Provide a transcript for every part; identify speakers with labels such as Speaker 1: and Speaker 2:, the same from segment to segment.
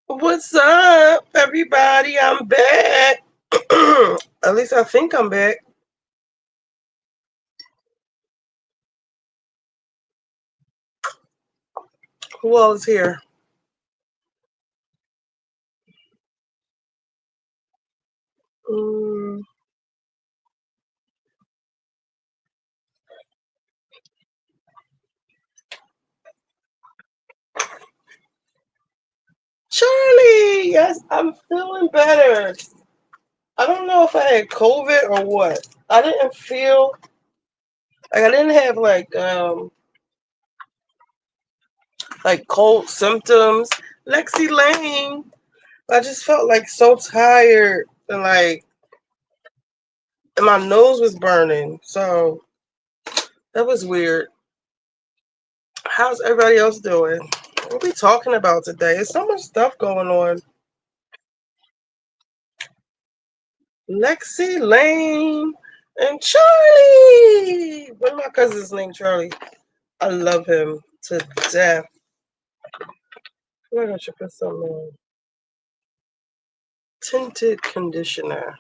Speaker 1: What's up, everybody? I'm back. At least I think I'm back. Who all is here? Mm, Charlie! Yes, I'm feeling better. I don't know if I had COVID or what. I didn't feel like I didn't have like cold symptoms. Lexi Lane. I just felt like so tired and my nose was burning. So that was weird. How's everybody else doing? What are we talking about today? There's so much stuff going on. Lexi Lane and Charlie. What my cousin's name, Charlie? I love him to death. Where I should put some tinted conditioner.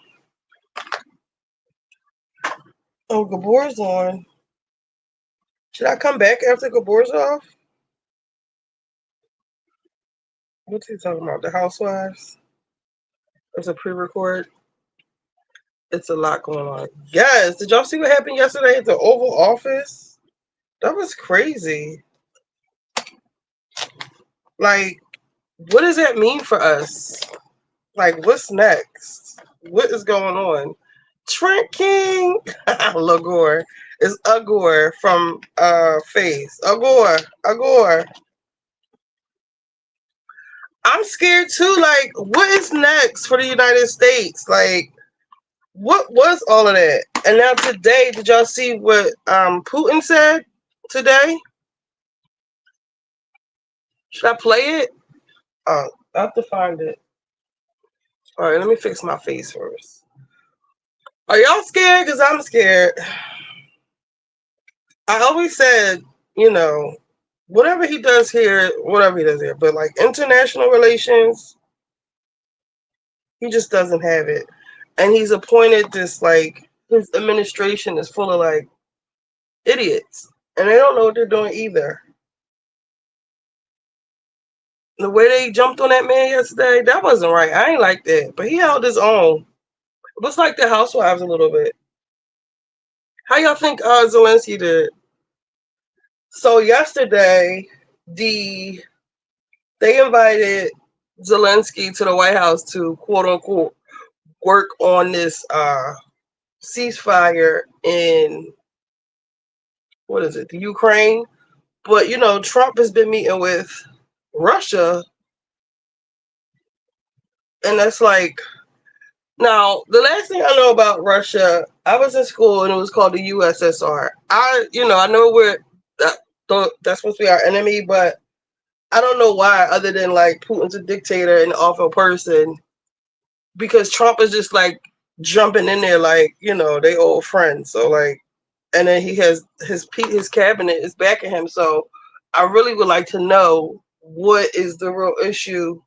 Speaker 1: Oh, Gabor's on. Should I come back after Gabor's off? What's he talking about? The Housewives? It's a pre-record. It's a lot going on. Yes. Did y'all see what happened yesterday at the Oval Office? That was crazy. Like, what does that mean for us? Like, what's next? What is going on? Trent King, Lagore is Agor from Face. Agor. I'm scared too. Like, what is next for the United States? Like, what was all of that? And now today, did y'all see what Putin said today? Should I play it? I have to find it. All right, let me fix my face first. Are y'all scared? Because I'm scared. I always said, you know, whatever he does here, but like international relations, he just doesn't have it. And he's appointed this, like, his administration is full of like idiots. And they don't know what they're doing either. The way they jumped on that man yesterday, that wasn't right. I ain't like that. But he held his own. It was like the housewives a little bit. How y'all think Zelensky did? So yesterday, the they invited Zelensky to the White House to quote unquote work on this ceasefire in what is it, the Ukraine. But Trump has been meeting with Russia, and that's like now the last thing I know about Russia, I was in school and it was called the USSR. I know that's supposed to be our enemy, but I don't know why, other than like Putin's a dictator and an awful person, because Trump is just like jumping in there like they old friends. So like, and then he has his cabinet is backing him. So I really would like to know what is the real issue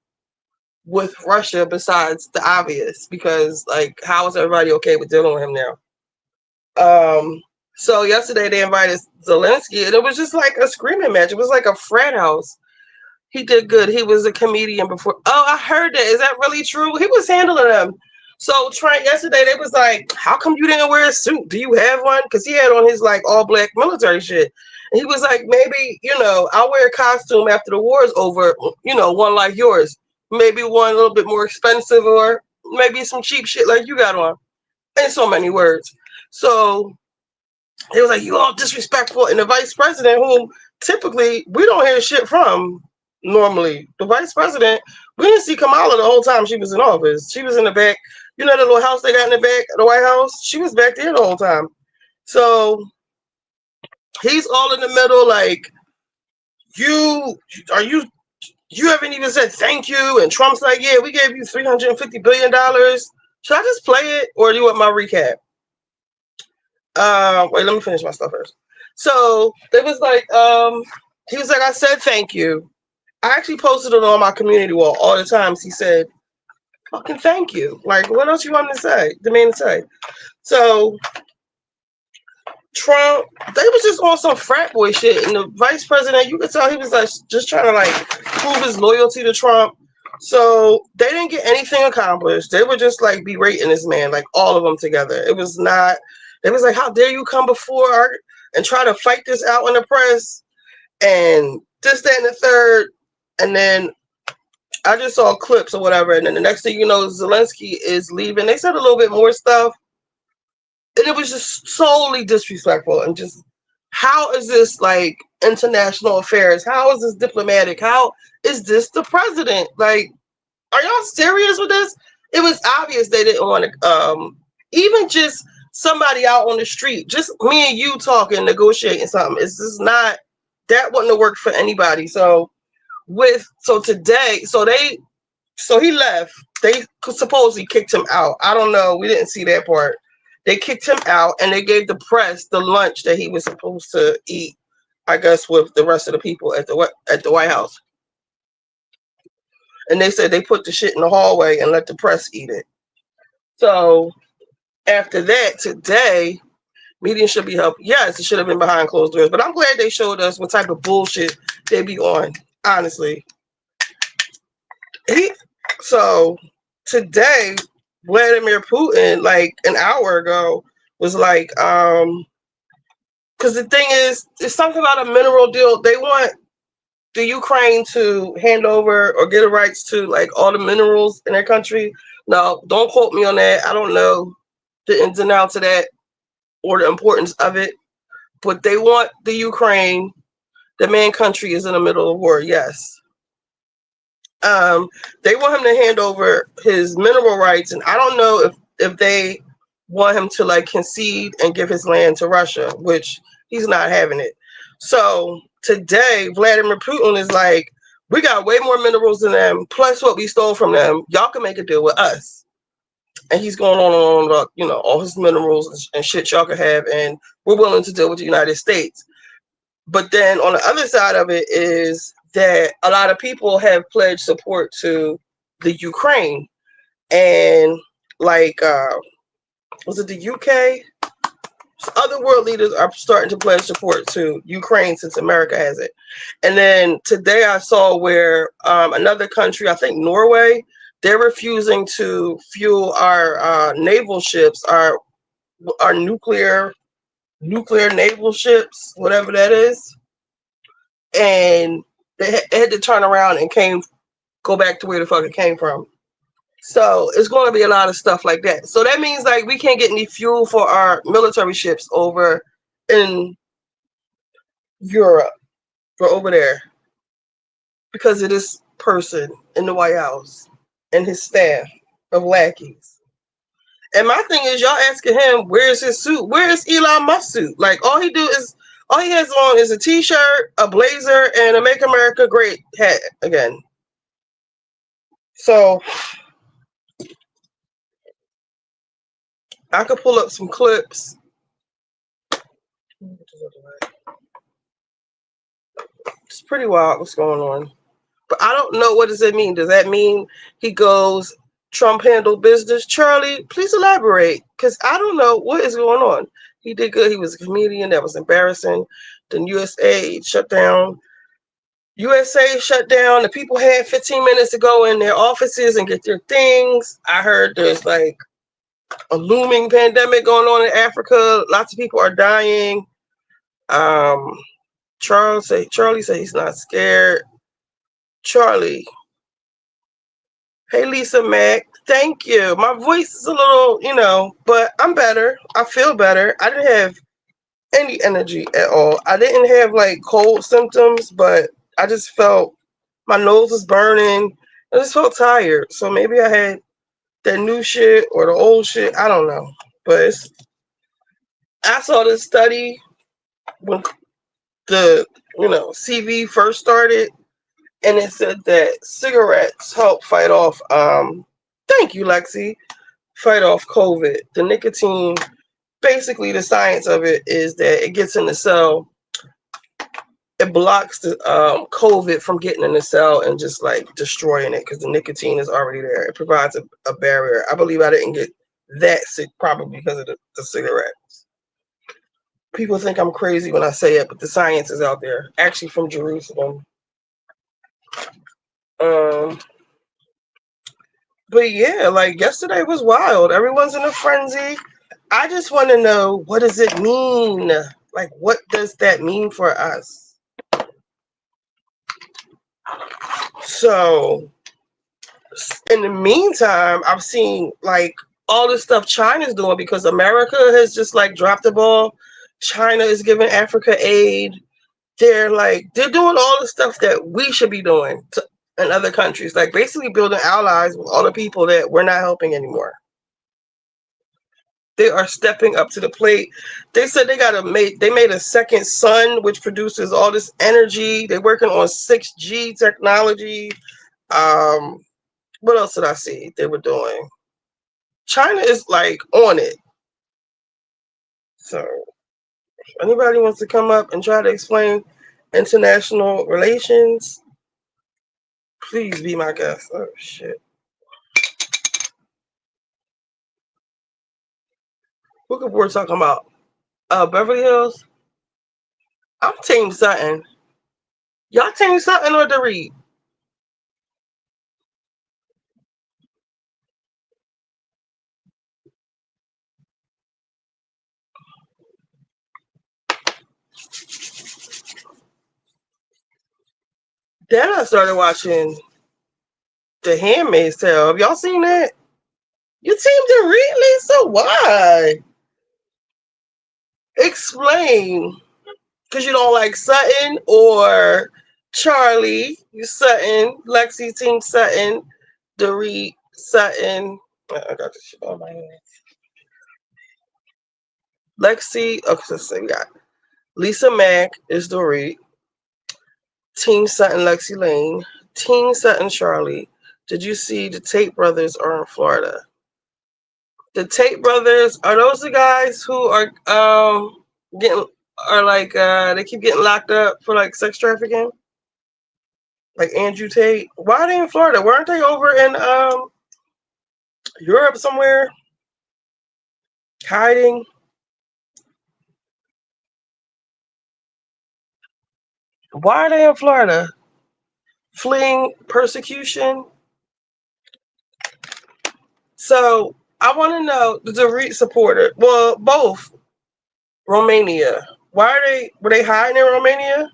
Speaker 1: with Russia besides the obvious, because like how is everybody okay with dealing with him now? So yesterday they invited Zelensky and it was just like a screaming match. It was like a frat house. He did good. He was a comedian before. Oh, I heard that. Is that really true? He was handling them. So Trent yesterday, they was like, "How come you didn't wear a suit? Do you have one?" Because he had on his like all black military shit. And he was like, "Maybe I'll wear a costume after the war is over. One like yours. Maybe one a little bit more expensive, or maybe some cheap shit like you got on." In so many words. So he was like, "You all disrespectful." And the vice president, whom typically we don't hear shit from normally, the vice president, we didn't see Kamala the whole time she was in office. She was in the back. The little house they got in the back of the White House? She was back there the whole time. So he's all in the middle, like, you are you haven't even said thank you. And Trump's like, yeah, we gave you $350 billion. Should I just play it, or do you want my recap? Wait, let me finish my stuff first. So it was like, he was like, I said thank you. I actually posted it on my community wall all the times. He said, "Fucking thank you." Like, what else you want me to say? The man to say. So Trump, they was just on some frat boy shit, and the vice president, you could tell he was like just trying to like prove his loyalty to Trump. So they didn't get anything accomplished. They were just like berating this man, like all of them together. It was not. It was like, how dare you come before our, and try to fight this out in the press, and this, that, and the third. And then I just saw clips or whatever, and then the next thing you know, Zelensky is leaving. They said a little bit more stuff, and it was just solely disrespectful. And just, how is this like international affairs? How is this diplomatic? How is this the president? Like, are y'all serious with this? It was obvious they didn't want to, even just somebody out on the street, just me and you talking, negotiating something. It's just not, that wouldn't have worked for anybody. So today, so he left. They supposedly kicked him out. I don't know. We didn't see that part. They kicked him out, and they gave the press the lunch that he was supposed to eat, I guess, with the rest of the people at the White House. And they said they put the shit in the hallway and let the press eat it. So after that, today, meetings should be held. Yes, it should have been behind closed doors, but I'm glad they showed us what type of bullshit they be on. Honestly, so today, Vladimir Putin, like an hour ago, was like, because the thing is, it's something about a mineral deal. They want the Ukraine to hand over or get the rights to like all the minerals in their country. Now, don't quote me on that. I don't know the ins and outs of that or the importance of it, but they want the Ukraine. The man country is in the middle of war. Yes. They want him to hand over his mineral rights, and I don't know if they want him to like concede and give his land to Russia, which he's not having it. So today, Vladimir Putin is like, we got way more minerals than them, plus what we stole from them. Y'all can make a deal with us. And he's going on and on about, all his minerals and shit y'all can have, and we're willing to deal with the United States. But then on the other side of it is that a lot of people have pledged support to the Ukraine, and like was it the UK? Other world leaders are starting to pledge support to Ukraine since America has it. And then today I saw where another country, I think Norway, they're refusing to fuel our naval ships, our nuclear naval ships, whatever that is. And they had to turn around and go back to where the fuck it came from. So it's going to be a lot of stuff like that. So that means like we can't get any fuel for our military ships over in Europe or over there because of this person in the White House and his staff of lackeys. And my thing is, y'all asking him, where's his suit? Where is Elon Musk's suit? Like all he has on is a t-shirt, a blazer, and a Make America Great hat again. So I could pull up some clips. It's pretty wild what's going on. But I don't know, what does it mean? Does that mean he goes, Trump handled business? Charlie, please elaborate, because I don't know what is going on. He did good. He was a comedian. That was embarrassing. Then USA shut down. The people had 15 minutes to go in their offices and get their things. I heard there's like a looming pandemic going on in Africa. Lots of people are dying. Charlie said he's not scared. Charlie. Hey, Lisa Mack. Thank you. My voice is a little, but I'm better. I feel better. I didn't have any energy at all. I didn't have like cold symptoms, but I just felt my nose was burning. I just felt tired. So maybe I had that new shit or the old shit. I don't know. But I saw this study when the, CV first started, and it said that cigarettes help fight off, thank you, Lexi, fight off COVID. The nicotine, basically the science of it is that it gets in the cell it blocks the COVID from getting in the cell and just like destroying it because the nicotine is already there. It provides a barrier. I believe I didn't get that sick probably because of the cigarettes. People think I'm crazy when I say it, but the science is out there. Actually, from Jerusalem. Um, but yeah, like yesterday was wild. Everyone's in a frenzy. I just want to know, what does it mean? Like, what does that mean for us? So, in the meantime, I've seen like all the stuff China's doing because America has just like dropped the ball. China is giving Africa aid. They're doing all the stuff that we should be doing in other countries, like basically building allies with all the people that we're not helping anymore. They are stepping up to the plate. They said they made a second sun which produces all this energy. They're working on 6G technology. Um, what else did I see they were doing? China is like on it. So if anybody wants to come up and try to explain international relations, please be my guest. Oh shit. Who could we're talking about? Beverly Hills? I'm Team Sutton. Y'all Team Sutton or Dorit? Then I started watching The Handmaid's Tale. Have y'all seen that? You Team Dorit, Lisa? Why? Explain. Because you don't like Sutton or Charlie? You Sutton, Lexi Team Sutton, Dorit Sutton. I got this shit on my hands. Lexi, okay, so we got Lisa Mack is Dorit. Team Sutton, Lexi Lane. Team Sutton, Charlie. Did you see the Tate brothers are in Florida? The Tate brothers, are those the guys who are getting are like they keep getting locked up for like sex trafficking? Like Andrew Tate. Why are they in Florida? Weren't they over in Europe somewhere? Hiding? Why are they in Florida? Fleeing persecution? So I want to know the Dorit supporter. Well, both Romania. Were they hiding in Romania?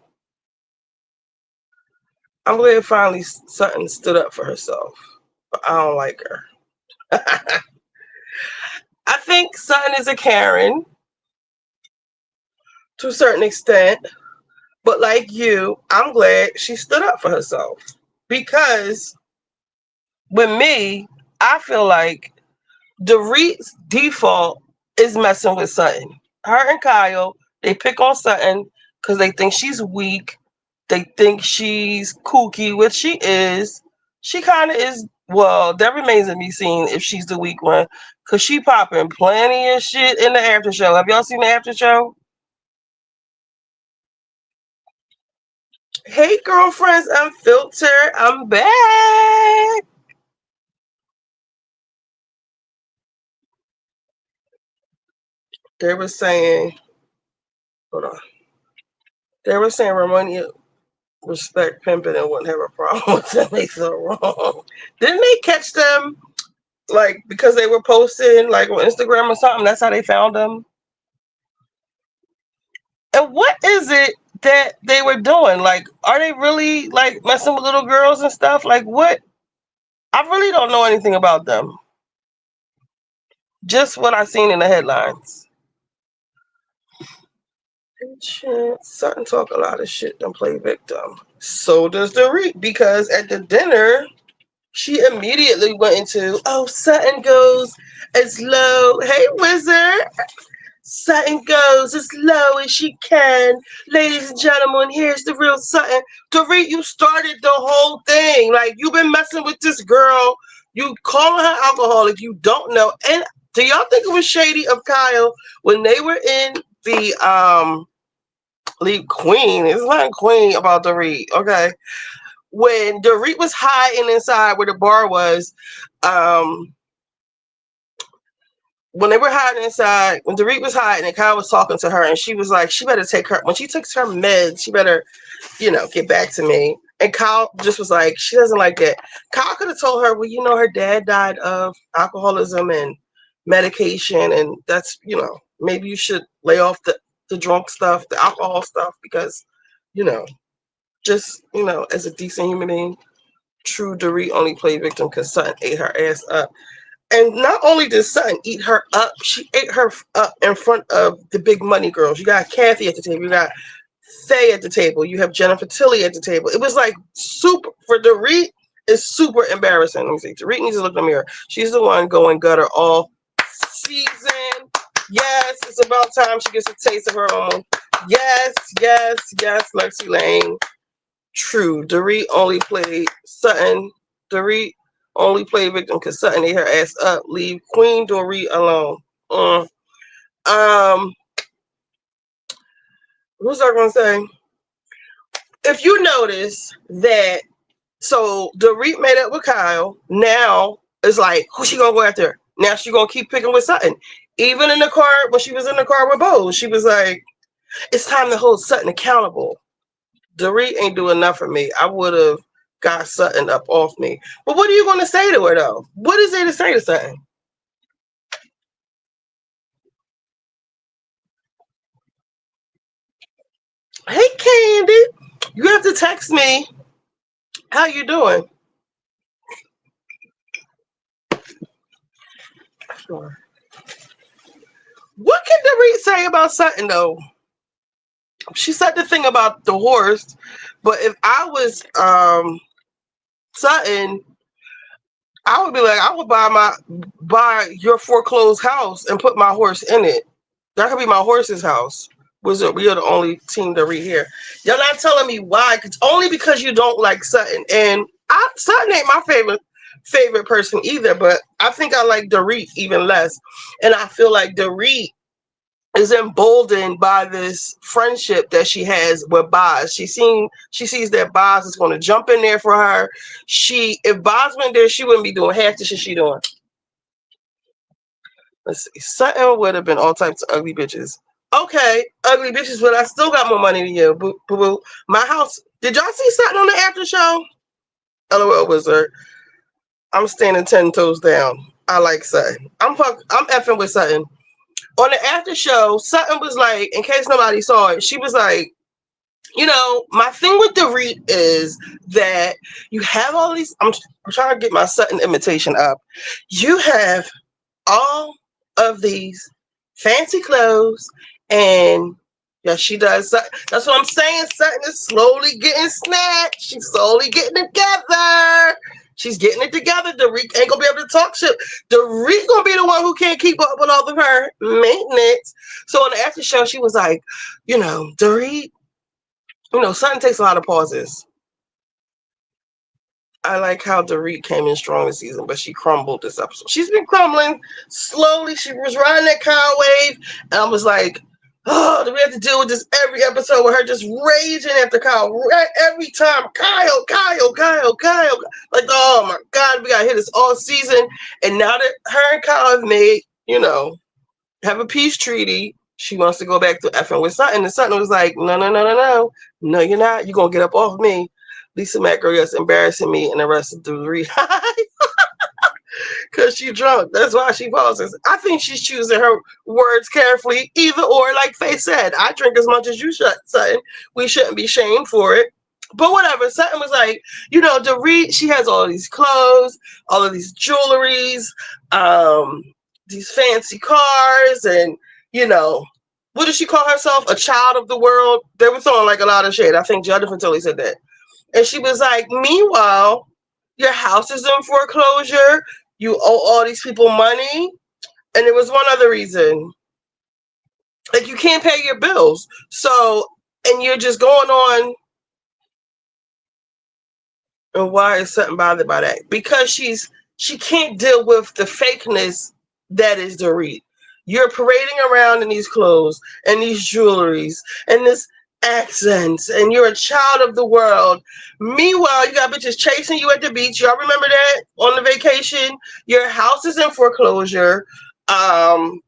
Speaker 1: I'm glad finally Sutton stood up for herself. But I don't like her. I think Sutton is a Karen to a certain extent. But like you, I'm glad she stood up for herself. Because with me, I feel like Dorit's default is messing with Sutton. Her and Kyle, they pick on Sutton because they think she's weak. They think she's kooky, which she is. She kind of is. Well, that remains to be seen if she's the weak one, because she popping plenty of shit in the after show. Have y'all seen the after show? Hey, girlfriends, unfiltered. I'm back. They were saying, hold on. They were saying Ramona respect pimping and wouldn't have a problem with them. They so wrong. Didn't they catch them like because they were posting like on Instagram or something? That's how they found them. And what is it that they were doing? Like, are they really like messing with little girls and stuff? Like, what? I really don't know anything about them. Just what I seen in the headlines. Sutton talk a lot of shit, don't play victim. So does Dorit, because at the dinner, she immediately went into, oh, Sutton goes as low. Hey, wizard. Sutton goes as low as she can. Ladies and gentlemen, here's the real Sutton. Dorit, you started the whole thing. Like, you've been messing with this girl. You calling her alcoholic. You don't know. And do y'all think it was shady of Kyle when they were in the Leave Queen. It's not Queen about Dorit. Okay. When Dorit was hiding inside where the bar was, um, when they were hiding inside, when Dorit was hiding and Kyle was talking to her and she was like, she better take her, when she takes her meds, she better, get back to me. And Kyle just was like, she doesn't like that. Kyle could have told her, well, her dad died of alcoholism and medication. And that's, maybe you should lay off the drunk stuff, the alcohol stuff, because, you know, just, as a decent human being, true Dorit only played victim because Sutton ate her ass up. And not only did Sutton eat her up, she ate her up in front of the big money girls. You got Kathy at the table. You got Faye at the table. You have Jennifer Tilly at the table. It was like super, for Dorit, it's super embarrassing. Let me see. Dorit needs to look in the mirror. She's the one going gutter all season. Yes, it's about time she gets a taste of her own. Yes, yes, yes, Lexi Lane. True. Dorit only played Sutton. Dorit only played victim because Sutton ate her ass up. Leave Queen Dorit alone. What was I going to say? If you notice that, so Dorit made up with Kyle. Now it's like, who's she going to go after? Now she going to keep picking with Sutton. Even in the car, when she was in the car with Bo, she was like, it's time to hold Sutton accountable. Dorit ain't doing enough for me. I would have got Sutton up off me. But what are you going to say to her, though? What is there to say to Sutton? Hey, Candy, you have to text me. How you doing? Sure. What can Dorit say about Sutton, though? She said the thing about the horse, but if I was Sutton, I would be like, I would buy your foreclosed house and put my horse in it. That could be my horse's house. We are the only team to read here. You're not telling me why. It's only because you don't like Sutton. And Sutton ain't my favorite person either, but I think I like Dorit even less. And I feel like Dorit is emboldened by this friendship that she has with Boz. She sees that Boz is going to jump in there for her. If Boz went there, she wouldn't be doing half the shit she doing. Let's see. Sutton would have been all types of ugly bitches. Okay, ugly bitches, but I still got more money than you. Boo, boo, boo. My house. Did y'all see Sutton on the after show? LOL, Wizard. I'm standing 10 toes down. I like Sutton. I'm effing with Sutton. On the after show, Sutton was like, in case nobody saw it, she was like, my thing with Dorit is that you have all these. I'm trying to get my Sutton imitation up. You have all of these fancy clothes, and yeah, she does. That's what I'm saying. Sutton is slowly getting snatched. She's slowly getting together. She's getting it together. Dorit ain't gonna be able to talk shit. Dorit gonna be the one who can't keep up with all of her maintenance. So on the after show, she was like, Dorit, Sutton takes a lot of pauses. I like how Dorit came in strong this season, but she crumbled this episode. She's been crumbling slowly. She was riding that Kyle wave, and I was like, oh, do we have to deal with this every episode with her just raging after Kyle? Every time, Kyle. Like, oh my God, we got to hit this all season. And now that her and Kyle have made, have a peace treaty, she wants to go back to effing with Sutton. And Sutton was like, no. No, you're not. You're going to get up off me. Lisa Mack girl, yes, embarrassing me and the rest of the three. Because she's drunk. That's why she pauses. I think she's choosing her words carefully. Either or, like Faye said, I drink as much as you Sutton. We shouldn't be shamed for it. But whatever. Sutton was like, Dorit, she has all these clothes, all of these jewelries, these fancy cars, and, what did she call herself? A child of the world? They were throwing like a lot of shade. I think Jennifer Tilly said that. And she was like, meanwhile, your house is in foreclosure. You owe all these people money. And there was one other reason. Like, you can't pay your bills. So, and you're just going on. And why is Sutton bothered by that? Because she can't deal with the fakeness that is Dorit. You're parading around in these clothes and these jewelries and this accents and you're a child of the world. Meanwhile, you got bitches chasing you at the beach. Y'all remember that on the vacation? Your house is in foreclosure. And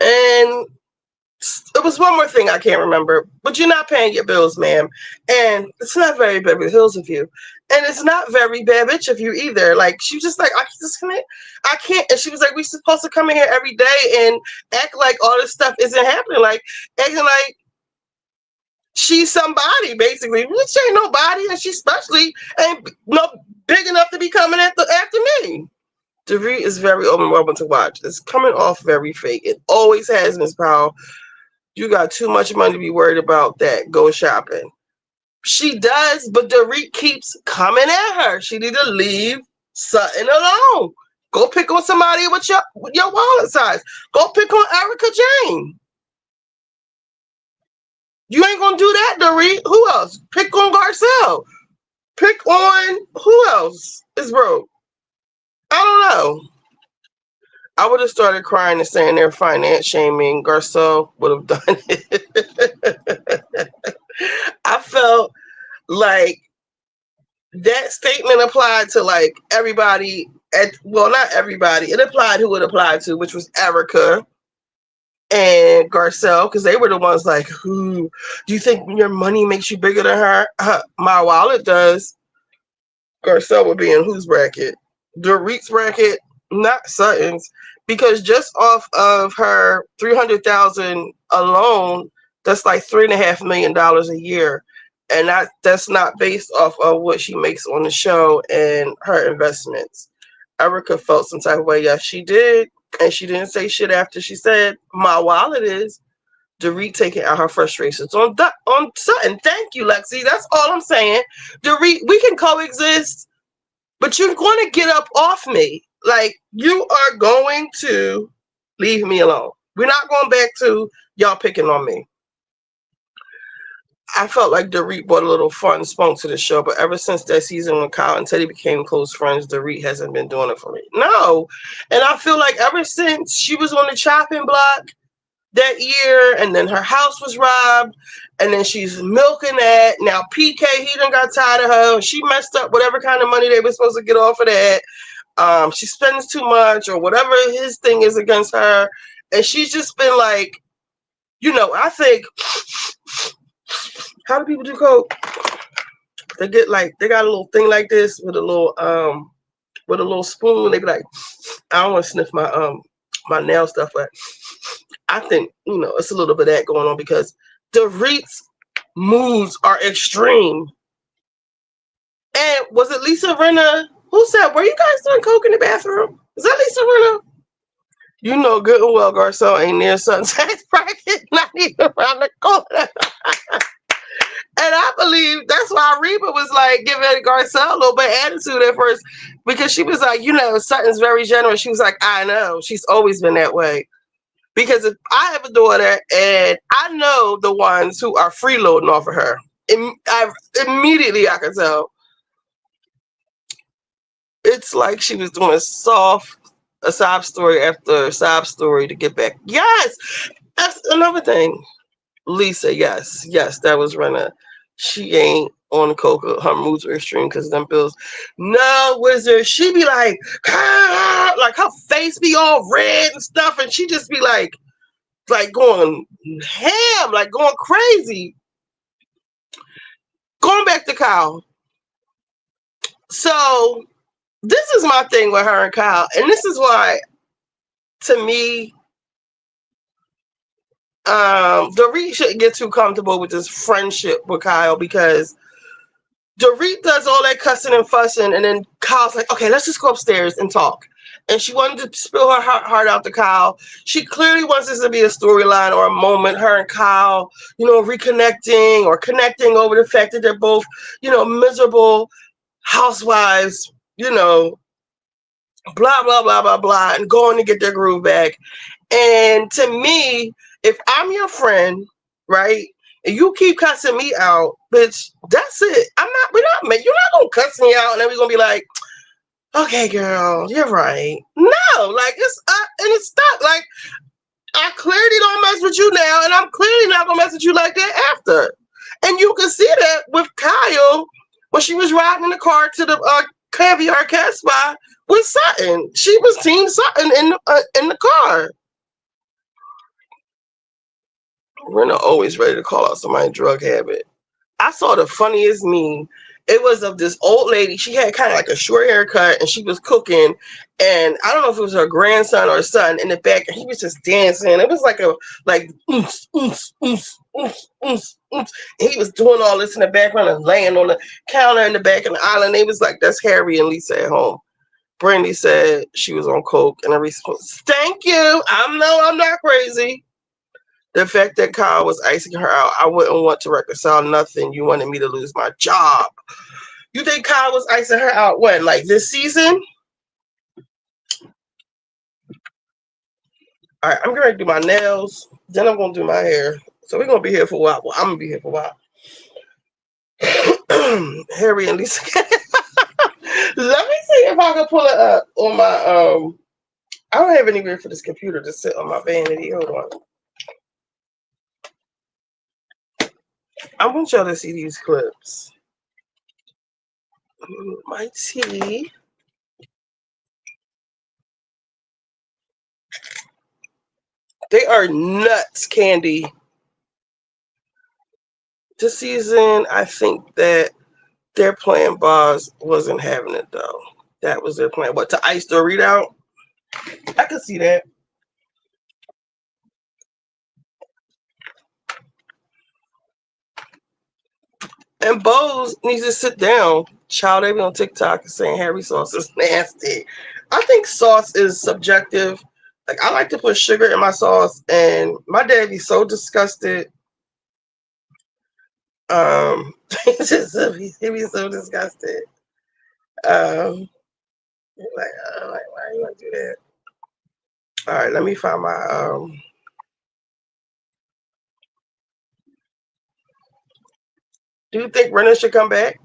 Speaker 1: it was one more thing I can't remember, but you're not paying your bills, ma'am. And it's not very Beverly Hills of you. And it's not very bad bitch of you either. Like, she was just like, I can't. And she was like, we supposed to come in here every day and act like all this stuff isn't happening. Like, acting like she's somebody, basically. She ain't nobody, and she especially ain't no big enough to be coming after me. Dorit is very overwhelming to watch. It's coming off very fake. It always has, Miss Powell. You got too much money to be worried about that. Go shopping. She does, but Dorit keeps coming at her. She need to leave Sutton alone. Go pick on somebody with your wallet size. Go pick on Erica Jane. You ain't gonna do that, Dorit. Who else? Pick on Garcelle. Pick on who else is broke? I don't know. I would have started crying and saying they're finance shaming. Garcelle would have done it. I felt like that statement applied to like everybody well, not everybody. It applied who it applied to, which was Erica and Garcelle, because they were the ones like, who do you think your money makes you bigger than her? My wallet does. Garcelle would be in whose bracket? Dorit's bracket, not Sutton's, because just off of her $300,000 alone, that's like $3.5 million a year, and that's not based off of what she makes on the show and her investments. Erica felt some type of way. Yes, she did, and she didn't say shit after she said, "My wallet is." Dorit taking out her frustrations on Sutton. Thank you, Lexi. That's all I'm saying. Dorit, we can coexist. But you're going to get up off me. Like, you are going to leave me alone. We're not going back to y'all picking on me. I felt like Dorit brought a little fun spunk to the show, but ever since that season when Kyle and Teddy became close friends, Dorit hasn't been doing it for me. No. And I feel like ever since she was on the chopping block that year, and then her house was robbed, and then she's milking that. Now PK, he done got tired of her. She messed up whatever kind of money they were supposed to get off of that. She spends too much or whatever his thing is against her. And she's just been like, I think, how do people do coke? They get like, they got a little thing like this with a little spoon. They be like, I don't want to sniff my nail stuff, but I think, it's a little bit of that going on because Dorit's moves are extreme. And was it Lisa Rinna who said, were you guys doing coke in the bathroom? Is that Lisa Rinna? You know good and well Garcelle ain't near Sun's tax bracket, not even around the corner. And I believe that's why Reba was like giving Garcelle a little bit of attitude at first, because she was like, Sutton's very generous. She was like, I know. She's always been that way. Because if I have a daughter and I know the ones who are freeloading off of her, immediately I can tell. It's like she was doing a sob story after sob story to get back. Yes, that's another thing. Lisa, yes, that was Renna. She ain't on coke. Her moods were extreme because them bills. No, Wizard. She be like her face be all red and stuff, and she just be like going ham, like going crazy. Going back to Kyle. So this is my thing with her and Kyle, and this is why, to me, Dorit shouldn't get too comfortable with this friendship with Kyle, because Dorit does all that cussing and fussing, and then Kyle's like, okay, let's just go upstairs and talk. And she wanted to spill her heart out to Kyle. She clearly wants this to be a storyline or a moment, her and Kyle, reconnecting or connecting over the fact that they're both, miserable housewives, blah, blah, blah, blah, blah, and going to get their groove back. And to me, if I'm your friend, right, and you keep cussing me out, bitch, that's it. You're not gonna cuss me out and then we're gonna be like, okay, girl, you're right. No, like it's stuck. Like, I clearly don't mess with you now, and I'm clearly not gonna mess with you like that after. And you can see that with Kyle when she was riding in the car to the caviar cat spot with Sutton. She was Team Sutton in the car. We're not always ready to call out somebody's drug habit. I saw the funniest meme. It was of this old lady. She had kind of like a short haircut, and she was cooking. And I don't know if it was her grandson or son in the back, and he was just dancing. It was like a oomph, oomph, oomph, oomph, oomph, oomph. And he was doing all this in the background and laying on the counter in the back of the island. They was like, "That's Harry and Lisa at home." Brandy said she was on coke, and I response, "Thank you. I'm not crazy." The fact that Kyle was icing her out, I wouldn't want to reconcile nothing. You wanted me to lose my job. You think Kyle was icing her out when? Like this season? All right, I'm going to do my nails. Then I'm going to do my hair. So we're going to be here for a while. Well, I'm going to be here for a while. Harry and Lisa. Let me see if I can pull it up on my... I don't have anywhere for this computer to sit on my vanity. Hold on. I want y'all to see these clips. My tea. They are nuts, Candy. This season, I think that their plan boss wasn't having it, though. That was their plan. What, to ice the readout? I could see that. And Bose needs to sit down. Child, they be on TikTok and saying Harry sauce is nasty. I think sauce is subjective. Like, I like to put sugar in my sauce, and my dad be so disgusted. He be so disgusted. Like, why are you gonna do that? All right, let me find my Do you think Renner should come back?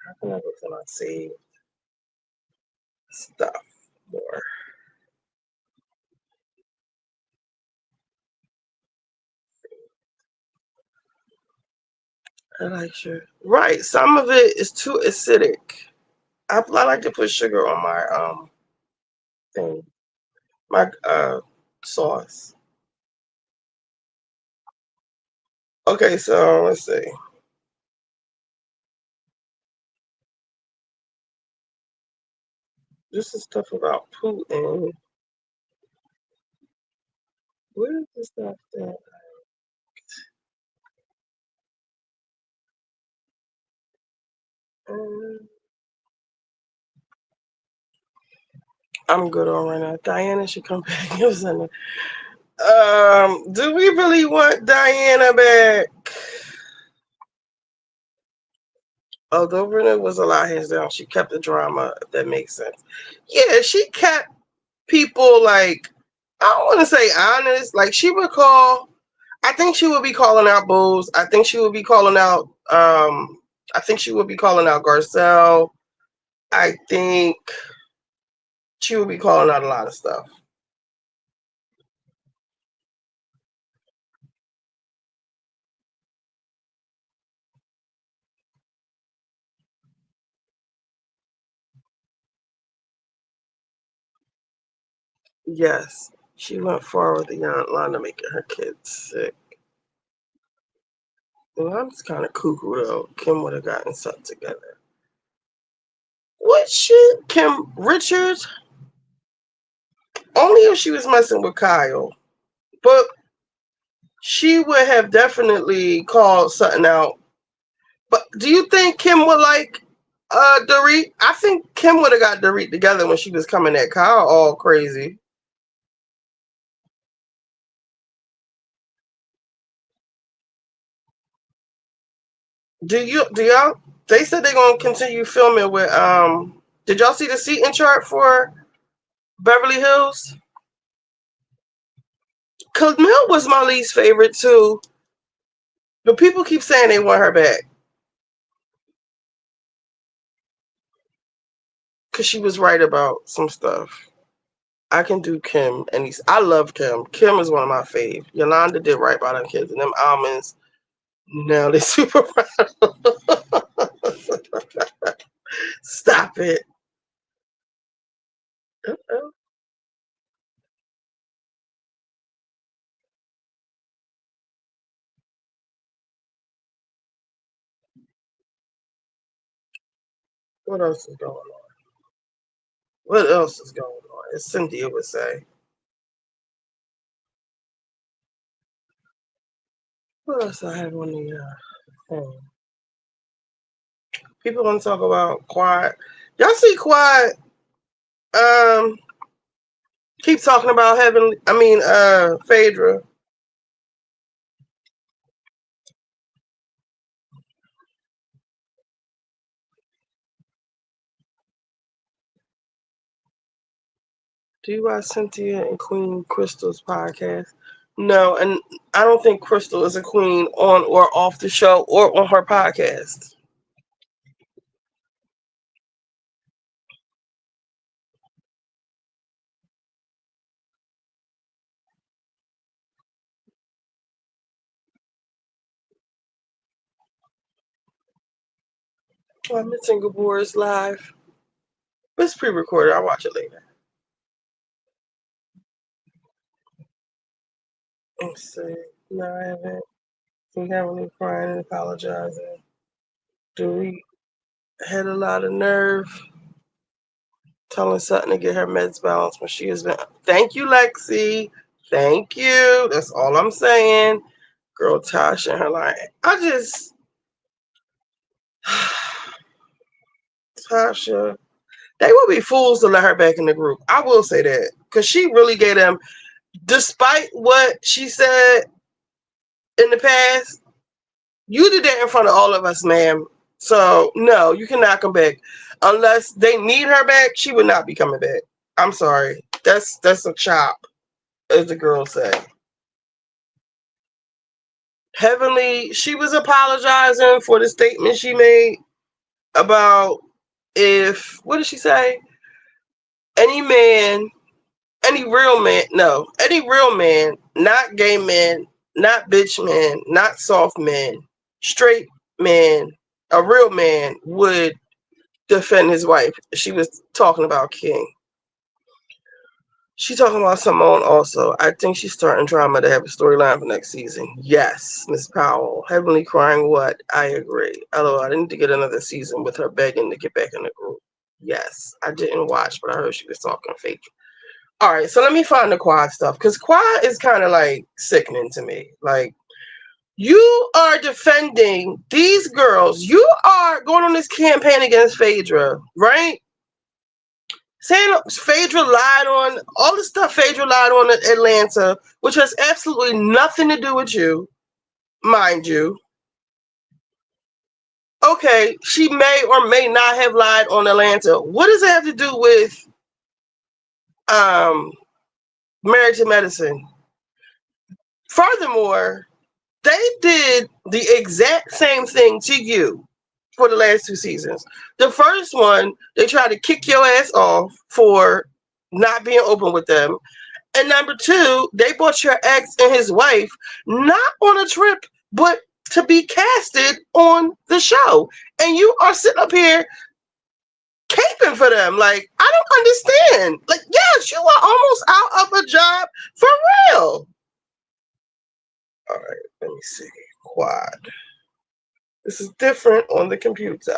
Speaker 1: How can I go to my save stuff more? I like sugar. Right, some of it is too acidic. I like to put sugar on my thing, my sauce. Okay, so let's see. This is stuff about Putin. Where is this stuff that? Um, I'm good on right now. Diana should come back. Do we really want Diana back? Although Renee was a lot hands down, she kept the drama, if that makes sense. Yeah, she kept people like, I don't want to say honest. Like, she would call, I think she would be calling out Booze. I think she would be calling out, Garcelle. I think she would be calling out a lot of stuff. Yes, she went far with the young Lana making her kids sick. Well, I'm just kind of cuckoo though. Kim would have gotten something together. What shit? Kim Richards? Only if she was messing with Kyle. But she would have definitely called something out. But do you think Kim would like Dorit? I think Kim would have got Dorit together when she was coming at Kyle all crazy. Do y'all they said they're gonna continue filming with did y'all see the seating chart for Beverly Hills? Camille was my least favorite too. But people keep saying they want her back. because she was right about some stuff. I can do Kim, and I love Kim. Kim is one of my fave. Yolanda did right by them kids, and them almonds. Now they super proud. Stop it. Uh-oh. What else is going on? What else is going on? As Cynthia would say. What else I have on the thing? People want to talk about Quad. Y'all see Quad? Um, keep talking about Heavenly. I mean, Phaedra. Do you watch Cynthia and Queen Crystal's podcast? No, and I don't think Crystal is a queen on or off the show or on her podcast. Oh, I'm missing Gabor's live. It's pre-recorded. I'll watch it later. Let's see. No, I haven't. We haven't crying and apologizing. Do we had a lot of nerve telling Sutton to get her meds balanced when she has been. Thank you, Lexi. Thank you. That's all I'm saying. Girl, Tasha and her line. I just Tasha. They would be fools to let her back in the group. I will say that. Because she really gave them, despite what she said in the past, you did that in front of all of us, ma'am. So, no, you cannot come back. Unless they need her back, she would not be coming back. I'm sorry. That's a chop, as the girls say. Heavenly, she was apologizing for the statement she made about if, what did she say? Any man, any real man, no, any real man, not gay man, not bitch man, not soft man, straight man, a real man would defend his wife. She was talking about King. She talking about Simone also. I think she's starting drama to have a storyline for next season. Yes, Miss Powell. Heavenly crying what? I agree. Although I need to get another season with her begging to get back in the group. Yes, I didn't watch, but I heard she was talking fake. All right, so let me find the Quad stuff because Quad is kind of like sickening to me. Like, you are defending these girls. You are going on this campaign against Phaedra, right? Saying Phaedra lied on all the stuff Phaedra lied on in Atlanta, which has absolutely nothing to do with you, mind you. Okay, she may or may not have lied on Atlanta. What does it have to do with um, Married to Medicine? Furthermore, they did the exact same thing to you for the last 2 seasons. The first one, they tried to kick your ass off for not being open with them. And number two, they brought your ex and his wife not on a trip, but to be casted on the show. And you are sitting up here caping for them. Like, I don't understand. Like, yes, you are almost out of a job for real. All right, let me see. Quad. This is different on the computer.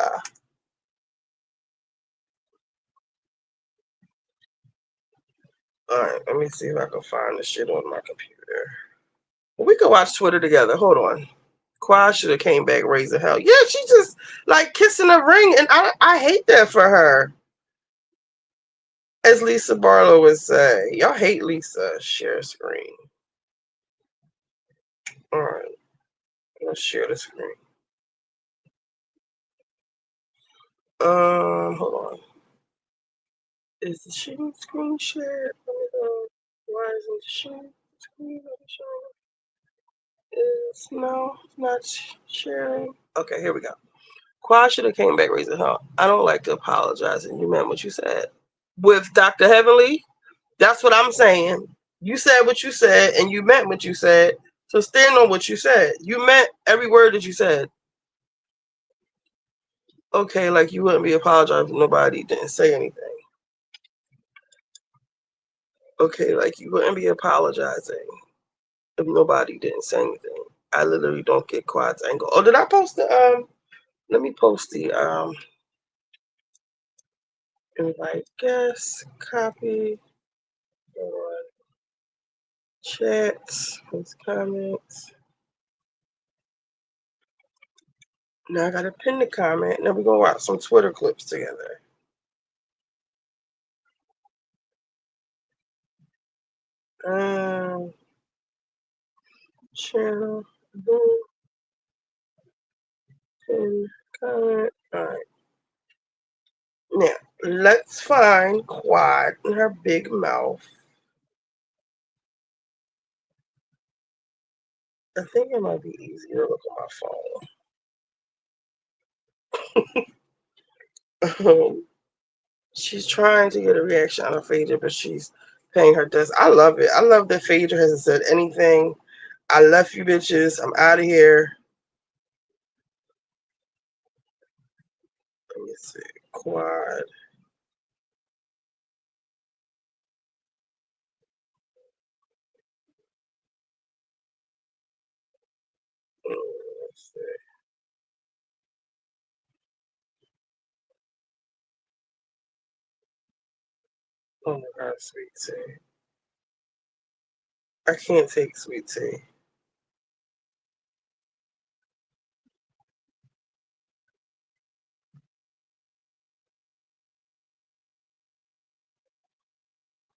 Speaker 1: All right, let me see if I can find the shit on my computer. We could watch Twitter together. Hold on. Quad should have came back raising hell. Yeah, she just like kissing a ring, and I hate that for her. As Lisa Barlow would say, y'all hate Lisa. Share screen. All right, let's share the screen. Hold on. Is the screen shared? Why isn't the screen showing? No, it's not sharing. Okay, here we go. Quad should have came back raising hell. I don't like to apologize, and you meant what you said. With Dr. Heavenly, that's what I'm saying. You said what you said, and you meant what you said. So stand on what you said. You meant every word that you said. Okay, like you wouldn't be apologizing if nobody didn't say anything. Okay, like you wouldn't be apologizing if nobody didn't say anything. I literally don't get Quad's angle. Oh, did I post the let me post the invite guest, copy on chats, post comments. Now I gotta pin the comment. Now we're gonna watch some Twitter clips together. Channel, boom, pin, comment. All right. Now let's find Quad in her big mouth. I think it might be easier to look at my phone. She's trying to get a reaction out of Phaedra, but she's paying her desk. I love it. I love that Phaedra hasn't said anything. I left you bitches. I'm out of here. Let me see. Quad. Let's see. Oh my God, sweet tea. I can't take sweet tea.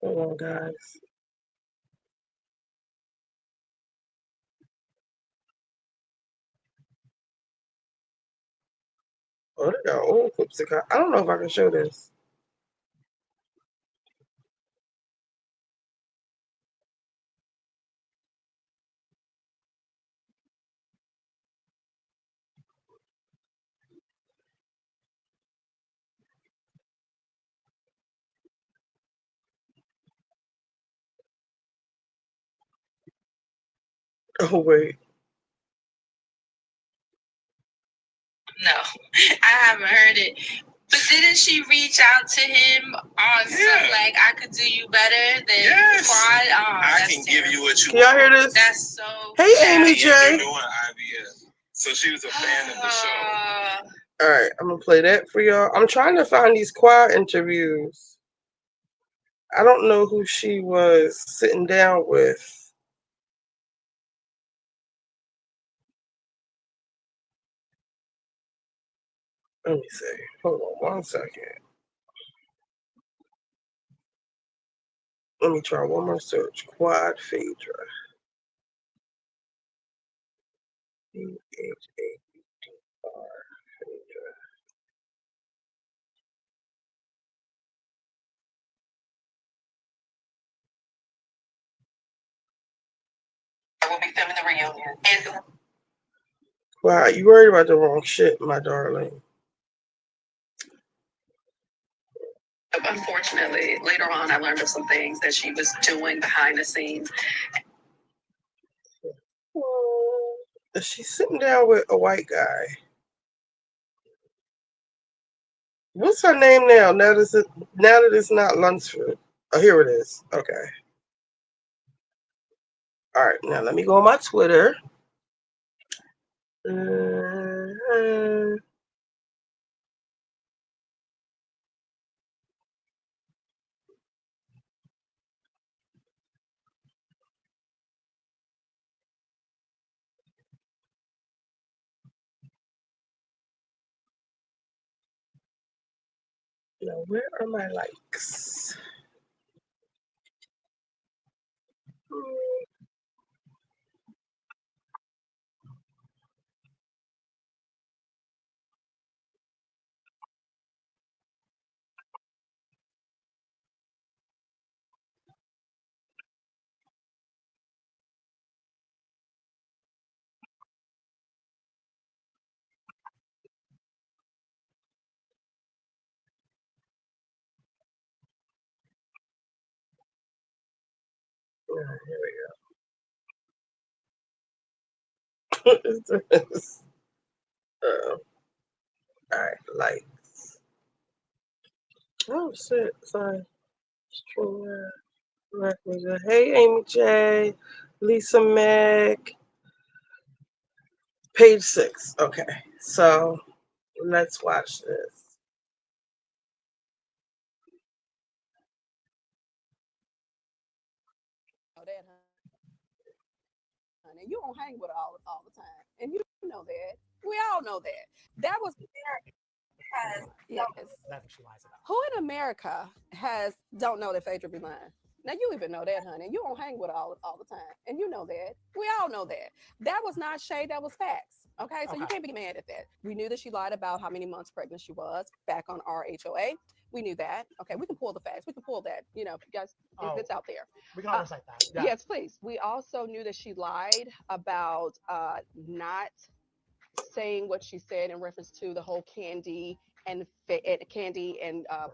Speaker 1: Hold on, guys. Oh, they got old clips. I don't know if I can show this. Oh, wait.
Speaker 2: No, I haven't heard it. But didn't she reach out to him on some like I could do you better than Quad? Oh, I can give you what you
Speaker 1: Can y'all hear this?
Speaker 2: That's so.
Speaker 1: Hey, Amy J.
Speaker 2: Doing IVF. So she was a fan of the show.
Speaker 1: All right, I'm gonna play that for y'all. I'm trying to find these Quad interviews. I don't know who she was sitting down with. Let me see. Hold on 1 second. Let me try one more search. Quad Phaedra. Phaedra.
Speaker 2: I will be filming the reunion. And
Speaker 1: Wow, you worried about the wrong shit, my darling.
Speaker 2: unfortunately, later on, I learned of some things that she was doing behind the scenes.
Speaker 1: She's sitting down with a white guy. What's her name now? Now that it's not Lunsford. Oh, here it is. Okay. All right. Now let me go on my Twitter. Now where are my likes? Here we go. What is this? All right, lights. Oh shit! Sorry. Hey, Amy J, Lisa Meg. Page 6. Okay, so let's watch this.
Speaker 3: Know that, honey. You don't hang with her all the time, and you know that. We all know that. That was yes.
Speaker 4: That's what she lies about.
Speaker 3: Who in America has don't know that Phaedra be lying? Now you even know that, honey. You don't hang with her all the time, and you know that. We all know that. That was not shade. That was facts. Okay, so you can't be mad at that. We knew that she lied about how many months pregnant she was back on RHOA. We knew that. Okay, we can pull the facts. We can pull that. You know, guys, it's out there.
Speaker 4: We can always cite that. Yeah.
Speaker 3: Yes, please. We also knew that she lied about not saying what she said in reference to the whole Candy and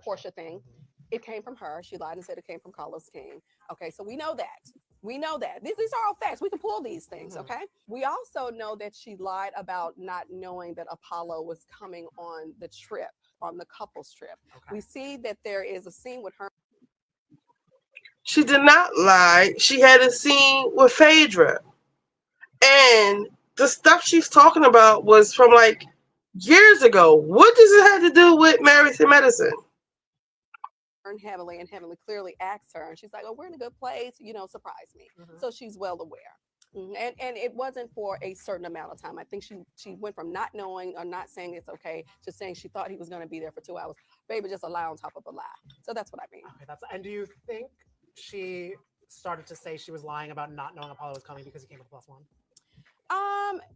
Speaker 3: Portia thing. It came from her. She lied and said it came from Carlos King. Okay, so we know that. We know that. These are all facts. We can pull these things, okay? We also know that she lied about not knowing that Apollo was coming on the trip, on the couples trip. Okay. We see that there is a scene with her.
Speaker 1: She did not lie. She had a scene with Phaedra. And the stuff she's talking about was from like years ago. What does it have to do with Married to Medicine?
Speaker 3: Heavily, and Heavenly clearly asked her, and she's like, "Oh, we're in a good place, you know, surprise me." So she's well aware. And it wasn't for a certain amount of time. I think she went from not knowing or not saying it's okay to saying she thought he was going to be there for 2 hours. Baby, just a lie on top of a lie. So that's what I mean.
Speaker 4: Okay, and do you think she started to say she was lying about not knowing Apollo was coming because he came with a +1?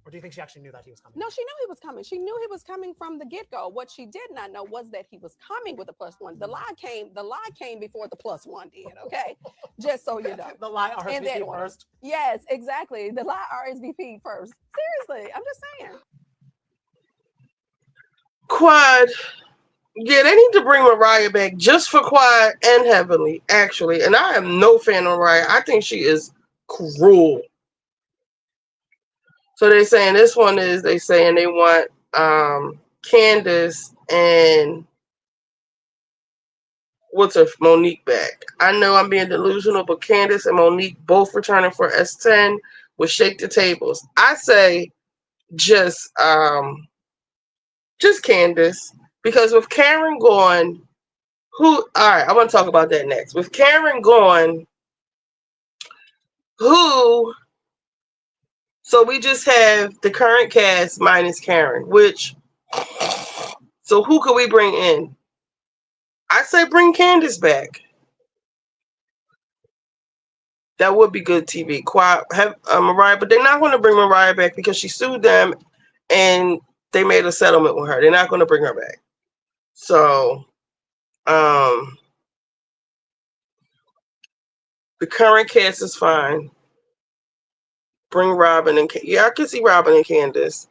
Speaker 4: Or do you think she actually knew that he was coming?
Speaker 3: No, she knew he was coming. She knew he was coming from the get-go. What she did not know was that he was coming with a +1. The lie came before the +1 did, okay? Just so you know.
Speaker 4: The lie RSVP first.
Speaker 3: Yes, exactly. The lie RSVP first. Seriously, I'm just saying.
Speaker 1: Quad. Yeah, they need to bring Mariah back just for Quad and Heavenly, actually. And I am no fan of Mariah. I think she is cruel. So they saying this one is they saying they want Candace and Monique back. I know I'm being delusional, but Candace and Monique both returning for S10 will shake the tables. I say just Candace, because with Karen gone, all right, I want to talk about that next. With Karen gone, so we just have the current cast minus Karen, so who could we bring in? I say bring Candace back. That would be good TV. Have Mariah, but they're not going to bring Mariah back because she sued them and they made a settlement with her. They're not going to bring her back. So, the current cast is fine. Bring Robin and I can see Robin and Candace.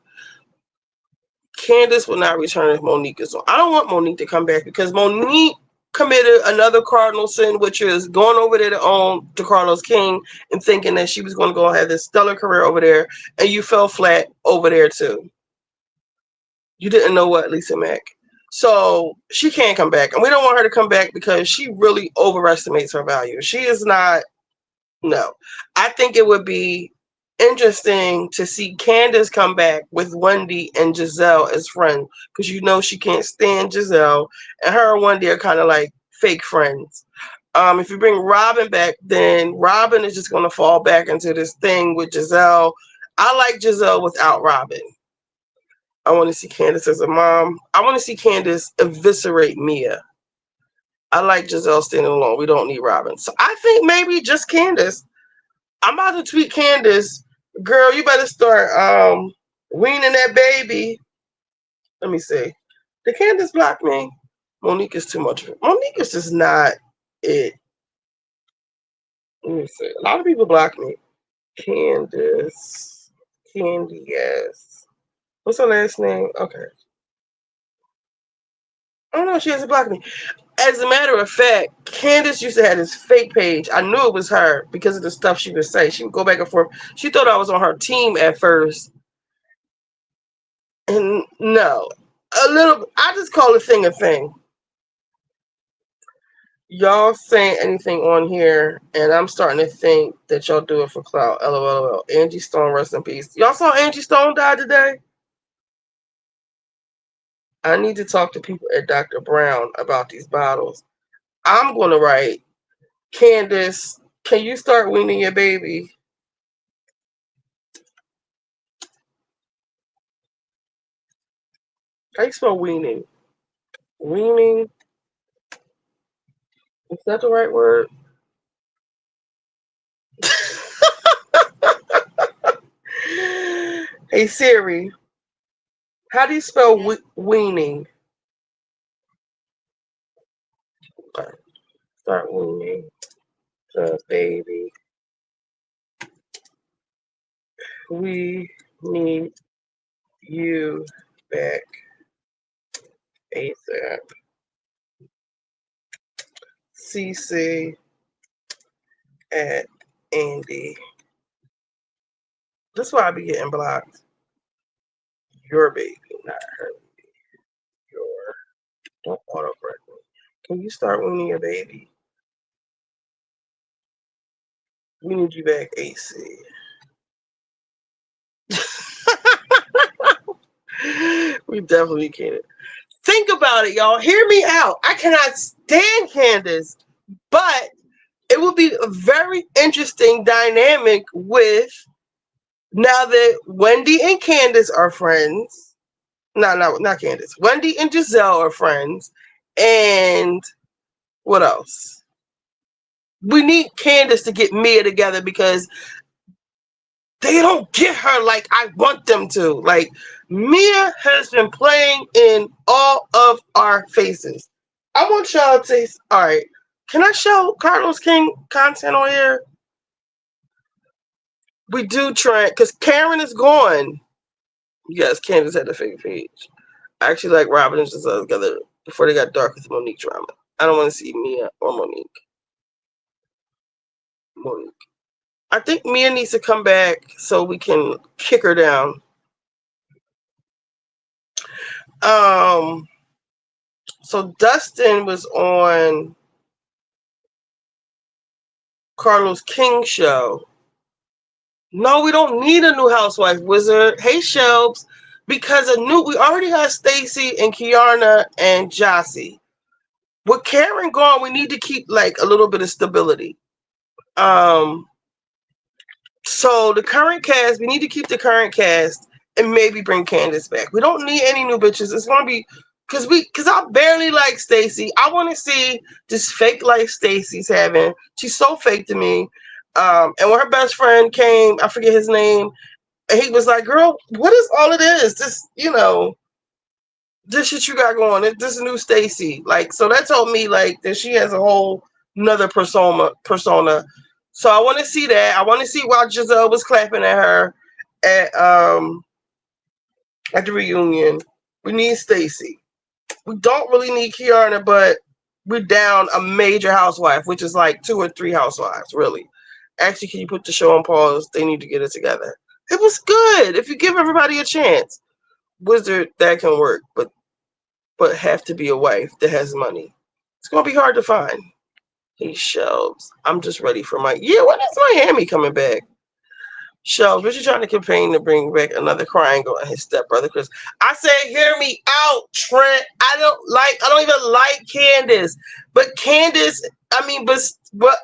Speaker 1: Candace will not return if Monique is on. I don't want Monique to come back because Monique committed another cardinal sin, which is going over there to own the Carlos King and thinking that she was going to go have this stellar career over there, and you fell flat over there too. You didn't know what, Lisa Mack. So she can't come back, and we don't want her to come back because she really overestimates her value. She is not. No, I think it would be interesting to see Candace come back with Wendy and Giselle as friends, because you know she can't stand Giselle, and her and Wendy are kind of like fake friends. If you bring Robin back, then Robin is just going to fall back into this thing with Giselle. I like Giselle without Robin. I want to see Candace as a mom. I want to see Candace eviscerate Mia. I like Giselle standing alone. We don't need Robin. So I think maybe just Candace. I'm about to tweet Candace. Girl, you better start weaning that baby. Let me see. Did Candace block me? Monique is too much. Monique is just not it. Let me see. A lot of people block me. Candace. Candy, yes. What's her last name? Okay. I don't know. She hasn't blocked me. As a matter of fact, Candace used to have this fake page. I knew it was her because of the stuff she would say. She would go back and forth. She thought I was on her team at first. And no. A little, I just call a thing a thing. Y'all saying anything on here, and I'm starting to think that y'all do it for clout. LOL. Angie Stone, rest in peace. Y'all saw Angie Stone die today? I need to talk to people at Dr. Brown about these bottles. I'm going to write, Candace, can you start weaning your baby? How you spell weaning? Weaning? Is that the right word? Hey Siri, how do you spell weaning? Okay. Start weaning the baby. We need you back ASAP. CC at Andy. That's why I be getting blocked. Your baby, not her. Your. Don't autocorrect me. Can you start weaning your baby? We need you back AC. We definitely can't. Think about it, y'all. Hear me out. I cannot stand Candace, but it will be a very interesting dynamic with now that Wendy and Candace are friends. No, not Candace. Wendy and Giselle are friends. And what else? We need Candace to get Mia together because they don't get her like I want them to. Like, Mia has been playing in all of our faces. I want y'all to, all right, can I show Carlos King content on here? We do try, because Karen is gone. Yes, Candace had a fake page. I actually like Robin and Giselle together before they got dark with Monique drama. I don't want to see Mia or Monique. I think Mia needs to come back so we can kick her down. So Dustin was on Carlos King's show. No, we don't need a new housewife, Wizard. Hey, Shelbs. Because we already have Stacy and Kiana and Jossie. With Karen gone, we need to keep like a little bit of stability. So the current cast, we need to keep the current cast and maybe bring Candace back. We don't need any new bitches. It's gonna be because I barely like Stacy. I want to see this fake life Stacy's having. She's so fake to me. And when her best friend came, I forget his name, and he was like, "Girl, what is all of this? This, this shit you got going. This new Stacy." Like, so that told me like that she has a whole another persona. So I want to see that. I want to see why Giselle was clapping at her at the reunion. We need Stacy. We don't really need Kiana, but we're down a major housewife, which is like 2 or 3 housewives, really. Actually, can you put the show on pause? They need to get it together. It was good. If you give everybody a chance, Wizard, that can work, but have to be a wife that has money. It's gonna be hard to find. He Shelves. I'm just ready for when is Miami coming back? Shelves, what you trying to campaign to bring back another triangle and his stepbrother Chris? I said, hear me out, Trent. I don't even like Candace. But Candace, but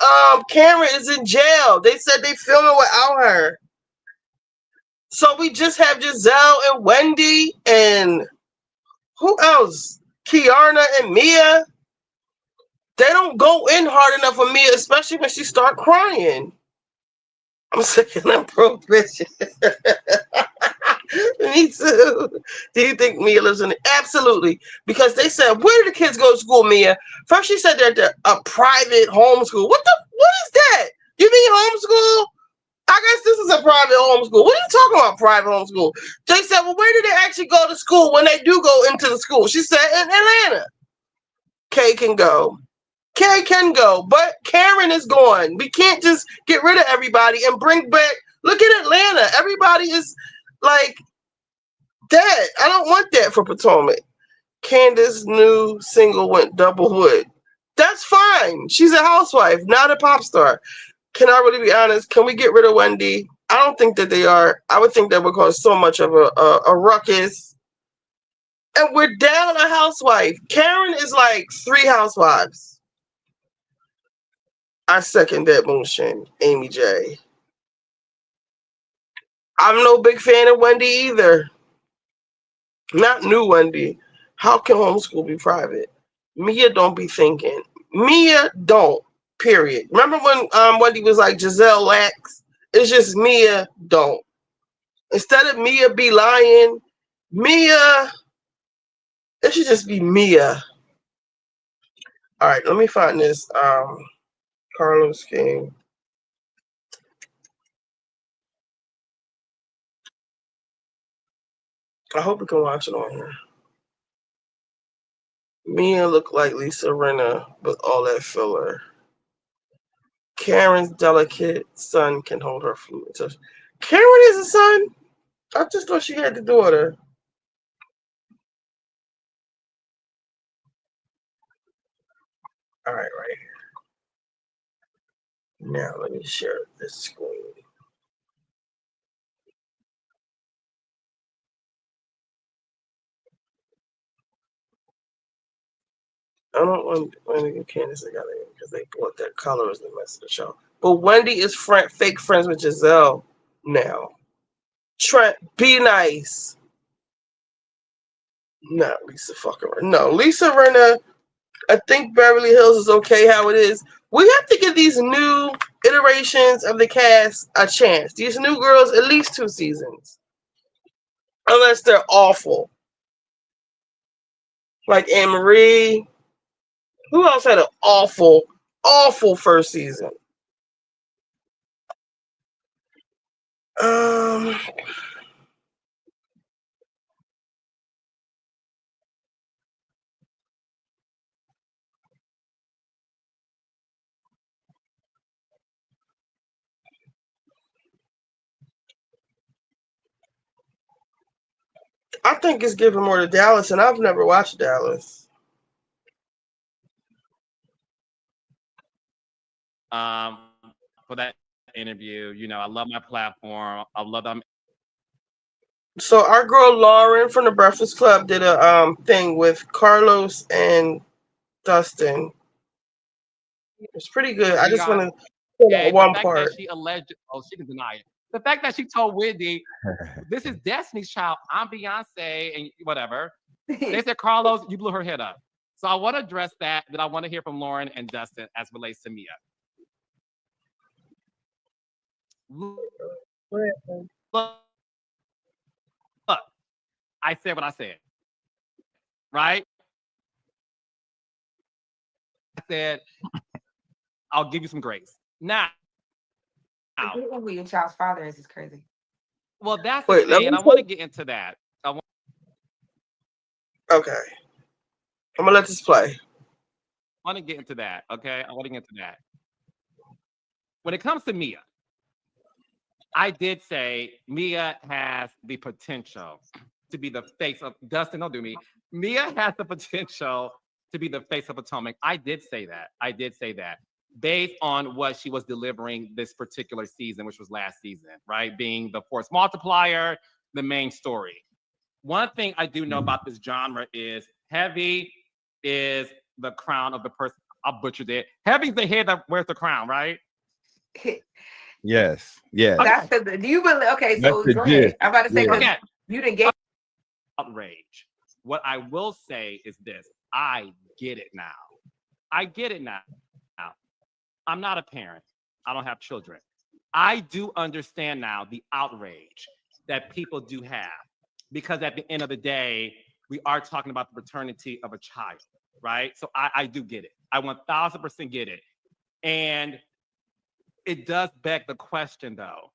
Speaker 1: Cameron is in jail. They said they filming without her. So we just have Giselle and Wendy and who else? Kiana and Mia. They don't go in hard enough for Mia, especially when she start crying. I'm sick of them broke bitches. Me too. Do you think Mia lives in it? Absolutely. Because they said, where do the kids go to school, Mia? First she said they're a private homeschool. What is that? You mean homeschool? I guess this is a private homeschool. What are you talking about, private homeschool? They said, well, where do they actually go to school when they do go into the school? She said, in Atlanta. Kay can go. Kay can go, but Karen is gone. We can't just get rid of everybody and bring back. Look at Atlanta. Everybody is like that. I don't want that for Potomac. Candace's new single went double wood. That's fine. She's a housewife, not a pop star. Can I really be honest? Can we get rid of Wendy? I don't think that they are. I would think that would cause so much of a ruckus. And we're down a housewife. Karen is like 3 housewives. I second that motion, Amy J. I'm no big fan of Wendy either. Not new Wendy. How can homeschool be private? Mia don't be thinking. Mia don't. Period. Remember when Wendy was like Giselle lacks? It's just Mia don't. Instead of Mia be lying, Mia, it should just be Mia. All right, let me find this Carlos King. I hope we can watch it on here. Mia looked like Lisa Rinna with all that filler. Karen's delicate son can hold her flute. So Karen is a son? I just thought she had the daughter. All right, right here. Now let me share this screen. I don't want Wendy and Candace together because they bought their colors and the rest of the show. But Wendy is fake friends with Giselle now. Trent, be nice. Not Lisa fucking Rinna. No, Lisa Rinna. I think Beverly Hills is okay how it is. We have to give these new iterations of the cast a chance. These new girls, at least 2 seasons. Unless they're awful. Like Anne Marie. Who else had an awful, awful first season? I think it's giving more to Dallas, and I've never watched Dallas.
Speaker 5: For that interview, you know, I love my platform. I love them.
Speaker 1: So our girl Lauren from the Breakfast Club did a thing with Carlos and Dustin. It's pretty good. I just want to pull out one part.
Speaker 5: That she alleged, she can deny it. The fact that she told Wendy, "This is Destiny's Child. I'm Beyonce," and whatever. They said, "Carlos, you blew her head up." So I want to address that. Then I want to hear from Lauren and Dustin as relates to Mia. Look, I said what I said, right? I said, I'll give you some grace. Now,
Speaker 6: who your child's father is crazy.
Speaker 5: Well, that's the thing, and I want to get into that.
Speaker 1: Okay. I'm going to let this play.
Speaker 5: I want to get into that, okay? I want to get into that. When it comes to Mia, I did say Mia has the potential to be the face of Dustin. Don't do me. Mia has the potential to be the face of Potomac. I did say that based on what she was delivering this particular season, which was last season, right? Being the force multiplier, the main story. One thing I do know about this genre is Heavy is the crown of the person. I butchered it. Heavy's the head that wears the crown, right?
Speaker 7: Yes. Yes.
Speaker 6: That's the. Do you believe? Okay, so go ahead. I'm about to say you didn't get
Speaker 5: outrage. What I will say is this: I get it now. I get it now. I'm not a parent. I don't have children. I do understand now the outrage that people do have, because at the end of the day, we are talking about the paternity of a child, right? So I do get it. I 1000% get it. And it does beg the question, though,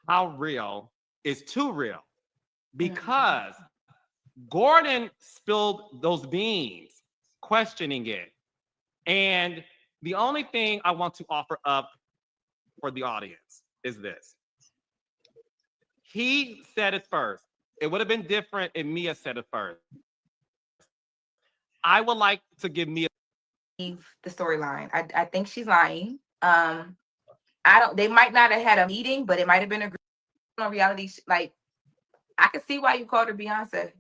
Speaker 5: how real is too real? Because Gordon spilled those beans questioning it. And the only thing I want to offer up for the audience is this. He said it first. It would have been different if Mia said it first. I would like to give Mia
Speaker 6: the storyline. I think she's lying. They might not have had a meeting, but it might have been agreed on reality. Like, I can see why you called her Beyonce.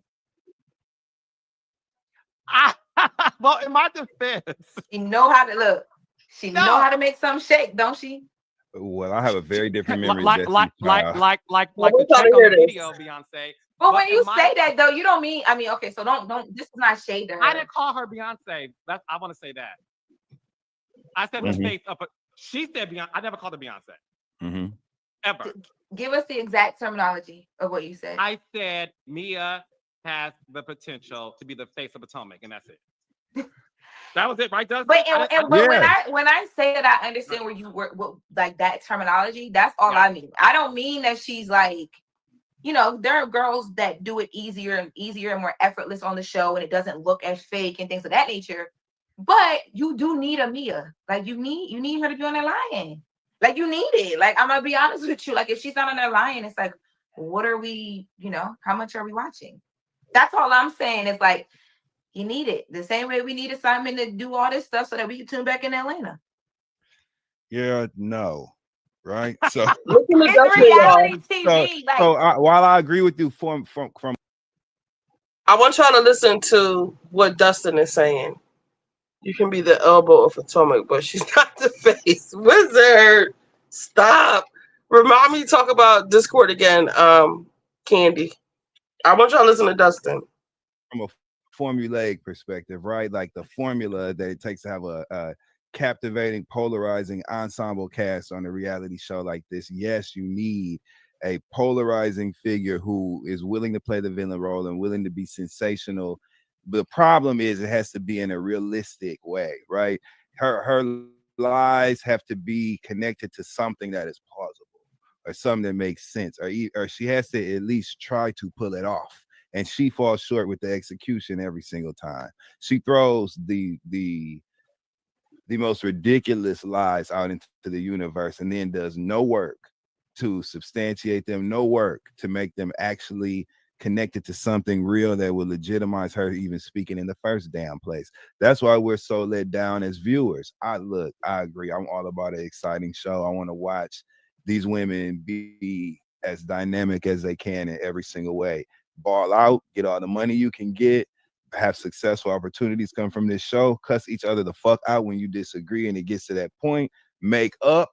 Speaker 5: Well, in my defense,
Speaker 6: she know how to look. She know how to make something shake, don't she?
Speaker 7: Well, I have a very different memory.
Speaker 5: like the
Speaker 1: we'll
Speaker 5: check
Speaker 1: to
Speaker 5: on
Speaker 1: hear
Speaker 5: the
Speaker 1: this.
Speaker 5: video, Beyonce.
Speaker 6: But when you say that though, you don't mean. I mean, okay, so don't. This is not shade to her.
Speaker 5: I didn't call her Beyonce. I want to say that. I said the face up. She said Beyonce. I never called her Beyonce. Ever.
Speaker 6: Give us the exact terminology of what you said.
Speaker 5: I said Mia has the potential to be the face of Potomac, and that's it. That was it, right, Dustin?
Speaker 6: But when I say that I understand where you were, like that terminology, that's all I mean. I don't mean that she's like, you know, there are girls that do it easier and more effortless on the show, and it doesn't look as fake and things of that nature. But you do need a Mia. Like you need her to be on that lion. Like you need it. Like I'm gonna be honest with you. Like if she's not on that lion, it's like, what are we? You know, how much are we watching? That's all I'm saying. It's like. You need it the same way we need Simon to do all this stuff so that we can tune back in Atlanta.
Speaker 7: Yeah, no, right? So
Speaker 6: it's reality TV.
Speaker 7: While I agree with you from,
Speaker 1: I want y'all to listen to what Dustin is saying. You can be the elbow of Potomac, but she's not the face. Wizard, stop. Remind me to talk about Discord again, Candy. I want y'all to listen to Dustin.
Speaker 7: From a formulaic perspective, right? Like the formula that it takes to have a captivating, polarizing ensemble cast on a reality show like this. Yes, you need a polarizing figure who is willing to play the villain role and willing to be sensational. The problem is it has to be in a realistic way, right? Her lies have to be connected to something that is plausible or something that makes sense, or she has to at least try to pull it off. And she falls short with the execution every single time. She throws the most ridiculous lies out into the universe and then does no work to substantiate them, no work to make them actually connected to something real that will legitimize her even speaking in the first damn place. That's why we're so let down as viewers. I agree. I'm all about an exciting show. I want to watch these women be as dynamic as they can in every single way. Ball out, get all the money you can get, have successful opportunities come from this show, cuss each other the fuck out when you disagree and it gets to that point, make up,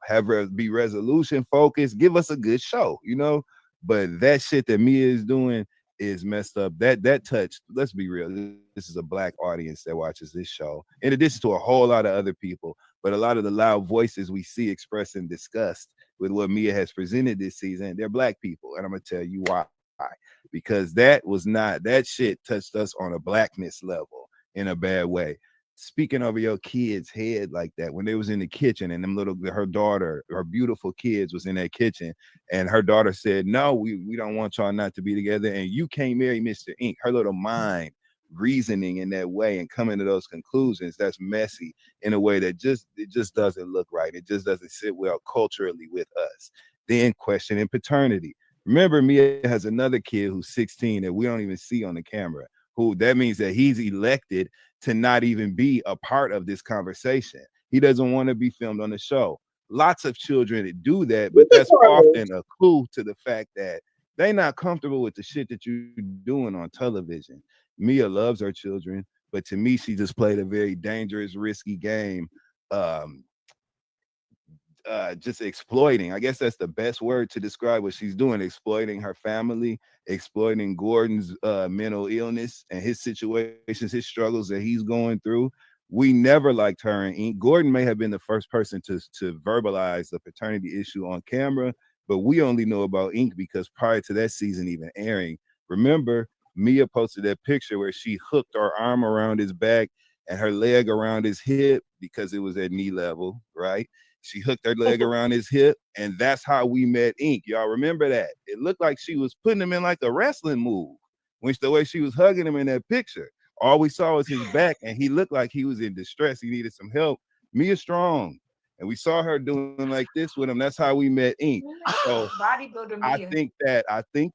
Speaker 7: be resolution focused, give us a good show, you know? But that shit that Mia is doing is messed up. That touch, let's be real, this is a Black audience that watches this show, in addition to a whole lot of other people. But a lot of the loud voices we see expressing disgust with what Mia has presented this season, they're Black people. And I'm gonna tell you why. Because that shit touched us on a Blackness level in a bad way. Speaking over your kid's head like that when they was in the kitchen and her daughter, her beautiful kids was in that kitchen and her daughter said, no, we don't want y'all not to be together and you can't marry Mr. Ink. Her little mind reasoning in that way and coming to those conclusions, that's messy in a way that it just doesn't look right. It just doesn't sit well culturally with us. Then questioning paternity. Remember, Mia has another kid who's 16 that we don't even see on the camera, who that means that he's elected to not even be a part of this conversation. He doesn't want to be filmed on the show. Lots of children that do that, but that's often a clue to the fact that they're not comfortable with the shit that you're doing on television. Mia loves her children, but to me, she just played a very dangerous, risky game. Just exploiting. I guess that's the best word to describe what she's doing, exploiting her family, exploiting Gordon's mental illness and his situations, his struggles that he's going through. We never liked her and Ink. Gordon may have been the first person to verbalize the paternity issue on camera, but we only know about Ink because prior to that season even airing, remember, Mia posted that picture where she hooked her arm around his back and her leg around his hip because it was at knee level, right? She hooked her leg around his hip, and that's how we met Ink. Y'all remember that? It looked like she was putting him in like a wrestling move, the way she was hugging him in that picture. All we saw was his back, and he looked like he was in distress. He needed some help. Mia strong, and we saw her doing like this with him. That's how we met Ink. So
Speaker 6: Bodybuilder
Speaker 7: I
Speaker 6: Mia.
Speaker 7: think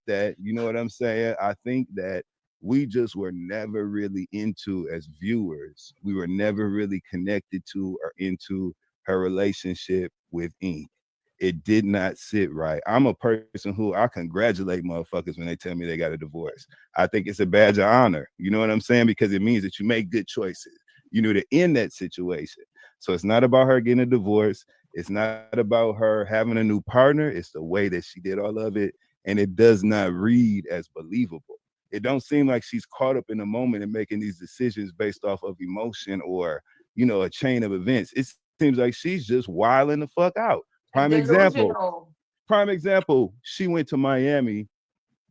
Speaker 7: that, you know what I'm saying? I think that we just were never really into, as viewers, we were never really connected to or into her relationship with Ink. It did not sit right. I'm a person who I congratulate motherfuckers when they tell me they got a divorce. I think it's a badge of honor. You know what I'm saying? Because it means that you make good choices, you know, to end that situation. So it's not about her getting a divorce. It's not about her having a new partner. It's the way that she did all of it. And it does not read as believable. It don't seem like she's caught up in the moment and making these decisions based off of emotion or, you know, a chain of events. It seems like she's just wilding the fuck out. Prime example, she went to Miami,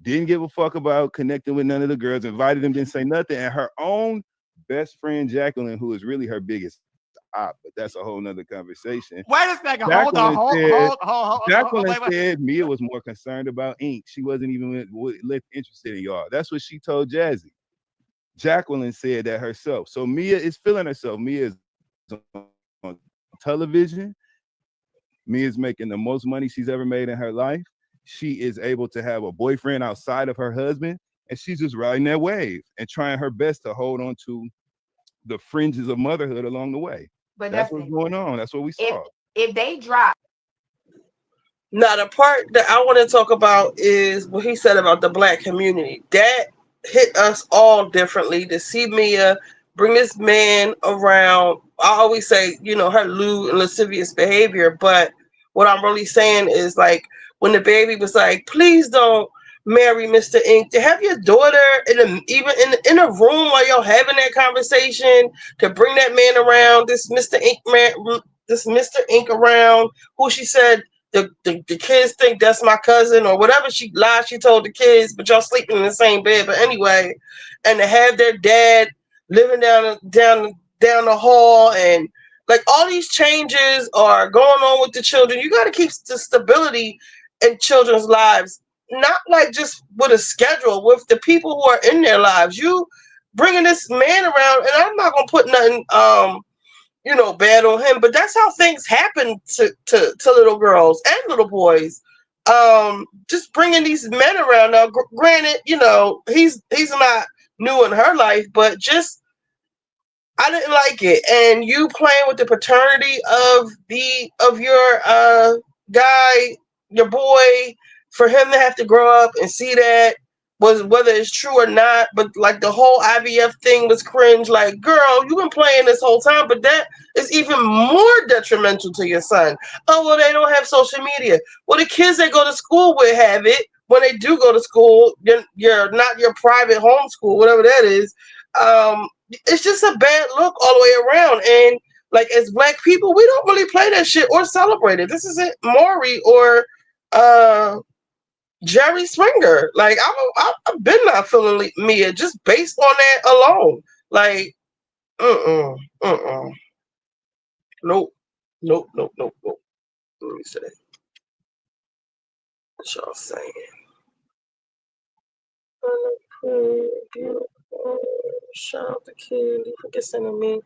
Speaker 7: didn't give a fuck about connecting with none of the girls, invited them, didn't say nothing. And her own best friend, Jacqueline, who is really her biggest op, but that's a whole nother conversation.
Speaker 5: Wait a second, hold on.
Speaker 7: Jacqueline said Mia was more concerned about Ink. She wasn't even interested in y'all. That's what she told Jazzy. Jacqueline said that herself. So Mia is feeling herself. Mia is on television. Mia's making the most money she's ever made in her life. She is able to have a boyfriend outside of her husband, and she's just riding that wave and trying her best to hold on to the fringes of motherhood along the way. But that's what's going on. That's what we saw.
Speaker 6: If they drop.
Speaker 1: Now, the part that I want to talk about is what he said about the Black community. That hit us all differently to see Mia bring this man around. I always say, you know, her lewd and lascivious behavior, but what I'm really saying is, like, when the baby was like, please don't marry Mr. Ink, to have your daughter in a room while you're having that conversation, to bring that man around, this Mr. Ink around, who she said the kids think that's my cousin or whatever she lied she told the kids, but y'all sleeping in the same bed. But anyway, and to have their dad living down the hall, and like all these changes are going on with the children. You got to keep the stability in children's lives, not like just with a schedule, with the people who are in their lives. You bringing this man around, and I'm not gonna put nothing bad on him, but that's how things happen to little girls and little boys. Just bringing these men around. Now, granted, he's not new in her life, but just I didn't like it. And you playing with the paternity of your guy, your boy, for him to have to grow up and see that, whether it's true or not, but like the whole IVF thing was cringe. Like, girl, you've been playing this whole time, but that is even more detrimental to your son. Oh, well, they don't have social media. Well, the kids they go to school with have it. When they do go to school, you're not your private homeschool, whatever that is. It's just a bad look all the way around. And like, as Black people, we don't really play that shit or celebrate it. This isn't Maury or Jerry Springer. Like, I've been not feeling Mia just based on that alone. Like, nope. Let me say, what y'all saying? Shout out to Candy for kissing me.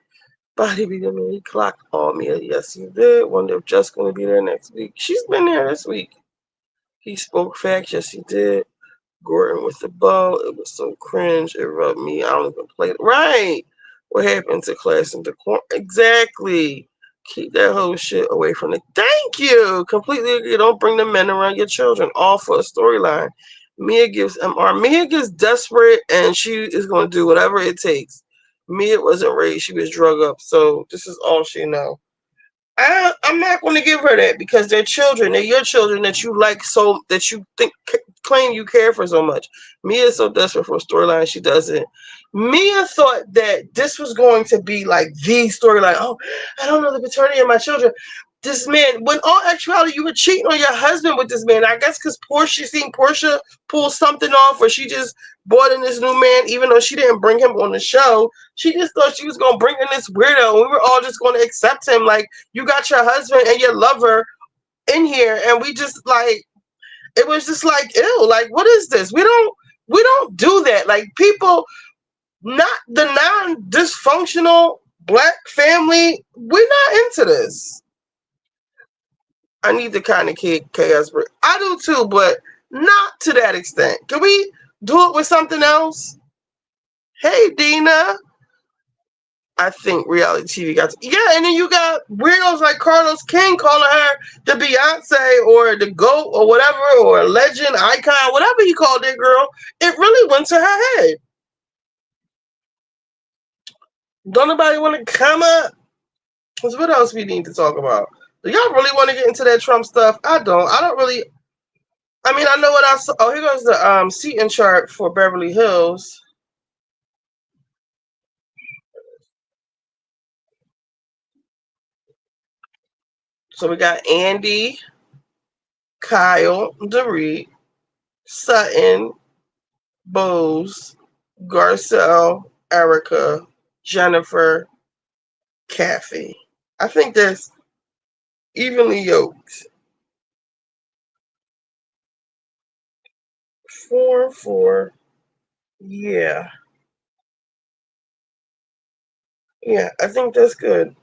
Speaker 1: Body be to me. He clocked all Mia. Yes, he did. Wonder if Jessica will be there next week. She's been there this week. He spoke facts. Yes, he did. Gordon with the bow. It was so cringe. It rubbed me. I don't even play it. Right. What happened to class and decorum? Exactly. Keep that whole shit away from it. Thank you. Completely agree. Don't bring the men around your children. All for a storyline. Mia gives MR. Mia gets desperate and she is going to do whatever it takes. Mia wasn't raised. She was drug up. So this is all she knows. I'm not going to give her that because they're children. They're your children that you like, so that you claim you care for so much. Mia's so desperate for a storyline, she doesn't. Mia thought that this was going to be like the storyline. Oh, I don't know the paternity of my children. This man, when all actuality, you were cheating on your husband with this man. I guess because Portia pull something off, or she just brought in this new man, even though she didn't bring him on the show. She just thought she was going to bring in this weirdo, and we were all just going to accept him. Like, you got your husband and your lover in here, and we just, like, it was just like, ew, like, what is this? We don't do that. Like, people, not the non-dysfunctional black family. We're not into this. I need the kind of chaos. I do too, but not to that extent. Can we do it with something else? Hey, Dina. I think reality TV got and then you got weirdos like Carlos King calling her the Beyonce or the GOAT or whatever, or legend, icon, whatever you called it, girl. It really went to her head. Don't nobody want to come up? Because what else we need to talk about? Do y'all really want to get into that Trump stuff? I don't. I don't really. I mean, I know what I saw. Oh, here goes the seating chart for Beverly Hills. So we got Andy, Kyle, Dorit, Sutton, Bose, Garcelle, Erica, Jennifer, Kathy. I think that's evenly yoked. 4-4. Yeah. Yeah, I think that's good.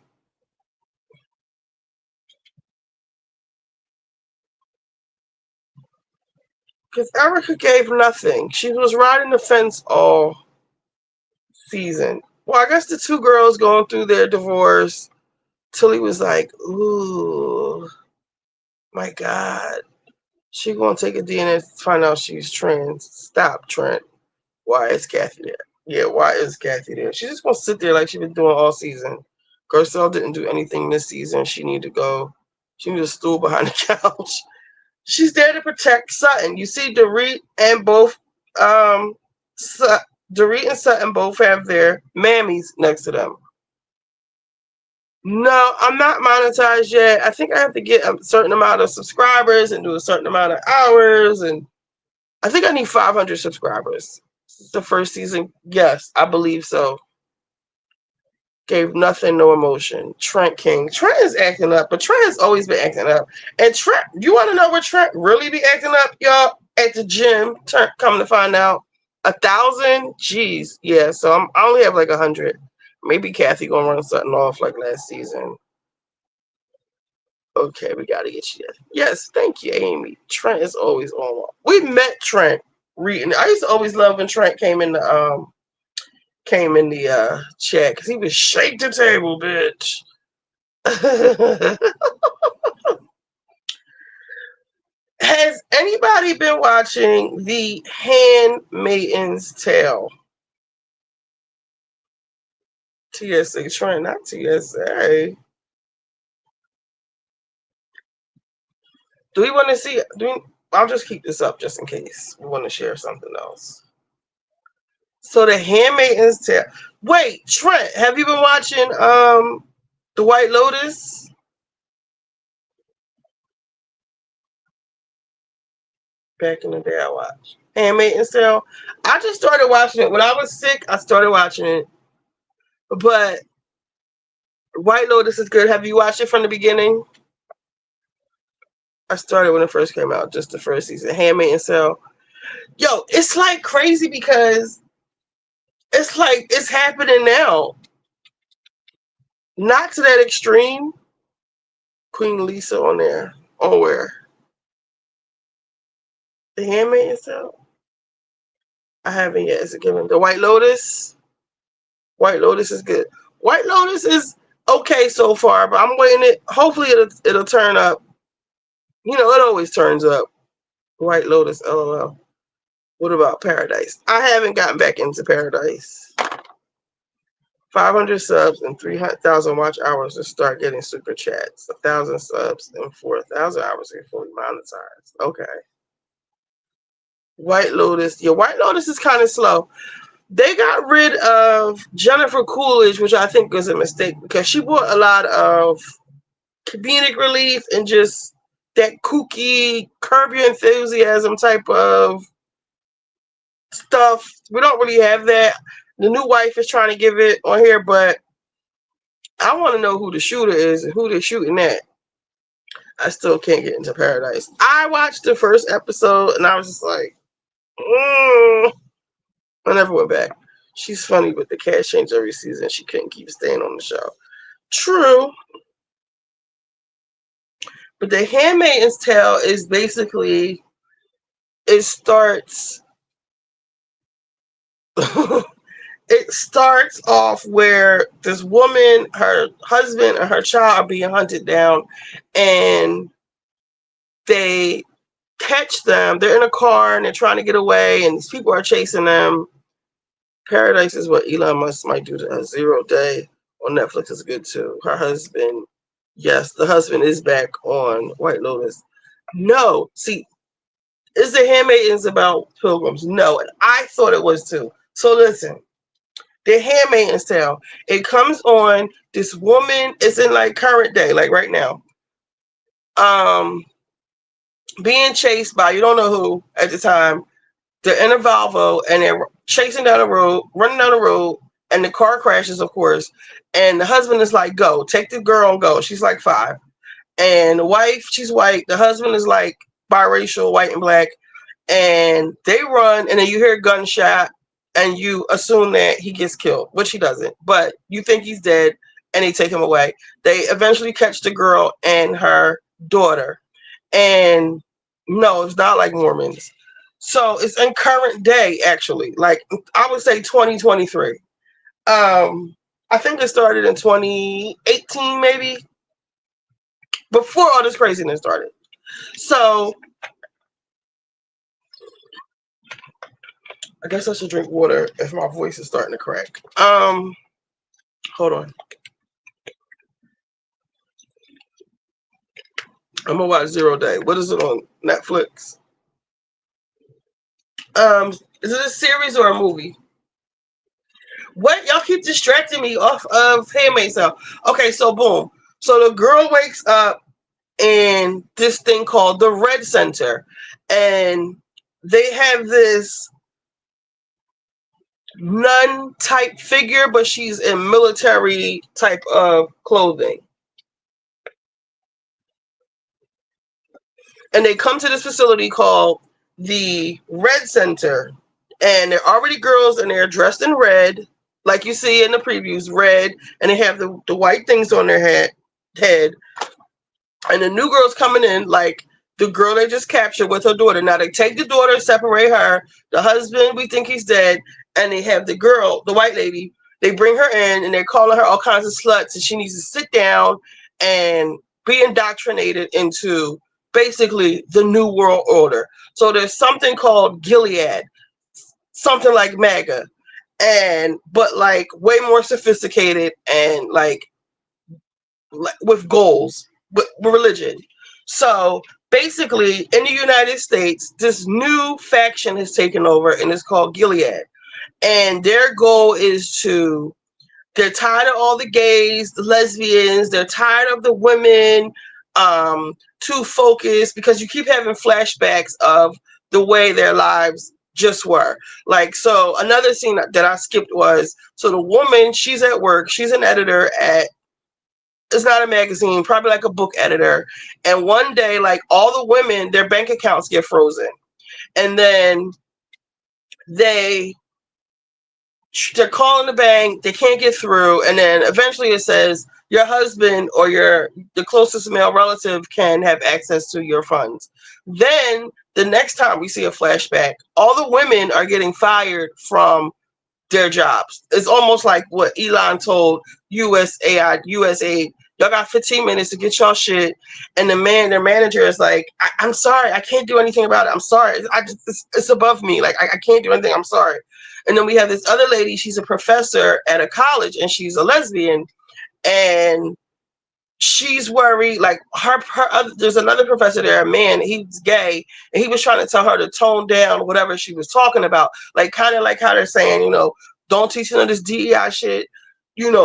Speaker 1: Because Erica gave nothing. She was riding the fence all season. Well, I guess the two girls going through their divorce, Tilly was like, ooh, my God. She gonna take a DNA to find out she's trans. Stop, Trent. Why is Kathy there? Yeah, why is Kathy there? She's just gonna sit there like she's been doing all season. Garcelle didn't do anything this season. She need to go. She needs a stool behind the couch. She's there to protect Sutton. You see, Dorit and both Dorit and Sutton both have their mammies next to them. No, I'm not monetized yet. I think I have to get a certain amount of subscribers and do a certain amount of hours, and I think I need 500 subscribers. This is the first season. Yes, I believe so. Gave nothing, no emotion. Trent King. Trent is acting up, but Trent has always been acting up. And Trent, you want to know where Trent really be acting up, y'all? At the gym. Come to find out, 1,000. Jeez, yeah. So I only have like 100. Maybe Kathy gonna run something off like last season. Okay, we gotta get you that. Yes, thank you, Amy. Trent is always on. We met Trent reading. I used to always love when Trent came in the chat because he would shake the table, bitch. Has anybody been watching The Handmaid's Tale? TSA Trent, not TSA. Do we want to see? I'll just keep this up just in case we want to share something else. So The Handmaid's Tale. Wait, Trent, have you been watching The White Lotus? Back in the day, I watched Handmaid's Tale. I just started watching it when I was sick. I started watching it, but White Lotus is good. Have you watched it from the beginning? I started when it first came out, just the first season. Handmaid's Tale. Yo, it's like crazy because it's like it's happening now. Not to that extreme. Queen Lisa on there. On where? The Handmaid's Tale? I haven't yet. Is it given? The White Lotus? White Lotus is good. White Lotus is okay so far, but I'm waiting it. Hopefully it'll turn up. You know, it always turns up. White Lotus, LOL. What about Paradise? I haven't gotten back into Paradise. 500 subs and 3,000 watch hours to start getting super chats. 1,000 subs and 4,000 hours to get fully monetized. Okay. White Lotus. Yeah, White Lotus is kind of slow. They got rid of Jennifer Coolidge, which I think was a mistake because she brought a lot of comedic relief and just that kooky, Curb Your Enthusiasm type of stuff. We don't really have that. The new wife is trying to give it on here, but I want to know who the shooter is and who they're shooting at. I still can't get into Paradise. I watched the first episode and I was just like, I never went back. She's funny, but the cast changed every season. She couldn't keep staying on the show. True. But The Handmaid's Tale is basically, it starts it starts off where this woman, her husband and her child are being hunted down, and they catch them. They're in a car and they're trying to get away, and these people are chasing them. Paradise is what Elon Musk might do to us. 0 Day on Netflix is good too. Her husband, yes, the husband is back on White Lotus. No, see, is The Handmaidens about pilgrims? No, and I thought it was too. So listen, The Handmaid's Tale. It comes on. This woman is in like current day, like right now. Being chased by you don't know who at the time. They're in a Volvo and they're chasing down the road, running down the road, and the car crashes, of course. And the husband is like, "Go, take the girl and go." She's like 5, and the wife, she's white. The husband is like biracial, white and black. And they run, and then you hear a gunshot, and you assume that he gets killed, which he doesn't. But you think he's dead, and they take him away. They eventually catch the girl and her daughter. And no, it's not like Mormons. So it's in current day, actually. Like I would say 2023. I think it started in 2018, maybe, before all this craziness started. So I guess I should drink water if my voice is starting to crack. Hold on. I'm gonna watch 0 Day. What is it on Netflix? Is it a series or a movie? What? Y'all keep distracting me off of Handmaid's Tale. Okay, so boom. So the girl wakes up in this thing called the Red Center, and they have this nun type figure, but she's in military type of clothing. And they come to this facility called the Red Center, and they're already girls, and they're dressed in red, like you see in the previews, red, and they have the white things on their head. And the new girl's coming in, like the girl they just captured with her daughter. Now they take the daughter, separate her. The husband, we think he's dead, and they have the girl, the white lady. They bring her in, and they're calling her all kinds of sluts, and she needs to sit down and be indoctrinated into basically the new world order. So there's something called Gilead, something like MAGA, but like way more sophisticated and like with goals, with religion. So basically, in the United States, this new faction has taken over, and it's called Gilead. And their goal is they're tired of all the gays, the lesbians, they're tired of the women, too focused, because you keep having flashbacks of the way their lives just were. Like, so another scene that I skipped was, so the woman, she's at work, she's an editor at, it's not a magazine, probably like a book editor. And one day, like all the women, their bank accounts get frozen. And then they're calling the bank, they can't get through. And then eventually it says your husband or the closest male relative can have access to your funds. Then the next time we see a flashback, all the women are getting fired from their jobs. It's almost like what Elon told USAID, y'all got 15 minutes to get y'all shit. And their manager is like, I'm sorry, I can't do anything about it. I'm sorry. It's above me. Like, I can't do anything. I'm sorry. And then we have this other lady, she's a professor at a college, and she's a lesbian. And she's worried, like there's another professor there, a man, he's gay, and he was trying to tell her to tone down whatever she was talking about, like kind of like how they're saying, don't teach none of this DEI shit,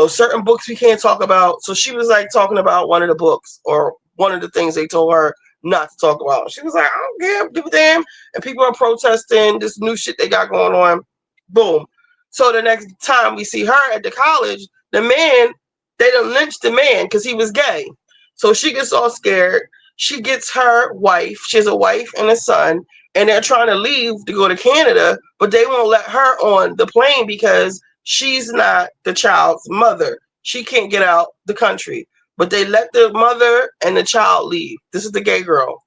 Speaker 1: certain books we can't talk about. So she was like talking about one of the books or one of the things they told her not to talk about. She was like, I don't care, give a damn. And people are protesting this new shit they got going on. Boom. So the next time we see her at the college, the man, they done lynched the man because he was gay. So she gets all scared. She gets her wife. She has a wife and a son. and they're trying to leave to go to Canada, but they won't let her on the plane because she's not the child's mother. She can't get out the country. But they let the mother and the child leave. This is the gay girl.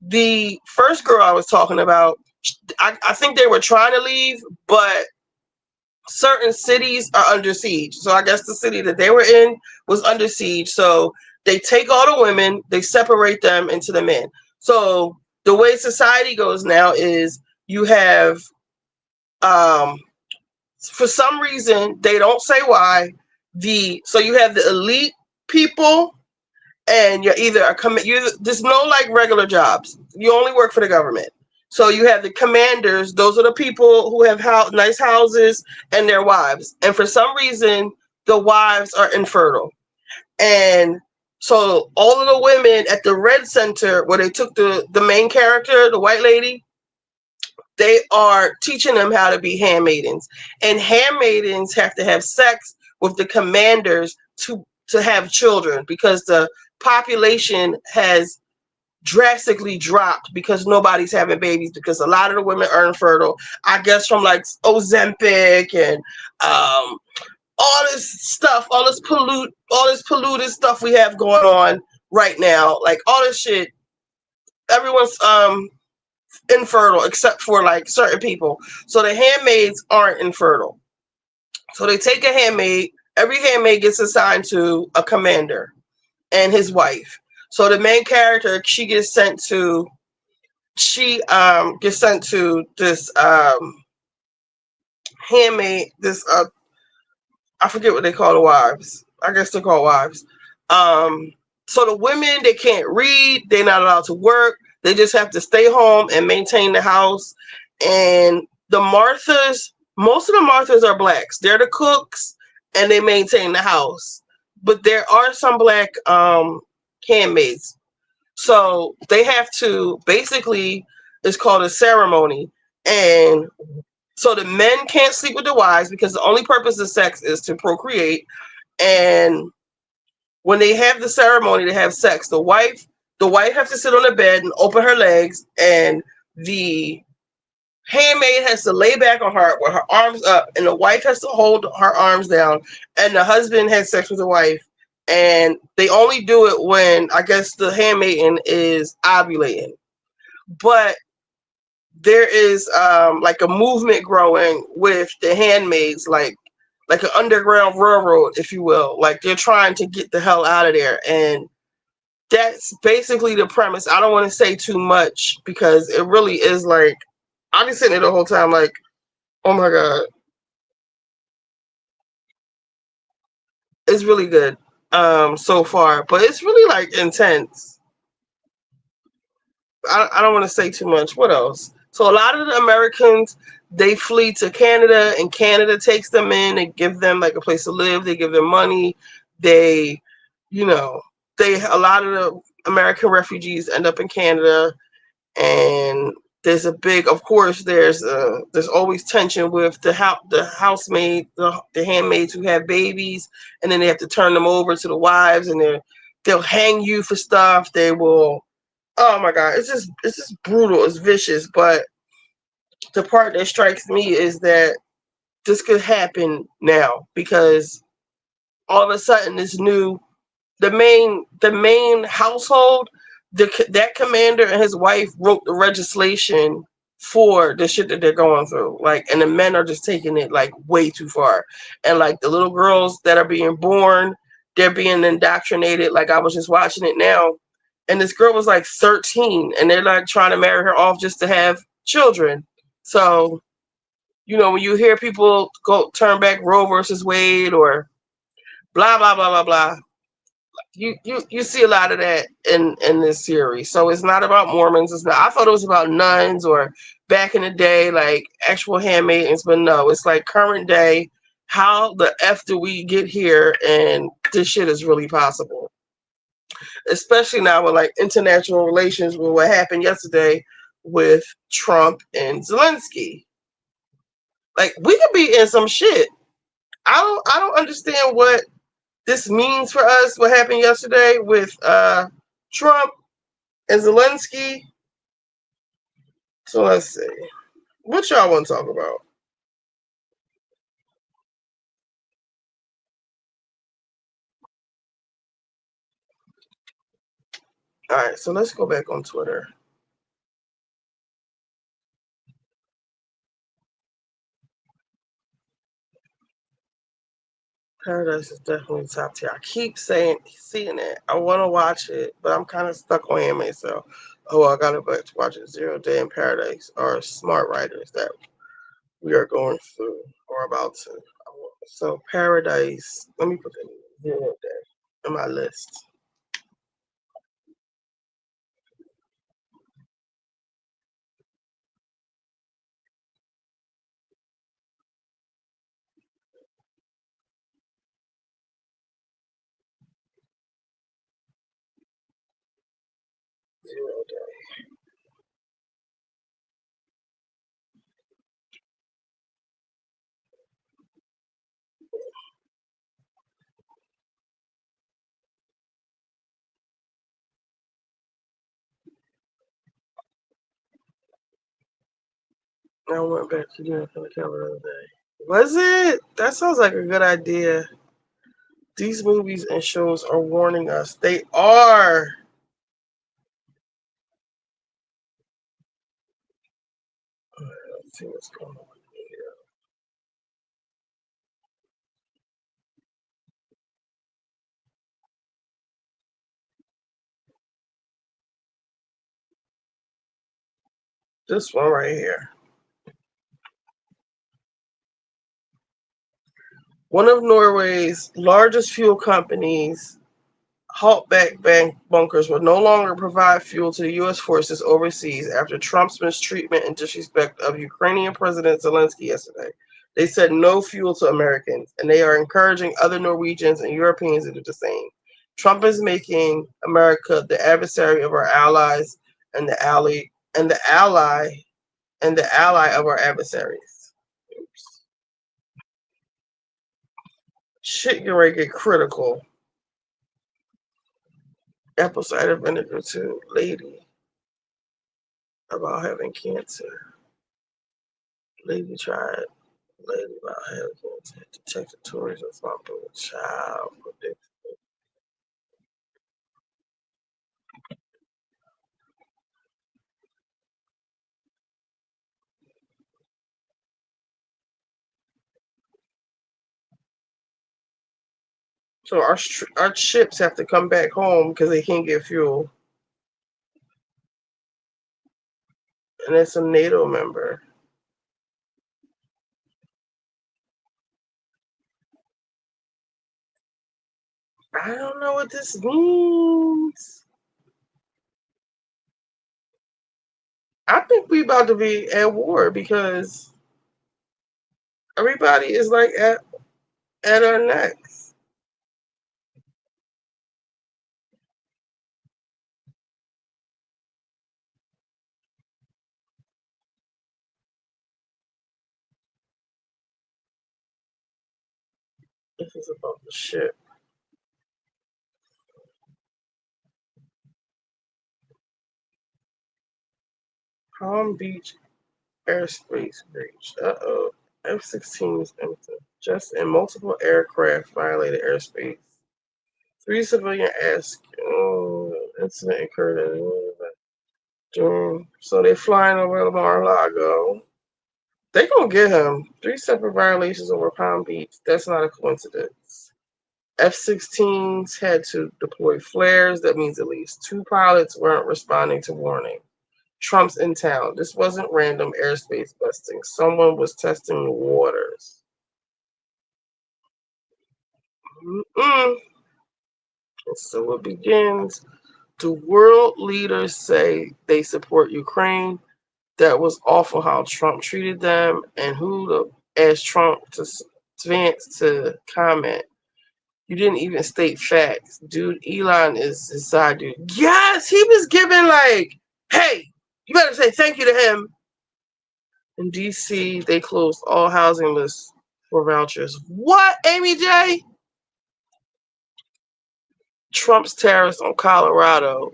Speaker 1: The first girl I was talking about, I think they were trying to leave, but certain cities are under siege. So I guess the city that they were in was under siege. So they take all the women, they separate them into the men. So the way society goes now is you have, for some reason, they don't say why, so you have the elite people, and you're either there's no like regular jobs. You only work for the government. So you have the commanders. Those are the people who have nice houses and their wives. And for some reason, the wives are infertile. And so all of the women at the Red Center, where they took the main character, the white lady, they are teaching them how to be handmaidens. And handmaidens have to have sex with the commanders to have children, because the population has drastically dropped because nobody's having babies, because a lot of the women are infertile, I guess, from like Ozempic and all this stuff, all this polluted stuff we have going on right now. Like all this shit, everyone's infertile except for like certain people. So the handmaids aren't infertile. So they take a handmaid. Every handmaid gets assigned to a commander and his wife. So the main character, she gets sent to this handmaid, this I forget what they call the wives. I guess they're called wives. So the women, they can't read, they're not allowed to work, they just have to stay home and maintain the house. And the Marthas, most of the Marthas are blacks. They're the cooks and they maintain the house. But there are some black handmaids. So they have to, basically, it's called a ceremony. And so the men can't sleep with the wives because the only purpose of sex is to procreate. And when they have the ceremony to have sex, the wife has to sit on the bed and open her legs, and the handmaid has to lay back on her with her arms up, and the wife has to hold her arms down, and the husband has sex with the wife. And they only do it when, I guess, the handmaiden is ovulating. But there is like a movement growing with the handmaids, like an underground railroad, if you will. Like they're trying to get the hell out of there. And that's basically the premise. I don't want to say too much because it really is like, I've been sitting there the whole time like, oh my God. It's really good so far, but it's really like intense. I don't want to say too much. What else? So a lot of the Americans, they flee to Canada, and Canada takes them in and give them like a place to live. They give them money. They, a lot of the American refugees end up in Canada, and there's a big, of course, there's always tension with the housemaid, the handmaids who have babies, and then they have to turn them over to the wives, and they'll hang you for stuff. They will. Oh my God, it's just brutal. It's vicious. But the part that strikes me is that this could happen now, because all of a sudden the main household, that commander and his wife wrote the legislation for the shit that they're going through. Like, and the men are just taking it like way too far. And like the little girls that are being born, they're being indoctrinated. Like I was just watching it now. And this girl was like 13, and they're like trying to marry her off just to have children. So, when you hear people go turn back Roe versus Wade or blah blah blah blah blah, you see a lot of that in this series. So it's not about Mormons. It's not. I thought it was about nuns or back in the day, like actual handmaidens, but no, it's like current day. How the F do we get here? And this shit is really possible. Especially now with like international relations, with what happened yesterday with Trump and Zelensky. Like we could be in some shit. I don't understand what this means for us. What happened yesterday with Trump and Zelensky. So let's see. What y'all want to talk about? All right, so let's go back on Twitter. Paradise is definitely top tier. I keep seeing it. I want to watch it, but I'm kind of stuck on anime. So, I got to watch it. 0 Day in Paradise are smart writers that we are going through or about to. So, Paradise. Let me put that in 0 Day in my list. I went back to doing for the cover the other day. Was it? That sounds like a good idea. These movies and shows are warning us. They are. Let's see what's going on here. This one right here. One of Norway's largest fuel companies, haltback bank bunkers, will no longer provide fuel to the U.S. forces overseas after Trump's mistreatment and disrespect of Ukrainian President Zelensky yesterday. They said no fuel to Americans, and they are encouraging other Norwegians and Europeans to do the same. Trump is making America the adversary of our allies and the ally of our adversaries. Oops. Shit, you're ready to get critical. Apple cider vinegar to lady about having cancer. Lady tried. Lady about having cancer. Detected tourism from a child. So our ships have to come back home because they can't get fuel. And it's a NATO member. I don't know what this means. I think we about to be at war because everybody is like at our necks. This is about the ship. Palm Beach airspace breach. Uh-oh. F-16s just in multiple aircraft violated airspace. 3 civilian incident occurred in so they're flying over Mar-a-Lago. They gonna get him. 3 separate violations over Palm Beach. That's not a coincidence. F-16s had to deploy flares. That means at least 2 pilots weren't responding to warning. Trump's in town. This wasn't random airspace busting. Someone was testing the waters. And so it begins. Do world leaders say they support Ukraine? That was awful how Trump treated them, and who asked Trump to Vance to comment. You didn't even state facts. Dude, Elon is his side dude. Yes, he was giving like, hey, you better say thank you to him. In DC, they closed all housing lists for vouchers. What, Amy J? Trump's tariffs on Colorado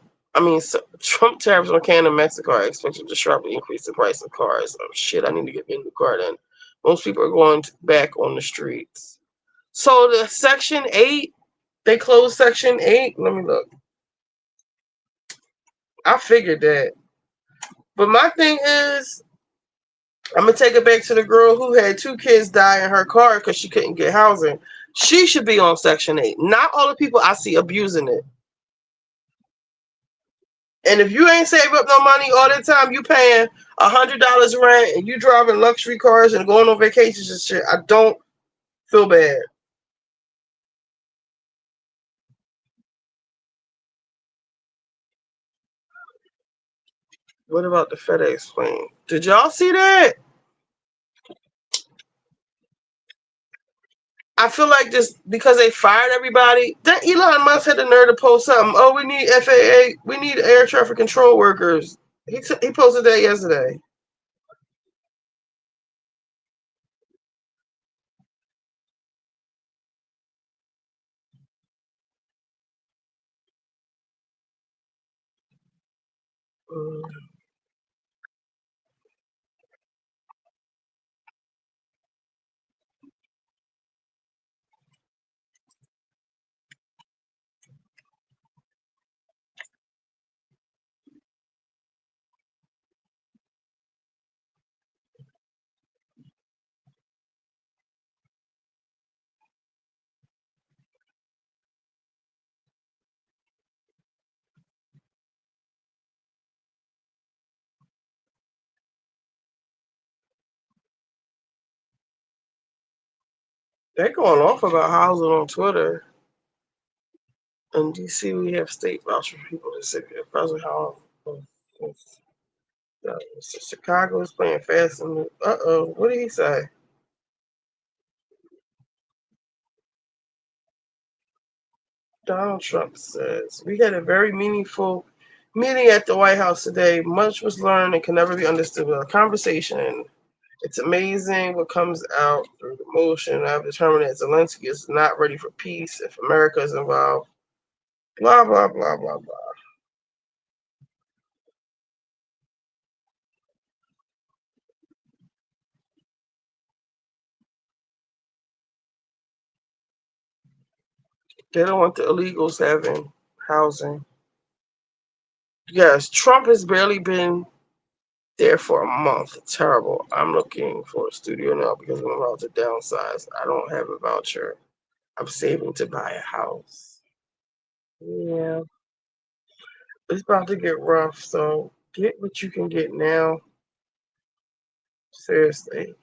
Speaker 1: Trump tariffs on Canada and Mexico are expected to sharply increase the price of cars. Oh shit! I need to get me a new car then. Most people are going back on the streets. So the Section 8, they closed Section 8. Let me look. I figured that. But my thing is, I'm going to take it back to the girl who had 2 kids die in her car because she couldn't get housing. She should be on Section 8. Not all the people I see abusing it. And if you ain't saving up no money all the time, you paying $100 rent and you driving luxury cars and going on vacations and shit, I don't feel bad. What about the FedEx plane? Did y'all see that? I feel like just because they fired everybody, then Elon Musk had the nerve to post something. Oh, we need FAA, we need air traffic control workers. He posted that yesterday. They're going off about housing on Twitter. In DC, we have state voucher for people to sit at present home. Chicago is playing fast and what did he say? Donald Trump says, we had a very meaningful meeting at the White House today. Much was learned and can never be understood without conversation. It's amazing what comes out through the motion. I've determined that Zelensky is not ready for peace if America is involved. Blah, blah, blah, blah, blah. They don't want the illegals having housing. Yes, Trump has barely been there for a month. It's terrible. I'm looking for a studio now because I'm about to downsize. I don't have a voucher. I'm saving to buy a house. Yeah, it's about to get rough. So get what you can get now. Seriously.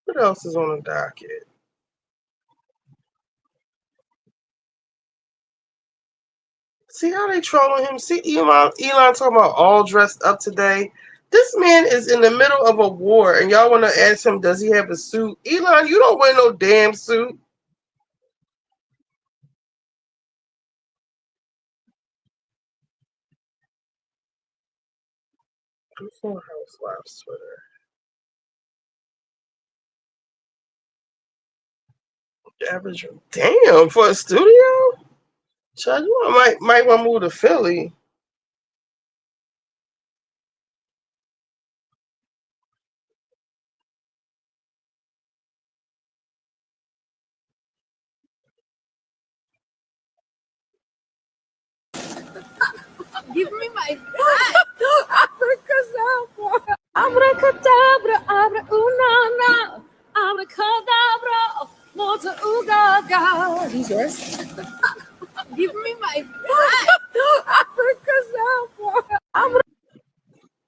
Speaker 1: What else is on the docket? See how they trolling him? See Elon talking about all dressed up today. This man is in the middle of a war, and y'all want to ask him, does he have a suit? Elon, you don't wear no damn suit. Who's on Housewives Twitter? Average. Damn, for a studio? Chad, you might want to move to Philly.
Speaker 3: Give me my abracadabra, abracadabra, abra unana, abracadabra, mota ugaga. These yours? Give me my abracadabra.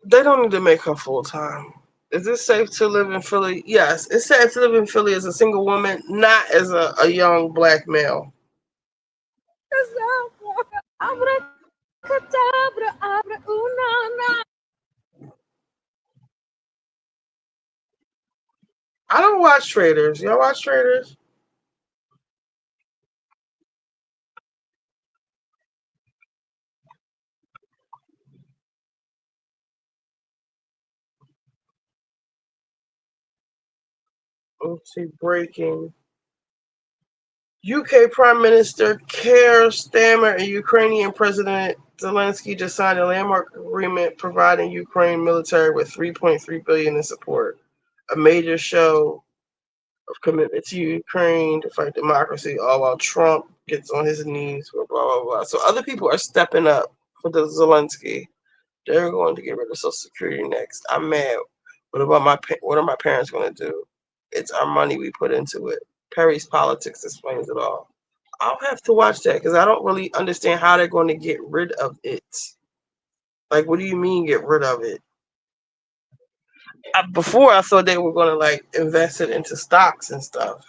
Speaker 1: They don't need to make her full time. Is it safe to live in Philly? Yes, it's safe to live in Philly as a single woman, not as a young black male.
Speaker 3: Abracadabra, abra unana.
Speaker 1: I don't watch Traders. Y'all watch Traders? Let's see, breaking. UK Prime Minister Keir Starmer and Ukrainian President Zelensky just signed a landmark agreement providing Ukraine military with $3.3 billion in support. A major show of commitment to Ukraine to fight democracy, all while Trump gets on his knees for blah blah blah. So other people are stepping up for the Zelensky. They're going to get rid of Social Security next. I'm mad. What are my parents going to do? It's our money we put into it. Perry's Politics explains it all. I'll have to watch that because I don't really understand how they're going to get rid of it. Like, what do you mean get rid of it? Before I thought they were going to like invest it into stocks and stuff,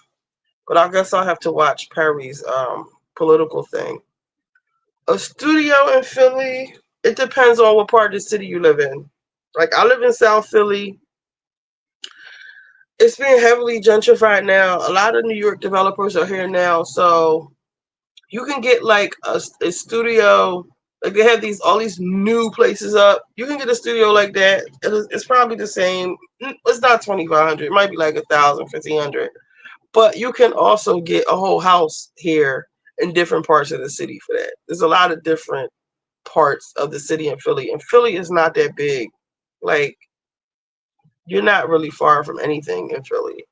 Speaker 1: but I guess I'll have to watch Perry's political thing. A studio in Philly. It depends on what part of the city you live in. Like I live in South Philly. It's being heavily gentrified now. A lot of New York developers are here now, so you can get like a studio. Like they have all these new places up. You can get a studio like that. It's probably the same. It's not 2,500. It might be like 1,000, 1,500. But you can also get a whole house here in different parts of the city for that. There's a lot of different parts of the city in Philly, and Philly is not that big. Like you're not really far from anything in Philly.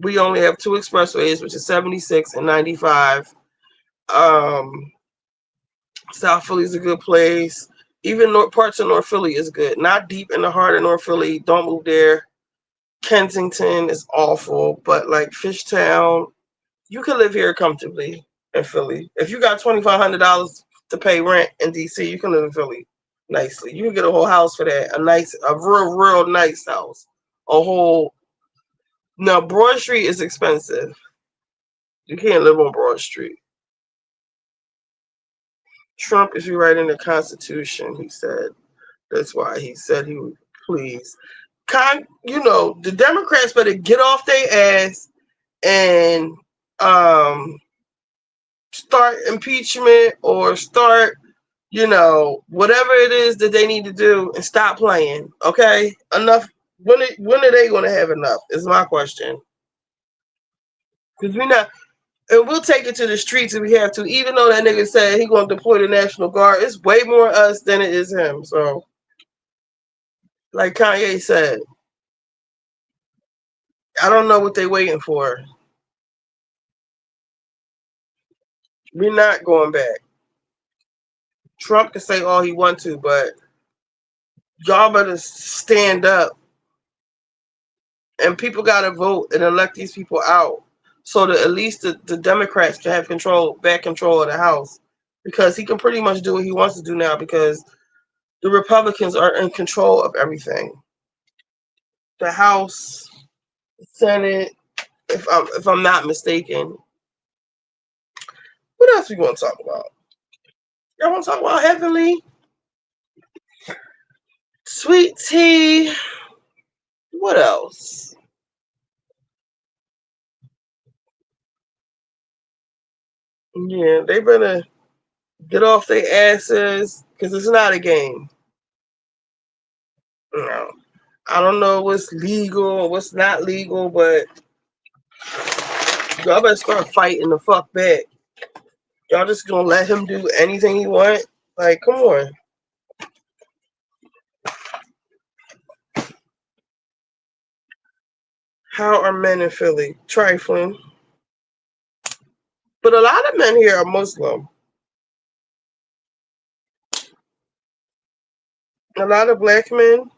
Speaker 1: We only have two expressways, which is 76 and 95. South Philly is a good place. Even parts of North Philly is good. Not deep in the heart of North Philly. Don't move there. Kensington is awful, but like Fishtown, you can live here comfortably in Philly. If you got $2,500 to pay rent in DC, you can live in Philly nicely. You can get a whole house for that. A real nice house. Now Broad Street is expensive. You can't live on Broad Street. Trump is rewriting the Constitution, he said. That's why he said he would please. The Democrats better get off their ass and start impeachment or start, whatever it is that they need to do and stop playing. Okay? Enough. When are they going to have enough? Is my question. Because and we'll take it to the streets if we have to. Even though that nigga said he going to deploy the National Guard, it's way more us than it is him. So, like Kanye said, I don't know what they waiting for. We're not going back. Trump can say all he wants to, but y'all better stand up. And people got to vote and elect these people out so that at least the Democrats can have back control of the House. Because he can pretty much do what he wants to do now because the Republicans are in control of everything. The House, the Senate, if I'm not mistaken. What else we want to talk about? Y'all want to talk about Heavenly? Sweet Tea. What else? Yeah, they better get off their asses because it's not a game. No. I don't know what's legal or what's not legal, but y'all better start fighting the fuck back. Y'all just gonna let him do anything he want? Like, come on. How are men in Philly? Trifling. But a lot of men here are Muslim. A lot of black men.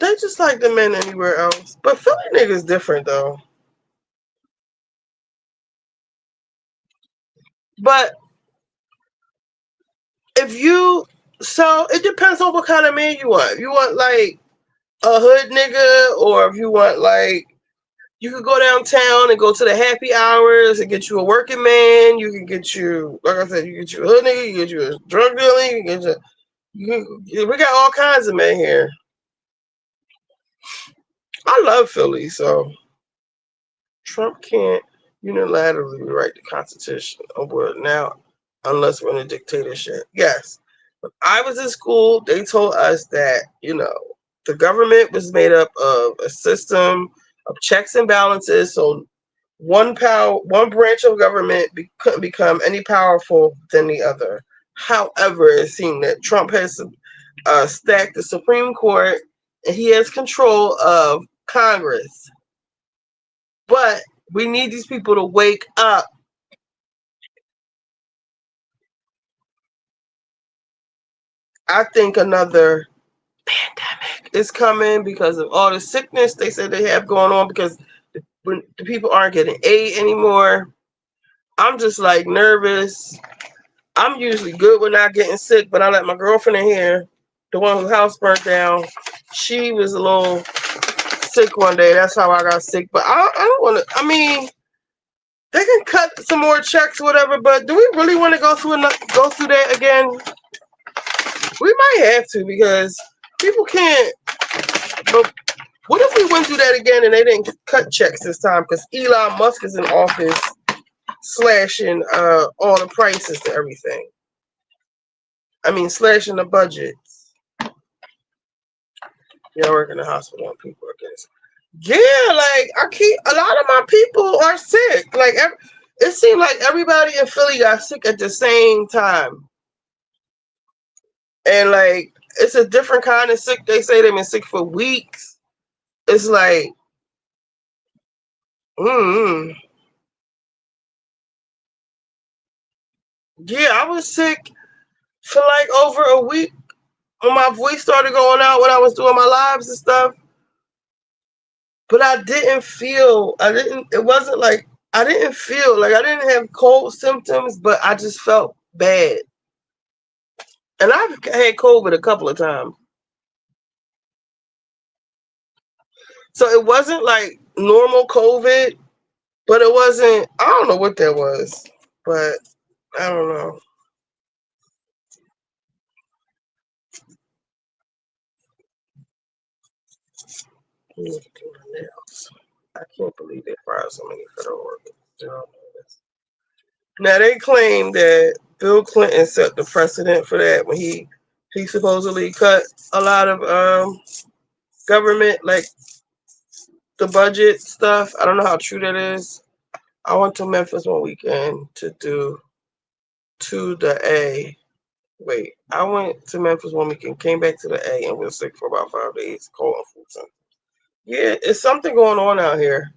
Speaker 1: They just like the men anywhere else. But Philly niggas different though. But it depends on what kind of man you want. If you want like a hood nigga, or if you want like, you could go downtown and go to the happy hours and get you a working man. You can get you, like I said, you get you a hood nigga, you get you a drug dealer, we got all kinds of men here. I love Philly, so Trump can't unilaterally rewrite the Constitution over now unless we're in a dictatorship. Yes. When I was in school, they told us that, The government was made up of a system of checks and balances. So one branch of government couldn't become any powerful than the other. However, it seemed that Trump has stacked the Supreme Court and he has control of Congress. But we need these people to wake up. I think another pandemic is coming because of all the sickness they said they have going on, because the people aren't getting aid anymore. I'm just like nervous. I'm usually good with not getting sick, but I let my girlfriend in here, the one whose house burnt down. She was a little sick one day. That's how I got sick. But I don't want to. I mean, they can cut some more checks, whatever. But do we really want to go through that again? We might have to, because people can't. But what if we went through that again and they didn't cut checks this time? Because Elon Musk is in office, slashing all the prices to everything. I mean, slashing the budgets. Yeah, I work in the hospital and people are getting sick. Yeah, like a lot of my people are sick. Like it seemed like everybody in Philly got sick at the same time. And like it's a different kind of sick. They say they've been sick for weeks. It's like, yeah, I was sick for like over a week when my voice started going out when I was doing my lives and stuff. But I didn't feel like I didn't have cold symptoms, but I just felt bad. And I've had COVID a couple of times. So it wasn't like normal COVID, but it wasn't, I don't know what that was, but I don't know. I can't believe they fired so many federal workers. Now they claim that Bill Clinton set the precedent for that when he supposedly cut a lot of government, like the budget stuff. I don't know how true that is. I went to Memphis one weekend to do to the A. Wait, I went to Memphis one weekend, came back to the A, and was sick for about 5 days, cold and flu symptoms. Yeah, it's something going on out here.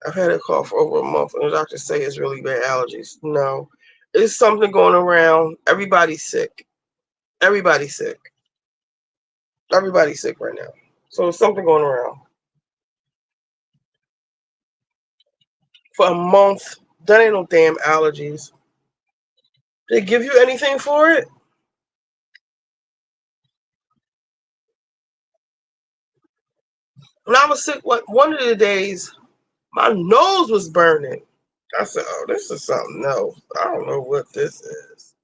Speaker 1: I've had a cough for over a month, and the doctors say it's really bad allergies. No, it's something going around. Everybody's sick. Everybody's sick. Everybody's sick right now. So it's something going around. For a month, that ain't no damn allergies. They give you anything for it? When I was sick, one of the days, my nose was burning. I said, oh, this is something else. I don't know what this is.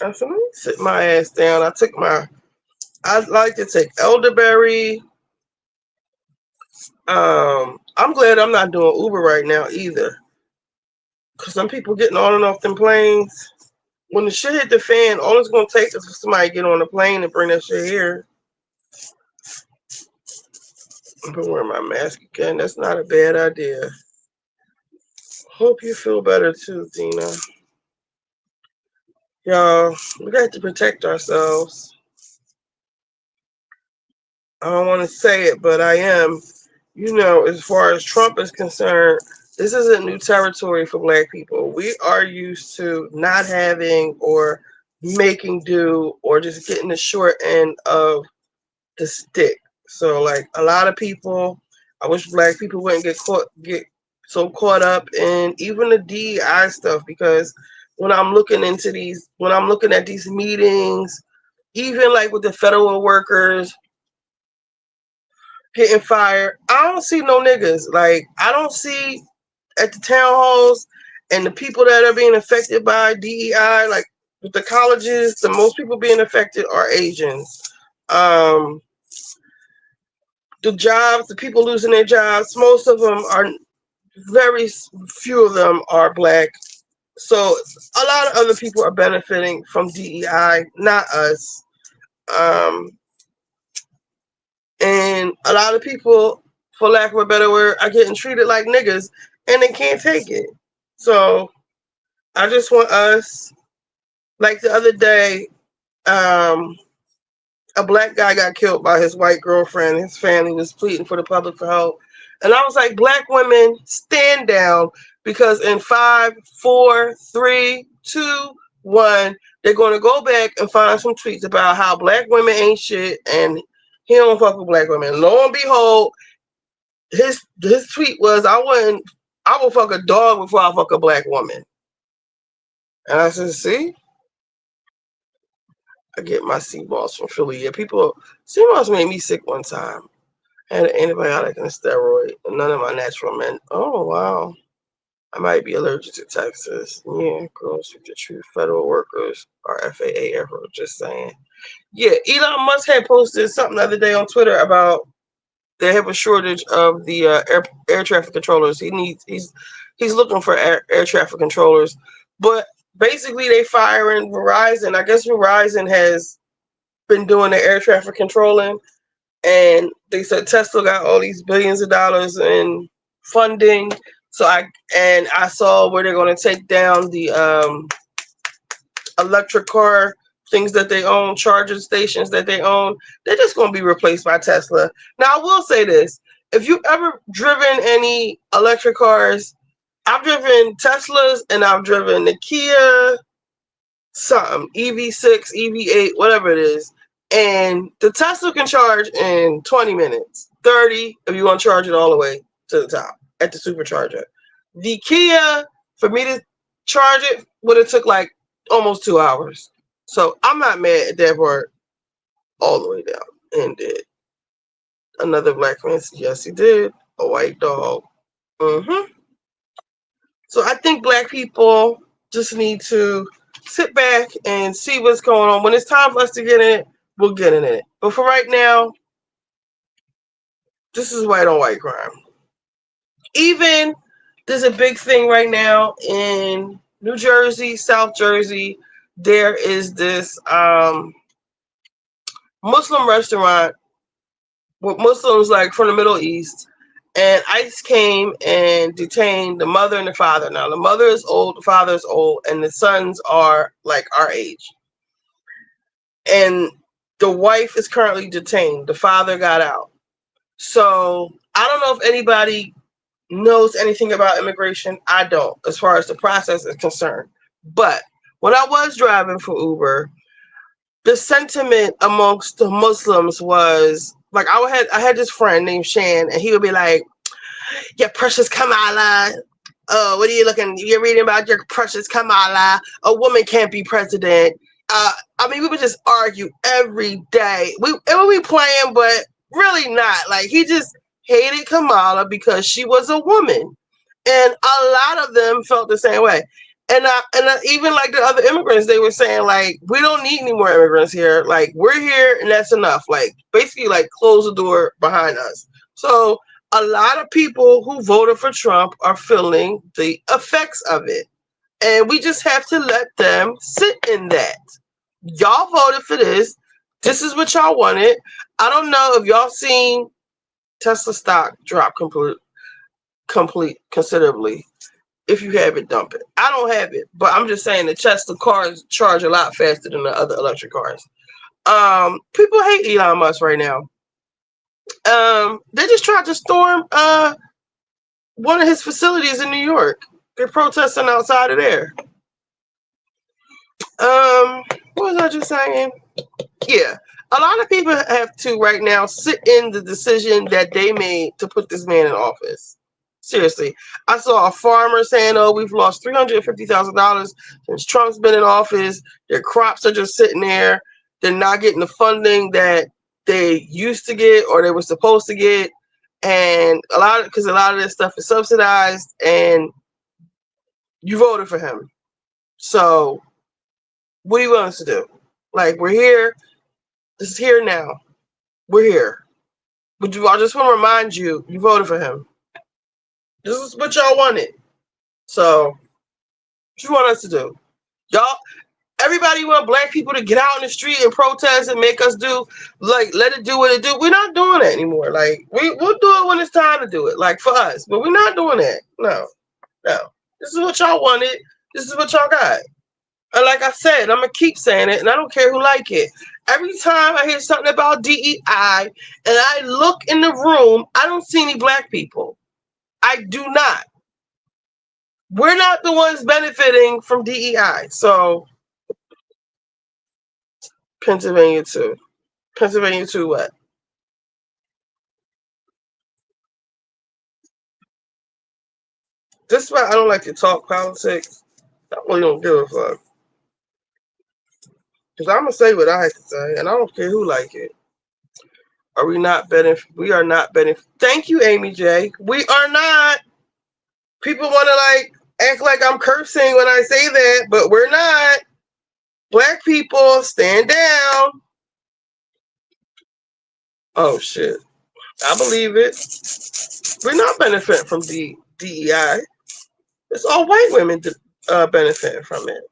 Speaker 1: I said, let me sit my ass down. I like to take elderberry. I'm glad I'm not doing Uber right now either. Because some people getting on and off them planes. When the shit hit the fan, all it's going to take is for somebody to get on the plane and bring that shit here. I'm going to wear my mask again. That's not a bad idea. Hope you feel better too, Dina. Y'all, we got to protect ourselves. I don't want to say it, but I am. You know, as far as Trump is concerned, this isn't new territory for Black people. We are used to not having or making do or just getting the short end of the stick. So, like a lot of people, I wish Black people wouldn't get so caught up in even the DEI stuff, because when I'm looking at these meetings, even like with the federal workers getting fired, I don't see no niggas. Like, I don't see at the town halls and the people that are being affected by DEI, like with the colleges, the most people being affected are Asians. The jobs, the people losing their jobs, most of them are, very few of them are Black. So a lot of other people are benefiting from DEI, not us. And a lot of people, for lack of a better word, are getting treated like niggas, and they can't take it. So I just want us, like the other day, a black guy got killed by his white girlfriend. His family was pleading for the public for help. And I was like, black women, stand down, because in 5, 4, 3, 2, 1, they're going to go back and find some tweets about how black women ain't shit and he don't fuck with black women. Lo and behold, his tweet was, I will fuck a dog before I fuck a black woman. And I said, see? I get my sea balls from Philly. Yeah, sea balls made me sick one time. I had an antibiotic and a steroid, and none of my natural men. Oh, wow. I might be allergic to Texas. Yeah, girls speak the truth. Federal workers are FAA error. Just saying. Yeah, Elon Musk had posted something the other day on Twitter about they have a shortage of the air traffic controllers. He's looking for air traffic controllers, but basically they firing Verizon. I guess Verizon has been doing the air traffic controlling, and they said Tesla got all these billions of dollars in funding. So I saw where they're going to take down the electric car things that they own, charging stations that they own. They're just going to be replaced by Tesla. Now, I will say this. If you've ever driven any electric cars, I've driven Teslas and I've driven the Kia something, EV6, EV8, whatever it is. And the Tesla can charge in 20 minutes, 30 if you want to charge it all the way to the top at the supercharger. The Kia, for me to charge it, would have took like almost 2 hours. So I'm not mad at that part all the way down. And did. Another black man said, yes, he did. A white dog. So I think black people just need to sit back and see what's going on. When it's time for us to get in it, we'll get in it. But for right now, this is white on white crime. Even there's a big thing right now in New Jersey, South Jersey. There is this Muslim restaurant with Muslims like from the Middle East, and ICE came and detained the mother and the father. Now the mother is old, the father is old, and the sons are like our age. And the wife is currently detained. The father got out. So I don't know if anybody knows anything about immigration. I don't, as far as the process is concerned. But when I was driving for Uber, the sentiment amongst the Muslims was like, I had this friend named Shan, and he would be like, "Your precious Kamala. Oh, what are you looking? You're reading about your precious Kamala. A woman can't be president." I mean, we would just argue every day. It would be playing, but really not. Like, he just hated Kamala because she was a woman, and a lot of them felt the same way. And even like the other immigrants, they were saying like, we don't need any more immigrants here. Like, we're here and that's enough. Like, basically, like, close the door behind us. So a lot of people who voted for Trump are feeling the effects of it, and we just have to let them sit in that. Y'all voted for this. This is what y'all wanted. I don't know if y'all seen Tesla stock drop considerably. If you have it, dump it. I don't have it, but I'm just saying the Tesla cars charge a lot faster than the other electric cars. People hate Elon Musk right now. They just tried to storm one of his facilities in New York. They're protesting outside of there. What was I just saying? Yeah, a lot of people have to right now sit in the decision that they made to put this man in office. Seriously, I saw a farmer saying, "Oh, we've lost $350,000 since Trump's been in office. Their crops are just sitting there. They're not getting the funding that they used to get or they were supposed to get, and because a lot of this stuff is subsidized, and you voted for him. So, what do you want us to do? Like, we're here. This is here now. We're here. I just want to remind you, you voted for him. This is what y'all wanted. So, what you want us to do? Y'all, Everybody want black people to get out in the street and protest and make us do, like, let it do what it do. We're not doing that anymore. Like, we'll do it when it's time to do it, like, for us. But we're not doing that. No. This is what y'all wanted. This is what y'all got. And like I said, I'm going to keep saying it, and I don't care who like it. Every time I hear something about DEI, and I look in the room, I don't see any black people. I do not. We're not the ones benefiting from DEI. So, Pennsylvania too. Pennsylvania too what? This is why I don't like to talk politics. I really don't give a fuck. Because I'm going to say what I have to say, and I don't care who like it. Are we not benefit? We are not benefit. Thank you, Amy J. We are not. People want to like act like I'm cursing when I say that, but we're not. Black people, stand down. Oh shit! I believe it. We're not benefiting from DEI. It's all white women benefiting from it.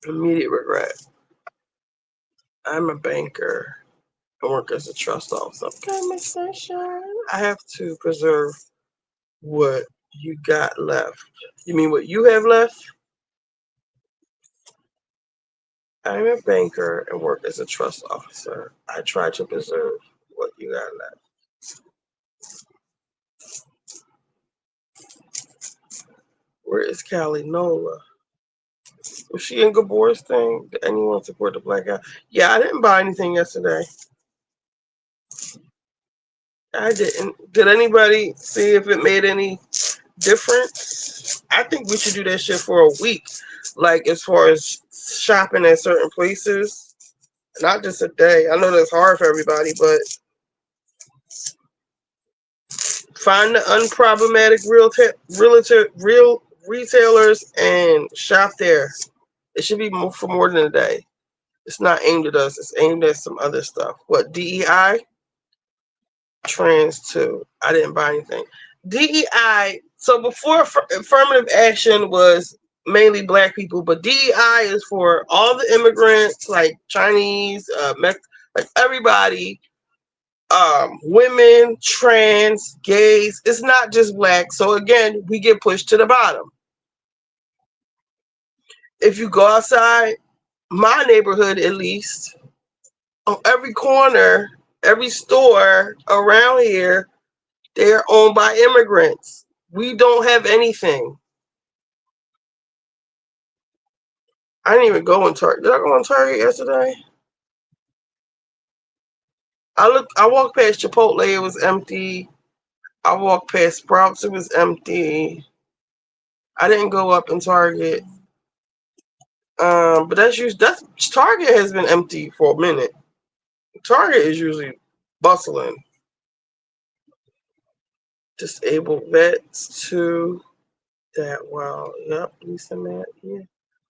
Speaker 1: Immediate regret. I'm a banker. I work as a trust officer. Okay, Miss Sunshine. I have to preserve what you got left. You mean what you have left? I'm a banker and work as a trust officer. I try to preserve what you got left. Where is Callie Nola? Was she in Gabor's thing? Did anyone support the black guy? Yeah, I didn't buy anything yesterday. I didn't. Did anybody see if it made any difference? I think we should do that shit for a week. Like, as far as shopping at certain places. Not just a day. I know that's hard for everybody, but find the unproblematic real retailers and shop there. It should be for more than a day. It's not aimed at us. It's aimed at some other stuff. What, DEI? Trans too. I didn't buy anything. DEI. So before affirmative action was mainly black people, but DEI is for all the immigrants, like Chinese, like everybody, women, trans, gays. It's not just black. So again, we get pushed to the bottom. If you go outside, my neighborhood at least, on every corner, every store around here, they're owned by immigrants. We don't have anything. I didn't even go in Target. Did I go in Target yesterday? I walked past Chipotle, it was empty. I walked past Sprouts, it was empty. I didn't go up in Target. But that's Target has been empty for a minute. Target is usually bustling. Disabled vets too. That well, yep, Lisa Matt, yeah.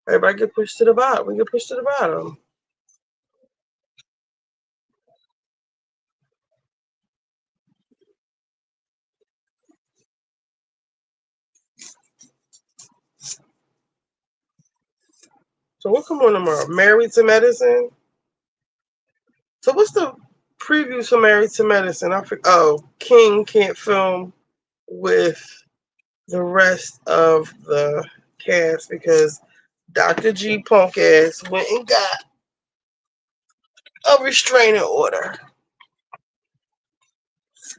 Speaker 1: Everybody get pushed to the bottom. We get pushed to the bottom. So what come on tomorrow? Married to Medicine? So what's the previews for Married to Medicine? King can't film with the rest of the cast because Dr. G punk ass went and got a restraining order.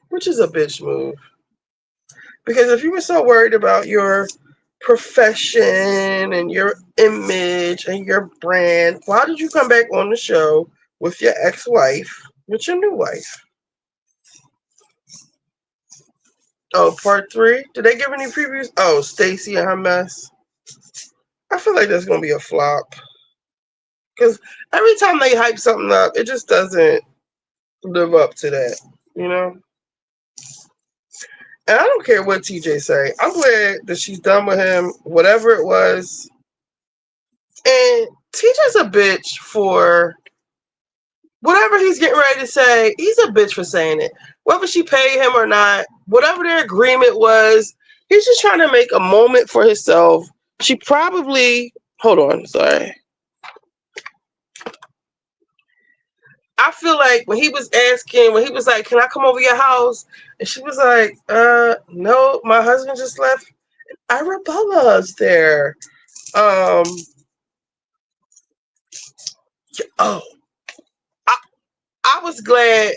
Speaker 1: Which is a bitch move. Because if you were so worried about your profession and your image and your brand, why did you come back on the show with your ex-wife, with your new wife? Oh, part 3? Did they give any previews? Oh, Stacey and her mess. I feel like that's going to be a flop. Because every time they hype something up, it just doesn't live up to that, you know? And I don't care what TJ say. I'm glad that she's done with him, whatever it was. And TJ's a bitch for whatever he's getting ready to say, he's a bitch for saying it. Whether she paid him or not, whatever their agreement was, he's just trying to make a moment for himself. She probably, hold on, sorry. I feel like when he was like, can I come over your house? And she was like, no, my husband just left. Arabella's there. Oh, I was glad.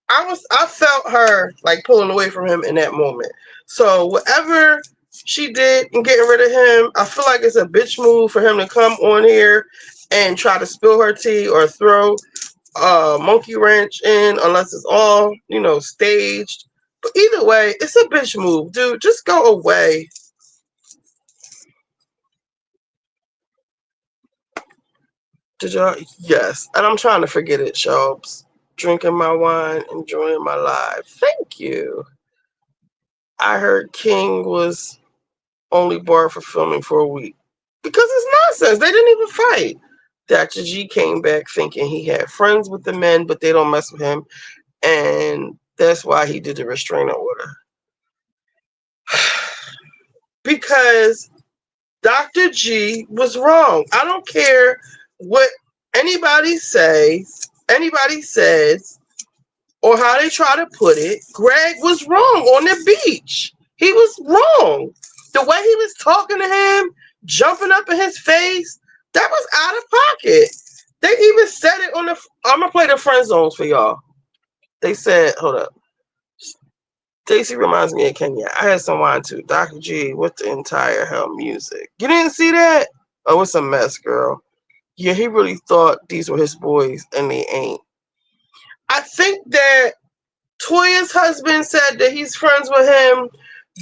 Speaker 1: I felt her like pulling away from him in that moment. So whatever she did in getting rid of him, I feel like it's a bitch move for him to come on here and try to spill her tea or throw a monkey wrench in, unless it's all, staged. But either way, it's a bitch move, dude. Just go away. Did y'all? Yes. And I'm trying to forget it, Shelbs. Drinking my wine, enjoying my life. Thank you. I heard King was only barred for filming for a week. Because it's nonsense. They didn't even fight. Dr. G came back thinking he had friends with the men, but they don't mess with him. And that's why he did the restraining order. Because Dr. G was wrong. I don't care what anybody says, or how they try to put it. Greg was wrong on the beach. He was wrong. The way he was talking to him, jumping up in his face, that was out of pocket. They even said it on the. I'm gonna play the friend zones for y'all. They said, hold up. Stacy reminds me of Kenya. I had some wine too. Dr. G, what the entire hell music? You didn't see that? Oh, it's a mess, girl. Yeah, he really thought these were his boys, and they ain't. I think that Toya's husband said that he's friends with him,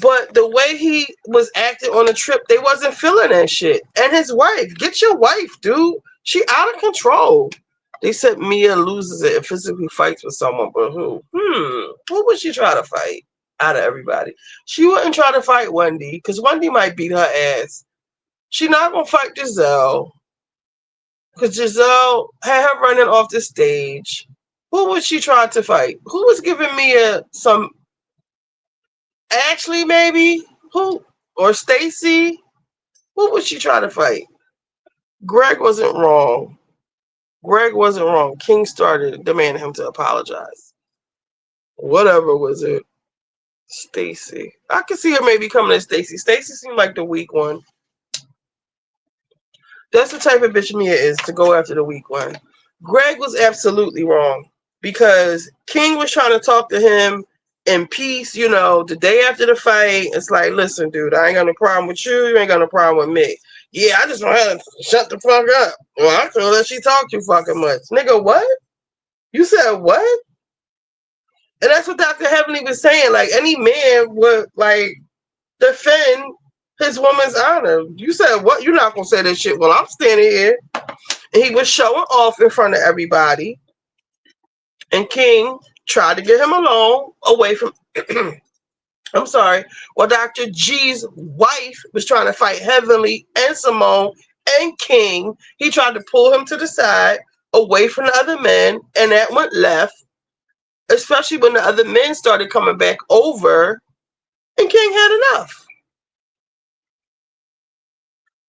Speaker 1: but the way he was acting on the trip, they wasn't feeling that shit. And his wife, get your wife, dude. She out of control. They said Mia loses it and physically fights with someone, but who? Who would she try to fight out of everybody? She wouldn't try to fight Wendy, because Wendy might beat her ass. She not gonna fight Giselle, because Giselle had her running off the stage. Who would she try to fight? Who was giving Mia some? Ashley, maybe? Who? Or Stacy? Who would she try to fight? Greg wasn't wrong. King started demanding him to apologize. Whatever was it? Stacy. I could see her maybe coming at Stacy. Stacy seemed like the weak one. That's the type of bitch Mia is, to go after the weak one. Greg was absolutely wrong, because King was trying to talk to him in peace, the day after the fight. It's like, listen, dude, I ain't got no problem with you. You ain't got no problem with me. Yeah, I just want her to shut the fuck up. Well, I feel that she talked too fucking much. Nigga, what? You said what? And that's what Dr. Heavenly was saying. Like, any man would, defend his woman's honor. You said what? You're not going to say that shit while I'm standing here. And he was showing off in front of everybody. And King tried to get him alone, away from... I'm sorry. While Dr. G's wife was trying to fight Heavenly and Simone and King, he tried to pull him to the side, away from the other men, and that went left, especially when the other men started coming back over, and King had enough.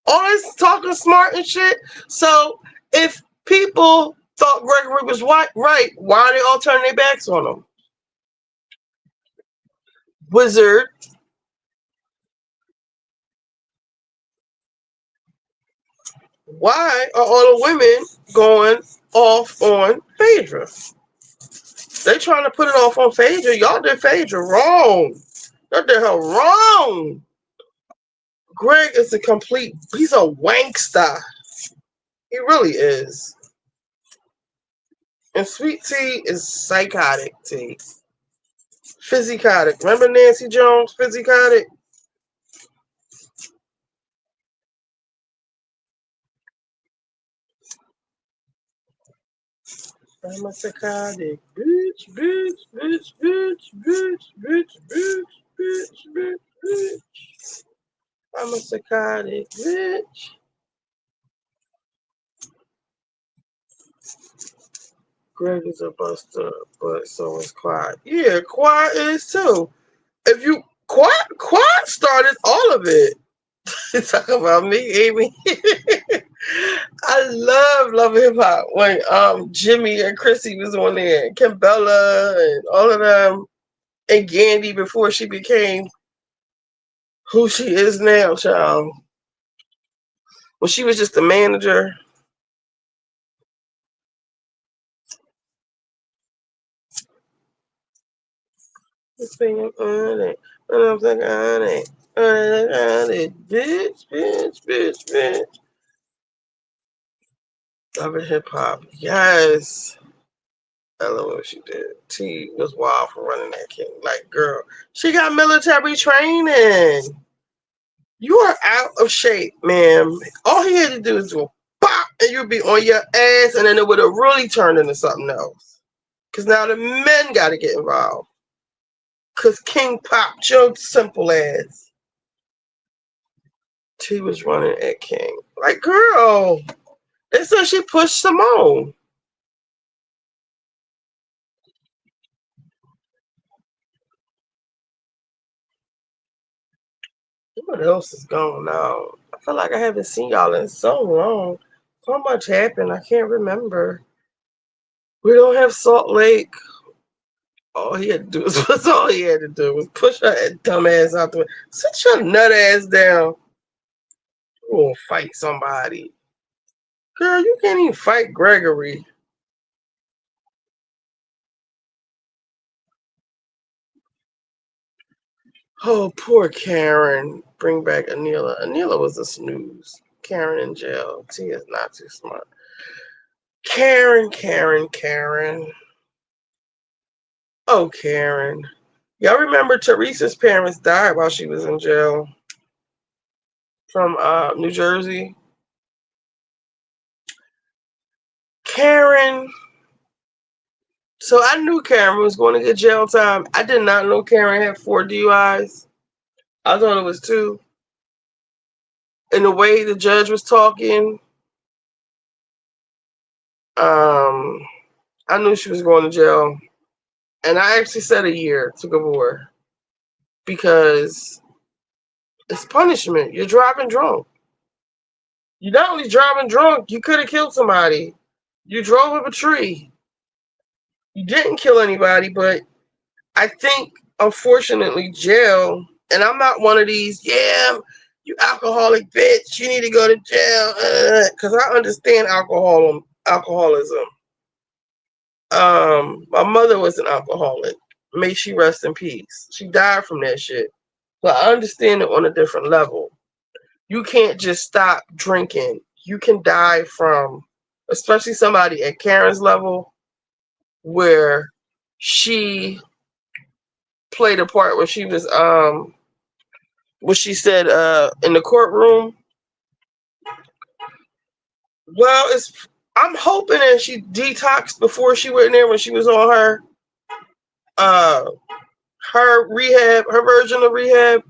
Speaker 1: All this talking smart and shit. So if people thought Gregory was right, why are they all turning their backs on him? Wizard. Why are all the women going off on Phaedra? They trying to put it off on Phaedra. Y'all did Phaedra wrong. Y'all did her wrong. Greg is he's a wankster. He really is. And Sweet Tea is psychotic tea. Physicotic. Remember Nancy Jones, Physicotic? I'm a psychotic. Bitch, bitch, bitch, bitch, bitch, bitch, bitch, bitch, bitch, bitch. I'm a psychotic bitch. Greg is a buster, but so is Quad. Yeah, Quad is too. If you Quad started all of it. Talking about me, Amy. I love hip hop when Jimmy and Chrissy was on there, and Kimbella and all of them, and Gandy before she became who she is now, child. When she was just a manager. It's being on it. I'm thinking on it. On it. Bitch. Love it, hip hop. Yes. I love what she did. T was wild for running that king. Like, girl, she got military training. You are out of shape, ma'am. All he had to do is go pop, and you'd be on your ass, and then it would have really turned into something else. Because now the men got to get involved. Because King popped your simple ass. T was running at King. Like, girl, they said she pushed Simone. What else is going on? I feel like I haven't seen y'all in so long. So much happened. I can't remember. We don't have Salt Lake. All he had to do was all he had to do was push her dumb ass out the way. Sit your nut ass down. You won't fight somebody. Girl, you can't even fight Gregory. Oh, poor Karen. Bring back Anila. Anila was a snooze. Karen in jail. T is not too smart. Karen. Oh, Karen. Y'all remember Teresa's parents died while she was in jail from New Jersey? Karen. So I knew Karen was going to get jail time. I did not know Karen had 4 DUIs. I thought it was 2. And the way the judge was talking, I knew she was going to jail. And I actually said a year to Gabor because it's punishment. You're driving drunk. You're not only driving drunk, you could have killed somebody. You drove up a tree. You didn't kill anybody, but I think, unfortunately, jail, and I'm not one of these, yeah, you alcoholic bitch, you need to go to jail, because I understand alcoholism. My mother was an alcoholic. May she rest in peace. She died from that shit. But I understand it on a different level. You can't just stop drinking. You can die from, especially somebody at Karen's level, where she played a part where she was what she said in the courtroom. Well, I'm hoping that she detoxed before she went in there when she was on her rehab, her version of rehab.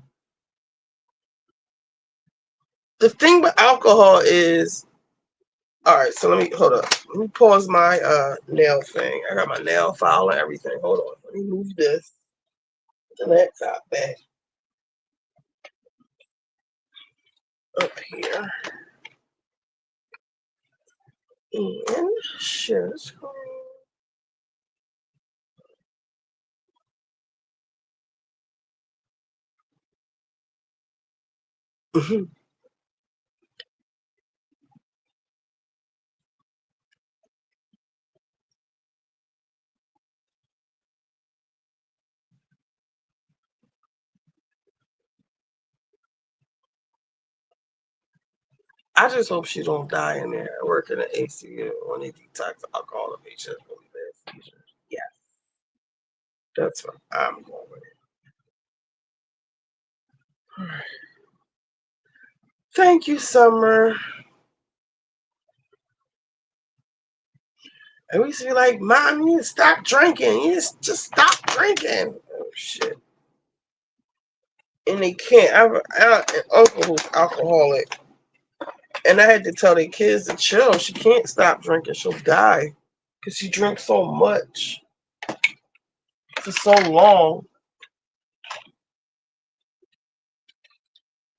Speaker 1: The thing with alcohol is, all right, so let me pause my nail thing. I got my nail file and everything. Hold on. Let me move this. The laptop back up here. And share screen. I just hope she don't die in there working at ACU when they detox alcohol and patients really bad seizures. Yeah, that's what I'm going with. All right. Thank you, Summer. And we used to be like, Mom, you need to stop drinking. You just stop drinking. Oh, shit. And they can't. I have an uncle who's alcoholic. And I had to tell their kids to chill. She can't stop drinking. She'll die. because she drinks so much for so long.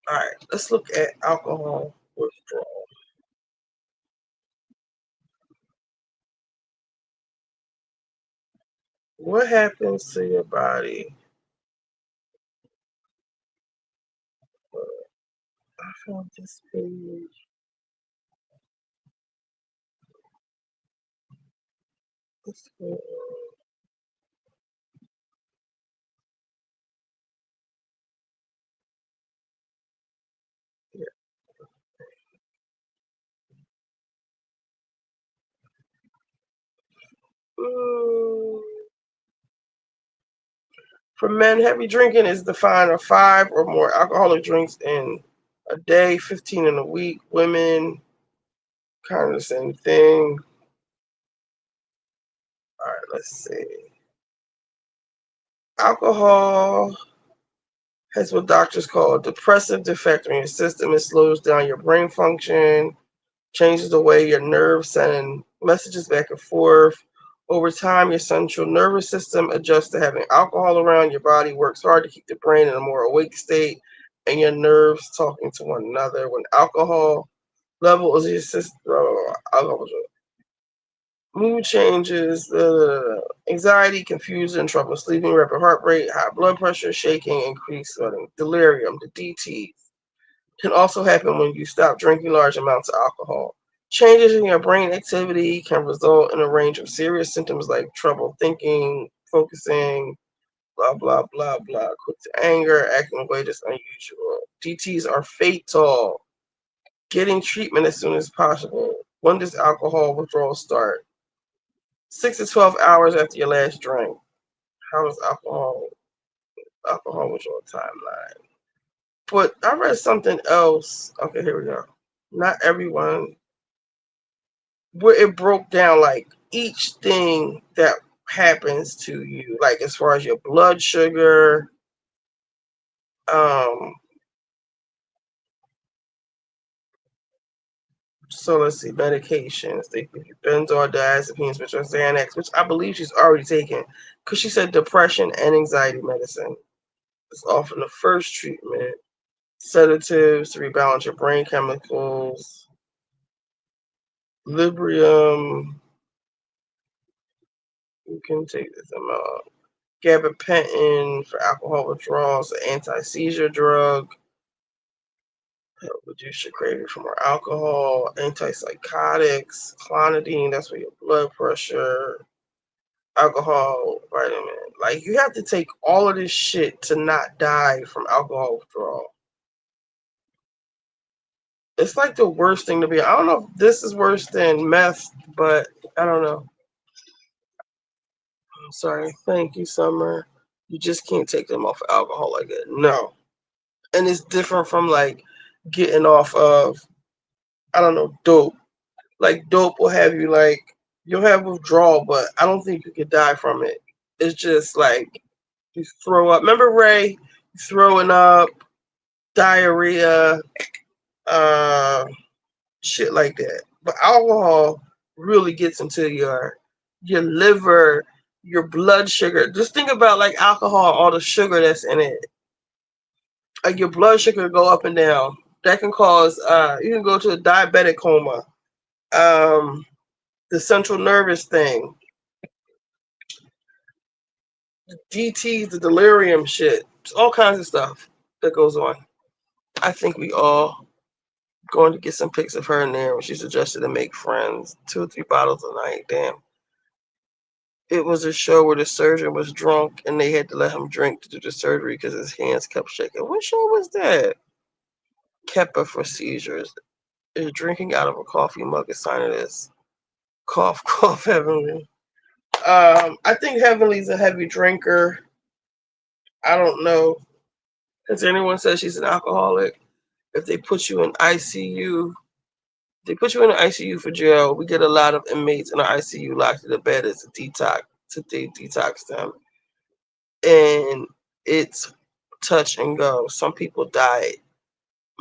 Speaker 1: All right, let's look at alcohol withdrawal. What happens to your body? I found this page. This page. Yeah. For men, heavy drinking is defined as 5 or more alcoholic drinks in a day, 15 in a week. Women, kind of the same thing. All right, let's see. Alcohol has what doctors call a depressive defect in your system. It slows down your brain function, changes the way your nerves send messages back and forth. Over time, your central nervous system adjusts to having alcohol around. Your body works hard to keep the brain in a more awake state and your nerves talking to one another. When alcohol levels your system, mood changes, anxiety, confusion, trouble sleeping, rapid heart rate, high blood pressure, shaking, increased sweating, delirium, the DTs can also happen when you stop drinking large amounts of alcohol. Changes in your brain activity can result in a range of serious symptoms like trouble thinking, focusing, blah, blah, blah, blah, quick to anger, acting in a way that's unusual. DTs are fatal. Getting treatment as soon as possible. When does alcohol withdrawal start? 6 to 12 hours after your last drink. How is alcohol withdrawal timeline? But I read something else. Okay, here we go. Not everyone, where it broke down like each thing that happens to you, like as far as your blood sugar, so let's see, medications. They give you benzodiazepines, which are Xanax, which I believe she's already taken, because she said depression and anxiety medicine is often the first treatment. Sedatives to rebalance your brain chemicals. Librium, you can take this amount. Gabapentin for alcohol withdrawals, an anti-seizure drug. Help reduce your craving for more alcohol. Antipsychotics, clonidine, that's for your blood pressure. Alcohol, vitamin. Like, you have to take all of this shit to not die from alcohol withdrawal. It's like the worst thing to be. I don't know if this is worse than meth, but I don't know. I'm sorry. Thank you, Summer. You just can't take them off of alcohol like that. No. And it's different from like getting off of, I don't know, dope. Like dope will have you like, you'll have withdrawal, but I don't think you could die from it. It's just like you throw up. Remember Ray throwing up, diarrhea, shit like that. But alcohol really gets into your liver, your blood sugar. Just think about like alcohol, all the sugar that's in it. Like your blood sugar go up and down. That can cause you can go to a diabetic coma. The central nervous thing. DT, the delirium shit. It's all kinds of stuff that goes on. I think we all going to get some pics of her in there when she suggested to make friends. 2 or 3 bottles a night. Damn. It was a show where the surgeon was drunk and they had to let him drink to do the surgery because his hands kept shaking. What show was that? Keppa for seizures. Is drinking out of a coffee mug a sign of this? Cough, cough, Heavenly. I think Heavenly's a heavy drinker. I don't know. Has anyone said she's an alcoholic? If they put you in ICU, they put you in the ICU for jail. We get a lot of inmates in the ICU locked in the bed as a detox to detox them, and it's touch and go. Some people died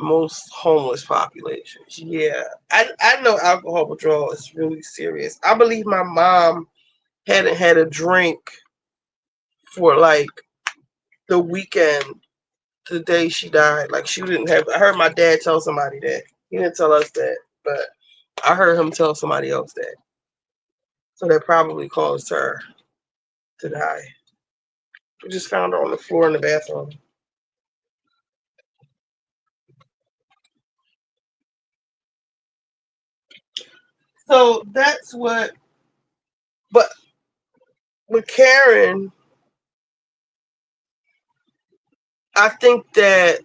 Speaker 1: most homeless populations. Yeah, I know alcohol withdrawal is really serious. I believe my mom hadn't had a drink for like the weekend, the day she died. Like she didn't have. I heard my dad tell somebody that. He didn't tell us that, but I heard him tell somebody else that. So that probably caused her to die. We just found her on the floor in the bathroom. So that's what. But with Karen, I think that.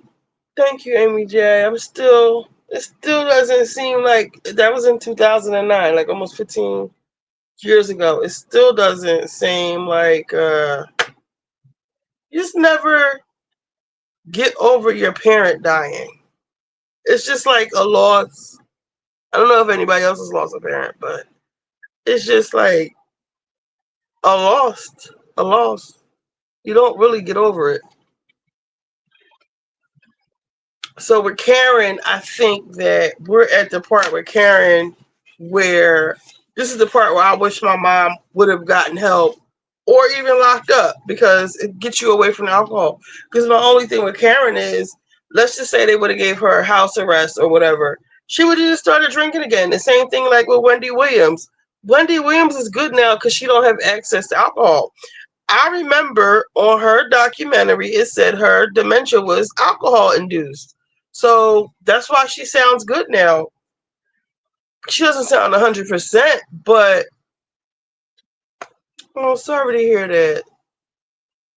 Speaker 1: Thank you, Amy J. I'm still. It still doesn't seem like that was in 2009, like almost 15 years ago. It still doesn't seem like you just never get over your parent dying. It's just like a loss. I don't know if anybody else has lost a parent, but it's just like a loss. A loss. You don't really get over it. So with Karen, I think that we're at the part with Karen where this is the part where I wish my mom would have gotten help or even locked up because it gets you away from the alcohol. Because my only thing with Karen is, let's just say they would have gave her house arrest or whatever. She would have just started drinking again. The same thing like with Wendy Williams. Wendy Williams is good now because she don't have access to alcohol. I remember on her documentary, it said her dementia was alcohol induced. So that's why she sounds good now. She doesn't sound 100%, but oh, sorry to hear that.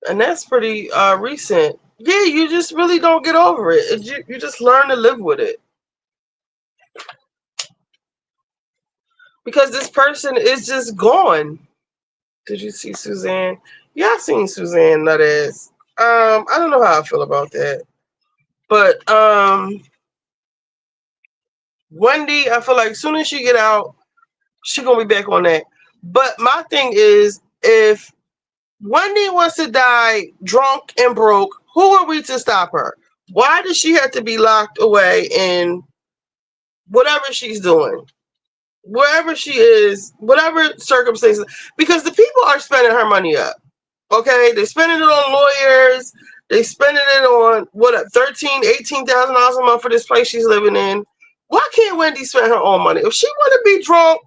Speaker 1: And that's pretty recent. Yeah, you just really don't get over it. You just learn to live with it. Because this person is just gone. Did you see Suzanne? Yeah, I've seen Suzanne nut ass. I don't know how I feel about that. But Wendy, I feel like as soon as she get out, she gonna be back on that. But my thing is, if Wendy wants to die drunk and broke, who are we to stop her? Why does she have to be locked away in whatever she's doing? Wherever she is, whatever circumstances, because the people are spending her money up. Okay, they're spending it on lawyers. They spending it on what, $18,000 a month for this place she's living in. Why can't Wendy spend her own money? If she want to be drunk,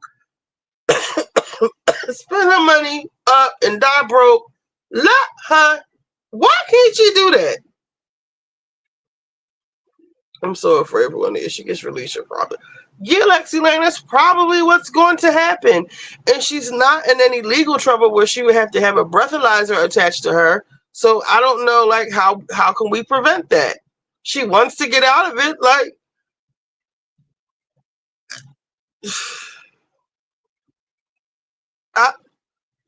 Speaker 1: spend her money up and die broke, let her. Why can't she do that? I'm so afraid for when she gets released, she'll probably. Yeah, Lexi Lane, that's probably what's going to happen. And she's not in any legal trouble where she would have to have a breathalyzer attached to her. So I don't know, like, how can we prevent that? She wants to get out of it, like,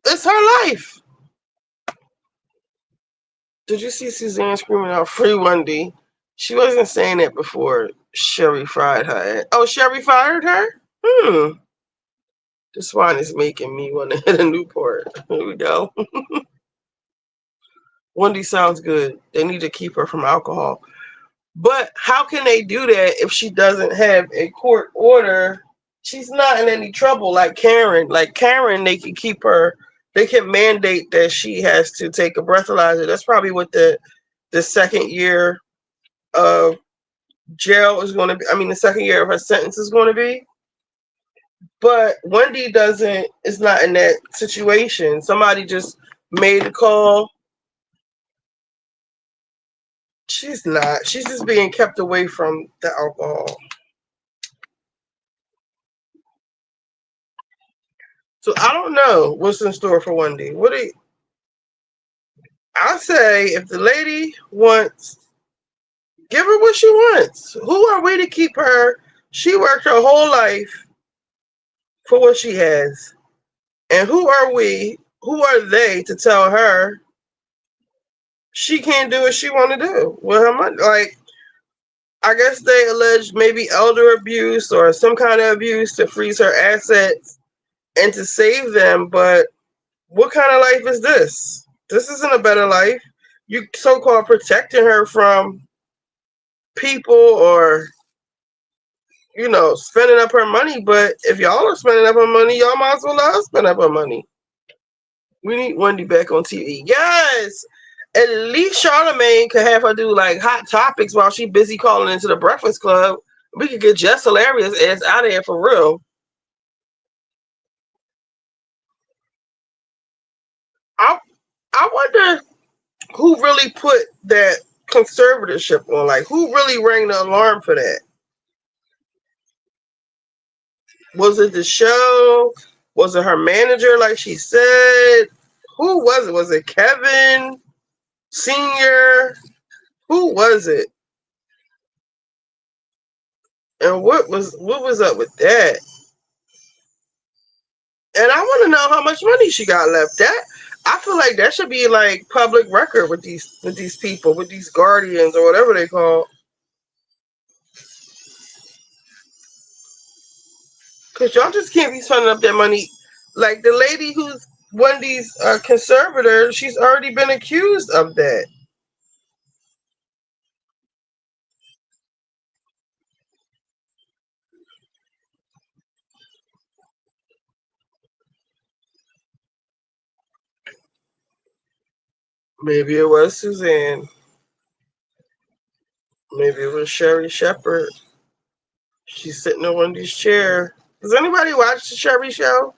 Speaker 1: it's her life. Did you see Suzanne screaming out "Free Wendy"? She wasn't saying that before Sherry fired her. Oh, Sherry fired her? This wine is making me want to hit a Newport. Here we go. Wendy sounds good. They need to keep her from alcohol. But how can they do that if she doesn't have a court order? She's not in any trouble like Karen. Like Karen, they can keep her. They can mandate that she has to take a breathalyzer. That's probably what the second year of jail is going to be. I mean, the second year of her sentence is going to be. But Wendy is not in that situation. Somebody just made a call. She's not. She's just being kept away from the alcohol. So I don't know what's in store for Wendy. I say if the lady wants, give her what she wants. Who are we to keep her? She worked her whole life for what she has. And who are we? Who are they to tell her she can't do what she want to do with her money? Like, I guess they alleged maybe elder abuse or some kind of abuse to freeze her assets and to save them. But what kind of life is this? This isn't a better life. You so-called protecting her from people or, you know, spending up her money. But if y'all are spending up her money, y'all might as well let us spend up her money. We need Wendy back on TV. Yes. At least Charlamagne could have her do like hot topics while she busy calling into the Breakfast Club. We could get Jess Hilarious ass out of here for real. I wonder who really put that conservatorship on. Like, who really rang the alarm for that? Was it the show? Was it her manager, like she said? Who was it? Was it Kevin Sr.? Who was it? And what was up with that? And I want to know how much money she got left. That I feel like that should be like public record with these people, with these guardians or whatever they call. Cause y'all just can't be spending up that money. Like the lady who's Wendy's conservator, she's already been accused of that. Maybe it was Suzanne. Maybe it was Sherry Shepherd. She's sitting in Wendy's chair. Does anybody watch the Sherry show?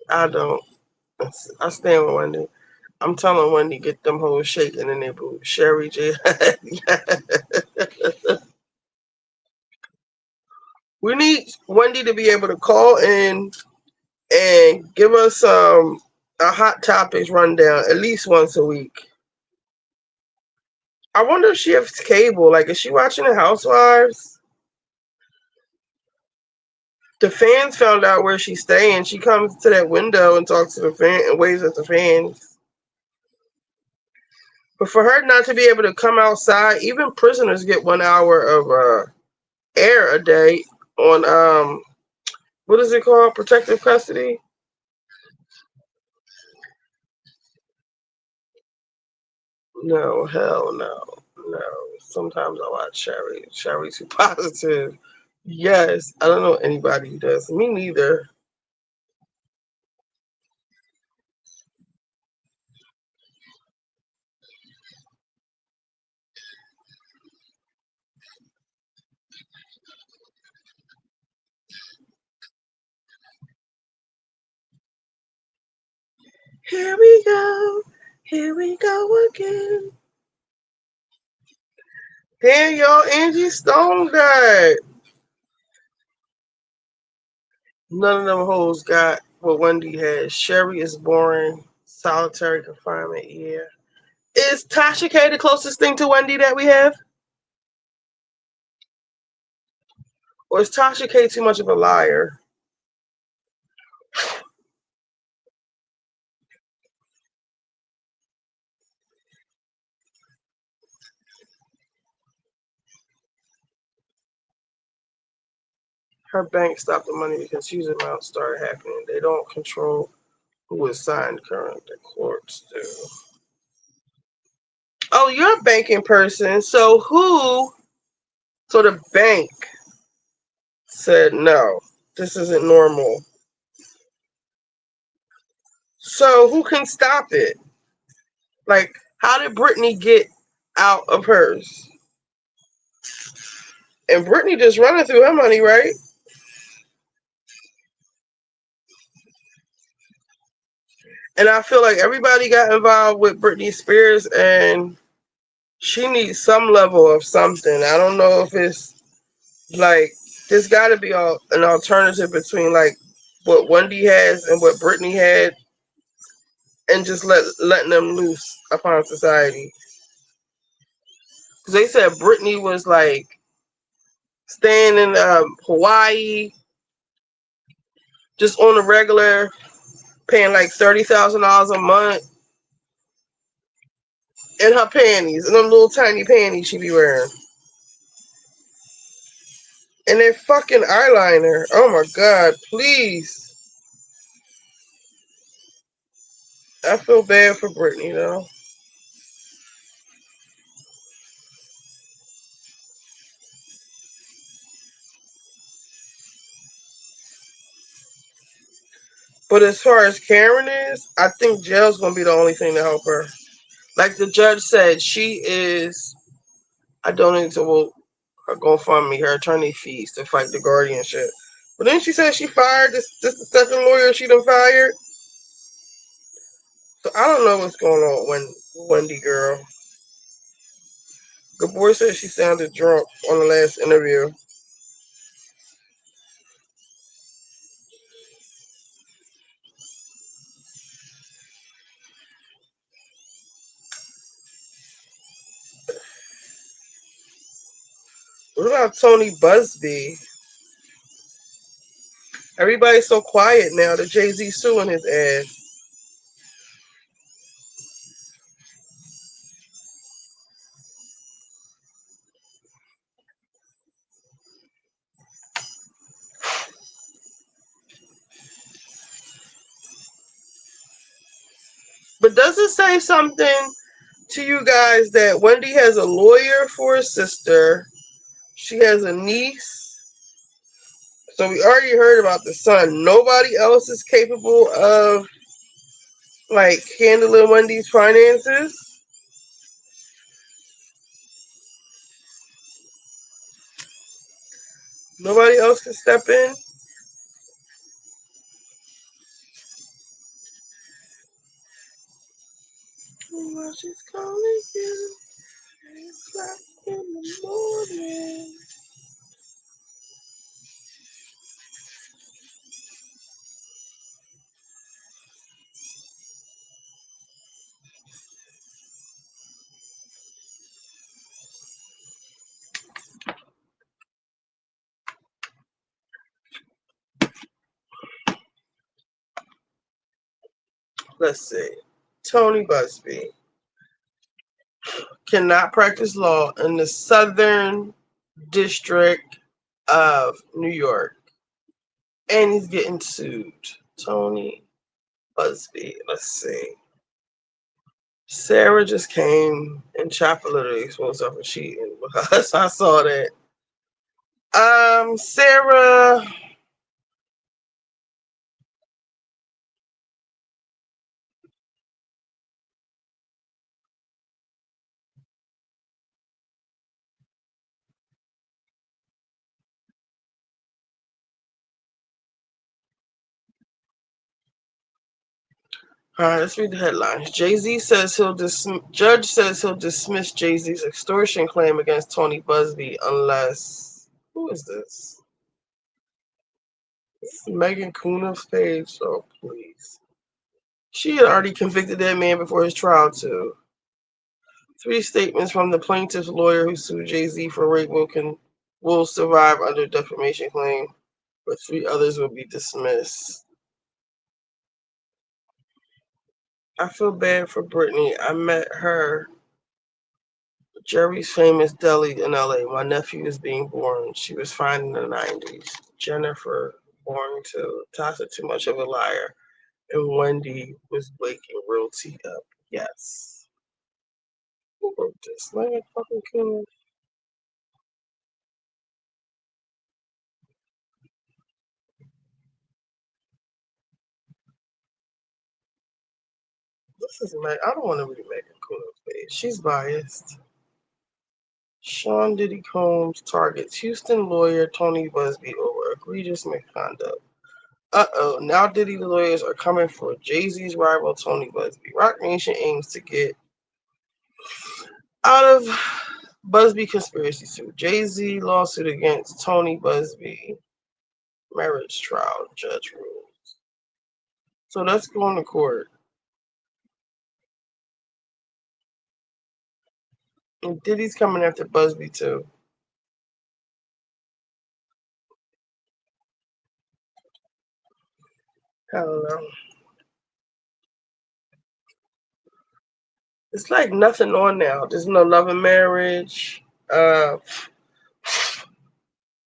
Speaker 1: I don't. I stand with Wendy. I'm telling Wendy, get them hoes shaking in their boots. Sherry J. We need Wendy to be able to call in and give us a hot topics rundown at least once a week. I wonder if she has cable. Like, is she watching the Housewives? The fans found out where she's staying. She comes to that window and talks to the fan and waves at the fans. But for her not to be able to come outside, even prisoners get 1 hour of air a day on what is it called? Protective custody. No, hell no, no. Sometimes I watch Sherry. Sherry's too positive. Yes, I don't know anybody who does. Me neither. Here we go. Here we go again. Damn, y'all, Angie Stone died. None of them hoes got what Wendy had. Sherry is boring. Solitary confinement, yeah. Is Tasha K the closest thing to Wendy that we have? Or is Tasha K too much of a liar? Her bank stopped the money because huge amounts started happening. They don't control who is signed current. The courts do. Oh, you're a banking person. So the bank said no, this isn't normal. So who can stop it? Like, how did Brittany get out of hers? And Brittany just running through her money, right? And I feel like everybody got involved with Britney Spears, and she needs some level of something. I don't know if it's like there's got to be an alternative between like what Wendy has and what Britney had, and just letting them loose upon society. Because they said Britney was like staying in Hawaii, just on the regular, paying like $30,000 a month in her panties, in them little tiny panties she be wearing. And that fucking eyeliner. Oh my god, please. I feel bad for Brittany though. But as far as Karen is, I think jail's gonna be the only thing to help her. Like the judge said, she is. I donated to her GoFundMe, her attorney fees to fight the guardianship. But then she said she fired this the second lawyer she done fired. So I don't know what's going on when Wendy girl. Good boy said she sounded drunk on the last interview. What about Tony Busby? Everybody's so quiet now that Jay-Z suing his ass. But does it say something to you guys that Wendy has a lawyer for a sister? She has a niece. So we already heard about the son. Nobody else is capable of like handling Wendy's finances. Nobody else can step in. Oh, she's calling you. It's like in the morning. Let's see. Tony Busby cannot practice law in the Southern District of New York. And he's getting sued. Tony Busby. Let's see. Sarah just came and Chopper literally exposed her for cheating because I saw that. Sarah. All right, let's read the headlines. Jay-Z says judge says he'll dismiss Jay-Z's extortion claim against Tony Busby unless who is this? This is Megan Kuna's page, so please. She had already convicted that man before his trial too. 3 statements from the plaintiff's lawyer who sued Jay-Z for rape will survive under defamation claim, but 3 others will be dismissed. I feel bad for Brittany. I met her Jerry's Famous Deli in LA. My nephew is being born. She was fine in the 90s. Jennifer, born to Tasha, too much of a liar. And Wendy was waking real tea up. Yes. Who wrote this? Leonard fucking Coon. This is Meg. I don't want to read Megan Coon's page. She's biased. Sean Diddy Combs targets Houston lawyer Tony Busby over egregious misconduct. Uh-oh, now Diddy the lawyers are coming for Jay-Z's rival Tony Busby. Rock Nation aims to get out of Busby conspiracy suit. Jay-Z lawsuit against Tony Busby. Marriage trial, judge rules. So that's going to court. And Diddy's coming after Busby too. I don't know. It's like nothing on now. There's no Love and Marriage. Love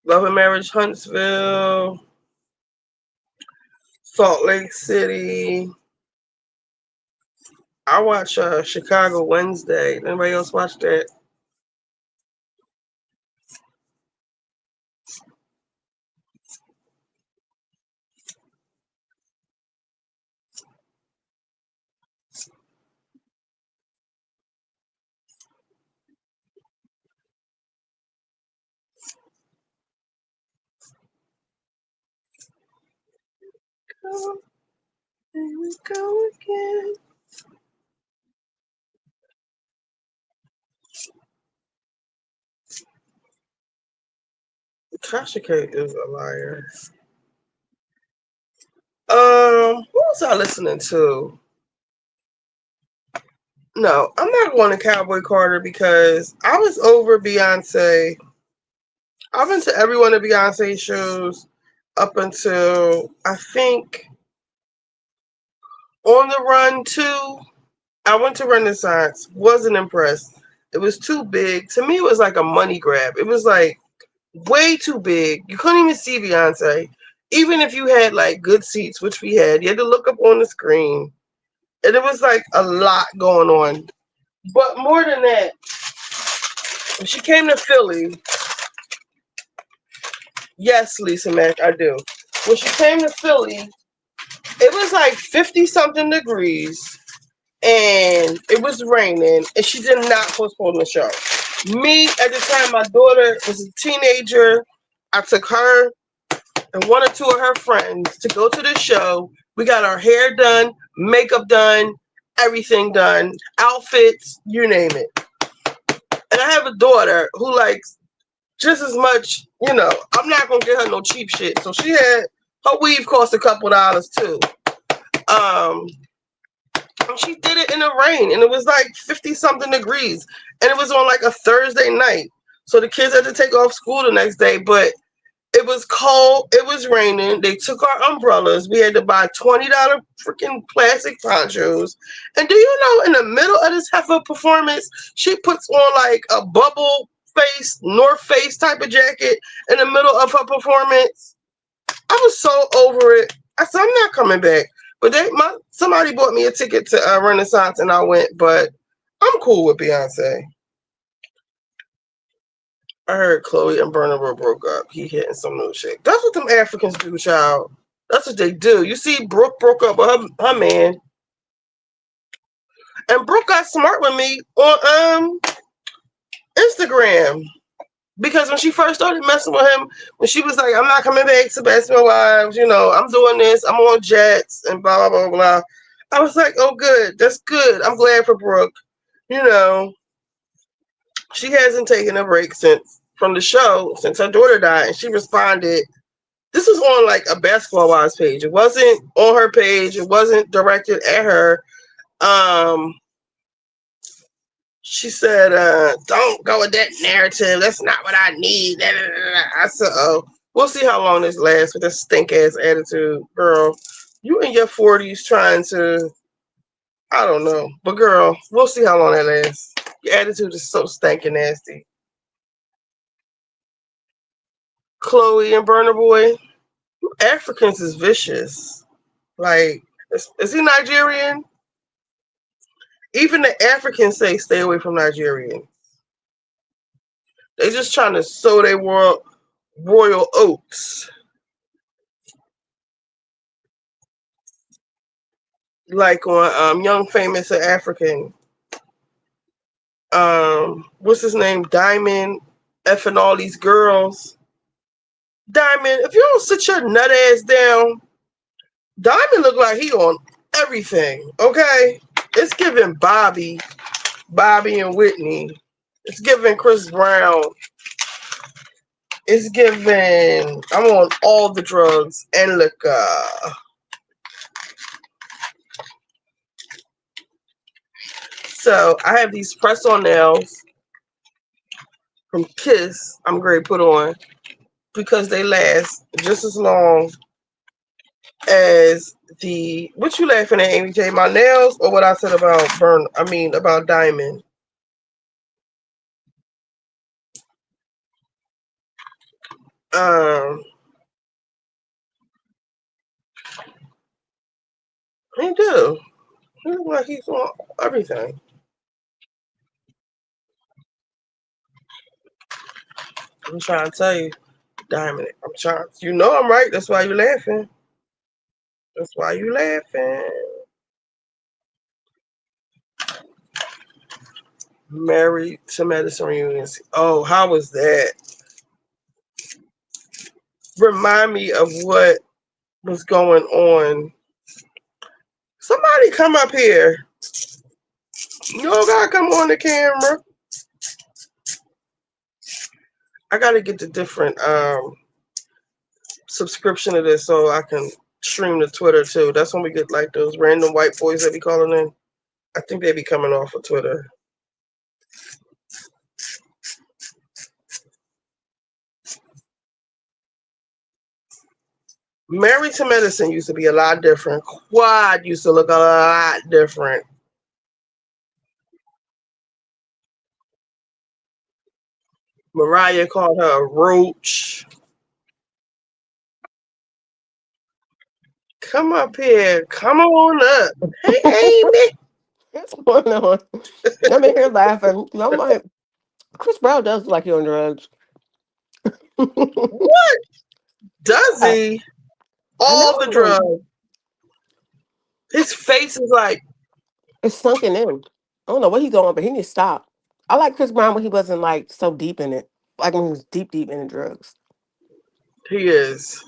Speaker 1: and Marriage Huntsville. Salt Lake City. I watch Chicago Wednesday. Anybody else watch that? Oh, here we go again. Tasha K is a liar. Who was I listening to? No, I'm not going to Cowboy Carter because I was over Beyonce. I've been to every one of Beyonce's shows up until I think On the Run 2. I went to Renaissance. Wasn't impressed. It was too big. To me, it was like a money grab. It was like way too big. You couldn't even see Beyonce. Even if you had like good seats, which we had, you had to look up on the screen. And it was like a lot going on. But more than that, when she came to Philly, yes, Lisa Mack, I do. When she came to Philly, it was like 50 something degrees and it was raining and she did not postpone the show. Me, at the time, my daughter was a teenager. I took her and one or two of her friends to go to the show. We got our hair done, makeup done, everything done, outfits, you name it. And I have a daughter who likes just as much, I'm not gonna get her no cheap shit. So she had her weave cost a couple dollars too. Um, and she did it in the rain, and it was like 50 something degrees, and it was on like a Thursday night. So the kids had to take off school the next day, but it was cold. It was raining. They took our umbrellas. We had to buy $20 freaking plastic ponchos. And do you know, in the middle of this heifer performance, she puts on like a bubble face, North Face type of jacket in the middle of her performance. I was so over it. I said, I'm not coming back. But somebody bought me a ticket to Renaissance, and I went. But I'm cool with Beyonce. I heard Chloe and Burna Boy broke up. He hitting some new shit. That's what them Africans do, child. That's what they do. You see, Brooke broke up with her man, and Brooke got smart with me on Instagram because when she first started messing with him, when she was like, "I'm not coming back to Basketball Wives," I'm doing this. I'm on Jets and blah blah blah blah. I was like, "Oh, good. That's good. I'm glad for Brooke." She hasn't taken a break from the show since her daughter died, and she responded. This was on like a Basketball Wives page. It wasn't on her page. It wasn't directed at her. Um, she said, "Don't go with that narrative. That's not what I need." I said, "Oh, we'll see how long this lasts with this stink ass attitude, girl. You in your 40s trying to, I don't know, but girl, we'll see how long that lasts. Your attitude is so stinking nasty." Chloe and Burna Boy, Africans is vicious. Like, is he Nigerian? Even the Africans say stay away from Nigerians. They just trying to sow their royal oats. Like on Young Famous and African. What's his name? Diamond effing all these girls. Diamond, if you don't sit your nut ass down, Diamond look like he on everything. Okay? It's giving Bobby and Whitney. It's giving Chris Brown. It's giving I'm on all the drugs and liquor. So I have these press-on nails from Kiss. I'm going to put on because they last just as long as the. What you laughing at, Amy J? My nails or what I said about about Diamond? They do. He look like he's on everything. I'm trying to tell you, Diamond. I'm trying. You know I'm right. That's why you laughing. That's why you laughing. Married to Medicine reunions. Oh, how was that? Remind me of what was going on. Somebody come up here. You don't gotta come on the camera. I gotta get the different subscription of this so I can stream to Twitter too. That's when we get like those random white boys that be calling in. I think they be coming off of Twitter. Married to Medicine used to be a lot different. Quad used to look a lot different. Mariah called her a roach. Come up here. Come on up. Hey, Amy.
Speaker 8: What's going on? I'm in here laughing. I'm like, Chris Brown does look like he's on drugs.
Speaker 1: What? Does he? All the drugs. His face is like,
Speaker 8: it's sunken in. I don't know what he's doing, but he needs to stop. I like Chris Brown when he wasn't like so deep in it. Like when he was deep in the drugs.
Speaker 1: he is.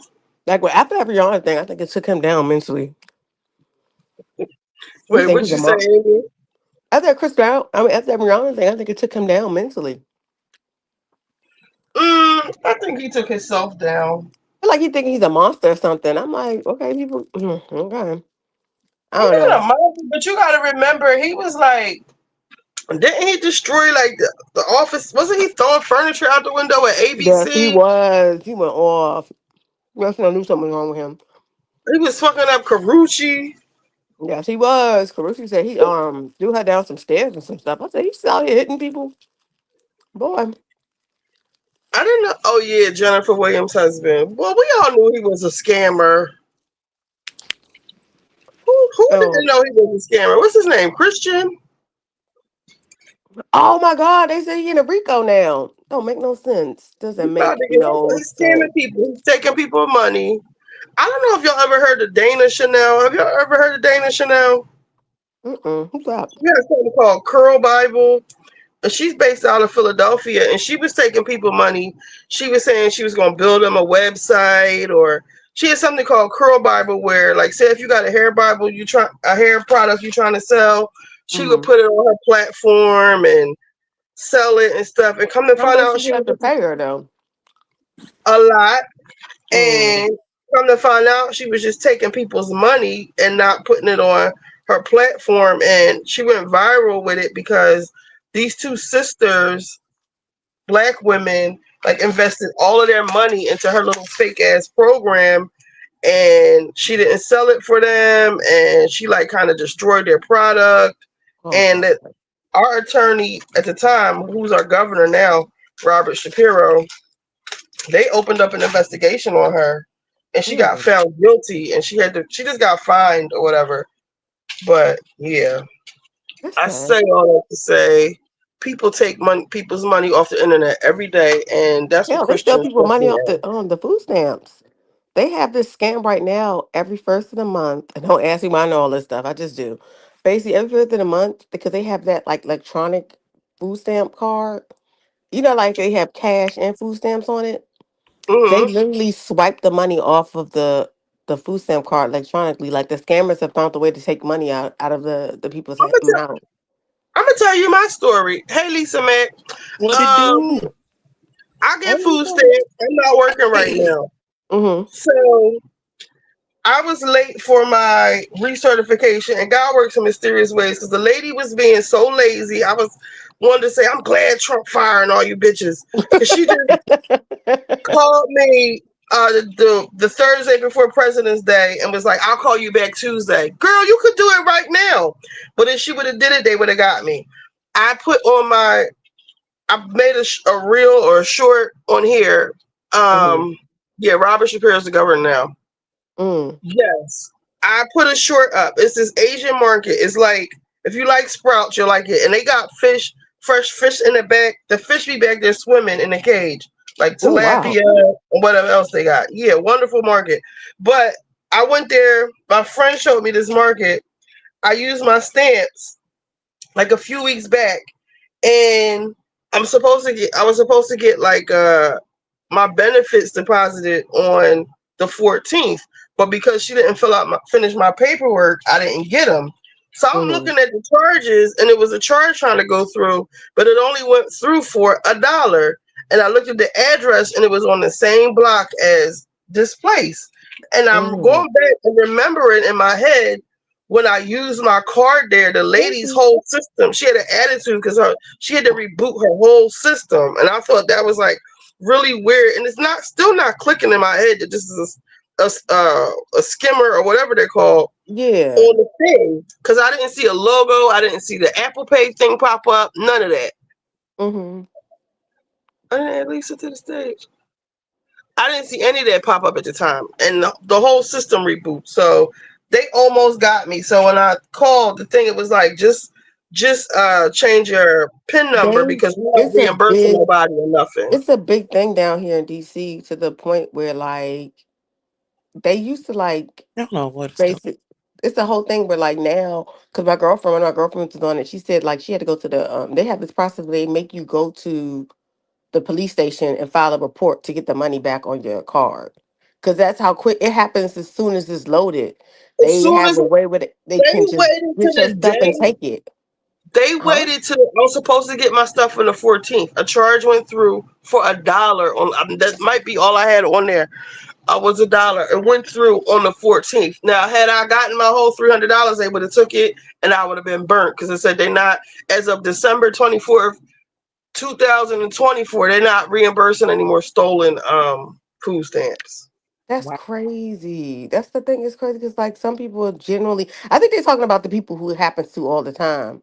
Speaker 8: Like after that Rihanna thing, I think it took him down mentally.
Speaker 1: Wait, what you say, Amy?
Speaker 8: After that Chris Brown, after that Rihanna thing, I think it took him down mentally.
Speaker 1: I think he took himself down.
Speaker 8: I feel like he think he's a monster or something. I'm like, okay, people, okay. I don't
Speaker 1: He's
Speaker 8: know.
Speaker 1: not a monster, but you gotta remember, he was like, didn't he destroy like the office? Wasn't he throwing furniture out the window at ABC?
Speaker 8: Yes, he was. He went off. Yes, I knew something was wrong with him.
Speaker 1: He was fucking up Karuchi.
Speaker 8: Yes, he was. Carusi said he threw her down some stairs and some stuff. I said he's out here hitting people. Boy.
Speaker 1: I didn't know. Oh yeah, Jennifer Williams' husband. Well, we all knew he was a scammer. Who didn't know he was a scammer? What's his name? Christian?
Speaker 8: Oh my God, they say he in a Rico now. Don't make no sense. Doesn't make no
Speaker 1: He's scamming
Speaker 8: sense.
Speaker 1: people. He's taking people money. I don't know if y'all ever heard of Dana Chanel. Have y'all ever heard of Dana Chanel?
Speaker 8: Who's that?
Speaker 1: She has something called Curl Bible. And she's based out of Philadelphia, and she was taking people money. She was saying she was going to build them a website, or she had something called Curl Bible, where, like, say if you got a hair Bible, a hair product you're trying to sell, she would put it on her platform and sell it and stuff. And come to find out,
Speaker 8: she have to pay her though.
Speaker 1: A lot. And come to find out, she was just taking people's money and not putting it on her platform. And she went viral with it because these two sisters, Black women, like invested all of their money into her little fake ass program, and she didn't sell it for them, and she like kind of destroyed their product. And that our attorney at the time, who's our governor now, Robert Shapiro, they opened up an investigation on her, and she got found guilty, and she just got fined or whatever. But yeah, I say all that to say, people take people's money off the internet every day, and that's what
Speaker 8: they steal
Speaker 1: Christians
Speaker 8: people money off
Speaker 1: at.
Speaker 8: the food stamps. They have this scam right now every first of the month. And don't ask me why I know all this stuff. I just do. Basically, every first of the month, because they have that like electronic food stamp card. You know, like they have cash and food stamps on it. They literally swipe the money off of the food stamp card electronically. Like the scammers have found a way to take money out of the people's account.
Speaker 1: I'm gonna tell you my story. Hey, Lisa Mac.
Speaker 8: What it do?
Speaker 1: I get food stamps. I'm not working right now. So I was late for my recertification, and God works in mysterious ways because the lady was being so lazy. I wanted to say, I'm glad Trump firing all you bitches. Because she just called me the Thursday before President's Day and was like, I'll call you back Tuesday. Girl, you could do it right now. But if she would have did it, they would have got me. I made a reel or a short on here. Yeah, Robert Shapiro's the governor now. Yes. I put a short up. It's this Asian market. It's like if you like Sprouts, you'll like it. And they got fish, fresh fish in the back. The fish be back there swimming in the cage, like
Speaker 8: Oh wow.
Speaker 1: tilapia and whatever else they got. Yeah, wonderful market. But I went there. My friend showed me this market. I used my stamps like a few weeks back, and I was supposed to get like my benefits deposited on the 14th, but because she didn't finish my paperwork, I didn't get them. So I'm
Speaker 8: Mm-hmm.
Speaker 1: looking at the charges, and it was a charge trying to go through, but it only went through for $1. And I looked at the address, and it was on the same block as this place. And I'm
Speaker 8: Mm.
Speaker 1: going back and remembering in my head when I used my card there, the lady's
Speaker 8: Baby.
Speaker 1: whole system, she had an attitude because she had to reboot her whole system, and I thought that was like really weird. And it's not still not clicking in my head that this is a skimmer or whatever they're called
Speaker 8: Yeah.
Speaker 1: on the thing, because I didn't see a logo, I didn't see the Apple Pay thing pop up, none of that.
Speaker 8: Mm-hmm.
Speaker 1: I didn't add Lisa to the stage. I didn't see any of that pop up at the time, and the whole system reboot. So they almost got me. So when I called the thing, it was like just change your PIN number
Speaker 8: They
Speaker 1: because we're not
Speaker 8: it's a
Speaker 1: reimbursing
Speaker 8: big
Speaker 1: nobody or nothing.
Speaker 8: it's a big thing down here in DC to the point where like they used to like
Speaker 9: I don't know what it's going.
Speaker 8: basic it's the whole thing where like now because my girlfriend when my girlfriend was on it, she said like she had to go to the they have this process where they make you go to the police station and file a report to get the money back on your card. Cause that's how quick it happens as soon as it's loaded.
Speaker 1: As
Speaker 8: They
Speaker 1: soon
Speaker 8: have
Speaker 1: as
Speaker 8: a way with it, they
Speaker 1: they
Speaker 8: can just
Speaker 1: waited to
Speaker 8: get your
Speaker 1: the
Speaker 8: stuff and
Speaker 1: day,
Speaker 8: take it.
Speaker 1: they
Speaker 8: Huh?
Speaker 1: waited till I was supposed to get my stuff on the 14th. A charge went through for $1 on. That might be all I had on there. Was $1. It went through on the 14th. Now, had I gotten my whole $300, they would have took it, and I would have been burnt because it said they not as of December 24th, 2024. They're not reimbursing any more stolen food stamps.
Speaker 8: That's
Speaker 9: Wow.
Speaker 8: crazy. That's the thing. It's crazy because like some people generally, I think they're talking about the people who it happens to all the time.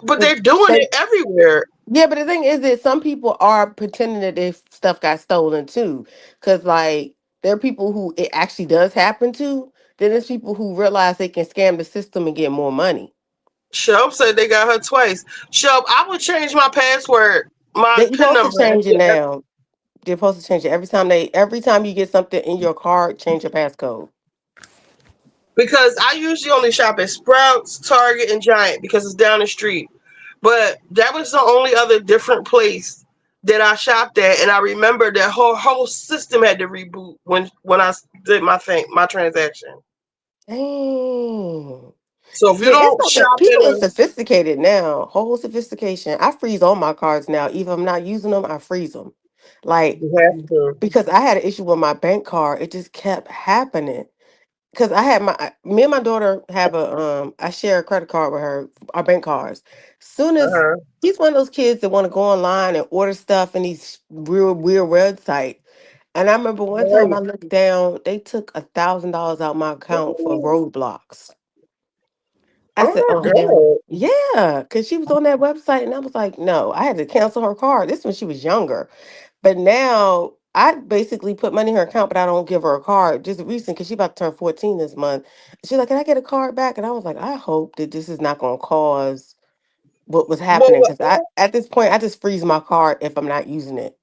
Speaker 1: But
Speaker 8: But
Speaker 1: they're doing
Speaker 8: they,
Speaker 1: it everywhere.
Speaker 8: yeah, but the thing is that some people are pretending that their stuff got stolen too. Because like there are people who it actually does happen to. Then there's people who realize they can scam the system and get more money.
Speaker 1: Shelp said they got her twice. Shelp, I would change my password, my
Speaker 8: They're
Speaker 1: PIN
Speaker 8: supposed to
Speaker 1: number,
Speaker 8: change it now. They're supposed to change it every time you get something in your card, change your passcode.
Speaker 1: because I usually only shop at Sprouts, Target, and Giant because it's down the street. But that was the only other different place that I shopped at, and I remember that whole system had to reboot when I did my transaction.
Speaker 8: Dang.
Speaker 1: So if you
Speaker 8: Yeah, it's
Speaker 1: don't
Speaker 8: like a,
Speaker 1: shop in
Speaker 8: people are
Speaker 1: a
Speaker 8: sophisticated now. Whole sophistication. I freeze all my cards now. Even if I'm not using them, I freeze them. Like
Speaker 1: you have to.
Speaker 8: because I had an issue with my bank card, it just kept happening. Because I had me and my daughter have I share a credit card with her, our bank cards. Soon as
Speaker 1: Uh-huh.
Speaker 8: she's one of those kids that want to go online and order stuff in these real weird websites. And I remember one time I
Speaker 1: Right.
Speaker 8: looked down, they took $1,000 out my account for
Speaker 1: Oh
Speaker 8: roadblocks. I said,
Speaker 1: my
Speaker 8: oh hell
Speaker 1: god.
Speaker 8: yeah, because she was on that website, and I was like, no, I had to cancel her card. This when she was younger, but now I basically put money in her account, but I don't give her a card. Just recent because she about to turn 14 this month. She's like, can I get a card back? And I was like, I hope that this is not going to cause what was
Speaker 1: Well,
Speaker 8: happening because I at this point I just freeze my card if I'm not using it.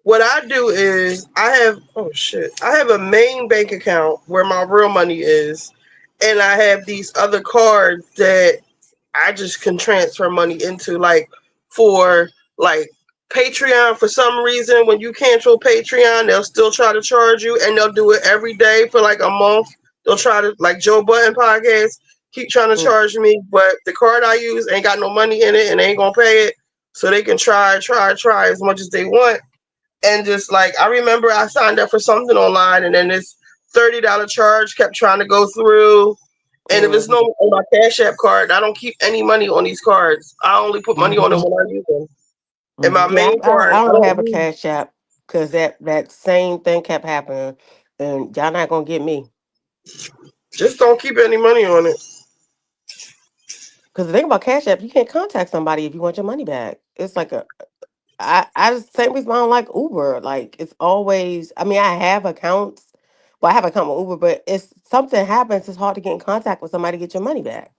Speaker 1: what I do is oh shit, I have a main bank account where my real money is, and I have these other cards that I just can transfer money into, like for like Patreon. For some reason, when you cancel Patreon, they'll still try to charge you, and they'll do it every day for like a month. They'll try to, like Joe Button podcast, keep trying to
Speaker 8: Mm.
Speaker 1: charge me, but the card I use ain't got no money in it, and they ain't gonna pay it. So they can try as much as they want, and just like I remember I signed up for something online, and then this $30 charge kept trying to go through. And if it's no
Speaker 8: Mhm.
Speaker 1: on my Cash App card, I don't keep any money on these cards. I only put money on them when I use them. And my
Speaker 8: Yeah,
Speaker 1: main
Speaker 8: I
Speaker 1: card, I
Speaker 8: don't
Speaker 1: don't
Speaker 8: have a
Speaker 1: use.
Speaker 8: cash app because that same thing kept happening, and y'all not gonna get me.
Speaker 1: Just don't keep any money on it.
Speaker 8: Because the thing about Cash App, you can't contact somebody if you want your money back. It's like I just same reason I don't like Uber. Like it's always. I mean, I have accounts Well, I have an account with Uber, but if something happens, it's hard to get in contact with somebody to get your money back.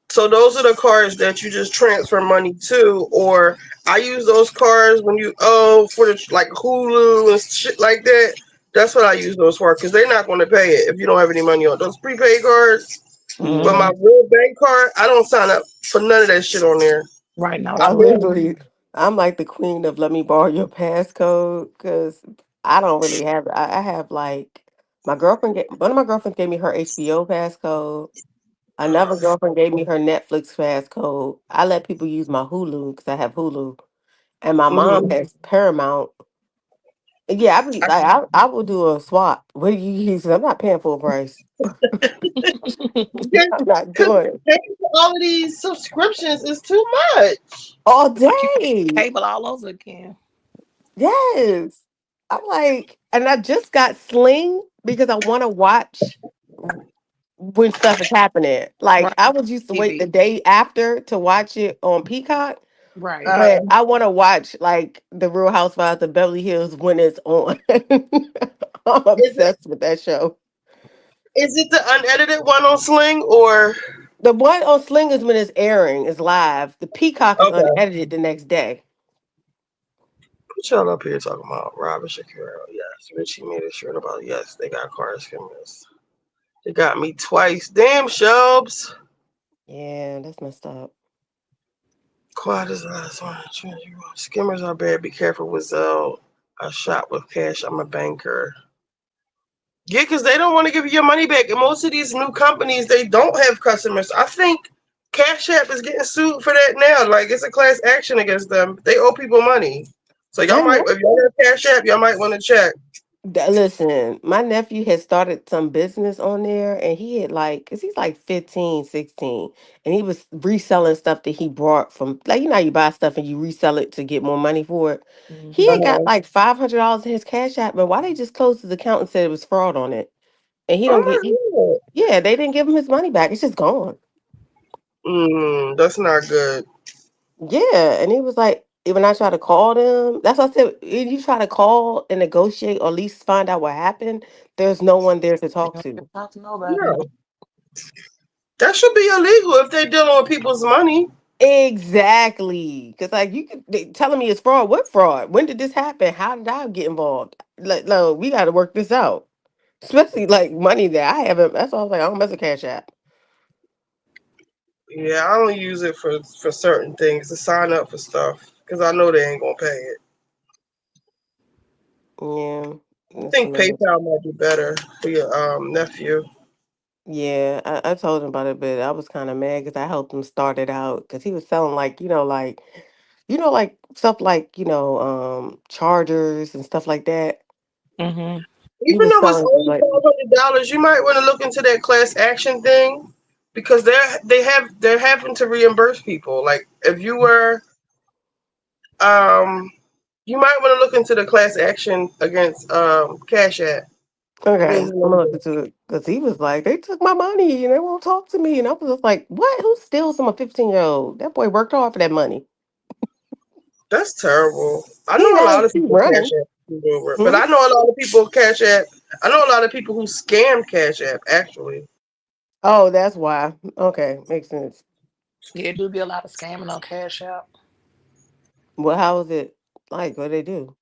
Speaker 1: So those are the cards that you just transfer money to, or I use those cards when you for the like Hulu and shit like that. That's what I use those for because they're not going to pay it if you don't have any money on those prepaid cards. But
Speaker 8: Yeah.
Speaker 1: my real bank card, I don't sign up for none of that shit on there.
Speaker 9: Right now,
Speaker 8: I
Speaker 9: too.
Speaker 8: literally, I'm like the queen of let me borrow your passcode because I don't really have. I have like one of my girlfriends gave me her HBO passcode. Another girlfriend gave me her Netflix passcode. I let people use my Hulu because I have Hulu, and my mom
Speaker 1: Mm-hmm.
Speaker 8: has Paramount. Yeah, I be like, I will do a swap. What do you use? I'm not paying full price. I'm not doing it
Speaker 1: Paying for all of these subscriptions is too much.
Speaker 8: all
Speaker 9: Like you
Speaker 8: day.
Speaker 9: cable all over again.
Speaker 8: Yes. I'm like, and I just got Sling because I want to watch when stuff is happening. Like
Speaker 9: Right.
Speaker 8: I was used to wait the
Speaker 9: TV.
Speaker 8: day after to watch it on Peacock,
Speaker 9: Right.
Speaker 8: but I want to watch like the Real Housewives of Beverly Hills when it's on. I'm
Speaker 1: Is it
Speaker 8: obsessed with that show.
Speaker 1: is it the unedited one on Sling or
Speaker 8: The one on Sling is when it's airing, is live. The Peacock is
Speaker 1: okay?
Speaker 8: unedited the next day.
Speaker 1: Put y'all up here talking about Robin Shakira. Yes, Richie made a shirt about yes, they got cars cameras. They got me twice. Damn, Shubs.
Speaker 8: Yeah, that's messed up.
Speaker 1: Quad is the last one. Skimmers are bad. Be careful with Zelle. I shop with cash. I'm a banker. Yeah, because they don't want to give you your money back. And most of these new companies, they don't have customers. I think Cash App is getting sued for that now. Like, it's a class action against them. They owe people money. So y'all
Speaker 8: I
Speaker 1: might,
Speaker 8: know.
Speaker 1: if y'all have Cash App, y'all might want to check.
Speaker 8: Listen, my nephew had started some business on there and he had like, cause he's like 15, 16, and he was reselling stuff that he brought from, like, you know, how you buy stuff and you resell it to get more money for it. He had
Speaker 9: Mm-hmm.
Speaker 8: got
Speaker 1: Uh-huh.
Speaker 8: like $500 in his cash app, but why they just closed his account and said it was fraud on it? And he don't get,
Speaker 1: Oh
Speaker 8: yeah, they didn't give him his money back. It's just gone.
Speaker 1: my god. That's not good.
Speaker 8: Yeah, and he was like, when I try to call them, that's what I said. If you try to call and negotiate or at least find out what happened, there's no one there to
Speaker 9: They
Speaker 8: talk
Speaker 9: don't
Speaker 8: to.
Speaker 9: talk to nobody.
Speaker 1: Yeah. That should be illegal if they're dealing with people's money.
Speaker 8: Exactly, because like they telling me it's fraud. What fraud? When did this happen? How did I get involved? Like, no, we got to work this out. Especially like money that I haven't. That's why I was like, I don't mess with Cash App.
Speaker 1: Yeah, I only use it for certain things to sign up for stuff because I know they ain't gonna pay it.
Speaker 8: Yeah,
Speaker 1: I
Speaker 8: that's
Speaker 1: think
Speaker 8: another.
Speaker 1: PayPal might be better for your nephew.
Speaker 8: Yeah, I told him about it, but I was kind of mad because I helped him start it out because he was selling like like stuff like chargers and stuff like that.
Speaker 9: Mm-hmm.
Speaker 8: He
Speaker 1: Even
Speaker 8: was
Speaker 1: though it's
Speaker 8: selling
Speaker 1: only
Speaker 8: like
Speaker 1: $500, you might want to look into that class action thing because they're having to reimburse people. Like if you were, um, you might want to look into the class action against Cash App. I
Speaker 8: okay,
Speaker 1: think
Speaker 8: I'm
Speaker 1: his
Speaker 8: gonna
Speaker 1: name
Speaker 8: look
Speaker 1: is.
Speaker 8: into it because he was like they took my money and they won't talk to me and I was just like what? Who steals from a 15-year-old? That boy worked hard for that money.
Speaker 1: That's terrible. I
Speaker 8: He
Speaker 1: know a
Speaker 8: knows
Speaker 1: lot of
Speaker 8: he
Speaker 1: people Cash
Speaker 8: running.
Speaker 1: App do it, but
Speaker 8: Hmm?
Speaker 1: I know a lot of people Cash App. I know a lot of people who scam Cash App actually.
Speaker 8: Oh, that's why. Okay, makes sense.
Speaker 9: Yeah, it do be a lot of scamming on Cash App.
Speaker 8: Well, how is it like? What they do?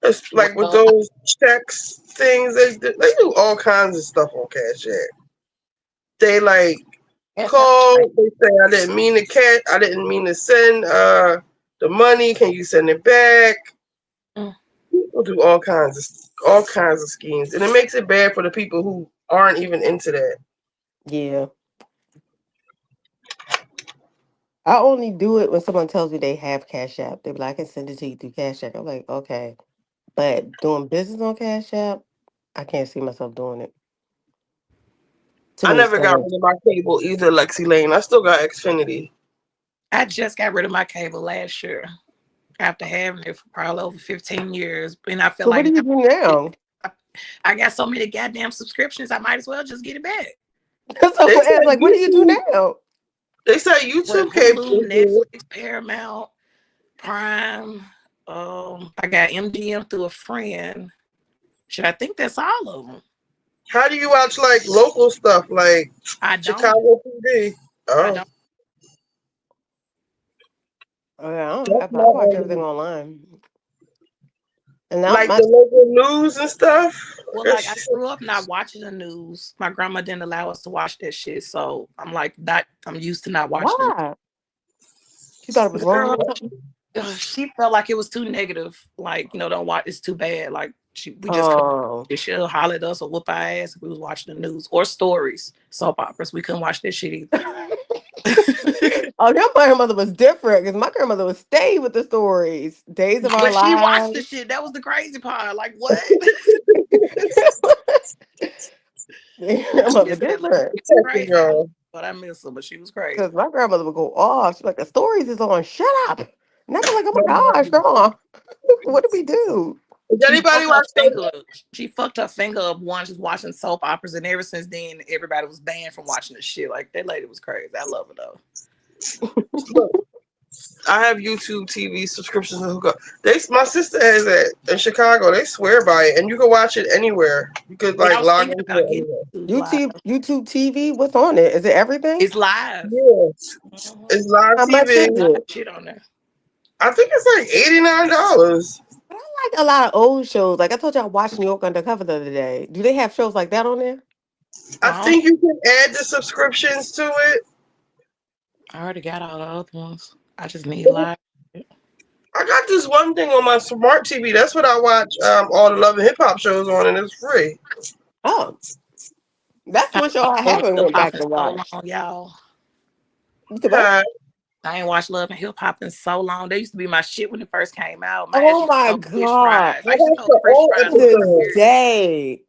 Speaker 1: It's like with
Speaker 9: Well,
Speaker 1: those checks things, they do all kinds of stuff on Cash App. They like
Speaker 9: Cash App is
Speaker 1: call,
Speaker 9: great.
Speaker 1: they say I didn't mean to send the money, can you send it back?
Speaker 9: Mm.
Speaker 1: People do all kinds of schemes. And it makes it bad for the people who aren't even into that.
Speaker 8: Yeah, I only do it when someone tells me they have Cash App. They be like, I can send it to you through Cash App. I'm like, okay. But doing business on Cash App, I can't see myself doing it. Too
Speaker 1: I
Speaker 8: many
Speaker 1: never got
Speaker 8: scams.
Speaker 1: rid of my cable either, Lexi Lane. I still got Xfinity.
Speaker 9: I just got rid of my cable last year after having it for probably over 15 years. And I feel
Speaker 8: So what do
Speaker 9: like
Speaker 8: you
Speaker 9: now
Speaker 8: do now?
Speaker 9: I got so many goddamn subscriptions, I might as well just get it back.
Speaker 8: So
Speaker 1: They
Speaker 8: I was
Speaker 1: said
Speaker 8: like, what do you do
Speaker 1: YouTube.
Speaker 8: now?
Speaker 1: They said
Speaker 9: With
Speaker 1: YouTube cable
Speaker 9: Hulu,
Speaker 1: is good.
Speaker 9: Netflix, Paramount, Prime. I got MDM through a friend. Shit, I think that's all of them.
Speaker 1: How do you watch like local stuff like
Speaker 9: I don't.
Speaker 1: Chicago PD?
Speaker 9: I
Speaker 1: Oh,
Speaker 9: don't.
Speaker 8: Oh, yeah, I don't
Speaker 1: that's
Speaker 8: have. I
Speaker 1: not
Speaker 8: watch everything online. And now
Speaker 1: like
Speaker 8: my
Speaker 1: the local news and stuff.
Speaker 9: Well,
Speaker 1: Guess
Speaker 9: like I grew up not watching the news. My grandma didn't allow us to watch that shit, so I'm like not. I'm used to not watching
Speaker 8: why? She thought it was
Speaker 9: it.
Speaker 8: wrong
Speaker 9: Girl,
Speaker 8: or something.
Speaker 9: she felt like it was too negative. Like don't watch. It's too bad. Like we just couldn't.
Speaker 8: Oh.
Speaker 9: She'll holler at us or whoop our ass if we was watching the news or stories, soap operas. We couldn't watch that shit either.
Speaker 8: Oh, your grandmother was different because my grandmother would stay with the stories. Days of Our
Speaker 9: But she watched the
Speaker 8: Lives.
Speaker 9: shit. That was the crazy part. Like what?
Speaker 8: Your grandmother
Speaker 9: Shit, that lady
Speaker 8: different.
Speaker 9: was
Speaker 1: Texas,
Speaker 9: crazy.
Speaker 1: y'all.
Speaker 9: But I miss her. But she was crazy.
Speaker 8: Because my grandmother would go off. She's like, the stories is on. Shut up. And I'd be like, oh
Speaker 1: My
Speaker 8: my gosh,
Speaker 1: mom.
Speaker 8: grandma. What did we do?
Speaker 1: Does
Speaker 9: She
Speaker 1: anybody
Speaker 9: fucked her
Speaker 1: watch
Speaker 9: finger
Speaker 1: those?
Speaker 9: up. She fucked her finger up once just watching soap operas, and ever since then, everybody was banned from watching the shit. Like that lady was crazy. I love her though.
Speaker 1: Look, I have YouTube TV subscriptions to hook up. My sister has it in Chicago. They swear by it, and you can watch it anywhere. You could
Speaker 9: Yeah, I
Speaker 1: like
Speaker 9: was
Speaker 1: log
Speaker 9: thinking
Speaker 1: into
Speaker 9: about
Speaker 1: it
Speaker 9: getting
Speaker 1: anywhere.
Speaker 9: live.
Speaker 8: YouTube TV, what's on it? Is it everything?
Speaker 9: It's live.
Speaker 1: Yes,
Speaker 9: Mhm.
Speaker 1: it's live
Speaker 8: How much
Speaker 1: TV.
Speaker 8: is
Speaker 9: Live
Speaker 8: it?
Speaker 9: shit on there.
Speaker 1: I think it's like $89.
Speaker 8: But I like a lot of old shows. Like I told you, I watched New York Undercover the other day. Do they have shows like that on there?
Speaker 1: I
Speaker 9: Well,
Speaker 1: think you can add the subscriptions to it.
Speaker 9: I already got all the other ones. I just need live.
Speaker 1: I got this one thing on my smart TV. That's what I watch all the Love and Hip Hop shows on, and it's free.
Speaker 8: Oh, that's
Speaker 9: I
Speaker 8: one show I
Speaker 9: love
Speaker 8: haven't
Speaker 9: hip
Speaker 8: went
Speaker 9: hop
Speaker 8: back
Speaker 9: in
Speaker 8: to
Speaker 9: so
Speaker 8: watch.
Speaker 9: long, y'all.
Speaker 8: You said what?
Speaker 1: Huh?
Speaker 9: I ain't watched Love and Hip Hop in so long. They used to be my shit when it first came out. My ass
Speaker 8: Oh
Speaker 9: used to
Speaker 8: my
Speaker 9: throw fish
Speaker 8: god!
Speaker 9: fries.
Speaker 1: I
Speaker 9: I used to
Speaker 1: watched
Speaker 9: throw
Speaker 1: the
Speaker 9: fish
Speaker 1: old
Speaker 9: fries
Speaker 8: To
Speaker 9: for
Speaker 8: this
Speaker 1: episodes.
Speaker 9: years.
Speaker 8: day,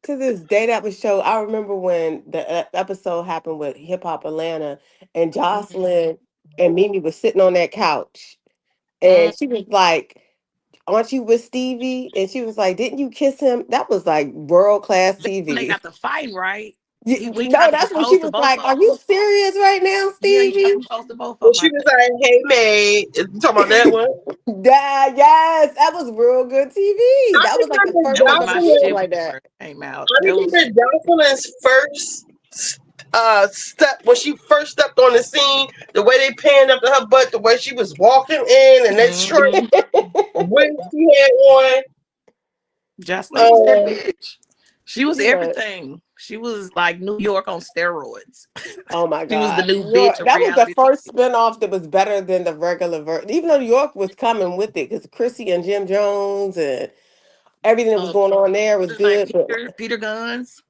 Speaker 8: that was show. I remember when the episode happened with Hip Hop Atlanta, and Jocelyn and Mimi was sitting on that couch,
Speaker 9: Mm.
Speaker 8: and she was like, "Aren't you with Stevie?" And she was like, "Didn't you kiss him?" That was like world class
Speaker 9: That's when they
Speaker 8: TV.
Speaker 9: got the fighting, right? We
Speaker 8: No,
Speaker 9: tried to
Speaker 8: that's when she
Speaker 9: propose to
Speaker 8: was
Speaker 9: both
Speaker 8: like,
Speaker 9: of
Speaker 8: "Are you
Speaker 9: them.
Speaker 8: serious right now,
Speaker 9: Yeah, he tried to
Speaker 8: Stevie?"
Speaker 9: propose to both
Speaker 1: When
Speaker 9: of them,
Speaker 1: she
Speaker 9: I
Speaker 1: was
Speaker 9: think.
Speaker 1: like, "Hey, mate," you talking about that one?
Speaker 8: Yeah, yes, that was real good TV.
Speaker 1: I
Speaker 8: That was like the
Speaker 1: remember
Speaker 8: first
Speaker 9: That was
Speaker 8: time I
Speaker 9: my
Speaker 8: ever seen something
Speaker 1: Jocelyn.
Speaker 9: shit when
Speaker 8: like
Speaker 9: it
Speaker 8: that.
Speaker 9: first came out.
Speaker 1: I
Speaker 9: That was
Speaker 1: remember Jocelyn's first step when she first stepped on the scene. The way they panned up to her butt, the way she was walking in, and that short
Speaker 9: mm-hmm.
Speaker 1: wig she had on.
Speaker 9: Jocelyn was that
Speaker 1: Um,
Speaker 9: bitch. She was
Speaker 8: Yeah.
Speaker 9: everything. She was like New York on steroids.
Speaker 8: Oh my
Speaker 9: She was the
Speaker 8: God.
Speaker 9: new
Speaker 8: New
Speaker 9: bitch
Speaker 8: York,
Speaker 9: of
Speaker 8: that was the
Speaker 9: reality
Speaker 8: first
Speaker 9: TV.
Speaker 8: spinoff that was better than the regular version. Even though New York was coming with it, because Chrissy and Jim Jones and everything that was
Speaker 9: Uh,
Speaker 8: going on there was
Speaker 9: what's his name?
Speaker 8: good. But
Speaker 9: Peter Guns.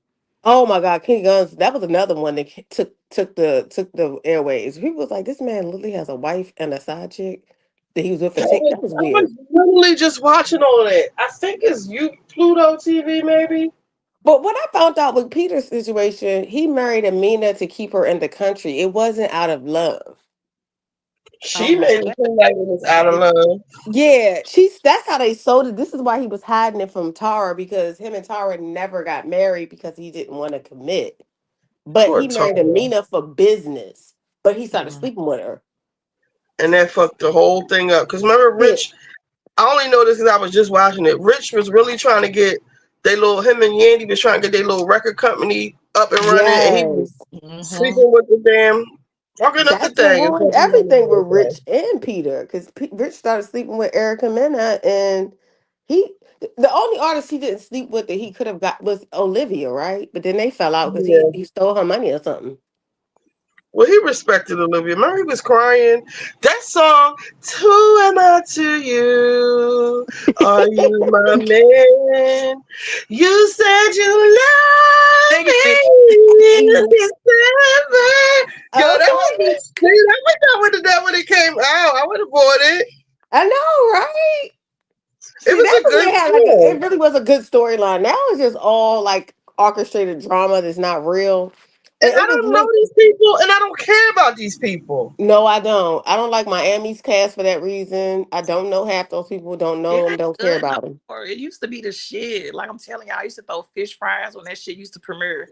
Speaker 8: oh my God, King Guns, that was another one that took the airways. People was like, this man literally has a wife and a side chick that he was with for That was
Speaker 1: I was
Speaker 8: weird.
Speaker 1: literally just watching all that. I think it's you Pluto TV, maybe.
Speaker 8: But what I found out with Peter's situation, he married Amina to keep her in the country. It wasn't out of love.
Speaker 1: She
Speaker 9: Oh,
Speaker 1: made it
Speaker 9: what?
Speaker 1: seem like it was out of
Speaker 9: It-
Speaker 1: love.
Speaker 8: Yeah, that's how they sold it. This is why he was hiding it from Tara because him and Tara never got married because he didn't want to commit. But
Speaker 1: Poor
Speaker 8: he
Speaker 1: Tara.
Speaker 8: married Amina for business. But he started
Speaker 9: mm,
Speaker 8: sleeping with her.
Speaker 1: And that fucked the whole thing up. Because remember,
Speaker 8: Yeah.
Speaker 1: Rich, I only know this because I was just watching it. Rich was really trying to get him and Yandy was trying to get their little record company up and running, and he was
Speaker 8: Yes.
Speaker 9: mhm.
Speaker 1: sleeping with the damn, fucking up the
Speaker 8: That's what
Speaker 1: thing. And
Speaker 8: ruined
Speaker 1: fucking money
Speaker 8: everything
Speaker 1: all
Speaker 8: with
Speaker 1: the time.
Speaker 8: Rich and Peter because Rich started sleeping with Erica Mena and he the only artist he didn't sleep with that he could have got was Olivia, right? But then they fell out because he,
Speaker 1: Yeah.
Speaker 8: he stole her money or something.
Speaker 1: Well, he respected Olivia. Mary was crying. That song, "Who Am I to You? Are you my man? You said you love
Speaker 9: Sing it, bitch.
Speaker 1: me in December." Yo, that
Speaker 8: Okay.
Speaker 1: was that when it came out. I would have bought it.
Speaker 8: I know, right?
Speaker 1: It
Speaker 8: See,
Speaker 1: was
Speaker 8: that
Speaker 1: a
Speaker 8: was
Speaker 1: good
Speaker 8: they had like it
Speaker 1: song.
Speaker 8: really was a good storyline. Now it's just all like orchestrated drama that's not real.
Speaker 1: And
Speaker 8: And
Speaker 1: I
Speaker 8: it was
Speaker 1: don't know
Speaker 8: lit.
Speaker 1: these people, and I don't care about these people.
Speaker 8: No, I don't. I don't like Miami's cast for that reason. I don't know half those people. Don't know
Speaker 9: It
Speaker 8: them.
Speaker 9: ain't
Speaker 8: Don't care
Speaker 9: good no
Speaker 8: about them.
Speaker 9: more. It used to be the shit. Like I'm telling y'all, I used to throw fish fries when that shit used to premiere.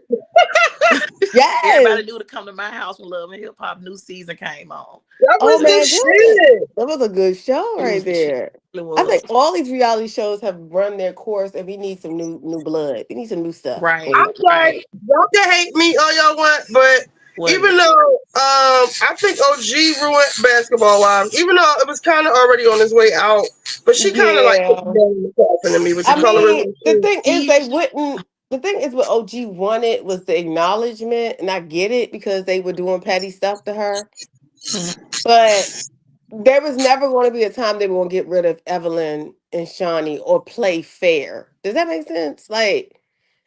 Speaker 9: Everybody
Speaker 8: Yes.
Speaker 9: knew to come to my house when Love and Hip Hop new season came on.
Speaker 1: That
Speaker 8: Oh
Speaker 1: was the
Speaker 8: man,
Speaker 1: shit.
Speaker 8: that was a good show
Speaker 9: It
Speaker 8: right
Speaker 9: was the shit.
Speaker 8: there.
Speaker 9: It
Speaker 8: I
Speaker 9: was.
Speaker 8: think all these reality shows have run their course, and we need some new blood. We need some new stuff.
Speaker 9: Right,
Speaker 1: I'm like,
Speaker 9: right.
Speaker 1: y'all can hate me all y'all want, but
Speaker 9: What?
Speaker 1: even though I think OG ruined Basketball Wives, even though it was kind of already on its way out, but she kind of like put
Speaker 8: Yeah.
Speaker 1: the ball in the coffin to me with the
Speaker 8: I mean,
Speaker 1: colorism
Speaker 8: the
Speaker 1: shit.
Speaker 8: thing is,
Speaker 9: She,
Speaker 8: they wouldn't. The thing is, what OG wanted was the acknowledgement, and I get it because they were doing petty stuff to her. But there was never going to be a time they were going to get rid of Evelyn and Shawnee or play fair. Does that make sense? Like,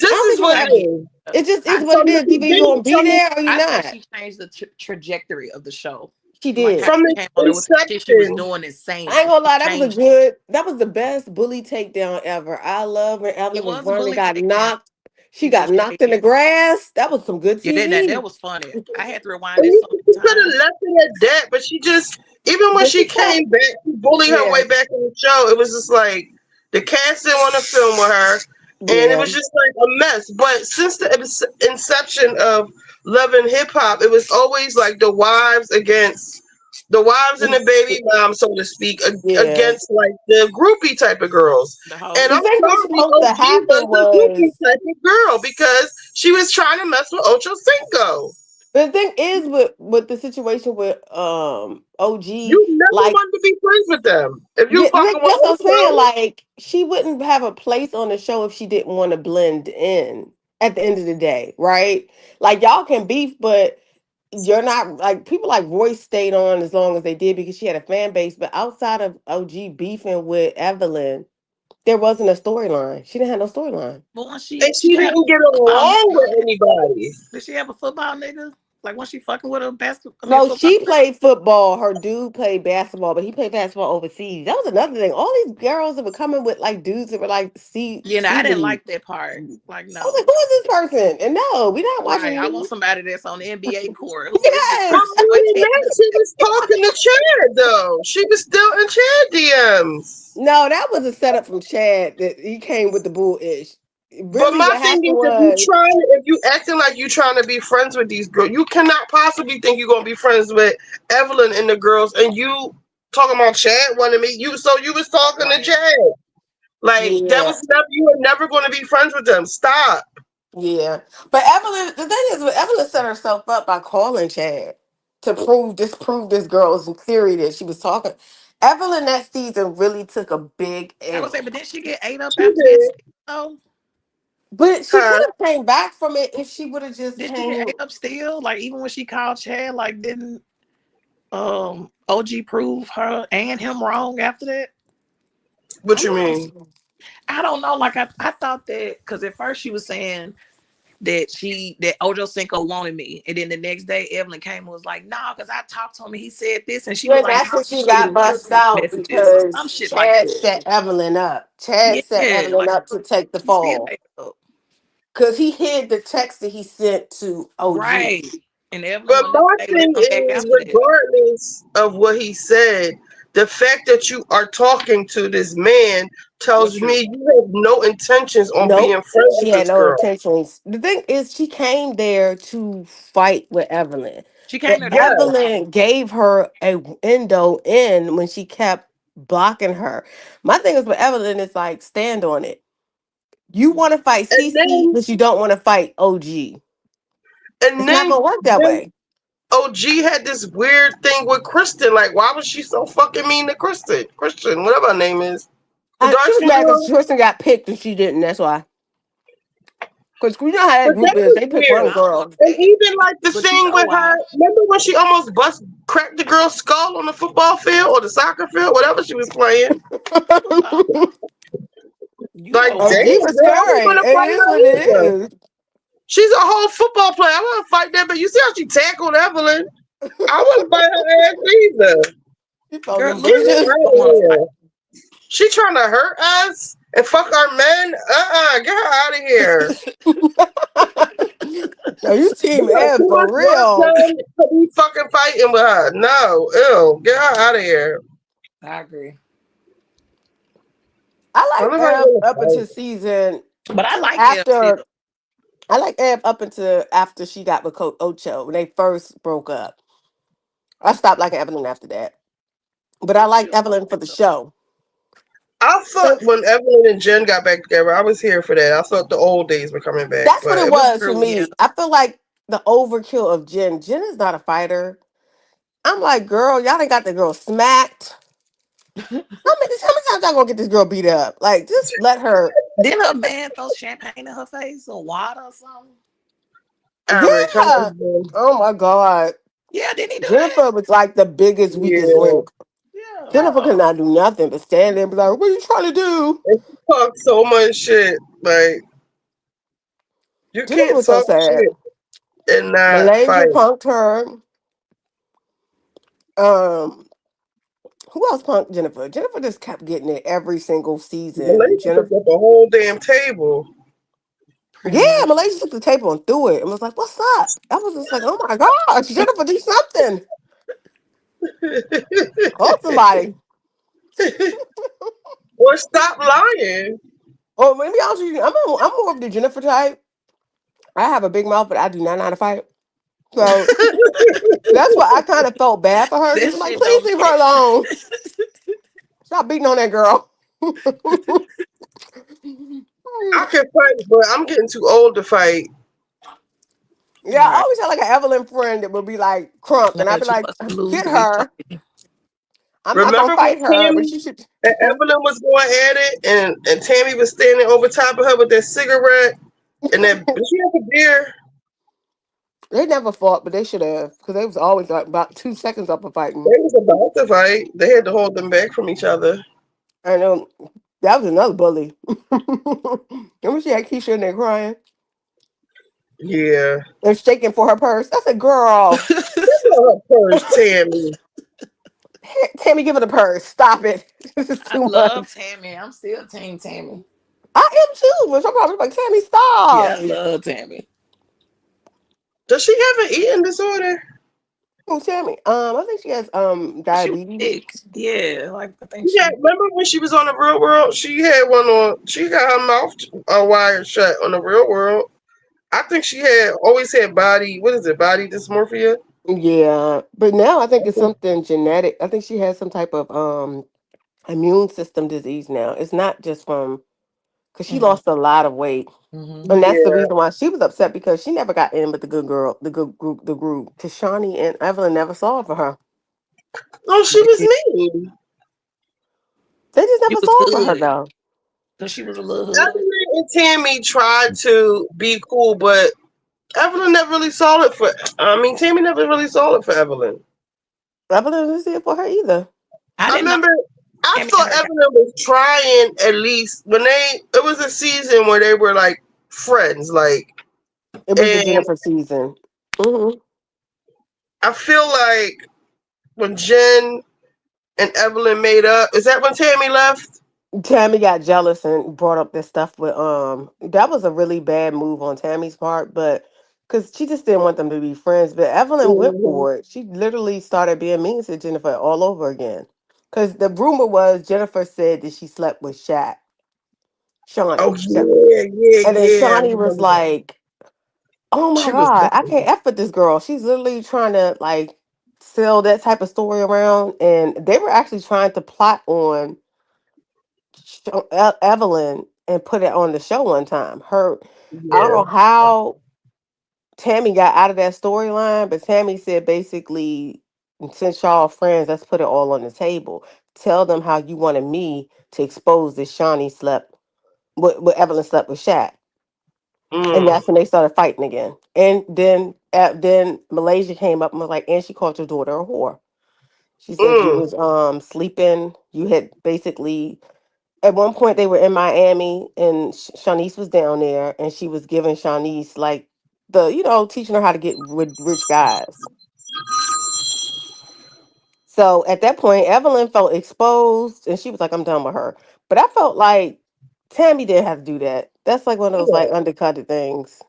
Speaker 8: I
Speaker 1: This
Speaker 8: don't
Speaker 1: is
Speaker 8: think
Speaker 1: what
Speaker 8: it
Speaker 9: I
Speaker 8: was.
Speaker 9: get.
Speaker 1: happened.
Speaker 8: It just is
Speaker 9: I
Speaker 8: what it
Speaker 1: From the
Speaker 8: is. Either you're
Speaker 1: beginning,
Speaker 8: going to be there or you're
Speaker 9: I say
Speaker 8: not.
Speaker 9: she changed the trajectory of the show.
Speaker 8: She
Speaker 9: Like how
Speaker 8: did.
Speaker 1: from
Speaker 9: she
Speaker 1: its
Speaker 9: came on there with the shit she was
Speaker 1: inception.
Speaker 9: doing and saying.
Speaker 8: I ain't gonna
Speaker 9: She
Speaker 8: lie,
Speaker 9: changed.
Speaker 8: that was the best bully takedown ever. I love when
Speaker 9: It
Speaker 8: Evelyn was
Speaker 9: was a
Speaker 8: running and
Speaker 9: bully
Speaker 8: got
Speaker 9: takedown.
Speaker 8: knocked. She
Speaker 9: She did.
Speaker 8: got
Speaker 9: She
Speaker 8: knocked in
Speaker 9: did.
Speaker 8: the grass. That was some good
Speaker 9: Yeah, that
Speaker 8: TV.
Speaker 9: was funny. I had to rewind
Speaker 1: And
Speaker 9: that so
Speaker 1: she
Speaker 9: many
Speaker 1: could have
Speaker 9: times.
Speaker 1: left it at that, but she just, even when
Speaker 8: But
Speaker 1: she
Speaker 8: she kept,
Speaker 1: came back, she bullied her
Speaker 8: yeah,
Speaker 1: way back in the show. It was just like the cast didn't want to film with her, and it
Speaker 8: yeah.
Speaker 1: was just like a mess. But since the inception of Love and Hip Hop, it was always like the wives and the baby mom, so to speak,
Speaker 8: Yeah.
Speaker 1: against like the groupie type of girls.
Speaker 9: The whole
Speaker 1: And
Speaker 8: The
Speaker 1: I'm
Speaker 8: thing was
Speaker 1: sorry,
Speaker 8: supposed to
Speaker 1: OG was
Speaker 8: happen
Speaker 1: the
Speaker 8: was
Speaker 1: groupie type of girl because she was trying to mess with Ocho Cinco.
Speaker 8: the thing is with the situation with OG,
Speaker 1: You never
Speaker 8: like
Speaker 1: wanted to be friends with them. If you
Speaker 8: yeah,
Speaker 1: fucking with
Speaker 8: that's what I'm saying.
Speaker 1: Ocho,
Speaker 8: Like she wouldn't have a place on the show if she didn't want to blend in at the end of the day, right? Like y'all can beef, but you're not like people like Royce stayed on as long as they did because she had a fan base. But outside of OG beefing with Evelyn, there wasn't a storyline. She didn't have no storyline.
Speaker 9: but once
Speaker 1: and
Speaker 9: she
Speaker 1: she
Speaker 9: had
Speaker 1: didn't get
Speaker 9: a football
Speaker 1: along with
Speaker 9: nigga,
Speaker 1: anybody.
Speaker 9: did she have a football nigga? Like once she fucking with a
Speaker 8: No,
Speaker 9: football
Speaker 8: she
Speaker 9: player?
Speaker 8: played football. Her dude played basketball, but he played basketball overseas. That was another thing. All these girls that were coming with like dudes that were like
Speaker 9: Yeah, no,
Speaker 8: sea
Speaker 9: I didn't
Speaker 8: league.
Speaker 9: like that part. Like
Speaker 8: I was like,
Speaker 9: no.
Speaker 8: who is this person? And no, we're not
Speaker 9: Right.
Speaker 8: watching
Speaker 9: I want
Speaker 8: you.
Speaker 9: somebody that's on the NBA court. Who is this
Speaker 1: Not
Speaker 8: Yes.
Speaker 9: person? What
Speaker 1: only
Speaker 9: team
Speaker 1: that, she was talking to Chad though. She was still in Chad DMs.
Speaker 8: No, that was a setup from Chad that he came with the bull ish.
Speaker 1: But
Speaker 8: Really,
Speaker 1: my
Speaker 8: what
Speaker 1: thing
Speaker 8: happened
Speaker 1: is,
Speaker 8: was
Speaker 1: if you acting like you trying to be friends with these girls, you cannot possibly think you're gonna be friends with Evelyn and the girls, and you talking about Chad wanting me. So you was talking to
Speaker 9: right.
Speaker 1: Chad. Like that
Speaker 8: yeah.
Speaker 1: was never, you were never going to be friends with them. Stop.
Speaker 8: Yeah, but Evelyn, the thing is, Evelyn set herself up by calling Chad to disprove this girl's theory that she was talking. Evelyn that season really took a big
Speaker 9: I would say,
Speaker 8: L,
Speaker 9: but then she get ate up
Speaker 1: She
Speaker 9: after that.
Speaker 1: did.
Speaker 9: Oh,
Speaker 8: but she could
Speaker 1: Huh?
Speaker 8: have came back from it if she would have just
Speaker 9: did she get
Speaker 8: came.
Speaker 9: ate up still? Like even when she called Chad, like didn't OG prove her and him wrong after that?
Speaker 1: What
Speaker 8: I'm
Speaker 1: you
Speaker 8: not.
Speaker 1: mean?
Speaker 9: I don't know. Like I thought that because at first she was saying that Ojo Cinco wanted me, and then the next day Evelyn came and was like, "Nah," because I talked to him and he said this, and she was
Speaker 8: When
Speaker 9: like,
Speaker 8: that's
Speaker 9: "Nah,
Speaker 8: when she
Speaker 9: she
Speaker 8: got
Speaker 9: was real
Speaker 8: bust
Speaker 9: text
Speaker 8: out
Speaker 9: messages or some
Speaker 8: because
Speaker 9: shit like
Speaker 8: Chad
Speaker 9: that."
Speaker 8: set Evelyn up. Chad set
Speaker 9: Yeah,
Speaker 8: Evelyn
Speaker 9: like
Speaker 8: up to take the
Speaker 9: she still
Speaker 8: fall
Speaker 9: ate up.
Speaker 8: because he hid the text that he sent to OG.
Speaker 9: Right, and Evelyn
Speaker 1: But
Speaker 9: will never
Speaker 1: my
Speaker 9: able to
Speaker 1: thing
Speaker 9: come back
Speaker 1: is,
Speaker 9: after that.
Speaker 1: regardless of what he said, the fact that you are talking to this man
Speaker 9: What's
Speaker 1: tells
Speaker 9: true?
Speaker 1: me you have no intentions on being
Speaker 8: Nope.
Speaker 1: friends
Speaker 8: She
Speaker 1: with
Speaker 8: had
Speaker 1: this
Speaker 8: no
Speaker 1: girl.
Speaker 8: intentions. The thing is, she came there to fight with Evelyn.
Speaker 9: She
Speaker 8: But
Speaker 9: came there to
Speaker 1: Yeah.
Speaker 9: have fun.
Speaker 8: Evelyn gave her a window in when she kept blocking her. My thing is with Evelyn is like, stand on it. You want to fight
Speaker 1: And
Speaker 8: CC, but you don't want to fight OG.
Speaker 1: and
Speaker 8: It's not
Speaker 1: then
Speaker 8: going to work that
Speaker 1: then
Speaker 8: way.
Speaker 1: OG had this weird thing with Kristen. Like, why was she so fucking mean to Kristen? Christian, whatever her name is. The dark
Speaker 8: She was
Speaker 1: skinned
Speaker 8: mad because
Speaker 1: girl?
Speaker 8: Tristan got picked and she didn't. That's why. Because you know how that
Speaker 1: But
Speaker 8: group
Speaker 1: that
Speaker 8: is.
Speaker 1: was
Speaker 8: They pick
Speaker 1: weird.
Speaker 8: one
Speaker 9: I don't know
Speaker 8: girl.
Speaker 1: And
Speaker 9: that,
Speaker 1: even like the
Speaker 9: but you
Speaker 1: thing
Speaker 9: know
Speaker 1: with her,
Speaker 9: why?
Speaker 1: remember when she almost cracked the girl's skull on the football field or the soccer field, whatever she was playing?
Speaker 9: Uh, you
Speaker 1: Like,
Speaker 9: know
Speaker 8: OG
Speaker 9: why?
Speaker 1: damn,
Speaker 8: was
Speaker 1: girl, I was
Speaker 8: scary.
Speaker 1: gonna
Speaker 8: It
Speaker 1: fight
Speaker 8: is
Speaker 1: her
Speaker 8: what it
Speaker 1: either.
Speaker 8: is.
Speaker 1: She's a whole football player. I wouldn't fight that, but you see how she tackled Evelyn? I wouldn't fight her ass either.
Speaker 8: She felt
Speaker 9: Girl,
Speaker 8: them
Speaker 1: Get
Speaker 9: look,
Speaker 1: her
Speaker 8: bushes.
Speaker 9: you
Speaker 1: out
Speaker 9: don't
Speaker 1: of
Speaker 9: want to fight.
Speaker 1: here. She trying to hurt us and fuck our men? Get her out of here.
Speaker 8: No, you
Speaker 1: We
Speaker 8: team
Speaker 1: got
Speaker 8: Ed
Speaker 1: too much
Speaker 8: for
Speaker 1: work
Speaker 8: real.
Speaker 1: done to be fucking fighting with her. No, ew, get her out of here.
Speaker 9: I agree,
Speaker 8: I
Speaker 1: Don't
Speaker 8: like
Speaker 1: nobody
Speaker 8: Ev
Speaker 1: want to
Speaker 8: up until
Speaker 1: fight.
Speaker 8: season
Speaker 9: but I like Ev still.
Speaker 8: after I like Ev up until after she got with Coach Ocho when they first broke up. I stopped liking Evelyn after that. But I like Evelyn for the show.
Speaker 1: I thought when Evelyn and Jen got back together, I was here for that. I thought the old days were coming back,
Speaker 8: That's what
Speaker 1: but
Speaker 8: it
Speaker 1: it was
Speaker 8: was for
Speaker 1: true.
Speaker 8: me. I feel like the overkill of Jen. Jen is not a fighter. I'm like, girl, y'all done got the girl smacked. How many times y'all gonna get this girl beat up? Like, just let her.
Speaker 9: Didn't her man throw champagne in her face or water or something?
Speaker 1: Eric, her
Speaker 8: Yeah.
Speaker 1: husband.
Speaker 8: Oh my God.
Speaker 9: Yeah, didn't he do that?
Speaker 8: Jennifer was like the biggest, weakest
Speaker 1: Yeah.
Speaker 8: link.
Speaker 9: Yeah.
Speaker 8: Jennifer could not do nothing but stand there and be like, what are you trying to do?
Speaker 1: And she talked so much shit. Like, you
Speaker 8: Jennifer
Speaker 1: can't
Speaker 8: was so
Speaker 1: talk
Speaker 8: sad.
Speaker 1: shit and not
Speaker 8: Malaysia
Speaker 1: fight.
Speaker 8: punked her. Um, who else punked Jennifer? Jennifer just kept getting it every single season.
Speaker 1: Malaysia
Speaker 8: Jennifer,
Speaker 1: took up a whole damn table.
Speaker 9: Pretty
Speaker 8: yeah,
Speaker 9: much.
Speaker 8: Malaysia took the table and threw it and was like, "What's up?" I was just like, "Oh my gosh, Jennifer, do something! Call somebody."
Speaker 1: Or stop lying.
Speaker 8: Or maybe I'll you. I'm more of the Jennifer type. I have a big mouth, but I do not know how to fight. So that's why I kind of felt bad for her.
Speaker 9: That
Speaker 8: Because I'm like,
Speaker 9: shit
Speaker 8: please
Speaker 9: don't
Speaker 8: leave
Speaker 9: scare.
Speaker 8: her alone. Stop beating on that girl.
Speaker 1: I can fight, but I'm getting too old to fight.
Speaker 8: Yeah, I
Speaker 9: Right.
Speaker 8: always had like an Evelyn friend that would be like crunk, and I'd be
Speaker 9: That you
Speaker 8: like,
Speaker 9: must lose
Speaker 8: get
Speaker 9: to be
Speaker 8: her.
Speaker 9: funny.
Speaker 8: I'm not gonna
Speaker 1: Remember when
Speaker 8: fight her, but
Speaker 1: Tammy
Speaker 8: she should.
Speaker 1: and Evelyn was going at it, and Tammy was standing over top of her with that cigarette, and then she had a beer.
Speaker 8: They never fought, but they should have, because they was always like about 2 seconds up of fighting.
Speaker 1: They was about to fight. They had to hold them back from each other.
Speaker 8: I know that was another bully. Remember she had Keisha in there crying
Speaker 1: Yeah.
Speaker 8: and shaking for her purse. I said, "Girl,
Speaker 1: Her purse, Tammy.
Speaker 8: Tammy, give her the purse. Stop it. This is
Speaker 9: I
Speaker 8: too
Speaker 9: love
Speaker 8: much."
Speaker 9: Tammy. I'm still Team Tammy.
Speaker 8: I am too. But I'm probably like, Tammy,
Speaker 9: Yeah,
Speaker 8: stop.
Speaker 9: I love Tammy.
Speaker 1: Does she have an eating disorder?
Speaker 8: Oh, Tammy. I think she has
Speaker 9: She was
Speaker 8: diabetes.
Speaker 9: sick. Yeah, like I think
Speaker 1: Yeah,
Speaker 9: she.
Speaker 1: remember when she was on the Real World? She had one on. She got her mouth wired shut on the Real World. I think she had always had body. What is it? Body dysmorphia.
Speaker 8: Yeah, but now I think it's something genetic. I think she has some type of immune system disease now. It's not just from because she
Speaker 9: Mm-hmm.
Speaker 8: lost a lot of weight, and that's the
Speaker 1: Yeah.
Speaker 8: reason why she was upset because she never got in with the good girl, the good group, the group. Tashani and Evelyn never saw it for her.
Speaker 1: Oh, she was mean.
Speaker 8: They just
Speaker 9: She
Speaker 8: never
Speaker 9: was
Speaker 8: saw it for her
Speaker 9: hood.
Speaker 8: though.
Speaker 9: Cause she was a little hood.
Speaker 1: Evelyn and Tammy tried to be cool, but Evelyn never really saw it for. I mean, Tammy never really saw it for Evelyn.
Speaker 8: Evelyn didn't see it for her either.
Speaker 9: I
Speaker 1: I
Speaker 9: didn't know
Speaker 1: remember. I
Speaker 9: Tammy and
Speaker 1: thought
Speaker 9: her got
Speaker 1: Evelyn was trying at least when they. It was a season where they were like friends, like,
Speaker 8: It was the
Speaker 1: and
Speaker 8: Jennifer season. Hmm.
Speaker 1: I feel like when Jen and Evelyn made up, is that when Tammy left?
Speaker 8: Tammy got jealous and brought up this stuff with that was a really bad move on Tammy's part, but because she just didn't want them to be friends. But Evelyn went
Speaker 1: Hmm.
Speaker 8: for it. She literally started being mean to Jennifer all over again. Because the rumor was Jennifer said that she slept with
Speaker 1: Oh
Speaker 8: Shawnee.
Speaker 1: yeah, yeah,
Speaker 8: And then
Speaker 1: yeah. I
Speaker 8: Shawnee was
Speaker 1: remember that.
Speaker 8: like, "Oh my
Speaker 9: she was
Speaker 8: God, I
Speaker 9: definitely
Speaker 8: can't F with this girl. She's literally trying to like sell that type of story around." And they were actually trying to plot on Evelyn and put it on the show one time. I don't
Speaker 1: Yeah.
Speaker 8: know how Tammy got out of that storyline, but Tammy said basically, since y'all friends, let's put it all on the table. Tell them how you wanted me to expose that Shawnee slept with Evelyn slept with Shaq. And
Speaker 1: Mm,
Speaker 8: that's when they started fighting again. And then Malaysia came up and was like, and she called your daughter a whore. She said you
Speaker 1: mm.
Speaker 8: was sleeping. You had basically at one point they were in Miami and Shanice was down there and she was giving Shanice like teaching her how to get with rich guys. So at that point, Evelyn felt exposed and she was like, I'm done with her. But I felt like Tammy didn't have to do that. That's like one of those like
Speaker 1: Yeah.
Speaker 8: undercutted things.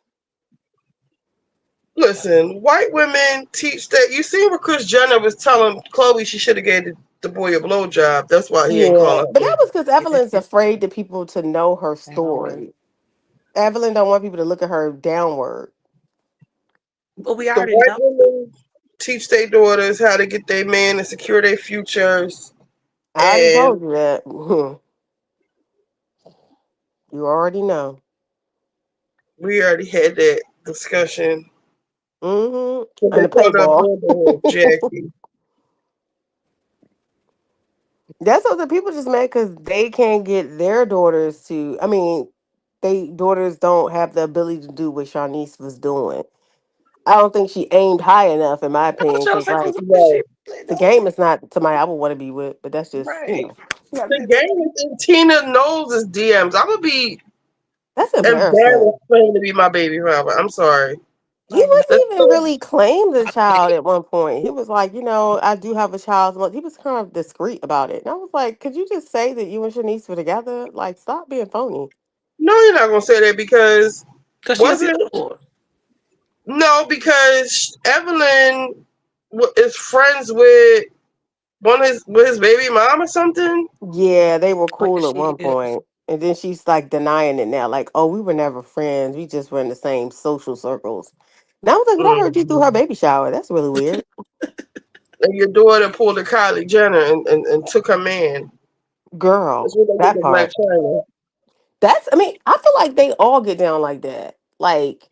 Speaker 1: Listen, white women teach that. You see what Chris Jenner was telling Chloe she should have gave the boy a blowjob. That's why he ain't
Speaker 8: Yeah.
Speaker 1: calling
Speaker 8: But
Speaker 1: her.
Speaker 8: that was because Evelyn's afraid that people to know her
Speaker 9: Alan.
Speaker 8: story. Evelyn don't want people to look at her downward.
Speaker 9: But we
Speaker 1: The
Speaker 9: already
Speaker 1: white
Speaker 9: know.
Speaker 1: women teach their daughters how to get their man and secure their futures.
Speaker 8: I already
Speaker 1: And
Speaker 8: told you that. You already know.
Speaker 1: we already had that discussion. So
Speaker 8: And
Speaker 1: they
Speaker 8: the
Speaker 1: called her
Speaker 8: paintball.
Speaker 1: Bumble Jackie.
Speaker 8: That's what the people just mad because they can't get their daughters to. I mean, they daughters don't have the ability to do what Shanice was doing. I don't think she aimed high enough, in my opinion,
Speaker 9: Ojo
Speaker 8: because
Speaker 9: Cinco
Speaker 8: like
Speaker 9: was on
Speaker 1: Right.
Speaker 9: shit.
Speaker 8: the game is not somebody I would want to be with. But that's just
Speaker 9: Right.
Speaker 1: The game is in Tina Knowles' DMs. I would be
Speaker 8: that's embarrassing.
Speaker 1: embarrassed for him to be my baby father. I'm sorry.
Speaker 8: He wasn't
Speaker 1: That's
Speaker 8: even
Speaker 1: so,
Speaker 8: really claimed the child at one point. He was like, I do have a child. He was kind of discreet about it. And I was like, could you just say that you and Shanice were together? Like, stop being phony.
Speaker 1: no, you're not gonna say that because
Speaker 9: Because she a
Speaker 1: wasn't
Speaker 9: PS4.
Speaker 1: no because Evelyn is friends with with his baby mom or something.
Speaker 8: Yeah, they were
Speaker 9: Oh, yeah,
Speaker 8: cool at
Speaker 9: she
Speaker 8: one
Speaker 9: is.
Speaker 8: point. And then she's like denying it now. Like, oh, we were never friends. We just were in the same social circles. And I was like, but I heard you through her
Speaker 1: Mhm.
Speaker 8: baby shower. That's really weird.
Speaker 1: And your daughter pulled a Kylie Jenner and took her man.
Speaker 8: Girl,
Speaker 1: That's what they did
Speaker 8: that
Speaker 1: to Black
Speaker 8: part.
Speaker 1: China.
Speaker 8: I mean, I feel like they all get down like that. Like,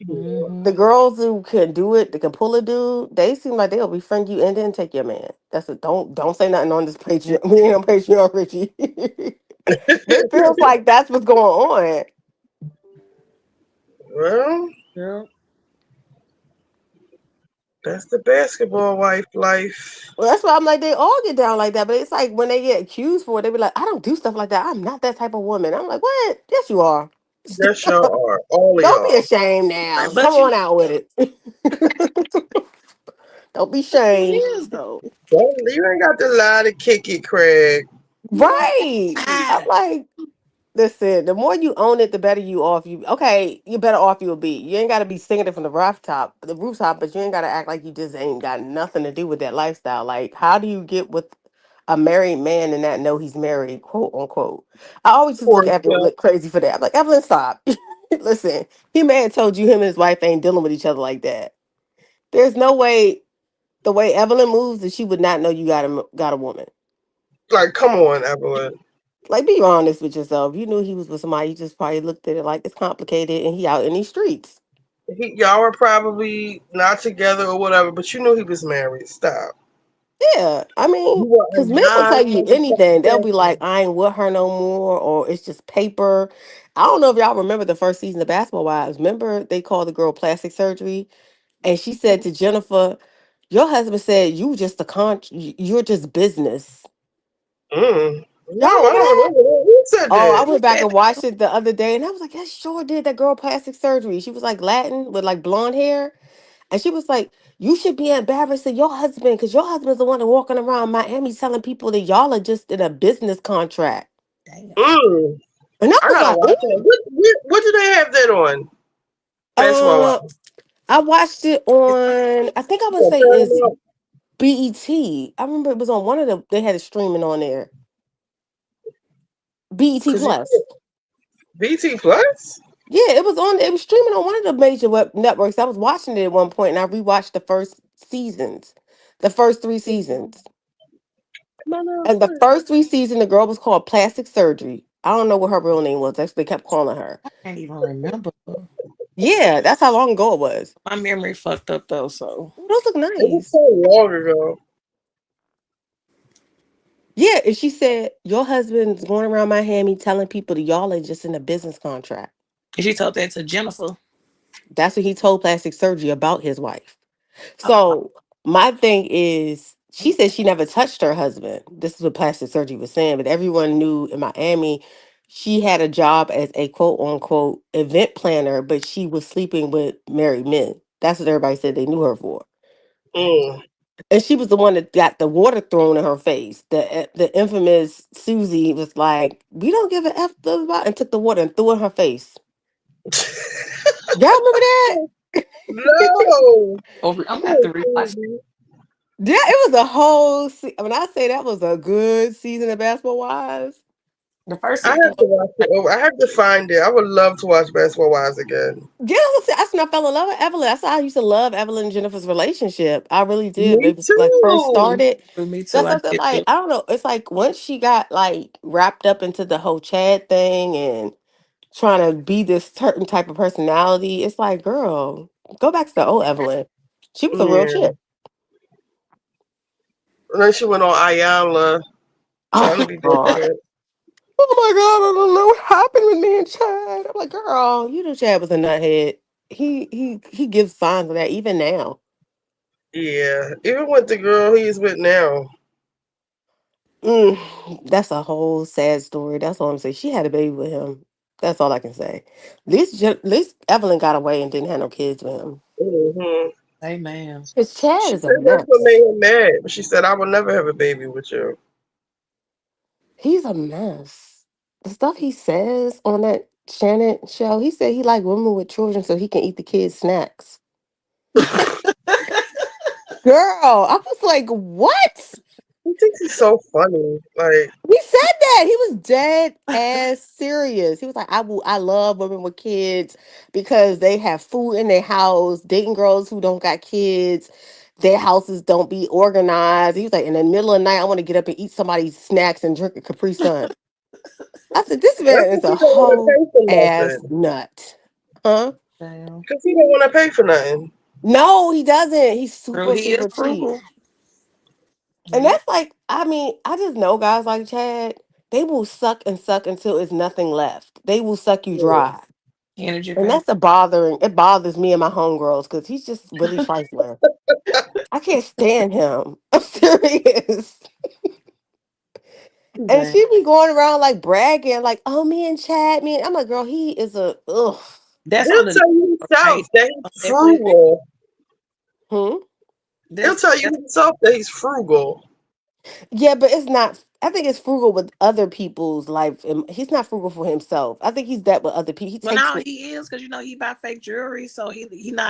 Speaker 8: the
Speaker 9: Mm-hmm.
Speaker 8: girls who can do it, that can pull a dude, they seem like they'll befriend you and then take your man. That's it. Don't say nothing on this Patreon. We ain't on Patreon, Richie. It feels like that's what's going on.
Speaker 1: Well,
Speaker 9: Yeah.
Speaker 1: that's the basketball wife life.
Speaker 8: Well, that's why I'm like, they all get down like that. But it's like when they get accused for it, they be like, I don't do stuff like that. I'm not that type of woman. I'm like, what? Yes, you are.
Speaker 1: Yes, y'all are. All of
Speaker 8: Don't be
Speaker 1: y'all.
Speaker 8: ashamed
Speaker 9: Right,
Speaker 8: now. Come
Speaker 9: but you
Speaker 8: on out with it. Don't be
Speaker 9: it
Speaker 8: ashamed.
Speaker 9: is though.
Speaker 1: You ain't got to lie to kick it, Craig.
Speaker 8: Right. I'm
Speaker 9: Ah,
Speaker 8: like, listen, the more you own it, the better you off you. Okay, you better off you'll be. You ain't got to be singing it from the rooftop, but you ain't got to act like you just ain't got nothing to do with that lifestyle. Like, how do you get with a married man and not know he's married, quote unquote? I always just look at Evelyn
Speaker 1: Portia.
Speaker 8: look crazy for that. I'm like, Evelyn, stop. Listen, he may have told you him and his wife ain't dealing with each other like that. There's no way the way Evelyn moves that she would not know you got a woman.
Speaker 1: Like, come on, Evelyn.
Speaker 8: Like, be honest with yourself. You knew he was with somebody. You just probably looked at it like it's complicated, and he out in these streets.
Speaker 1: Y'all were probably not together or whatever, but you knew he was married. Stop.
Speaker 8: Yeah, I mean,
Speaker 1: You were a
Speaker 8: because men will tell you anything. They'll be like,
Speaker 1: non-consensual.
Speaker 8: "I ain't with her no more," or "It's just paper." I don't know if y'all remember the first season of Basketball Wives. Remember they called the girl plastic surgery, and she said to Jennifer, "Your husband said you just you're just business."
Speaker 1: Mm. No,
Speaker 8: Y'all
Speaker 1: I
Speaker 8: remember
Speaker 1: don't
Speaker 8: that?
Speaker 1: remember that. Who said
Speaker 8: Oh, I
Speaker 1: that?
Speaker 8: went back and watched it the other day, and I was like, "That sure did that girl plastic surgery." She was like Latin with like blonde hair. And she was like, you should be embarrassed of your husband because your husband's the one that walking around Miami telling people that y'all are just in a business contract.
Speaker 9: damn.
Speaker 1: Mm.
Speaker 8: And I
Speaker 1: I
Speaker 8: was
Speaker 1: gotta
Speaker 8: like,
Speaker 1: watch that. What do they have that on? Basketball
Speaker 8: uh,
Speaker 1: Wives.
Speaker 8: I watched it on, I think I would
Speaker 1: Yeah,
Speaker 8: say it's
Speaker 1: Paramount.
Speaker 8: BET. I remember it was on one of the, they had it streaming on there. BET
Speaker 1: Cause you
Speaker 8: Plus.
Speaker 1: BT Plus.
Speaker 8: Yeah, it was streaming on one of the major web networks. I was watching it at one point and I rewatched the first three seasons.
Speaker 1: Come on now,
Speaker 8: And the
Speaker 1: first.
Speaker 8: first three seasons, the girl was called Plastic Surgery. I don't know what her real name was. That's what they kept calling her.
Speaker 9: I can't even remember.
Speaker 8: Yeah, that's how long ago it was.
Speaker 9: My memory fucked up though, so
Speaker 8: Ooh, those look
Speaker 1: It was
Speaker 8: nice.
Speaker 1: so long ago.
Speaker 8: Yeah, and she said, your husband's going around Miami telling people that y'all are just in a business contract.
Speaker 9: and she told that to Jennifer.
Speaker 8: That's what he told Plastic Surgery about his wife.
Speaker 9: Oh,
Speaker 8: So my thing is, she said she never touched her husband. This is what Plastic Surgery was saying, but everyone knew in Miami she had a job as a quote unquote event planner, but she was sleeping with married men. That's what everybody said they knew her for.
Speaker 9: damn.
Speaker 1: Mm.
Speaker 8: And she was the one that got the water thrown in her face. The infamous Susie was like, "We don't give a f," blah, blah, blah," and took the water and threw it in her face. Y'all remember that?
Speaker 1: No.
Speaker 9: Over, I'm gonna have
Speaker 1: Poor
Speaker 9: to rewatch.
Speaker 1: Susie.
Speaker 8: Yeah, it was a whole. When I say that was a good season of Basketball Wives,
Speaker 9: The first
Speaker 1: I have
Speaker 9: season
Speaker 1: to watch it. I have to find it. I would love to watch Basketball Wives again.
Speaker 8: Yeah, that's when I fell in love with Evelyn. That's how I used to love Evelyn and Jennifer's relationship. I really did. They
Speaker 1: Me
Speaker 8: was like first
Speaker 1: too.
Speaker 8: started.
Speaker 9: me too.
Speaker 8: That's
Speaker 9: I
Speaker 8: something
Speaker 9: did
Speaker 8: like
Speaker 9: too.
Speaker 8: I don't know. It's like once she got like wrapped up into the whole Chad thing and trying to be this certain type of personality, it's like, girl, go back to the old Evelyn. She was a real
Speaker 1: Yeah.
Speaker 8: chick.
Speaker 1: And then she went on Ayala
Speaker 8: Oh
Speaker 1: trying to
Speaker 8: my
Speaker 1: be
Speaker 8: god.
Speaker 1: different.
Speaker 8: Oh my god, I don't know what happened with me and Chad. I'm like, girl, you know Chad was a nuthead. He gives signs of that even now.
Speaker 1: Yeah. Even with the girl he's with now.
Speaker 8: That's a whole sad story. That's all I'm saying. She had a baby with him. That's all I can say. At least Evelyn got away and didn't have no kids with him.
Speaker 1: Hmm.
Speaker 9: Amen.
Speaker 8: His Chad
Speaker 1: She
Speaker 8: is a
Speaker 1: said that's what
Speaker 8: mess.
Speaker 1: made him mad. But she said, I will never have a baby with you.
Speaker 8: He's a mess. The stuff he says on that Shannon show, he said he like women with children so he can eat the kids' snacks. Girl, I was like, what?
Speaker 1: He thinks he's so funny. Like,
Speaker 8: He said that. He was dead ass serious. He was like, I love women with kids because they have food in their house, dating girls who don't got kids. Their houses don't be organized. He was like, in the middle of the night, I want to get up and eat somebody's snacks and drink a Capri Sun. I said, this
Speaker 1: that's
Speaker 8: man is
Speaker 1: because
Speaker 8: a
Speaker 1: he don't want to
Speaker 8: whole
Speaker 1: pay for
Speaker 8: ass
Speaker 1: nothing.
Speaker 8: nut. Huh?
Speaker 9: Damn.
Speaker 1: Because he don't want to pay for nothing.
Speaker 8: No, he doesn't. He's
Speaker 9: True,
Speaker 8: super,
Speaker 9: he is
Speaker 8: super cheap.
Speaker 9: frugal.
Speaker 8: And
Speaker 9: He is
Speaker 8: that's like, I mean, I just know guys like Chad, they will suck and suck until it's nothing left. They will suck you
Speaker 1: Yeah.
Speaker 8: dry.
Speaker 9: energy
Speaker 8: And
Speaker 9: vampire.
Speaker 8: that's a bothering, it bothers me and my homegirls because he's just really trifling. I can't stand him. I'm serious. And
Speaker 9: Damn.
Speaker 8: she be going around like bragging, like, oh, me and Chad, me. I'm like, girl, he is a, ugh.
Speaker 9: That's on
Speaker 1: He'll
Speaker 9: the
Speaker 1: tell you
Speaker 9: right
Speaker 1: himself that
Speaker 9: on
Speaker 1: he's
Speaker 9: Netflix.
Speaker 1: frugal.
Speaker 8: Hmm?
Speaker 1: He'll
Speaker 9: That's
Speaker 1: tell you
Speaker 9: that's
Speaker 1: himself that he's frugal.
Speaker 8: Yeah, but it's not, I think it's frugal with other people's life. And he's not frugal for himself. I think he's that with other people. He
Speaker 9: well
Speaker 8: takes
Speaker 9: now
Speaker 8: it.
Speaker 9: he is because you know he buy fake jewelry, so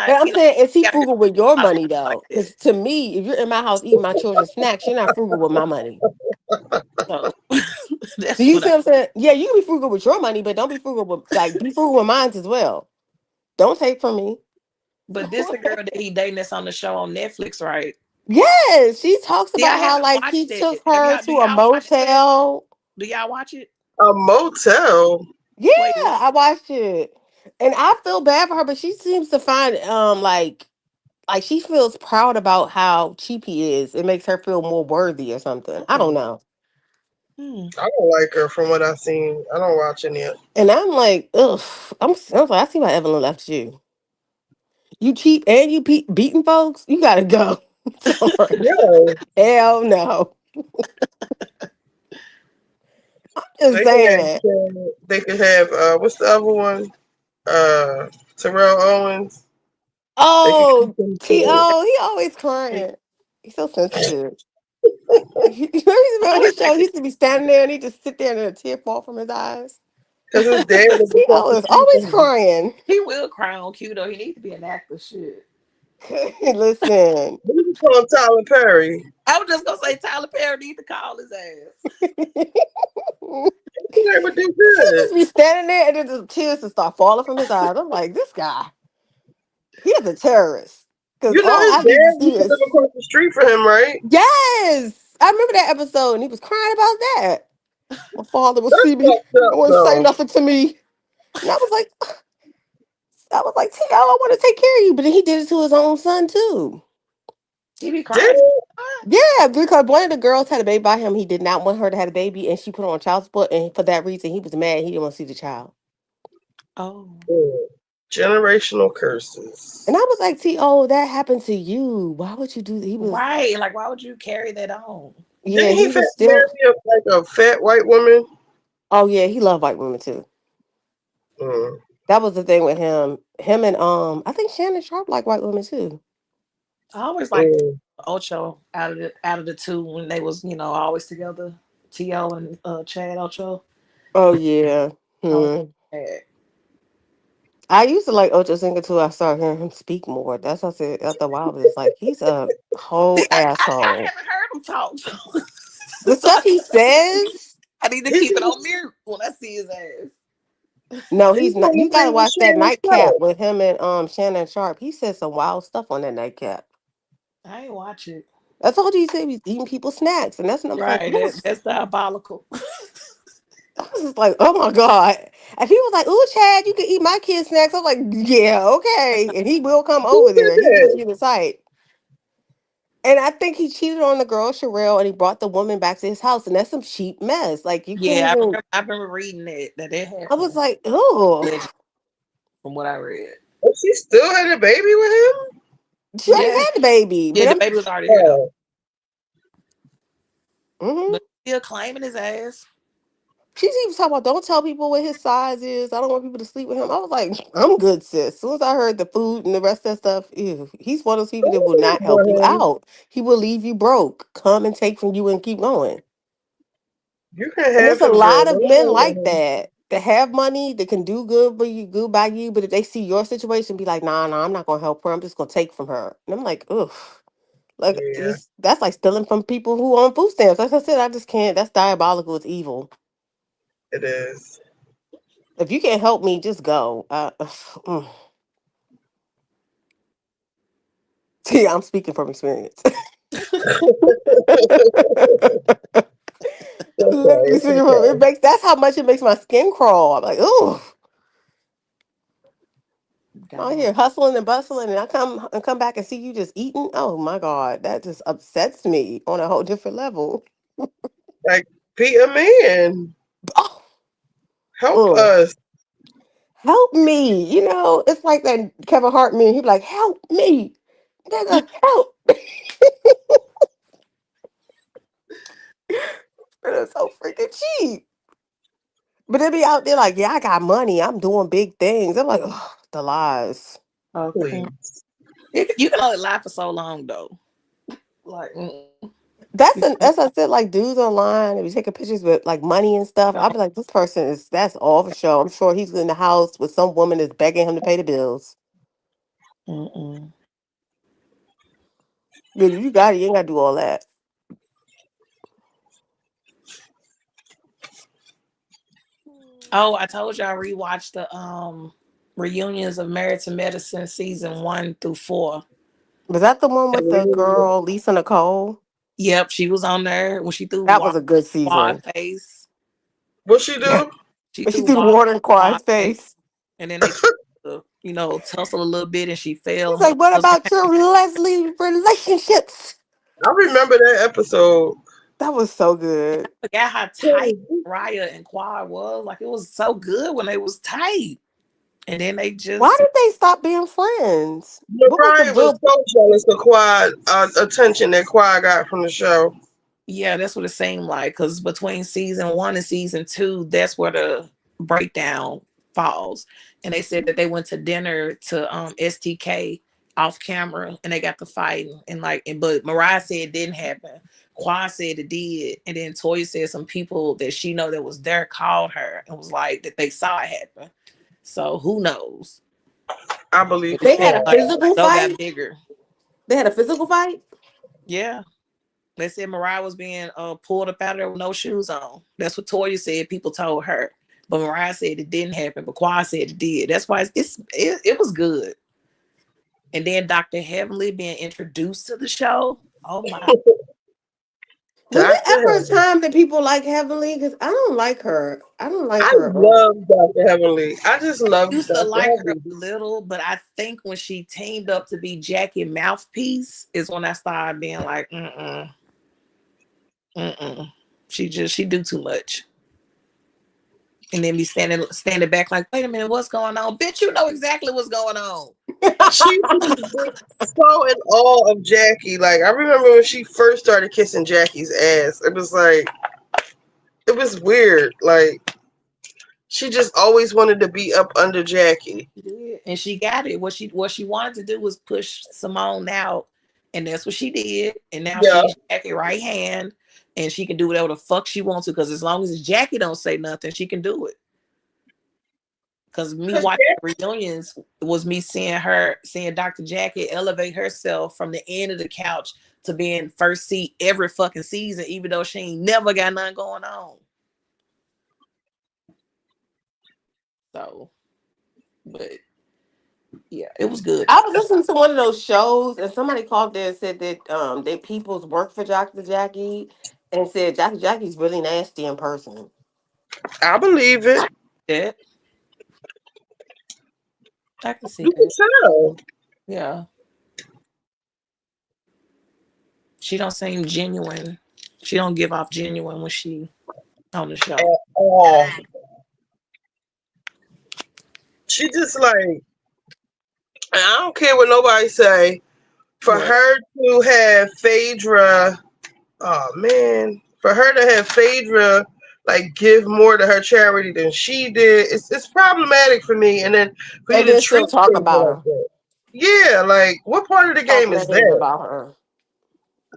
Speaker 8: But I'm
Speaker 9: he not
Speaker 8: saying, is he
Speaker 9: got his
Speaker 8: frugal with your
Speaker 9: out
Speaker 8: money
Speaker 9: like
Speaker 8: though?
Speaker 9: that.
Speaker 8: Because to me, if you're in my house eating my children's snacks, you're not frugal with my money.
Speaker 9: So
Speaker 8: Do
Speaker 9: that's
Speaker 8: you
Speaker 9: what
Speaker 8: see
Speaker 9: I
Speaker 8: what I'm saying? Yeah, you can be frugal with your money, but don't be frugal with be frugal with mine as well. Don't take from me.
Speaker 9: but this the girl that he dating that's on the show on Netflix, right?
Speaker 8: Yes, she talks
Speaker 9: See, I
Speaker 8: about how
Speaker 9: haven't
Speaker 8: like he
Speaker 9: watched it.
Speaker 8: took
Speaker 9: Have
Speaker 8: her
Speaker 9: y'all
Speaker 8: to
Speaker 9: do
Speaker 8: a
Speaker 9: y'all watch that?
Speaker 8: motel.
Speaker 9: Do y'all watch it?
Speaker 1: A motel.
Speaker 8: Yeah,
Speaker 9: Wait, what?
Speaker 8: I watched it, and I feel bad for her, but she seems to find like she feels proud about how cheap he is. It makes her feel more worthy or something. I don't
Speaker 9: Oh.
Speaker 8: know.
Speaker 9: Hmm.
Speaker 1: I don't like her from what I've seen. I don't watch any of it.
Speaker 8: And I'm like, ugh. I was like, I see why Evelyn left you. You cheap and you beating folks. You gotta go. Somewhere.
Speaker 1: Yeah.
Speaker 8: Hell no. Just
Speaker 1: They can
Speaker 8: saying.
Speaker 1: have they could have what's the other one? Terrell Owens. They could keep
Speaker 8: Oh,
Speaker 1: him too.
Speaker 8: T.O. He always crying. He's so sensitive. You remember on his show, he used to be standing there and he just sit there and a tear fall from his eyes.
Speaker 1: Because his dad was across
Speaker 8: T.O.
Speaker 1: the
Speaker 8: is
Speaker 1: street
Speaker 8: always
Speaker 1: from him.
Speaker 8: crying.
Speaker 9: He will cry on cue though. He needs to be an actor. Shit.
Speaker 8: Listen.
Speaker 1: We can call him Tyler Perry.
Speaker 9: I was just gonna say Tyler Perry need to call his ass.
Speaker 1: He would do
Speaker 8: He
Speaker 1: good.
Speaker 8: just be standing there and then the tears just start falling from his eyes. I'm like, this guy, he is a terrorist. Because
Speaker 1: You know
Speaker 8: all
Speaker 1: his
Speaker 8: I need to
Speaker 1: dad
Speaker 8: see
Speaker 1: used to live
Speaker 8: is,
Speaker 1: across the street from him, right?
Speaker 8: yes, I remember that episode and he was crying about that. My father will
Speaker 1: That's
Speaker 8: see me.
Speaker 1: fucked
Speaker 8: No
Speaker 1: up
Speaker 8: one say
Speaker 1: though.
Speaker 8: nothing to me. And I was like, T.O., I want to take care of you. But then he did it to his own son too.
Speaker 9: He be
Speaker 1: Did
Speaker 9: crying.
Speaker 1: he?
Speaker 8: Yeah, because one of the girls had a baby by him. He did not want her to have a baby, and she put her on child support. And for that reason, he was mad. He didn't want to see the child.
Speaker 9: Oh.
Speaker 1: Yeah. Generational curses.
Speaker 8: And I was like, T.O., that happened to you. Why would you do that? He was,
Speaker 9: Right. Like why would you carry that on?
Speaker 8: yeah,
Speaker 1: Didn't he
Speaker 8: he was still,
Speaker 1: marry like a fat white woman?
Speaker 8: oh, yeah, he loved white women too.
Speaker 1: Mm.
Speaker 8: That was the thing with him. Him and, I think Shannon Sharp like white women too.
Speaker 9: I always liked
Speaker 1: Mm.
Speaker 9: Ocho out of the two when they was, always together. T.O. and Chad Ocho.
Speaker 8: Oh, yeah.
Speaker 9: I was
Speaker 8: Hmm.
Speaker 9: mad.
Speaker 8: I used to like Ocho Cinco too. I started hearing him speak more. That's what I said after a while. But it's like he's a
Speaker 9: See,
Speaker 8: whole
Speaker 9: I
Speaker 8: asshole.
Speaker 9: haven't heard him talk.
Speaker 8: The
Speaker 9: So I
Speaker 8: stuff he says.
Speaker 9: I need to
Speaker 1: He's
Speaker 9: keep it on mute when I see his ass.
Speaker 8: No,
Speaker 1: he's
Speaker 8: he's not. You
Speaker 1: doing the
Speaker 8: gotta
Speaker 1: thing with
Speaker 8: watch that
Speaker 1: Shannon
Speaker 8: nightcap
Speaker 1: Sharp.
Speaker 8: with him and Shannon Sharp. He said some wild stuff on that nightcap.
Speaker 9: I ain't watch it.
Speaker 8: I told you he said he's eating people's snacks, and that's, and I was like,
Speaker 9: Right,
Speaker 8: that's,
Speaker 9: that's diabolical.
Speaker 8: I was just like, oh my god. And he was like, "Ooh, Chad, you can eat my kids' snacks." I'm like, "Yeah, okay." And he will come
Speaker 1: Who
Speaker 8: over
Speaker 1: did
Speaker 8: there. He
Speaker 1: that?
Speaker 8: wants you to sight. And I think he cheated on the girl Sherelle, and he brought the woman back to his house, and that's some cheap mess. Like you can't
Speaker 9: Yeah,
Speaker 8: even.
Speaker 9: I remember reading that
Speaker 8: I was
Speaker 9: happened.
Speaker 8: like, oh,
Speaker 9: Allegedly, from what I read.
Speaker 1: Oh, she still had a baby with him?
Speaker 8: she already
Speaker 9: Yeah,
Speaker 8: had the baby,
Speaker 9: yeah,
Speaker 8: but
Speaker 9: the
Speaker 8: I'm.
Speaker 9: baby was already here though,
Speaker 1: Oh,
Speaker 8: Mhm.
Speaker 9: but still claiming his ass.
Speaker 8: She's even talking about don't tell people what his size is. I don't want people to sleep with him. I was like, I'm good, sis. As soon as I heard the food and the rest of that stuff, ew, he's one of those people that will
Speaker 1: oh,
Speaker 8: not help you
Speaker 1: boy.
Speaker 8: out. He will leave you broke, come and take from you and keep going.
Speaker 1: You can
Speaker 8: And
Speaker 1: have
Speaker 8: there's a
Speaker 1: him, girl.
Speaker 8: lot of
Speaker 1: Don't
Speaker 8: men
Speaker 1: worry about
Speaker 8: like
Speaker 1: him.
Speaker 8: that that have money, that can do good for you, good by you, but if they see your situation, be like, nah, I'm not gonna help her. I'm just gonna take from her. And I'm like, ugh. Like
Speaker 1: Yeah,
Speaker 8: that's like stealing from people who on food stamps. Like I said, I just can't. That's diabolical. It's evil.
Speaker 1: it is.
Speaker 8: If you can't help me, just go. See, I'm speaking from experience.
Speaker 1: That's right.
Speaker 8: Literally
Speaker 1: It's
Speaker 8: speaking from it
Speaker 1: okay.
Speaker 8: makes that's how much it makes my skin crawl. I'm like, oh, I'm out
Speaker 9: God.
Speaker 8: here hustling and bustling, and I come back and see you just eating. Oh my god, that just upsets me on a whole different level.
Speaker 1: Like, be a man.
Speaker 8: Oh,
Speaker 1: Help
Speaker 8: mm,
Speaker 1: us.
Speaker 8: help me. You know, it's like that Kevin Hart meme. He'd be like, help me, nigga, help. And it's so freaking cheap. But they be out there like, yeah, I got money. I'm doing big things. I'm like, oh, the lies.
Speaker 9: Okay.
Speaker 1: Please.
Speaker 9: You can only lie for so long though. Like,
Speaker 8: That's I said, like dudes online and be taking pictures with like money and stuff. I'll be like, this person is that's all for show. I'm sure he's in the house with some woman that's begging him to pay the bills.
Speaker 9: mm-mm.
Speaker 8: But if you got it, you ain't gotta do all that.
Speaker 9: Oh, I told you I rewatched the reunions of Married to Medicine season 1 through 4.
Speaker 8: Was that the one with the girl Lisa Nicole?
Speaker 9: Yep, she was on there when she threw
Speaker 8: That was a good
Speaker 9: quad
Speaker 8: season.
Speaker 9: face.
Speaker 1: What she
Speaker 8: Yeah.
Speaker 1: do?
Speaker 9: She
Speaker 8: When she
Speaker 9: threw
Speaker 8: threw the
Speaker 9: water
Speaker 8: water in
Speaker 9: quad
Speaker 8: Quad's
Speaker 9: face,
Speaker 8: face.
Speaker 9: and then they tried to, tussle a little bit, and she fell.
Speaker 8: He's
Speaker 9: And her
Speaker 8: like, what
Speaker 9: husband,
Speaker 8: about your Leslie relationships?
Speaker 1: I remember that episode.
Speaker 8: That was so good.
Speaker 9: I forgot how tight Raya and Quad was. Like it was so good when they was tight, and then they
Speaker 8: Why
Speaker 9: just
Speaker 8: did they stop being friends? What was the
Speaker 1: Mariah was
Speaker 8: real
Speaker 1: so jealous of Quad attention that Quad got from the show.
Speaker 9: yeah, that's what it seemed like. Because between season 1 and season 2, that's where the breakdown falls. And they said that they went to dinner to STK off camera, and they got to fighting. But Mariah said it didn't happen. Quan said it did, and then Toya said some people that she know that was there called her and was like that they saw it happen. So who knows?
Speaker 1: I believe
Speaker 9: It
Speaker 8: they had a
Speaker 1: Quad.
Speaker 9: like
Speaker 8: physical
Speaker 9: though got
Speaker 8: fight?
Speaker 9: bigger.
Speaker 8: They had a physical fight?
Speaker 9: Yeah. They said Mariah was being pulled up out of there with no shoes on. That's what Toya said. People told her, but Mariah said it didn't happen. But Quad said it did. That's why it was good. And then Dr. Heavenly being introduced to the show. Oh my!
Speaker 8: Was it
Speaker 1: Dr.
Speaker 8: ever a
Speaker 1: Heaven.
Speaker 8: time that people like Heavenly? Because I don't like her. I don't like
Speaker 1: I
Speaker 8: her at all.
Speaker 1: love Dr. Heavenly. I just love
Speaker 9: Used to
Speaker 1: Dr.
Speaker 9: like her
Speaker 1: Heavenly.
Speaker 9: a little, but I think when she teamed up to be Jackie Mouthpiece is when I started being like, mm. She do too much. And then be standing back like, wait a minute, what's going on? Bitch, you know exactly what's going on.
Speaker 1: She was so in awe of Jackie. Like, I remember when she first started kissing Jackie's ass. It was like, it was weird. Like, she just always wanted to be up under Jackie.
Speaker 9: She did. And she got it. What she wanted to do was push Simone out. And that's what she did. And now
Speaker 1: Yeah.
Speaker 9: she's Jackie right hand. And she can do whatever the fuck she wants to. Because as long as Jackie don't say nothing, she can do it. Because me watching the reunions was me seeing Dr. Jackie elevate herself from the end of the couch to being first seat every fucking season, even though she ain't never got nothing going on. So, but yeah, it was good.
Speaker 8: I was listening to one of those shows, and somebody called there and said that they peoples work for Dr. Jackie, and said Dr. Jackie's really nasty in person.
Speaker 1: I believe it.
Speaker 9: Yeah, I can see
Speaker 1: You can
Speaker 9: that.
Speaker 1: tell.
Speaker 9: Yeah, she don't seem genuine. She don't give off genuine when she on the show.
Speaker 1: Oh, she just like, and I don't care what nobody say. For
Speaker 9: What?
Speaker 1: her to have Phaedra, oh man, for her to have Phaedra like give more to her charity than she did, it's problematic for me. And then for you
Speaker 8: And
Speaker 1: to
Speaker 8: then still
Speaker 1: treat
Speaker 8: talk
Speaker 1: Phaedra
Speaker 8: about
Speaker 1: like
Speaker 8: her,
Speaker 1: that, yeah, like what part of the
Speaker 8: talk
Speaker 1: game is
Speaker 8: negative
Speaker 1: that?
Speaker 8: about her.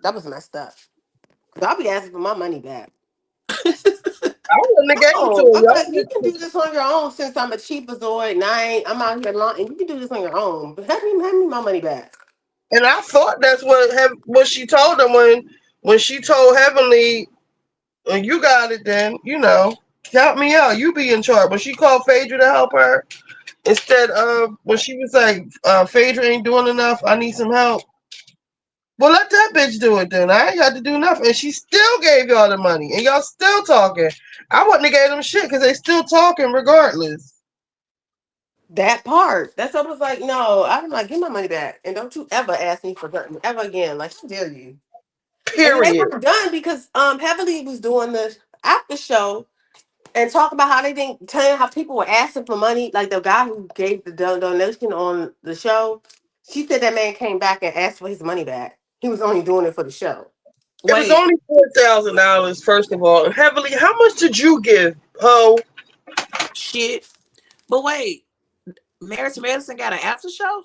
Speaker 8: That was messed up. 'Cause I'll be asking for my money back.
Speaker 1: I wouldn't have gave it to
Speaker 8: Oh,
Speaker 1: her.
Speaker 8: I'm
Speaker 1: Y'all
Speaker 8: like, you can do this on your own since I'm a cheapazoid and I'm out here long, and you can do this on your own. But have me my money back.
Speaker 1: And I thought that's what she told them when she told Heavenly, "Well, you got it, then help me out. You be in charge." When she called Phaedra to help her, instead of when she was like, "Phaedra ain't doing enough. I need some help." Well, let that bitch do it then. I ain't got to do nothing. And she still gave y'all the money, and y'all still talking. I wouldn't have gave them shit because they still talking regardless.
Speaker 8: That part. That's what I was like, no, I'm like, give my money back. And don't you ever ask me for nothing ever again. Like, how dare you? And then they
Speaker 1: Period.
Speaker 8: were done because Heavenly was doing the after show and talk about how they didn't tell you how people were asking for money. Like the guy who gave the donation on the show, she said that man came back and asked for his money back. He was only doing it for the show.
Speaker 1: It was
Speaker 9: Wait,
Speaker 1: only $4,000, first of all. And Heavenly, how much did you give, ho?
Speaker 9: shit. But wait, Married to Medicine got an after show?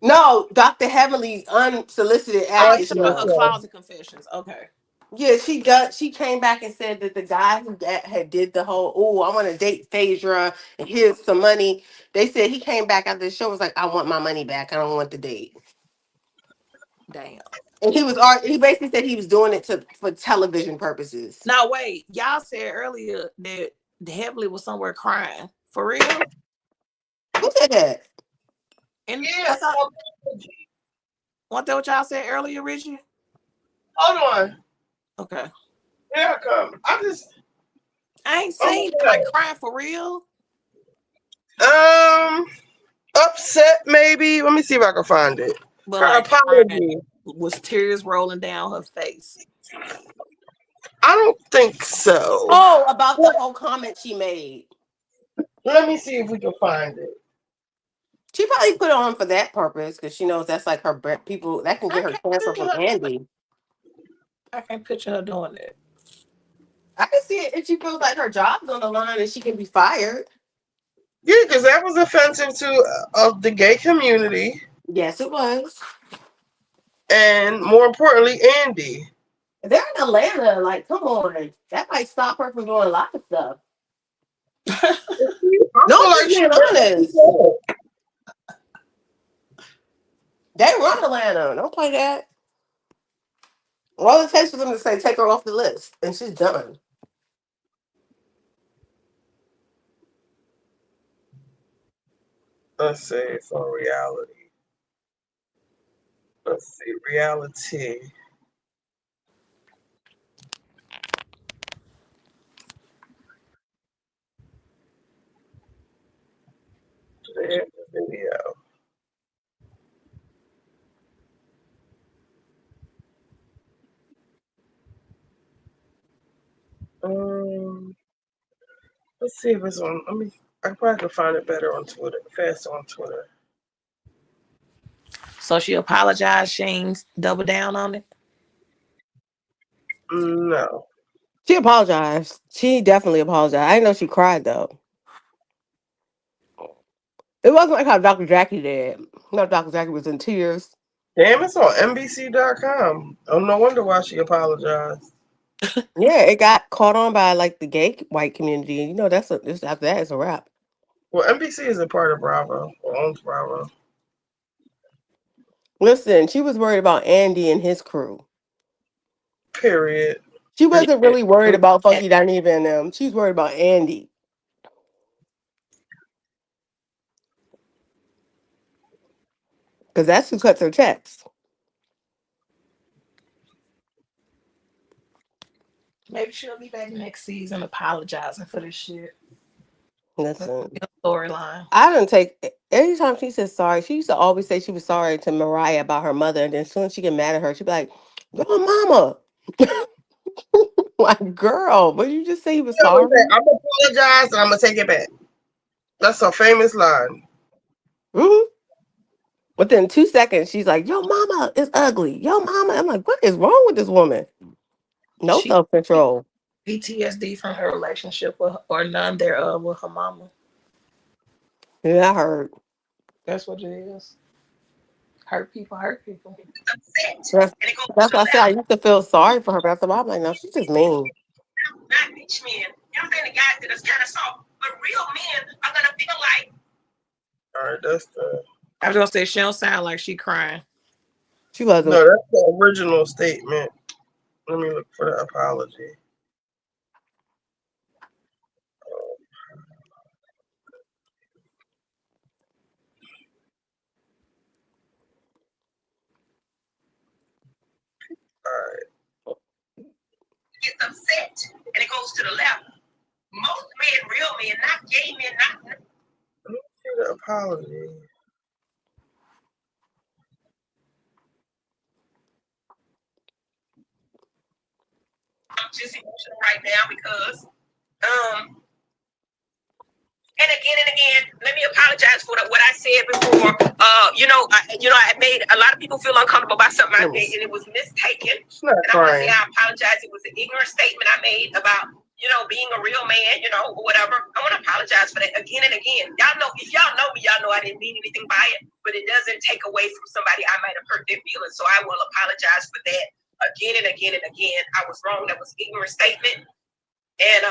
Speaker 8: No, Dr. Heavenly's unsolicited
Speaker 9: Oh,
Speaker 8: after
Speaker 9: you talking about her
Speaker 8: show.
Speaker 1: Okay.
Speaker 9: closet confessions? Okay.
Speaker 8: Yeah, she does. She came back and said that the guy who had did the whole, oh, I want to date Phaedra and here's some money. They said he came back after the show was like, I want my money back. I don't want the date.
Speaker 9: Damn.
Speaker 8: And he basically said he was doing it for television purposes.
Speaker 9: Now wait, y'all said earlier that the Heavenly was somewhere crying. For real?
Speaker 8: Who said that?
Speaker 9: And
Speaker 1: Yeah.
Speaker 9: what that what y'all said earlier, Richie?
Speaker 1: Hold on.
Speaker 9: Okay.
Speaker 1: Here I come.
Speaker 9: I ain't
Speaker 1: I'm
Speaker 9: seen like crying for real.
Speaker 1: upset maybe. Let me see if I can find it.
Speaker 9: But
Speaker 1: Her
Speaker 9: like crying
Speaker 1: apology.
Speaker 9: was tears rolling down her face.
Speaker 1: I don't think so.
Speaker 8: Oh, about the whole comment she made.
Speaker 1: Let me see if we can find it.
Speaker 8: She probably put it on for that purpose because she knows that's like her people that can
Speaker 9: I
Speaker 8: get her
Speaker 9: can't
Speaker 8: cancer
Speaker 9: picture
Speaker 8: from
Speaker 9: her doing that.
Speaker 8: Andy.
Speaker 9: I can't picture her doing that.
Speaker 8: I can see it if she feels like her job's on the line and she can be fired.
Speaker 1: Yeah, because that was offensive to of the gay community,
Speaker 8: Yes, it was.
Speaker 1: and more importantly, Andy.
Speaker 8: They're in Atlanta. Like, come on. That might stop her from doing a lot of stuff.
Speaker 1: I
Speaker 8: No,
Speaker 1: feel
Speaker 8: I'm just
Speaker 1: like she
Speaker 8: being
Speaker 1: did what she
Speaker 8: honest.
Speaker 1: said.
Speaker 8: They run Atlanta. Don't play that. All it takes for them to say, take her off the list. And she's done.
Speaker 1: Let's see for reality. Let's see reality. There's the video. Um, let's see if it's on. I probably can find it better on Twitter, faster on Twitter.
Speaker 9: So she apologized. She ain't double down on it.
Speaker 1: No.
Speaker 8: She apologized. She definitely apologized. I didn't know she cried, though. It wasn't like how Dr. Jackie did. No, Dr. Jackie was in tears.
Speaker 1: Damn, it's on NBC.com. Oh, no wonder why she apologized.
Speaker 8: Yeah, it got caught on by like the gay white community. You know, after that, it's a wrap.
Speaker 1: Well, NBC is a part of Bravo, or owns Bravo.
Speaker 8: Listen, she was worried about Andy and his crew.
Speaker 1: Period.
Speaker 8: She wasn't really worried about
Speaker 9: Yeah.
Speaker 8: Funky Dineva and them. She's worried about Andy. Because that's who cuts her checks.
Speaker 9: Maybe she'll be back next season apologizing for this shit. That's
Speaker 8: Listen,
Speaker 9: a storyline.
Speaker 8: I don't take every time she says sorry. She used to always say she was sorry to Mariah about her mother, and then as soon as she get mad at her, she'd be like, "Your mama." Like, girl, but you just say you was
Speaker 1: I'm
Speaker 8: sorry.
Speaker 1: gonna apologize and I'm gonna take it back. That's a famous line.
Speaker 8: Hmm. Within 2 seconds, she's like, "Your mama is ugly. Your mama." I'm like, what is wrong with this woman? No
Speaker 9: She
Speaker 8: self control.
Speaker 9: PTSD from her relationship with, or none thereof, with her mama.
Speaker 8: Yeah, I heard.
Speaker 9: That's what it is. Hurt people hurt people.
Speaker 2: Upset,
Speaker 8: That's,
Speaker 2: and it goes
Speaker 8: that's
Speaker 2: to
Speaker 8: why I said I
Speaker 2: left.
Speaker 8: used to feel sorry for her, but after a while, I'm like, no, she's just mean.
Speaker 2: Not bitch men. You know what I'm saying? The guys that are kind of soft, but real men are gonna feel like.
Speaker 1: All right, that's the
Speaker 9: I was gonna say she don't sound like she crying.
Speaker 8: She wasn't.
Speaker 1: no, that's the original statement. Let me look for the apology. All right,
Speaker 2: Gets upset, and it goes to the left. Most men, real men, not gay men, not
Speaker 1: let me see the apology.
Speaker 2: I'm just emotional right now because um and again, let me apologize for what I said before. I made a lot of people feel uncomfortable by something I made, and it was mistaken.
Speaker 1: It's not
Speaker 2: And I want to say
Speaker 1: crying.
Speaker 2: I apologize. It was an ignorant statement I made about being a real man, or whatever. I want to apologize for that again and again. Y'all know, if y'all know me, y'all know I didn't mean anything by it, but it doesn't take away from somebody I might have hurt their feelings. So I will apologize for that again and again and again. I was wrong. That was an ignorant statement, and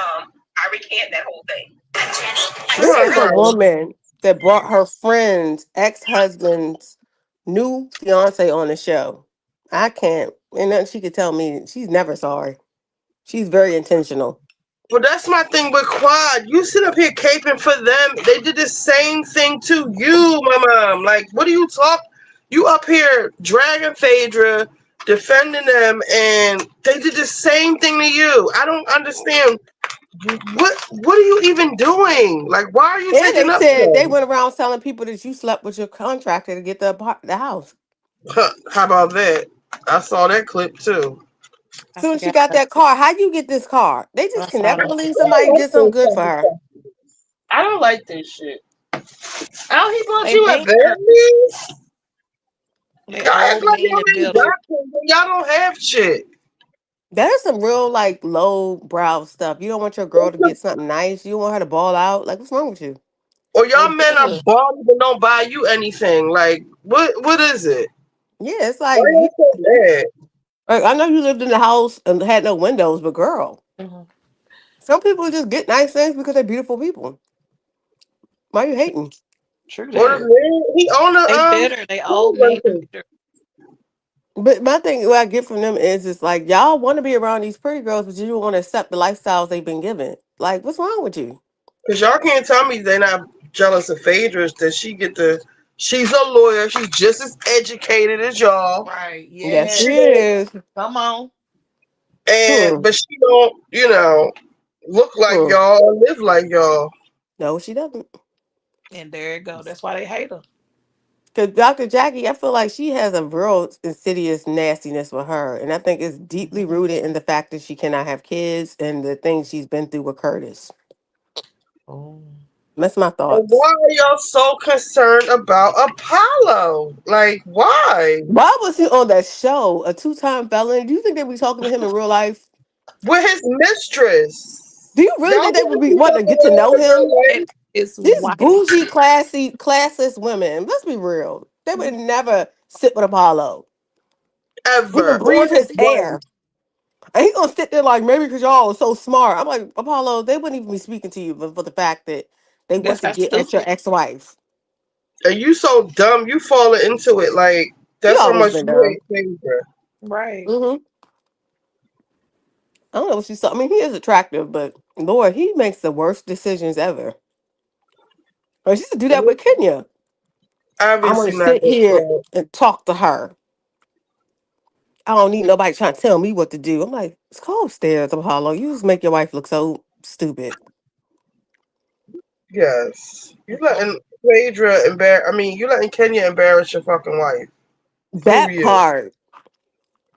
Speaker 2: I recant that whole thing.
Speaker 1: I'm
Speaker 8: This
Speaker 1: not
Speaker 8: is a
Speaker 1: crying.
Speaker 8: woman that brought her friend's ex-husband's new fiance on the show. I can't, and nothing she could tell me. She's never sorry. She's very intentional.
Speaker 1: But that's my thing with Quad. You sit up here caping for them. They did the same thing to you, my mom. Like, what do you talk? You up here dragging Phaedra, defending them, and they did the same thing to you. I don't understand. What are you even doing? Like, why are you
Speaker 8: And
Speaker 1: taking
Speaker 8: they
Speaker 1: up for
Speaker 8: said they
Speaker 1: them?
Speaker 8: went around telling people that you slept with your contractor to get the house.
Speaker 1: Huh, how about that? I saw that clip too.
Speaker 9: I
Speaker 8: Soon as she
Speaker 9: forgot
Speaker 8: got
Speaker 9: about
Speaker 8: that car, how you get this car? They
Speaker 9: that.
Speaker 8: just
Speaker 9: I
Speaker 8: can
Speaker 9: saw
Speaker 8: never
Speaker 9: that.
Speaker 8: believe
Speaker 1: I
Speaker 8: somebody
Speaker 1: don't like
Speaker 8: did something good
Speaker 1: this
Speaker 8: for
Speaker 1: type of
Speaker 8: her.
Speaker 1: stuff. I don't like this shit. Oh, he bought
Speaker 9: They
Speaker 1: you a
Speaker 9: mean her.
Speaker 1: Bentley?
Speaker 9: They
Speaker 1: Y'all act
Speaker 9: old
Speaker 1: like
Speaker 9: mean
Speaker 1: y'all
Speaker 9: and
Speaker 1: ain't
Speaker 9: bitter.
Speaker 1: got things, but y'all don't have shit.
Speaker 8: There's some real like low brow stuff. You don't want your girl to get something nice. You want her to ball out. Like, what's wrong with you?
Speaker 1: Or y'all
Speaker 9: They
Speaker 1: men are
Speaker 9: bitter.
Speaker 1: bald but don't buy you anything. Like, what is it?
Speaker 8: Yeah, it's
Speaker 1: Why
Speaker 8: like
Speaker 1: y'all so mad?
Speaker 8: like, I know you lived in the house and had no windows, but girl,
Speaker 9: Mhm.
Speaker 8: some people just get nice things because they're beautiful people. Why you hating?
Speaker 9: True
Speaker 1: Or the
Speaker 9: that.
Speaker 1: man, he own a
Speaker 9: They bitter. They
Speaker 1: school
Speaker 9: old mean and
Speaker 1: bunker.
Speaker 9: bitter.
Speaker 8: But my thing, what I get from them is, it's like y'all want to be around these pretty girls, but you don't want to accept the lifestyles they've been given. Like, what's wrong with you?
Speaker 1: Cause y'all can't tell me they're not jealous of Phaedra's that she get the. She's a lawyer. She's just as educated as y'all.
Speaker 9: Right.
Speaker 8: Yes,
Speaker 9: Yeah.
Speaker 8: she
Speaker 1: She don't,
Speaker 8: is.
Speaker 9: Come on.
Speaker 1: and
Speaker 8: Hmm.
Speaker 1: but she don't, look like
Speaker 8: Hmm.
Speaker 1: y'all or live like y'all.
Speaker 8: No, she doesn't.
Speaker 9: And there you go. That's why they hate her.
Speaker 8: Because Dr. Jackie, I feel like she has a real insidious nastiness with her. And I think it's deeply rooted in the fact that she cannot have kids and the things she's been through with Curtis.
Speaker 9: Oh.
Speaker 8: That's my
Speaker 1: And
Speaker 8: thoughts.
Speaker 1: why are y'all so concerned about Apollo? Like, why?
Speaker 8: Why was he on that show, a two-time felon? Do you think they be talking to him in real life?
Speaker 1: With his mistress.
Speaker 8: Do you really
Speaker 1: Y'all
Speaker 8: think they would
Speaker 1: want to
Speaker 8: be
Speaker 1: keep
Speaker 8: wanting
Speaker 1: up
Speaker 8: to get to know
Speaker 1: in
Speaker 8: him?
Speaker 1: real
Speaker 9: It
Speaker 1: life?
Speaker 9: is
Speaker 8: These
Speaker 9: wild.
Speaker 8: bougie, classy, classless women. Let's be real. They would never sit with Apollo. Even
Speaker 1: Ever. Or
Speaker 8: breathe
Speaker 1: his
Speaker 8: his
Speaker 1: wife.
Speaker 8: air. And he gonna sit there like maybe because y'all are so smart. I'm like, Apollo, they wouldn't even be speaking to you but for the fact that they want
Speaker 9: That's
Speaker 8: to
Speaker 9: how
Speaker 8: get at your
Speaker 9: stupid.
Speaker 8: ex-wife.
Speaker 1: And you so dumb, you falling into it. Like,
Speaker 8: He
Speaker 1: that's how
Speaker 8: always
Speaker 1: much
Speaker 8: been
Speaker 1: you
Speaker 8: dumb.
Speaker 1: hate Phaedra.
Speaker 9: Right.
Speaker 8: Hmm. I don't know what she saw. I mean, he is attractive, but Lord, he makes the worst decisions ever. Or she used to do that with Kenya. I'm gonna
Speaker 1: Obviously not
Speaker 8: sit
Speaker 1: good
Speaker 8: here
Speaker 1: for
Speaker 8: and talk to her. I don't need nobody trying to tell me what to do. I'm like, it's go upstairs, Apollo. You just make your wife look so stupid.
Speaker 1: yes. You letting Phaedra you letting Kenya embarrass your fucking wife through
Speaker 8: That
Speaker 1: you.
Speaker 8: part.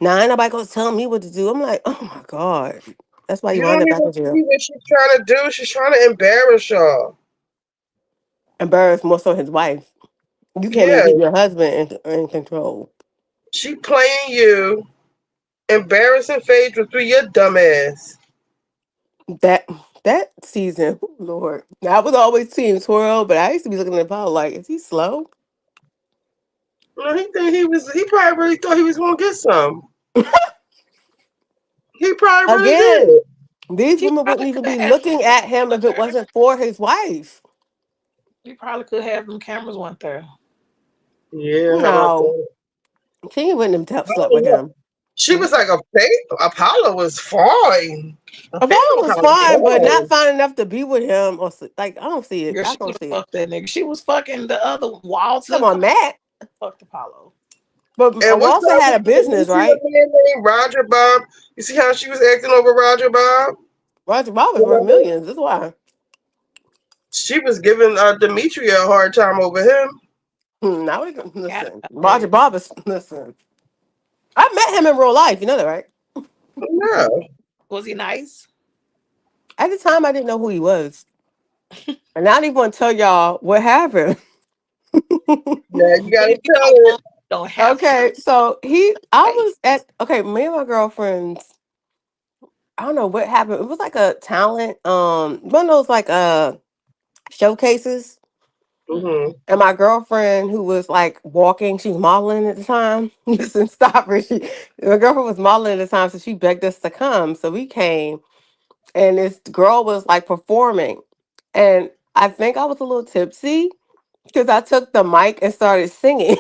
Speaker 8: Now ain't nobody gonna tell me what to do. I'm like, oh my God. That's why you
Speaker 1: You
Speaker 8: wind
Speaker 1: don't
Speaker 8: up back
Speaker 1: even
Speaker 8: in jail.
Speaker 1: see what she's trying to do. She's trying to embarrass y'all.
Speaker 8: Embarrassed more so his wife. You can't even
Speaker 1: Yeah,
Speaker 8: keep your husband in control.
Speaker 1: she playing you, embarrassing Phaedra through your dumb ass.
Speaker 8: That that season, oh Lord. I was always Team Twirl, but I used to be looking at Paul like, is he slow?
Speaker 1: No, he probably really thought he was gonna get some. He probably really
Speaker 8: Again,
Speaker 1: did.
Speaker 8: these
Speaker 9: He
Speaker 8: women wouldn't
Speaker 9: probably
Speaker 8: even
Speaker 9: could
Speaker 8: be
Speaker 9: have.
Speaker 8: looking at him if it wasn't for his wife.
Speaker 9: You probably could have them cameras went there.
Speaker 1: Yeah, how about
Speaker 8: No.
Speaker 1: that?
Speaker 8: King wouldn't have tough
Speaker 1: I
Speaker 8: slept
Speaker 1: don't
Speaker 8: with
Speaker 1: know.
Speaker 8: him.
Speaker 1: She was
Speaker 9: Okay.
Speaker 1: like a fake Apollo was fine.
Speaker 8: Apollo
Speaker 1: Phaedra
Speaker 8: was
Speaker 1: kind of
Speaker 8: fine, but not
Speaker 1: fine.
Speaker 8: fine enough to be with him. Like, I don't see it.
Speaker 9: Girl,
Speaker 8: I
Speaker 9: she
Speaker 8: don't
Speaker 9: would
Speaker 8: see
Speaker 9: have
Speaker 8: it.
Speaker 9: fucked that nigga. She was fucking the other Walter.
Speaker 8: Come on, Matt.
Speaker 9: Fucked Apollo.
Speaker 8: But
Speaker 1: And what's
Speaker 8: Walter
Speaker 1: the
Speaker 8: had
Speaker 1: other
Speaker 8: a
Speaker 1: thing? You
Speaker 8: business,
Speaker 1: see her
Speaker 8: right?
Speaker 1: man named Roger Bob? You see how she was acting over Roger Bob?
Speaker 8: Roger Bob was worth
Speaker 1: Remember?
Speaker 8: millions. That's why.
Speaker 1: She was giving Demetria a hard time over him.
Speaker 8: Now we can
Speaker 9: Got
Speaker 8: listen. Roger
Speaker 9: it.
Speaker 8: Bob is listen. I met him in real life. You know that, right?
Speaker 1: No.
Speaker 9: Was he nice?
Speaker 8: At the time, I didn't know who he was, and I don't even want to tell y'all what happened.
Speaker 1: Yeah, you
Speaker 9: If
Speaker 1: gotta
Speaker 9: you
Speaker 1: tell
Speaker 9: don't
Speaker 1: it.
Speaker 9: want, you don't have to.
Speaker 8: Okay, so I
Speaker 9: Hey,
Speaker 8: was at, okay, me and my girlfriends, I don't know what happened. It was like a talent, one of those like showcases.
Speaker 1: Hmm.
Speaker 8: And my girlfriend who was like walking, she was modeling at the time. Listen, stop her. My girlfriend was modeling at the time, so she begged us to come. So we came, and this girl was like performing. And I think I was a little tipsy because I took the mic and started singing.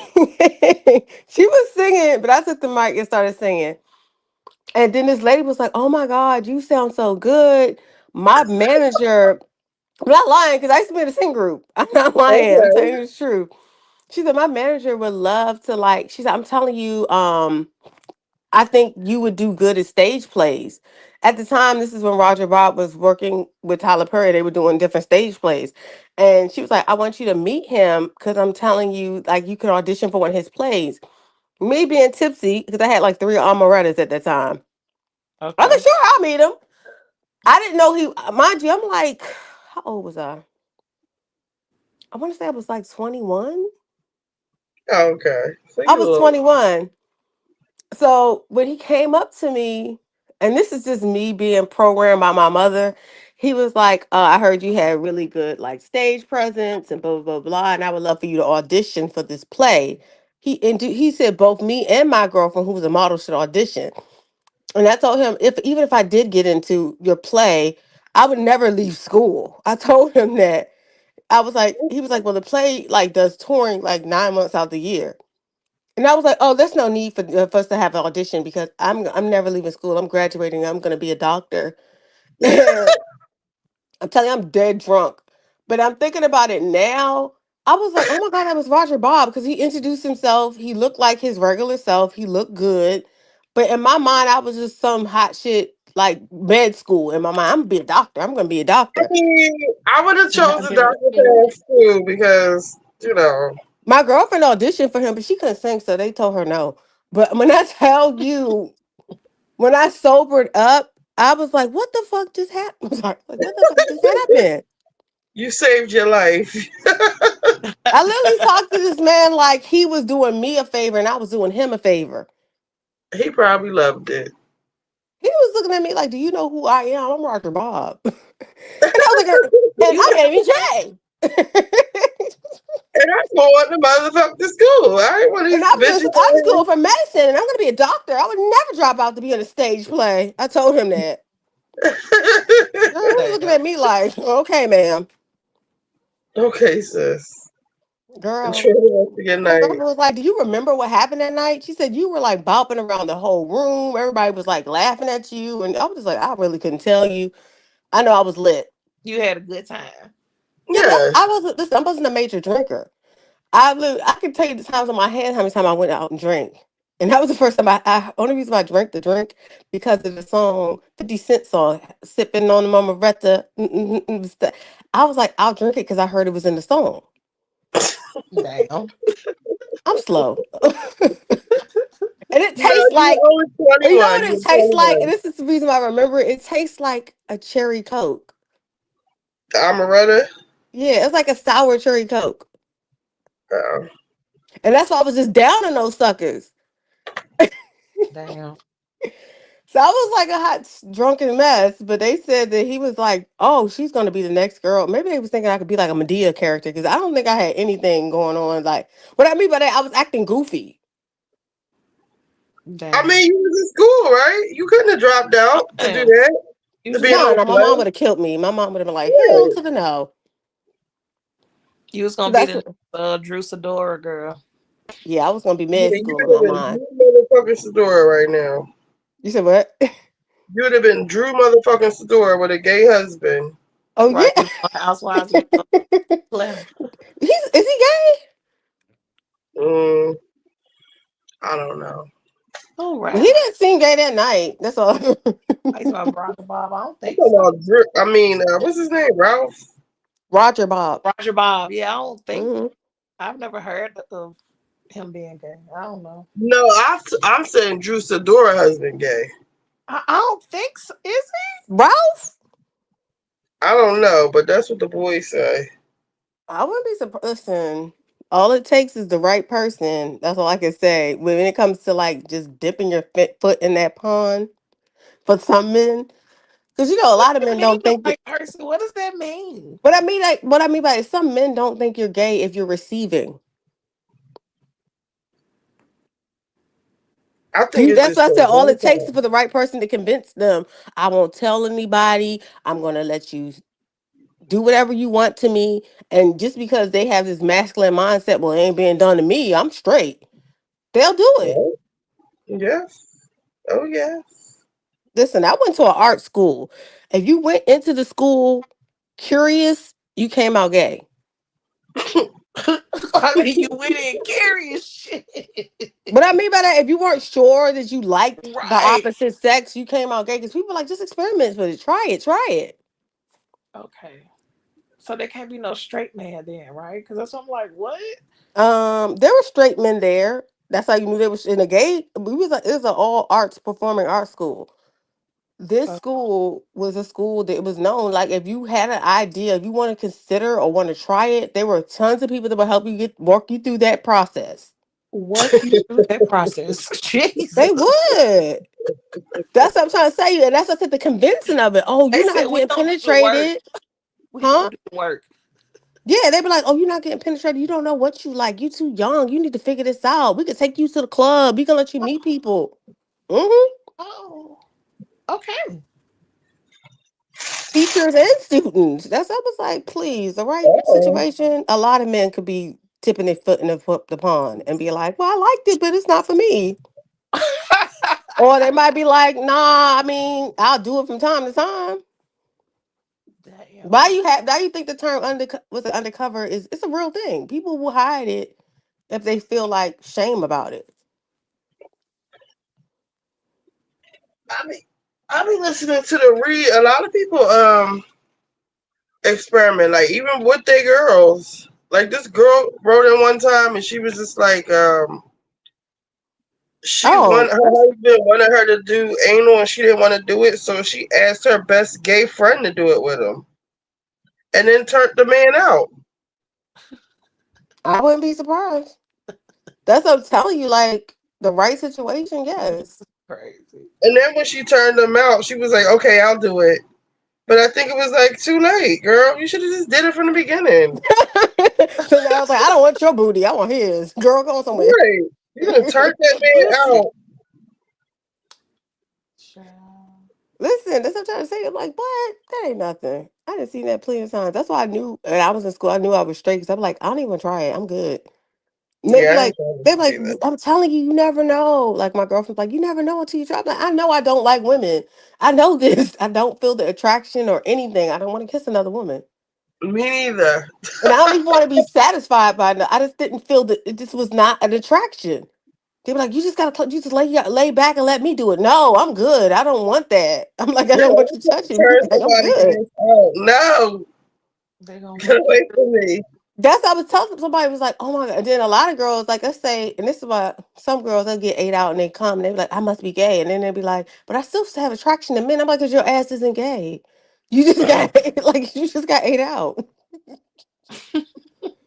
Speaker 8: She was singing, but I took the mic and started singing. And then this lady was like, "Oh my God, you sound so good." My manager, I'm not lying because I used to be in a sing group. I'm not lying. I'm
Speaker 1: Okay.
Speaker 8: telling you the truth. She said, "My manager would love to like." She said, "I'm telling you, I think you would do good at stage plays." At the time, this is when Roger Bob was working with Tyler Perry. They were doing different stage plays. And she was like, "I want you to meet him because I'm telling you, like, you could audition for one of his plays." Me being tipsy, because I had like 3 amarettas at that time. I was like,
Speaker 9: okay.
Speaker 8: sure, I'll meet him. I didn't know he, mind you, I'm like, how old was I? I want to say I was like 21.
Speaker 1: Okay. So
Speaker 8: I
Speaker 1: you
Speaker 8: was
Speaker 1: little.
Speaker 8: 21. So when he came up to me, and this is just me being programmed by my mother, he was like, "I heard you had really good like stage presence and blah blah blah blah, and I would love for you to audition for this play." He said both me and my girlfriend, who was a model, should audition. And I told him even if I did get into your play, I would never leave school. I told him that. He was like, "Well, the play like does touring like 9 months out the year." And I was like, "Oh, there's no need for us to have an audition because I'm never leaving school. I'm graduating. I'm gonna be a doctor." And I'm telling you, I'm dead drunk. But I'm thinking about it now. I was like, "Oh my God, that was Roger Bob," because he introduced himself. He looked like his regular self. He looked good. But in my mind, I was just some hot shit like med school. In my mind, I'm gonna be a doctor. I'm gonna be a
Speaker 1: I
Speaker 8: doctor.
Speaker 1: mean, I would have chosen
Speaker 9: Good.
Speaker 1: Dr. Pass too because, you know,
Speaker 8: My girlfriend auditioned for him, but she couldn't sing, so they told her no. But when I tell you, when I sobered up, I was like, "What the fuck just happened?" Sorry, like, what the fuck just happened?
Speaker 1: you saved your life.
Speaker 8: I literally talked to this man like he was doing me a favor and I was doing him a favor.
Speaker 1: He probably loved it.
Speaker 8: He was looking at me like, "Do you know who I am? I'm Roger Bob." And I was like, "And
Speaker 9: You
Speaker 8: my
Speaker 9: got
Speaker 8: name is Jay."
Speaker 1: And I'm going to motherfucking school. I ain't one of
Speaker 8: And
Speaker 1: these
Speaker 8: I was in
Speaker 1: bitches
Speaker 8: high
Speaker 1: out
Speaker 8: school for medicine and I'm going to be a doctor. I would never drop out to be in a stage play. I told him that.
Speaker 1: here.
Speaker 8: Girl, he was looking
Speaker 9: damn.
Speaker 8: at me like, "Okay, ma'am."
Speaker 1: Okay, sis.
Speaker 8: Girl.
Speaker 1: Enjoy the rest of your
Speaker 8: My
Speaker 1: night.
Speaker 8: girlfriend was like, "Do you remember what happened that night?" She said, "You were like bopping around the whole room. Everybody was like laughing at you." And I was just like, "I really couldn't tell you. I know I was lit."
Speaker 9: You had a good time.
Speaker 8: Yeah, but
Speaker 1: Yes.
Speaker 8: I wasn't a major drinker. I can tell you the times on my hand how many times I went out and drank. And that was the first time only reason I drank the drink because of the song, 50 Cent song, Sipping on the Mama Retta. I was like, I'll drink it because I heard it was in the song.
Speaker 9: Damn.
Speaker 8: I'm slow. And it
Speaker 1: Yeah,
Speaker 8: tastes
Speaker 1: you're
Speaker 8: like,
Speaker 1: only
Speaker 8: you know what
Speaker 1: 21.
Speaker 8: it
Speaker 1: You're
Speaker 8: tastes like? And
Speaker 1: 21.
Speaker 8: this is the reason why I remember it. It tastes like a cherry Coke.
Speaker 1: The Amaretta.
Speaker 8: Yeah, it's like a sour cherry Coke.
Speaker 1: Uh,
Speaker 8: And that's why I was just down in those suckers.
Speaker 9: Damn.
Speaker 8: So I was like a drunken mess, but they said that he was like, "Oh, she's gonna be the next girl." Maybe they was thinking I could be like a Medea character because I don't think I had anything going on. Like, what I mean by that, I was acting goofy.
Speaker 1: I
Speaker 9: Damn.
Speaker 1: mean, you was in school, right? You couldn't have dropped out to do
Speaker 9: Damn.
Speaker 1: that,
Speaker 9: You
Speaker 1: to be
Speaker 9: just
Speaker 1: an
Speaker 8: No,
Speaker 9: gonna
Speaker 1: old
Speaker 8: no, my mom would
Speaker 1: play.
Speaker 8: have killed me. My mom would have been like, "Hell
Speaker 1: Right.
Speaker 8: to the no."
Speaker 9: you was gonna be
Speaker 8: That's
Speaker 9: the Drew Sidora girl.
Speaker 8: yeah, I was gonna be
Speaker 1: Yeah,
Speaker 8: mid
Speaker 1: you
Speaker 8: school in
Speaker 1: could
Speaker 8: my
Speaker 1: have been
Speaker 8: mind.
Speaker 1: Drew motherfucking Sidora right now.
Speaker 8: You said what?
Speaker 1: You would have been Drew motherfucking Sidora with a gay husband.
Speaker 8: Oh
Speaker 9: Right.
Speaker 8: yeah,
Speaker 9: You was on Housewives of Atlanta.
Speaker 8: is he gay?
Speaker 1: Mm, I don't know.
Speaker 9: All
Speaker 8: Well, he
Speaker 9: right.
Speaker 8: didn't seem gay that night. That's all.
Speaker 9: I talking about Roger Bob. I don't
Speaker 1: I'm
Speaker 9: think
Speaker 1: talking
Speaker 9: so.
Speaker 1: about Drew. I mean, what's his name? Ralph?
Speaker 8: Roger Bob.
Speaker 9: Roger Bob. Yeah, I don't think
Speaker 8: Hmm.
Speaker 9: I've never heard of him being gay. I don't know.
Speaker 1: No, I'm saying Drew Sidora husband gay.
Speaker 9: I don't think so. Is
Speaker 8: Ralph?
Speaker 1: I don't know, but that's what the boys say.
Speaker 8: I wouldn't be surprised. Listen, all it takes is the right person. That's all I can say. When it comes to like just dipping your foot in that pond for some men, because you know a
Speaker 9: what
Speaker 8: lot of
Speaker 9: do you
Speaker 8: men
Speaker 9: mean
Speaker 8: don't
Speaker 9: the
Speaker 8: think.
Speaker 9: right person? What does that mean?
Speaker 8: What I mean by it, some men don't think you're gay if you're receiving.
Speaker 1: I think it's
Speaker 8: That's
Speaker 1: just
Speaker 8: what I
Speaker 1: the
Speaker 8: said. All
Speaker 1: one
Speaker 8: it takes is
Speaker 1: time.
Speaker 8: for the right person to convince them. I won't tell anybody. I'm gonna let you do whatever you want to me. And just because they have this masculine mindset, well, it ain't being done to me. I'm straight. They'll do it.
Speaker 1: Right? Yes. Oh yes.
Speaker 8: Listen, I went to an art school. If you went into the school curious, you came out gay.
Speaker 9: I mean, you went in curious shit.
Speaker 8: But I mean by that, if you weren't sure that you liked the
Speaker 9: Right.
Speaker 8: opposite sex, you came out gay. Because people like, just experiment with it. Try it. Try it.
Speaker 9: Okay. So there can't be no straight man then, right? Because that's what I'm like, what?
Speaker 8: There were straight men there. That's how you knew they was in a gay. It was an all arts performing arts school. This
Speaker 9: Uh,
Speaker 8: school was a school that it was known. Like if you had an idea, if you want to consider or want to try it, there were tons of people that would help you walk you through that process.
Speaker 9: work you through that process.
Speaker 8: They
Speaker 9: Jesus.
Speaker 8: would. That's what I'm trying to say. And that's what I said, the convincing of it. Oh,
Speaker 9: They
Speaker 8: you're
Speaker 9: said
Speaker 8: not
Speaker 9: we
Speaker 8: getting
Speaker 9: don't do the work.
Speaker 8: penetrated.
Speaker 9: We
Speaker 8: Huh?
Speaker 9: don't do the work.
Speaker 8: Yeah, they'd be like, oh, you're not getting penetrated. You don't know what you like. You too young. You need to figure this out. We can take you to the club. We can let you meet people. Hmm.
Speaker 9: Oh, okay.
Speaker 8: Teachers and students. That's I was like, please, the right
Speaker 1: Oh.
Speaker 8: situation. A lot of men could be tipping their foot in the pond and be like, well, I liked it, but it's not for me. Or they might be like, nah, I mean, I'll do it from time to time.
Speaker 9: Damn.
Speaker 8: Why you think the term was it undercover is it's a real thing. People will hide it if they feel like shame about it.
Speaker 1: I mean, I be listening to the read. A lot of people experiment, like even with their girls. Like this girl wrote in one time, and she was just like
Speaker 8: Oh,
Speaker 1: her husband wanted her to do anal, and she didn't want to do it, so she asked her best gay friend to do it with him, and then turned the man out.
Speaker 8: I wouldn't be surprised. That's what I'm telling you. Like the right situation, yes.
Speaker 9: Crazy.
Speaker 1: And then when she turned him out, she was like, "Okay, I'll do it." But I think it was like too late, girl. You should have just did it from the beginning.
Speaker 8: So now I was like, I don't want your booty. I want his. Girl, go somewhere.
Speaker 1: Right. You done turned that man
Speaker 9: Listen.
Speaker 1: out.
Speaker 9: Child.
Speaker 8: Listen, that's what I'm trying to say. I'm like, what? That ain't nothing. I didn't see that plenty of times. That's why I knew when I was in school, I knew I was straight because I'm like, I don't even try it. I'm good. And
Speaker 1: Yeah, I ain't trying
Speaker 8: they're
Speaker 1: to
Speaker 8: like,
Speaker 1: do that.
Speaker 8: I'm telling you, you never know. Like my girlfriend's like, you never know until you try. I'm like, I know I don't like women. I know this. I don't feel the attraction or anything. I don't want to kiss another woman.
Speaker 1: Me neither.
Speaker 8: And I don't even want to be satisfied by it. I just didn't feel that it just was not an attraction. They were like, you just gotta, you just lay back and let me do it. No, I'm good. I don't want that. I'm like, I
Speaker 1: Yeah,
Speaker 8: don't want you touching me.
Speaker 1: turn
Speaker 8: Like, I'm
Speaker 1: somebody
Speaker 8: good.
Speaker 1: else out. No,
Speaker 9: They gonna
Speaker 1: get
Speaker 9: make you
Speaker 1: away from me.
Speaker 8: That's what I was telling somebody was like, oh my god. And then a lot of girls, like let's say, and this is why some girls they'll get ate out and they come and they be like, I must be gay. And then they'll be like, but I still have attraction to men. I'm like, because your ass isn't gay. You just got like you just got ate out.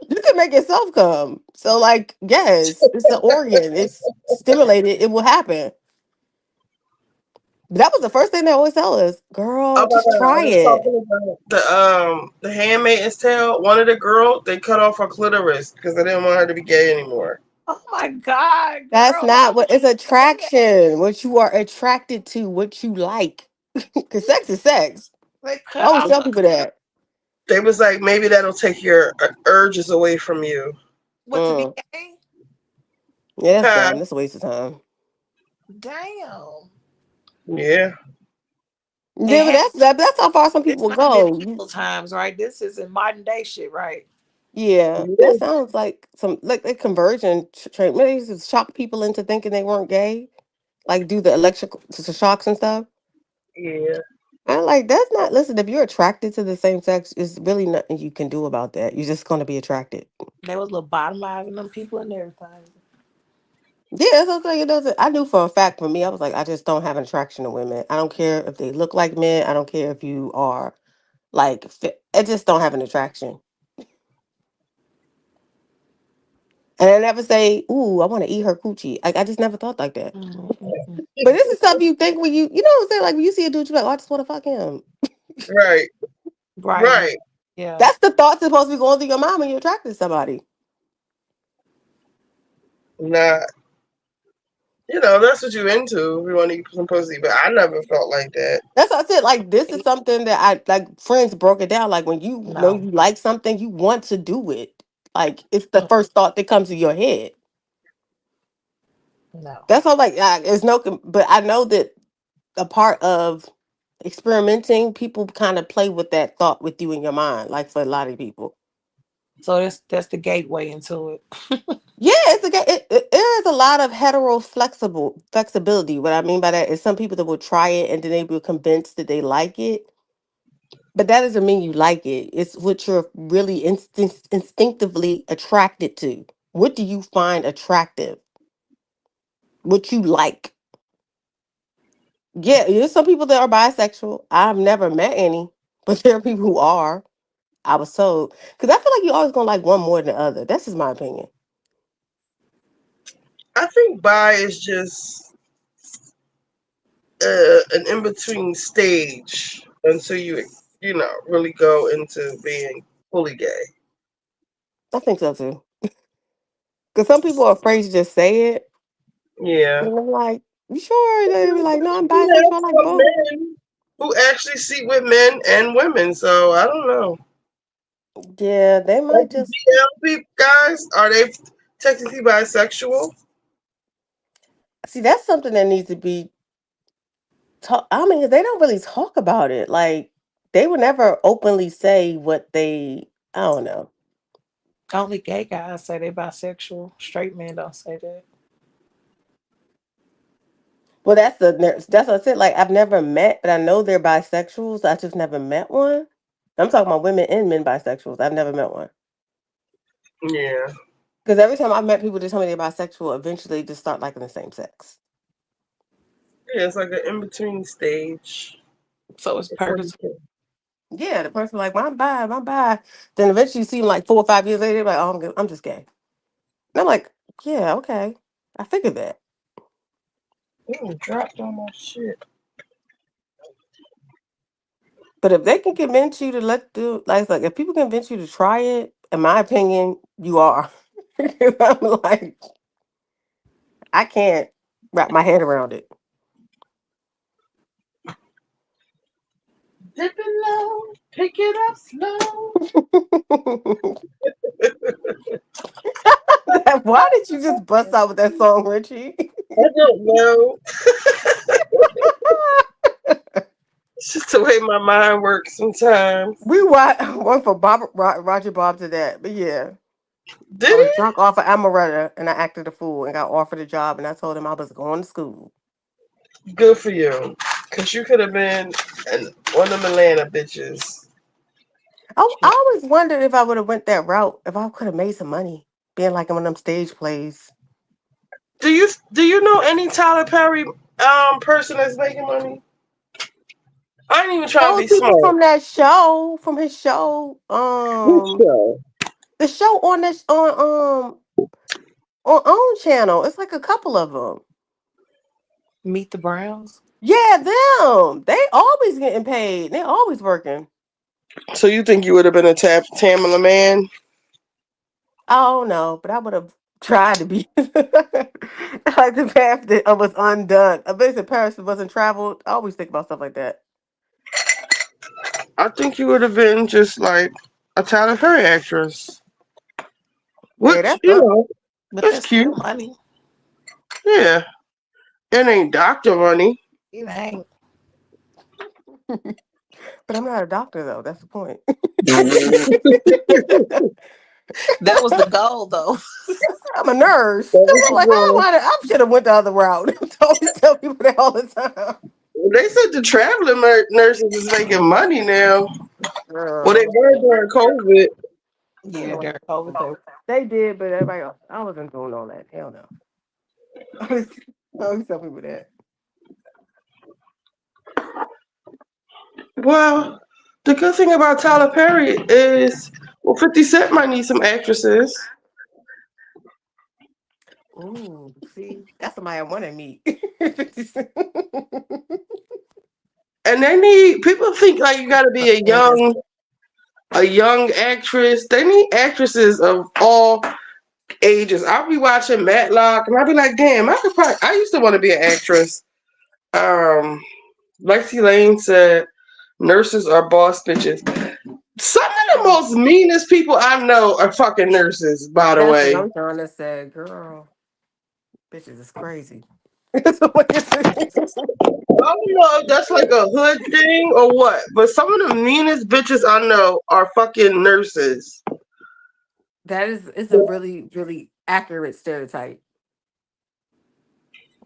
Speaker 8: You can make yourself come. So like, yes, it's an organ. It's stimulated. It will happen. That was the first thing they always tell us,
Speaker 1: Oh
Speaker 8: girl,
Speaker 1: my
Speaker 8: just
Speaker 1: god, I
Speaker 8: try
Speaker 1: was
Speaker 8: it.
Speaker 1: talking about the Handmaid's Tale. One of the girls they cut off her clitoris because they didn't want her to be gay anymore.
Speaker 9: Oh my God,
Speaker 8: That's
Speaker 9: girl, why
Speaker 8: not what
Speaker 9: would
Speaker 8: it's
Speaker 9: you say that?
Speaker 8: attraction. What you are attracted to, what you like. Because sex is sex.
Speaker 9: They
Speaker 8: I
Speaker 9: cut
Speaker 8: always
Speaker 9: off
Speaker 8: tell people that.
Speaker 1: They was like, maybe that'll take your urges away from you.
Speaker 9: what to be
Speaker 8: Mm.
Speaker 9: gay?
Speaker 8: Yeah, that's
Speaker 1: Huh?
Speaker 8: dumb. That's a waste of time.
Speaker 9: Damn.
Speaker 1: Yeah.
Speaker 9: And
Speaker 8: Yeah, but that's how far some
Speaker 9: this
Speaker 8: people
Speaker 9: not
Speaker 8: go.
Speaker 9: medieval times, right? This is in modern day shit, right?
Speaker 8: Yeah, that
Speaker 1: Yeah.
Speaker 8: sounds like some like a conversion train. Maybe they used to shock people into thinking they weren't gay, like do the electrical shocks and stuff.
Speaker 1: Yeah.
Speaker 8: I like that's not. Listen, if you're attracted to the same sex, it's really nothing you can do about that. You're just going to be attracted.
Speaker 9: They was lobotomizing them people and everything.
Speaker 8: Yeah, that's what I'm saying. It doesn't. I knew for a fact for me, I was like, I just don't have an attraction to women. I don't care if they look like men. I don't care if you are like. I just don't have an attraction. And I never say, "Ooh, I want to eat her coochie." Like I just never thought like that.
Speaker 9: Mm-mm.
Speaker 8: But this is stuff you think when you know what I'm saying. Like when you see a dude, you're like, "Oh, I just want to fuck him."
Speaker 1: Right.
Speaker 9: Right.
Speaker 1: Right.
Speaker 9: Yeah.
Speaker 8: That's the thoughts that's supposed to be going through your mind when you're attracted to somebody.
Speaker 1: Nah. You know, that's what you into. If you want to eat some pussy, but I never felt like that.
Speaker 8: That's what I said. Like this is something that I like. Friends broke it down. Like when you know
Speaker 9: No.
Speaker 8: you like something, you want to do it. Like it's the
Speaker 9: Mm,
Speaker 8: first thought that comes to your head.
Speaker 9: no.
Speaker 8: That's all. Like there's no. But I know that a part of experimenting, people kind of play with that thought with you in your mind. Like for a lot of people.
Speaker 9: So that's the gateway into it.
Speaker 8: Yeah, there is a lot of flexibility. What I mean by that is some people that will try it and then they will convinced that they like it. But that doesn't mean you like it. It's what you're really instinctively attracted to. What do you find attractive? What you like? Yeah, there's some people that are bisexual. I've never met any, but there are people who are. I was told because I feel like you always gonna like one more than the other. That's just my opinion.
Speaker 1: I think bi is just an in between stage until you know, really go into being fully gay.
Speaker 8: I think so too. Because some people are afraid to just say it,
Speaker 1: Yeah.
Speaker 8: and I'm like, you sure? They be like, no, I'm
Speaker 1: We have
Speaker 8: bisexual. I like
Speaker 1: some
Speaker 8: both.
Speaker 1: men who actually sleep with men and women, so I don't know.
Speaker 8: Yeah, they
Speaker 1: Like
Speaker 8: might
Speaker 1: the
Speaker 8: just.
Speaker 1: BL guys, are they technically bisexual?
Speaker 8: See, that's something that needs to be talk. I mean, 'cause they don't really talk about it. Like they would never openly say what they. I don't know.
Speaker 9: Only gay guys say they bisexual. Straight men don't say that.
Speaker 8: Well, that's what I said. Like I've never met, but I know they're bisexuals. I just never met one. I'm talking about women and men bisexuals. I've never met one.
Speaker 1: Yeah.
Speaker 8: Because every time I've met people that tell me they're bisexual, eventually they just start liking the same sex.
Speaker 1: Yeah, it's like an in between stage.
Speaker 9: So it's
Speaker 1: Before you
Speaker 9: purgatory.
Speaker 1: can-
Speaker 8: Yeah, the person like, well, I'm bi, I'm bi. Then eventually you see them like 4 or 5 years later, they're like, oh, I'm just gay. And I'm like, yeah, okay. I figured that.
Speaker 1: Ooh, dropped on my shit.
Speaker 8: But if they can convince you to like if people convince you to try it, in my opinion, you are. I'm like, I can't wrap my head around it.
Speaker 1: Dip it low, pick it up slow.
Speaker 8: Why did you just bust out with that song, Richie?
Speaker 1: I don't know. It's just the way my mind works sometimes.
Speaker 8: We went for Roger Bob to that, but yeah.
Speaker 1: Did
Speaker 8: I was
Speaker 1: he?
Speaker 8: drunk off of Amaretta and I acted a fool and got offered a job and I told him I was going to school.
Speaker 1: Good for you. Because you could have been one of them Atlanta bitches.
Speaker 8: I always wondered if I would have went that route, if I could have made some money being like in one of them stage plays.
Speaker 1: Do you know any Tyler Perry person that's making money? I ain't even trying to
Speaker 8: Those
Speaker 1: be
Speaker 8: people
Speaker 1: smart.
Speaker 8: from that show, from his show,
Speaker 1: Which show?
Speaker 8: the show on this on own channel. It's like a couple of them.
Speaker 9: Meet the Browns.
Speaker 8: Yeah, them. They always getting paid. They always working.
Speaker 1: So you think you would have been a Tamala man?
Speaker 8: I don't know, but I would have tried to be like the path that was undone. I bet if Paris wasn't traveled. I always think about stuff like that.
Speaker 1: I think you would have been just like a Tyler Perry actress.
Speaker 8: Yeah,
Speaker 1: Which,
Speaker 8: that's up.
Speaker 9: But
Speaker 1: that's
Speaker 9: that's
Speaker 1: cute.
Speaker 9: still money.
Speaker 1: Yeah. It ain't doctor money.
Speaker 9: It ain't.
Speaker 8: But I'm not a doctor though. That's the point.
Speaker 9: That was the goal, though.
Speaker 8: I'm a nurse.
Speaker 1: That was
Speaker 8: I'm
Speaker 1: the
Speaker 8: like,
Speaker 1: goal.
Speaker 8: I should have went the other route. I always tell people that all the time.
Speaker 1: They said the traveling nurses is making money now. Well, they
Speaker 8: Girl.
Speaker 1: were during COVID.
Speaker 8: You
Speaker 9: Yeah,
Speaker 8: know what?
Speaker 9: during COVID.
Speaker 8: They did, but everybody else, I wasn't doing all that. Hell no. I always tell people that.
Speaker 1: Well, the good thing about Tyler Perry is, well, 50 Cent might need some actresses.
Speaker 8: Ooh, see, that's somebody I want to meet.
Speaker 1: And they need, people think like you gotta be a young actress. They need actresses of all ages. I'll be watching Matlock and I'll be like, damn, I used to want to be an actress. Lexi Lane said nurses are boss bitches. Some of the most meanest people I know are fucking nurses, by the
Speaker 8: That's what
Speaker 1: way.
Speaker 8: I'm trying to say, girl. Bitches is crazy. That's what it is.
Speaker 1: I don't know if that's like a hood thing or what, but some of the meanest bitches I know are fucking nurses.
Speaker 8: It's a really, really accurate stereotype.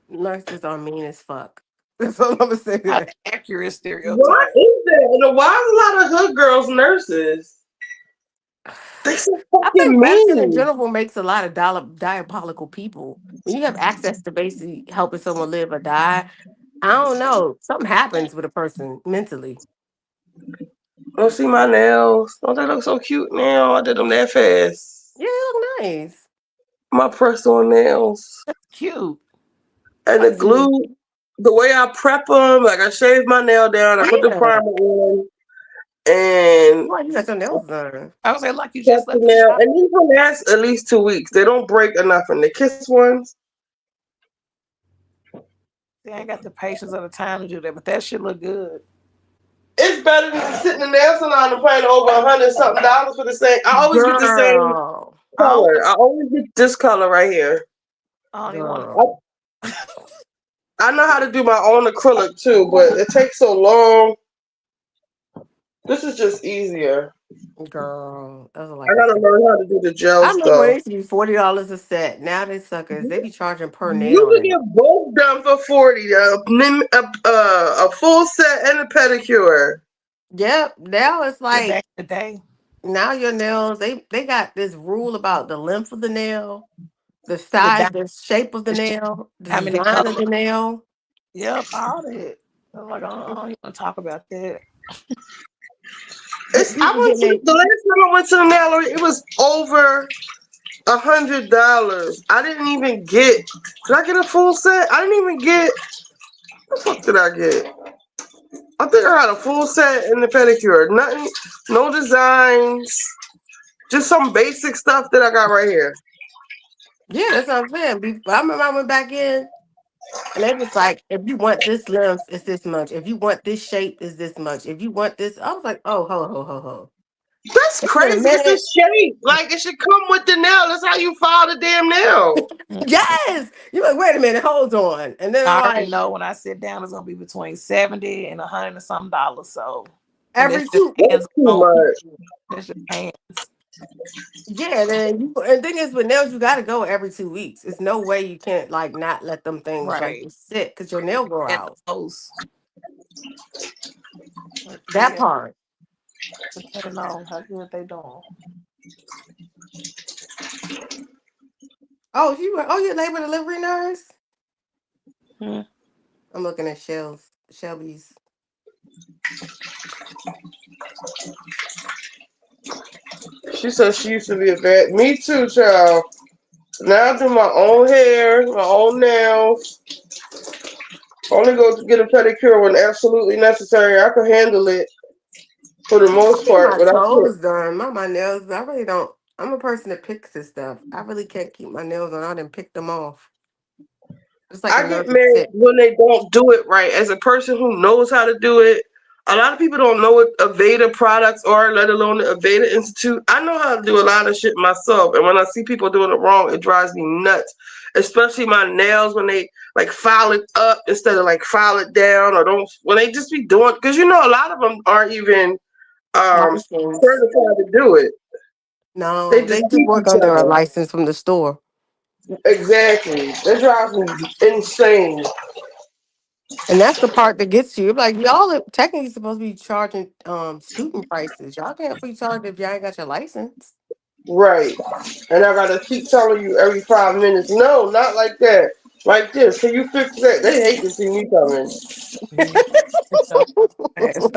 Speaker 8: Nurses are mean as fuck. That's all I'm gonna say.
Speaker 9: Not
Speaker 8: That.
Speaker 9: an accurate
Speaker 1: Why
Speaker 9: stereotype.
Speaker 1: is that? And why is a lot of hood girls nurses? They so
Speaker 8: I think
Speaker 1: fucking
Speaker 8: medicine in
Speaker 1: mean.
Speaker 8: general makes a lot of diabolical people. When you have access to basically helping someone live or die, I don't know. Something happens with a person mentally.
Speaker 1: Don't see my nails. Don't they look so cute now? I did them that fast.
Speaker 8: Yeah, they look nice.
Speaker 1: My press-on nails.
Speaker 9: Cute.
Speaker 1: And
Speaker 8: I
Speaker 1: the
Speaker 8: can see it.
Speaker 1: glue, the way I prep them, like I shave my nail down, I put the
Speaker 8: Yeah.
Speaker 1: primer on, and
Speaker 8: Why you got your nails done?
Speaker 9: I was like you
Speaker 1: prep
Speaker 9: just
Speaker 1: the
Speaker 9: left the
Speaker 1: nail.
Speaker 9: shop.
Speaker 1: And these will last at least 2 weeks. They don't break enough. And the Kiss ones,
Speaker 9: They ain't got the patience or the time to do that, but that shit look good.
Speaker 1: it's better than sitting in the nail salon and paying over $100 for the same. I always get the same
Speaker 8: Girl.
Speaker 9: I don't,
Speaker 1: color. I always get this color right here.
Speaker 9: I don't even want
Speaker 1: I,
Speaker 8: Girl.
Speaker 1: I know how to do my own acrylic too, but it takes so long. This is just easier.
Speaker 8: Girl. Those are
Speaker 1: I
Speaker 8: like a
Speaker 1: gotta
Speaker 8: set.
Speaker 1: learn how to do the gel
Speaker 8: I remember it
Speaker 1: stuff.
Speaker 8: used to be $40 a set. Now they suckers, they be charging per
Speaker 1: You
Speaker 8: nail
Speaker 1: can
Speaker 8: now.
Speaker 1: get both done for 40. A full set and a pedicure.
Speaker 8: Yep. Now it's
Speaker 9: yeah,
Speaker 8: like
Speaker 9: back in the day.
Speaker 8: now your nails, they got this rule about the length of the nail, the
Speaker 9: The
Speaker 8: size,
Speaker 9: dye,
Speaker 8: the shape of the
Speaker 9: the sh-
Speaker 8: nail, the
Speaker 9: how many
Speaker 8: design of
Speaker 9: colors.
Speaker 8: the nail.
Speaker 9: Yep, all that. I'm like, I don't even want to talk about that.
Speaker 1: I
Speaker 8: People
Speaker 1: went
Speaker 8: getting
Speaker 1: to
Speaker 8: it.
Speaker 1: the last time I went to the nail, it was over $100. I didn't even get. Did I get a full set? I didn't even get. What the fuck did I get? I think I had a full set in the pedicure. Nothing, no designs, just some basic stuff that I got right here.
Speaker 8: Yeah, that's what I'm saying. I remember I went back in and they was like, if you want this length, it's this much. If you want this shape, it's this much. If you want this, I was like, oh, ho, ho, ho, ho.
Speaker 1: That's
Speaker 8: It's been a
Speaker 1: crazy. It's the
Speaker 8: minute.
Speaker 1: shape. Like it should come with the nail. That's how you file the damn nail.
Speaker 8: Yes. You're like, wait a minute, hold on. And then
Speaker 9: I
Speaker 8: I'm
Speaker 9: already
Speaker 8: like,
Speaker 9: know when I sit down, it's gonna be between 70 and $100 and some dollars. So, and
Speaker 8: every
Speaker 9: that's just
Speaker 8: two,
Speaker 1: That's
Speaker 9: hands
Speaker 1: too
Speaker 9: on.
Speaker 1: much.
Speaker 9: That's just hands.
Speaker 8: yeah, then you, and the thing is with nails, you gotta go every 2 weeks. It's no way you can't like not let them things like
Speaker 9: Right.
Speaker 8: just sit because your nail grow
Speaker 9: At the
Speaker 8: out.
Speaker 9: most. But
Speaker 8: That
Speaker 9: yeah,
Speaker 8: part.
Speaker 9: depending on how good they doing.
Speaker 8: Oh, you're labor delivery nurse?
Speaker 9: Hmm.
Speaker 8: I'm looking at Shelby's.
Speaker 1: She said she used to be a vet. Me too, child. Now I do my own hair, my own nails. Only go to get a pedicure when absolutely necessary. I can handle it for the
Speaker 8: I
Speaker 1: most
Speaker 8: get
Speaker 1: part,
Speaker 8: my
Speaker 1: but I can't.
Speaker 8: toes done, my nails. I really don't. I'm a person that picks this stuff. I really can't keep my nails on. I didn't pick them off. It's like a
Speaker 1: I get
Speaker 8: nervous
Speaker 1: mad
Speaker 8: tick.
Speaker 1: when they don't do it right. As a person who knows how to do it, a lot of people don't know what Aveda products are, let alone the Aveda Institute. I know how to do a lot of shit myself, and when I see people doing it wrong, it drives me nuts. Especially my nails when they like file it up instead of like file it down, or don't when they just be doing because you know a lot of them aren't even
Speaker 8: License.
Speaker 1: certified to do it. They
Speaker 8: No,
Speaker 1: just
Speaker 8: they just
Speaker 1: teach
Speaker 8: work
Speaker 1: each
Speaker 8: under a
Speaker 1: other.
Speaker 8: license from the store.
Speaker 1: Exactly. That drives me insane.
Speaker 8: And that's the part that gets you. Like y'all are technically supposed to be charging student prices. Y'all can't be charged if y'all ain't got your license.
Speaker 1: Right. And I gotta keep telling you every 5 minutes, no, not like that. Like this. Can you fix that? They hate to see me coming.
Speaker 9: Mhm. So, fast.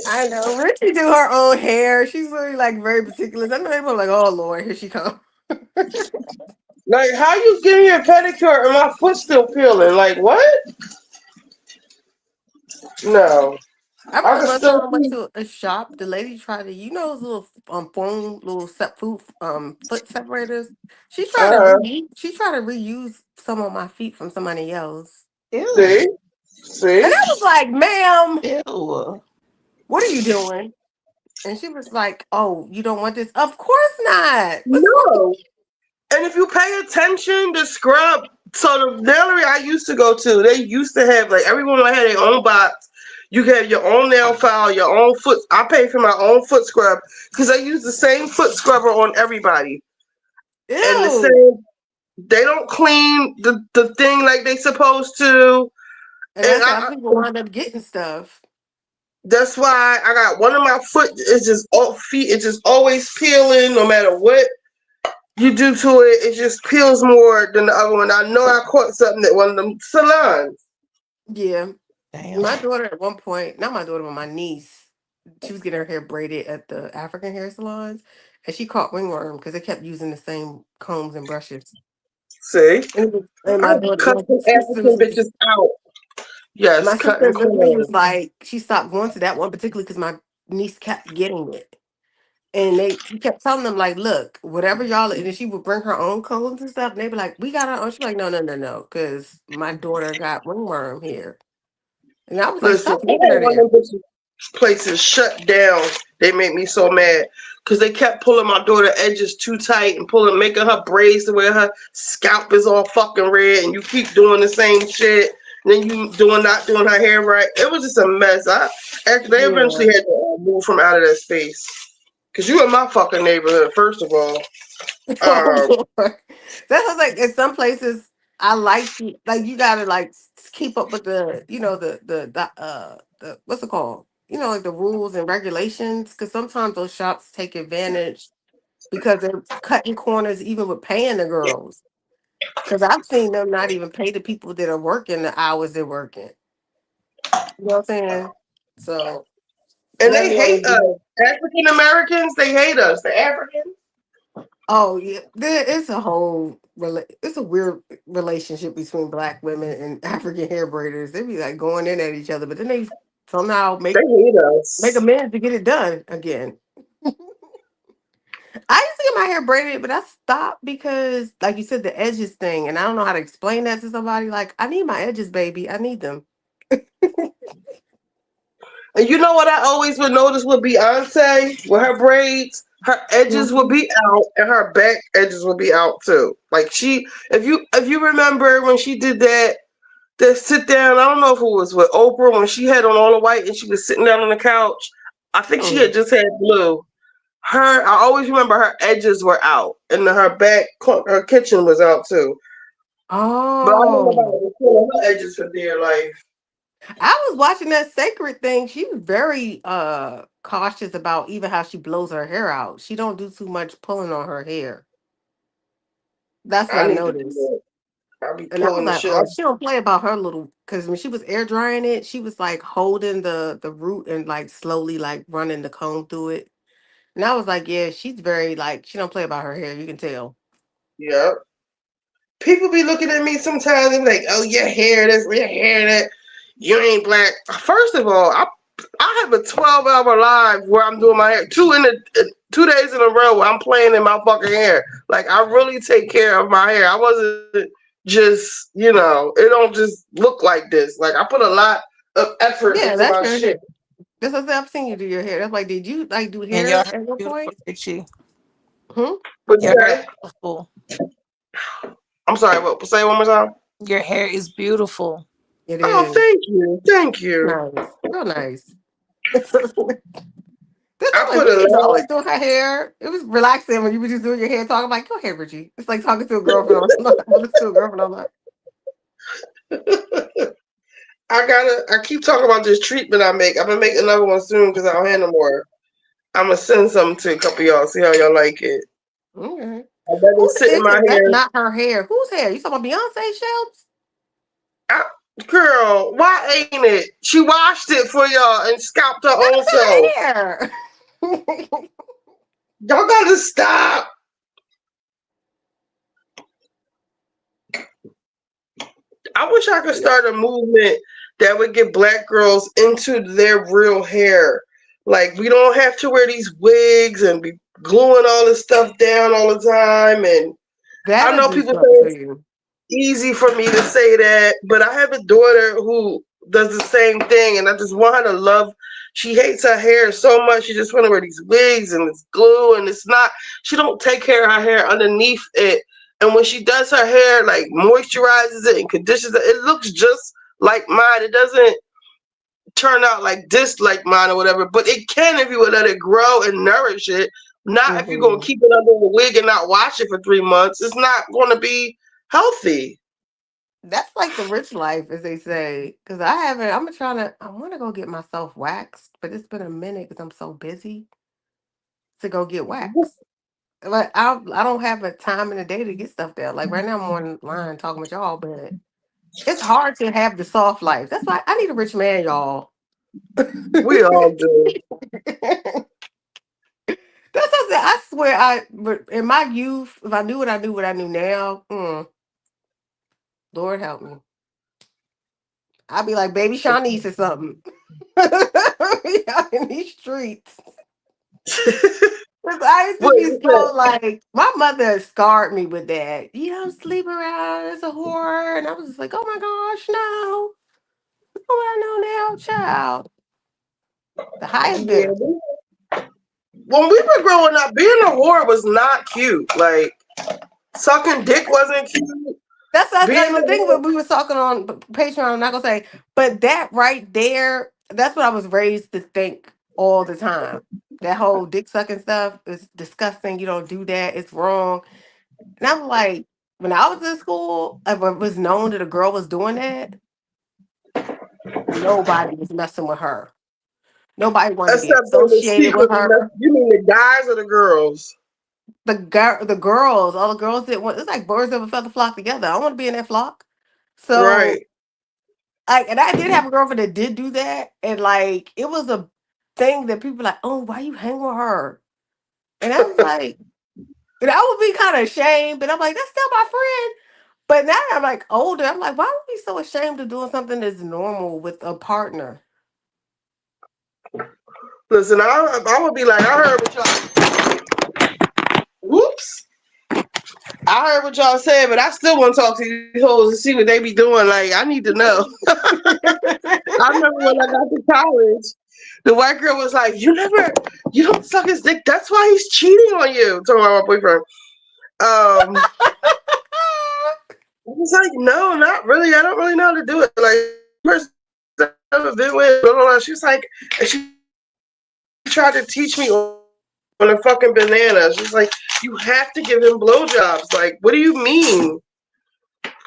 Speaker 8: I know. Richie do her own hair. She's really like very particular. I know people like, oh Lord, here she comes.
Speaker 1: Like, how you give me a pedicure and my foot's still peeling? Like, what? No.
Speaker 8: I
Speaker 1: I
Speaker 8: remember
Speaker 1: can
Speaker 8: one time
Speaker 1: still
Speaker 8: I went
Speaker 1: see.
Speaker 8: to a shop. The lady tried to, those little foam, little foot separators.
Speaker 1: Uh-huh.
Speaker 8: She tried to reuse some of my feet from somebody else,
Speaker 9: Ew.
Speaker 1: See?
Speaker 8: and
Speaker 1: See?
Speaker 8: I was like, "Ma'am,
Speaker 9: Ew.
Speaker 8: what are you doing?" And she was like, "Oh, you don't want this? Of course not. What's wrong?"
Speaker 1: No. And if you pay attention, the scrub, so the nailery I used to go to, they used to have, like, everyone had their own box. You could have your own nail file, your own foot. I paid for my own foot scrub because I use the same foot scrubber on everybody. And the
Speaker 8: Ew.
Speaker 1: same, they don't clean the thing like they supposed to.
Speaker 8: And
Speaker 1: And
Speaker 8: that's how people wind up getting stuff.
Speaker 1: that's why I got one of my foot is just all feet. It's just always peeling, no matter what you do to it. It just peels more than the other one. I know I caught something at one of them salons.
Speaker 8: Yeah.
Speaker 9: Damn.
Speaker 8: My daughter at one point, not my daughter, but my niece, she was getting her hair braided at the African hair salons, and she caught ringworm because they kept using the same combs and brushes.
Speaker 1: See,
Speaker 8: And
Speaker 1: I
Speaker 8: my daughter,
Speaker 1: cut
Speaker 8: my
Speaker 1: the African
Speaker 8: sisters,
Speaker 1: bitches out. Yes,
Speaker 8: my
Speaker 1: cut
Speaker 8: sister
Speaker 1: and
Speaker 8: literally was
Speaker 1: clean.
Speaker 8: like, she stopped going to that one particularly because my niece kept getting it. And she kept telling them, like, look, whatever y'all, and then she would bring her own combs and stuff. And they'd be like, we got our own. She's like, no, no, no, no, because my daughter got ringworm here. And I was like,
Speaker 1: Listen,
Speaker 8: stop
Speaker 1: I
Speaker 8: taking
Speaker 1: had
Speaker 8: her
Speaker 1: one
Speaker 8: there.
Speaker 1: of them bitches places shut down. They made me so mad because they kept pulling my daughter edges too tight and making her braids to where her scalp is all fucking red, and you keep doing the same shit. And then you not doing her hair right. It was just a mess. They
Speaker 8: Yeah.
Speaker 1: eventually had to move from out of that space because you in my fucking neighborhood. First of all,
Speaker 8: Oh,
Speaker 1: um,
Speaker 8: Lord. That's what's like in some places I like to like you gotta like keep up with the the what's it called? Like the rules and regulations because sometimes those shops take advantage because they're cutting corners even with paying the girls. Because I've seen them not even pay the people that are working the hours they're working. You know what I'm saying? So
Speaker 1: and
Speaker 8: let
Speaker 1: they hate
Speaker 8: alone
Speaker 1: us.
Speaker 8: do.
Speaker 1: African Americans, they hate us. The Africans.
Speaker 8: Oh yeah, there is a it's a weird relationship between black women and African hair braiders. They be like going in at each other, but then they somehow
Speaker 1: They hate us.
Speaker 8: make amends to get it done again. I used to get my hair braided, but I stopped because, like you said, the edges thing, and I don't know how to explain that to somebody. Like, I need my edges, baby. I need them.
Speaker 1: And you know what I always would notice with Beyonce? With her braids, her edges would
Speaker 8: Mhm.
Speaker 1: be out and her back edges would be out too. Like if you remember when she did that sit down, I don't know if it was with Oprah when she had on all the white and she was sitting down on the couch. I think she
Speaker 8: Mhm.
Speaker 1: had just had blue. I always remember her edges were out and her kitchen was out too. But I don't know about
Speaker 8: Oh,
Speaker 1: her edges for dear life.
Speaker 8: I was watching that sacred thing. She was very cautious about even how she blows her hair out. She don't do too much pulling on her hair. That's what
Speaker 1: I
Speaker 8: I
Speaker 1: need to do
Speaker 8: noticed.
Speaker 1: that. I'll be
Speaker 8: And I was
Speaker 1: pulling the
Speaker 8: like,
Speaker 1: shit.
Speaker 8: oh, she don't play about her little because when she was air drying it, she was like holding the root and like slowly like running the comb through it. And I was like, yeah, she's very like she don't play about her hair. You can tell.
Speaker 1: Yeah. People be looking at me sometimes and be like, "Oh, your hair this, your hair that. You ain't black." First of all, I have a 12-hour live where I'm doing my hair 2 days in a row where I'm playing in my fucking hair. Like I really take care of my hair. I wasn't just it don't just look like this. Like I put a lot of effort
Speaker 8: Yeah,
Speaker 1: into
Speaker 8: that's
Speaker 1: my
Speaker 8: your
Speaker 1: shit.
Speaker 8: hair. That's what I've seen you do your hair. That's like, did you like do
Speaker 9: And your
Speaker 8: hair
Speaker 9: hair
Speaker 8: at
Speaker 9: is
Speaker 8: one
Speaker 9: beautiful,
Speaker 8: point?
Speaker 9: Richie.
Speaker 8: Hmm?
Speaker 1: But
Speaker 9: Your hair is
Speaker 1: okay,
Speaker 9: beautiful.
Speaker 1: I'm sorry. What? Say it one more time.
Speaker 9: Your hair is beautiful.
Speaker 8: It
Speaker 1: Oh,
Speaker 8: is
Speaker 1: thank you, thank you.
Speaker 8: nice, real nice. That's I'm
Speaker 1: I
Speaker 8: like,
Speaker 1: put a
Speaker 8: Richie's
Speaker 1: lot.
Speaker 8: always doing her hair. It was relaxing when you were just doing your hair, talking. I'm like, go ahead, Richie. It's like talking to a girlfriend. Listen to a girlfriend. I'm like,
Speaker 1: I keep talking about this treatment I make. I'm gonna make another one soon because I don't have no more. I'm gonna send something to a couple of y'all. See how y'all like it.
Speaker 8: okay.
Speaker 1: I let it
Speaker 8: Who
Speaker 1: sit in
Speaker 8: is
Speaker 1: my
Speaker 8: it? That's
Speaker 1: hair.
Speaker 8: not her hair. Whose hair? You talking about Beyonce Shelps?
Speaker 1: I, Girl, why ain't it? She washed it for y'all and scalped her own
Speaker 8: That's
Speaker 1: self.
Speaker 8: her hair.
Speaker 1: Y'all gotta stop. I wish I could start a movement that would get black girls into their real hair. Like we don't have to wear these wigs and be gluing all this stuff down all the time. And I
Speaker 8: That'll
Speaker 1: know
Speaker 8: do
Speaker 1: people say
Speaker 8: something to
Speaker 1: it's
Speaker 8: you.
Speaker 1: easy for me to say that, but I have a daughter who does the same thing, and I just want her to love. She hates her hair so much. She just want to wear these wigs and this glue, and it's not. She don't take care of her hair underneath it, and when she does her hair, like moisturizes it and conditions it, it looks just like mine. It doesn't turn out like this, like mine or whatever, but it can if you would let it grow and nourish it. Not if you're gonna
Speaker 8: Hmm.
Speaker 1: keep it under a wig and not wash it for 3 months. It's not going to be healthy.
Speaker 8: That's like the rich life, as they say. Because I haven't. I'm trying to. I want to go get myself waxed, but it's been a minute because I'm so busy to go get waxed. Like I don't have a time in the day to get stuff there. Like right now, I'm online talking with y'all, but it's hard to have the soft life. That's why I need a rich man, y'all. That's
Speaker 1: We all do.
Speaker 8: what I said. I swear, but in my youth, if I knew what I knew now, Lord help me. I'd be like baby Shanice or something. Out in these streets. 'Cause I used to
Speaker 1: What
Speaker 8: be
Speaker 1: is
Speaker 8: so
Speaker 1: that?
Speaker 8: like my mother scarred me with that. You don't sleep around as a whore, and I was just like, oh my gosh, no. What I know now, child. The highest
Speaker 1: Yeah.
Speaker 8: bidder.
Speaker 1: When we were growing up, being a whore was not cute. Like sucking dick wasn't cute.
Speaker 8: That's
Speaker 1: Being a
Speaker 8: the thing
Speaker 1: whore,
Speaker 8: that we were talking on Patreon. I'm not gonna say, but that right there, that's what I was raised to think all the time. That whole dick sucking stuff is disgusting. You don't do that. It's wrong. And I'm like, when I was in school, if it was known that a girl was doing that, nobody was messing with her. Nobody wanted to be
Speaker 1: except they were
Speaker 8: associated with
Speaker 1: secretly.
Speaker 8: her.
Speaker 1: You mean the guys or the girls?
Speaker 8: The girls, all the girls that want, it's like birds of a feather flock together. I don't want to be in that flock. So
Speaker 1: Right.
Speaker 8: and I did have a girlfriend that did do that, and like it was a thing that people like, oh, why you hang with her? And I was like, and I would be kind of ashamed, but I'm like, that's still my friend. But now I'm like older, I'm like, why would we be so ashamed of doing something that's normal with a partner?
Speaker 1: Listen, I would be like, I heard what y'all. Whoops. I heard what y'all said, but I still want to talk to these hoes and see what they be doing. Like, I need to know. I remember when I got to college. The white girl was like, you don't suck his dick. That's why he's cheating on you. Talking about my boyfriend. I was like, no, not really. I don't really know how to do it. Like, person I've ever been with, blah, blah, blah. She was like, and she tried to teach me on a fucking banana. She's like, you have to give him blowjobs. Like, what do you mean?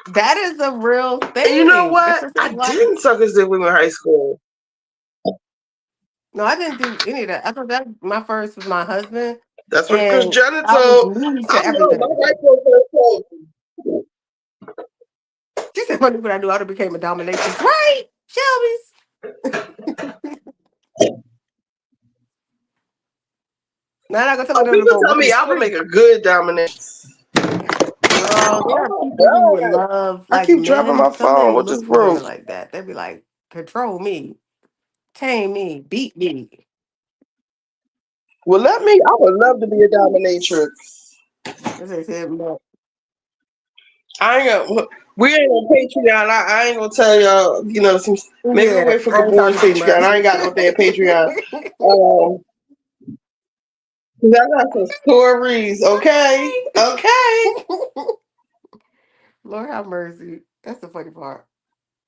Speaker 8: That is a real thing.
Speaker 1: And you know what? I didn't suck his dick when we were in high school.
Speaker 8: No, I didn't do any of that. I thought that my first was my husband.
Speaker 1: That's what
Speaker 8: And
Speaker 1: Jenna
Speaker 8: I was
Speaker 1: told.
Speaker 8: new to
Speaker 1: I know
Speaker 8: everything.
Speaker 1: my white girlfriend told me.
Speaker 8: She said, "What I knew, I would have became a dominatrix." Right, Shelby's. Now I gonna tell me
Speaker 1: People tell me I would make a good dominatrix.
Speaker 8: Girl, there are people who would love like
Speaker 1: I keep dropping
Speaker 8: men.
Speaker 1: my
Speaker 8: Some men
Speaker 1: phone.
Speaker 8: would
Speaker 1: What
Speaker 8: look
Speaker 1: just
Speaker 8: for women
Speaker 1: broke?
Speaker 8: like that. They'd be like, control me, tame me, beat me.
Speaker 1: Well, I would love to be a dominatrix.
Speaker 8: As I said, but
Speaker 1: I ain't gonna. We ain't on Patreon. I ain't gonna tell y'all. Maybe we'll
Speaker 8: yeah,
Speaker 1: wait for
Speaker 8: I ain't
Speaker 1: Gabor's
Speaker 8: talking too
Speaker 1: Patreon.
Speaker 8: much.
Speaker 1: I ain't got no damn Patreon. 'Cause I got some stories. Okay.
Speaker 8: Lord have mercy. That's the funny part.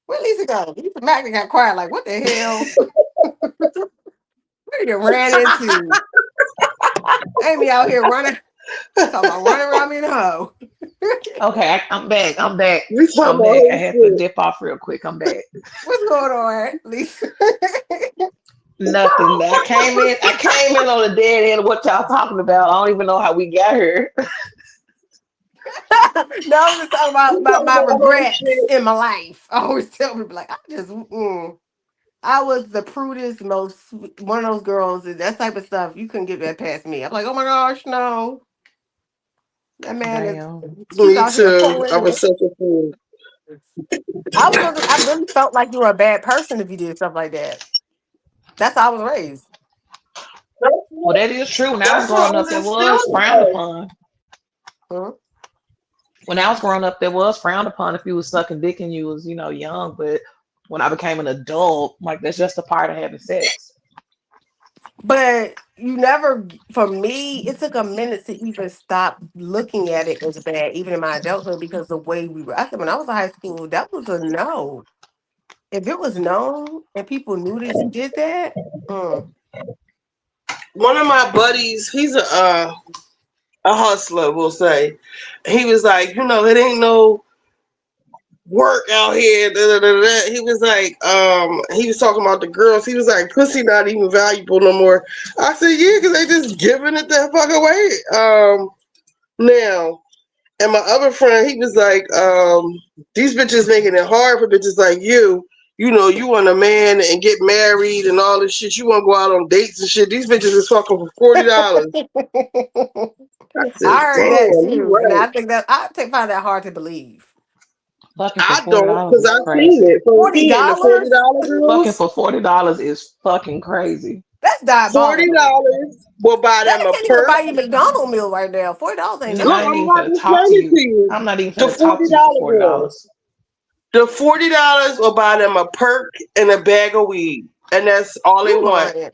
Speaker 8: Where Lisa go? Lisa Magnet got quiet. Like, what the hell? What you ran into? Amy out here running. Talking about running around me in the hoe.
Speaker 9: Okay, I'm back. I'm back.
Speaker 1: We talking
Speaker 9: I'm
Speaker 1: about
Speaker 9: back. I
Speaker 1: whole
Speaker 9: had to
Speaker 1: shit.
Speaker 9: dip off real quick. I'm back.
Speaker 8: What's going on, Lisa?
Speaker 9: Nothing. I came in on the dead end of what y'all talking about. I don't even know how we got here.
Speaker 8: No, I'm just talking about
Speaker 1: We talking
Speaker 8: my
Speaker 1: about whole
Speaker 8: regrets
Speaker 1: shit.
Speaker 8: in my life. I always tell people like I was the prudest, one of those girls that type of stuff. You couldn't get that past me. I'm like, oh my gosh, no. That man is
Speaker 9: Damn.
Speaker 8: he's
Speaker 1: Me
Speaker 8: out here
Speaker 1: too. I
Speaker 8: pulling.
Speaker 1: was such a fool.
Speaker 8: I really felt like you were a bad person if you did stuff like that. That's how I was raised.
Speaker 9: Well, that is true. When I was
Speaker 1: That's what
Speaker 9: growing up,
Speaker 1: was
Speaker 9: that was
Speaker 1: instilled in
Speaker 9: frowned
Speaker 1: us.
Speaker 9: upon.
Speaker 8: Huh?
Speaker 9: When I was growing up, that was frowned upon if you was sucking dick and you was, young. But when I became an adult, like that's just a part of having sex.
Speaker 8: But you never, for me, it took a minute to even stop looking at it as bad, even in my adulthood, because the way we were. I said, when I was in high school, that was a no. If it was known and people knew that you did that,
Speaker 1: One of my buddies, he's a hustler, we'll say. He was like, it ain't no work out here. Da, da, da, da. He was like, he was talking about the girls. He was like, pussy not even valuable no more. I said, yeah, because they just giving it the fuck away. Now, and my other friend, he was like, these bitches making it hard for bitches like you. You want a man and get married and all this shit. You want to go out on dates and shit. These bitches is fucking for $40. I said,
Speaker 8: I heard
Speaker 1: damn,
Speaker 8: that
Speaker 1: you
Speaker 8: too. And
Speaker 1: right.
Speaker 8: I think that find that hard to believe.
Speaker 9: Fucking for
Speaker 1: I
Speaker 9: $40
Speaker 1: don't, because
Speaker 9: is
Speaker 1: I've seen
Speaker 9: crazy.
Speaker 1: it firsthand. The
Speaker 8: $40?
Speaker 1: $40
Speaker 9: Fucking
Speaker 1: girls,
Speaker 9: for $40 is fucking crazy.
Speaker 8: That's
Speaker 1: $40
Speaker 8: diabolical.
Speaker 1: will buy
Speaker 8: That
Speaker 1: them a
Speaker 8: can't even
Speaker 1: perk.
Speaker 8: buy you McDonald's meal right now. $40 ain't
Speaker 1: Look,
Speaker 9: I ain't
Speaker 1: I'm
Speaker 8: nothing.
Speaker 9: even
Speaker 1: about
Speaker 9: finna
Speaker 1: to
Speaker 9: talk
Speaker 1: explain
Speaker 9: to
Speaker 1: it to
Speaker 9: you.
Speaker 1: you.
Speaker 9: I'm not even
Speaker 1: The
Speaker 9: finna talk to you for
Speaker 1: $40 girls.
Speaker 9: $40.
Speaker 1: The $40 will buy them a perk and a bag of weed. And that's all they
Speaker 8: You
Speaker 1: want.
Speaker 8: lying.